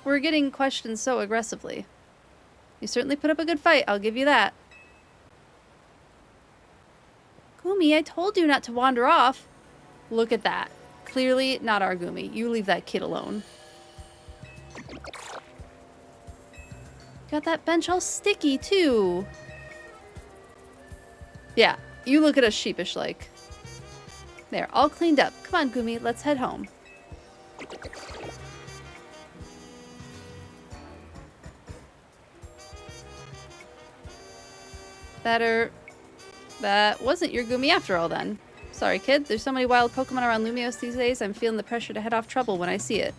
we're getting questioned so aggressively. You certainly put up a good fight, I'll give you that. Goomy, I told you not to wander off. Look at that. Clearly not our Goomy. You leave that kid alone. Got that bench all sticky, too. Yeah, you look at us sheepish like. There, all cleaned up. Come on, Goomy, let's head home. That wasn't your Goomy after all, then. Sorry, kid. There's so many wild Pokemon around Lumios these days, I'm feeling the pressure to head off trouble when I see it.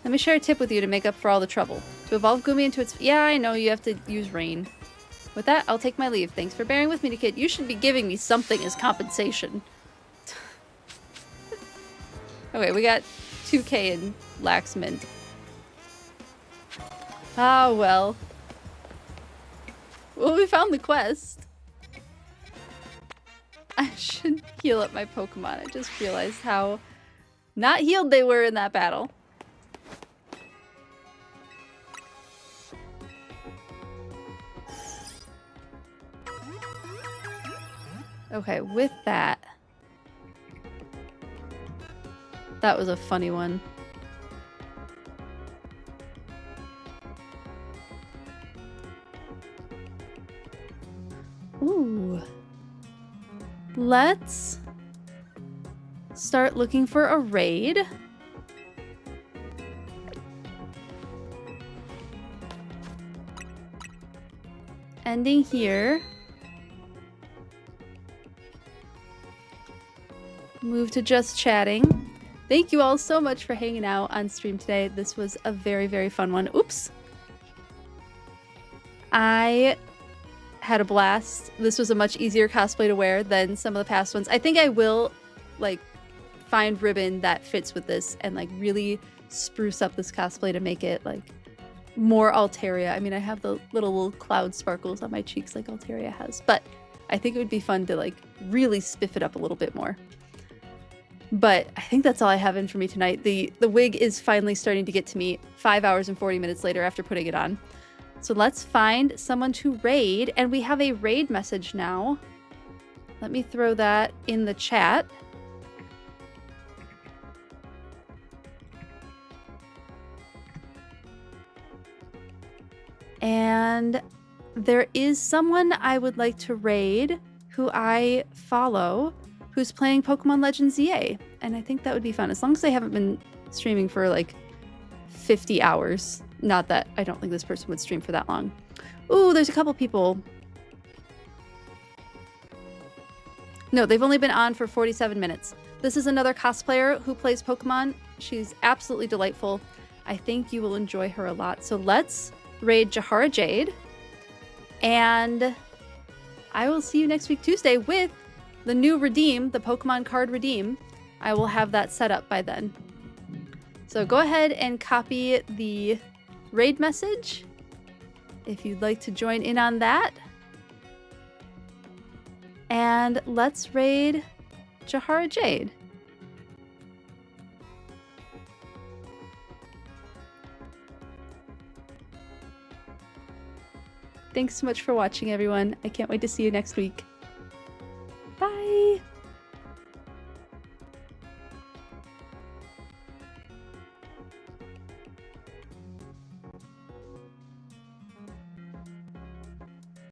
Let me share a tip with you to make up for all the trouble. To evolve Goomy into its... Yeah, I know, you have to use Rain. With that, I'll take my leave. Thanks for bearing with me, kid. You should be giving me something as compensation. Okay, we got 2K in Lax Mint. Ah, well. Well, we found the quest. I should heal up my Pokemon. I just realized how not healed they were in that battle. Okay, with that. That was a funny one. Ooh. Let's start looking for a raid. Ending here. Move to just chatting. Thank you all so much for hanging out on stream today. This was a very, very fun one. Oops. I had a blast. This was a much easier cosplay to wear than some of the past ones. I think I will like find ribbon that fits with this and like really spruce up this cosplay to make it like more Altaria. I mean, I have the little cloud sparkles on my cheeks like Altaria has, but I think it would be fun to like really spiff it up a little bit more. But I think that's all I have in for me tonight. The wig is finally starting to get to me 5 hours and 40 minutes later after putting it on. So let's find someone to raid, and we have a raid message now. Let me throw that in the chat. And there is someone I would like to raid who I follow who's playing Pokemon Legends EA, and I think that would be fun as long as they haven't been streaming for like 50 hours. Not that I don't think this person would stream for that long. Ooh, there's a couple people. No, they've only been on for 47 minutes. This is another cosplayer who plays Pokemon. She's absolutely delightful. I think you will enjoy her a lot. So let's raid Jahara Jade. And I will see you next week Tuesday with the new redeem, the Pokemon card redeem. I will have that set up by then. So go ahead and copy the raid message if you'd like to join in on that. And let's raid Jahara Jade. Thanks so much for watching, everyone. I can't wait to see you next week. Bye!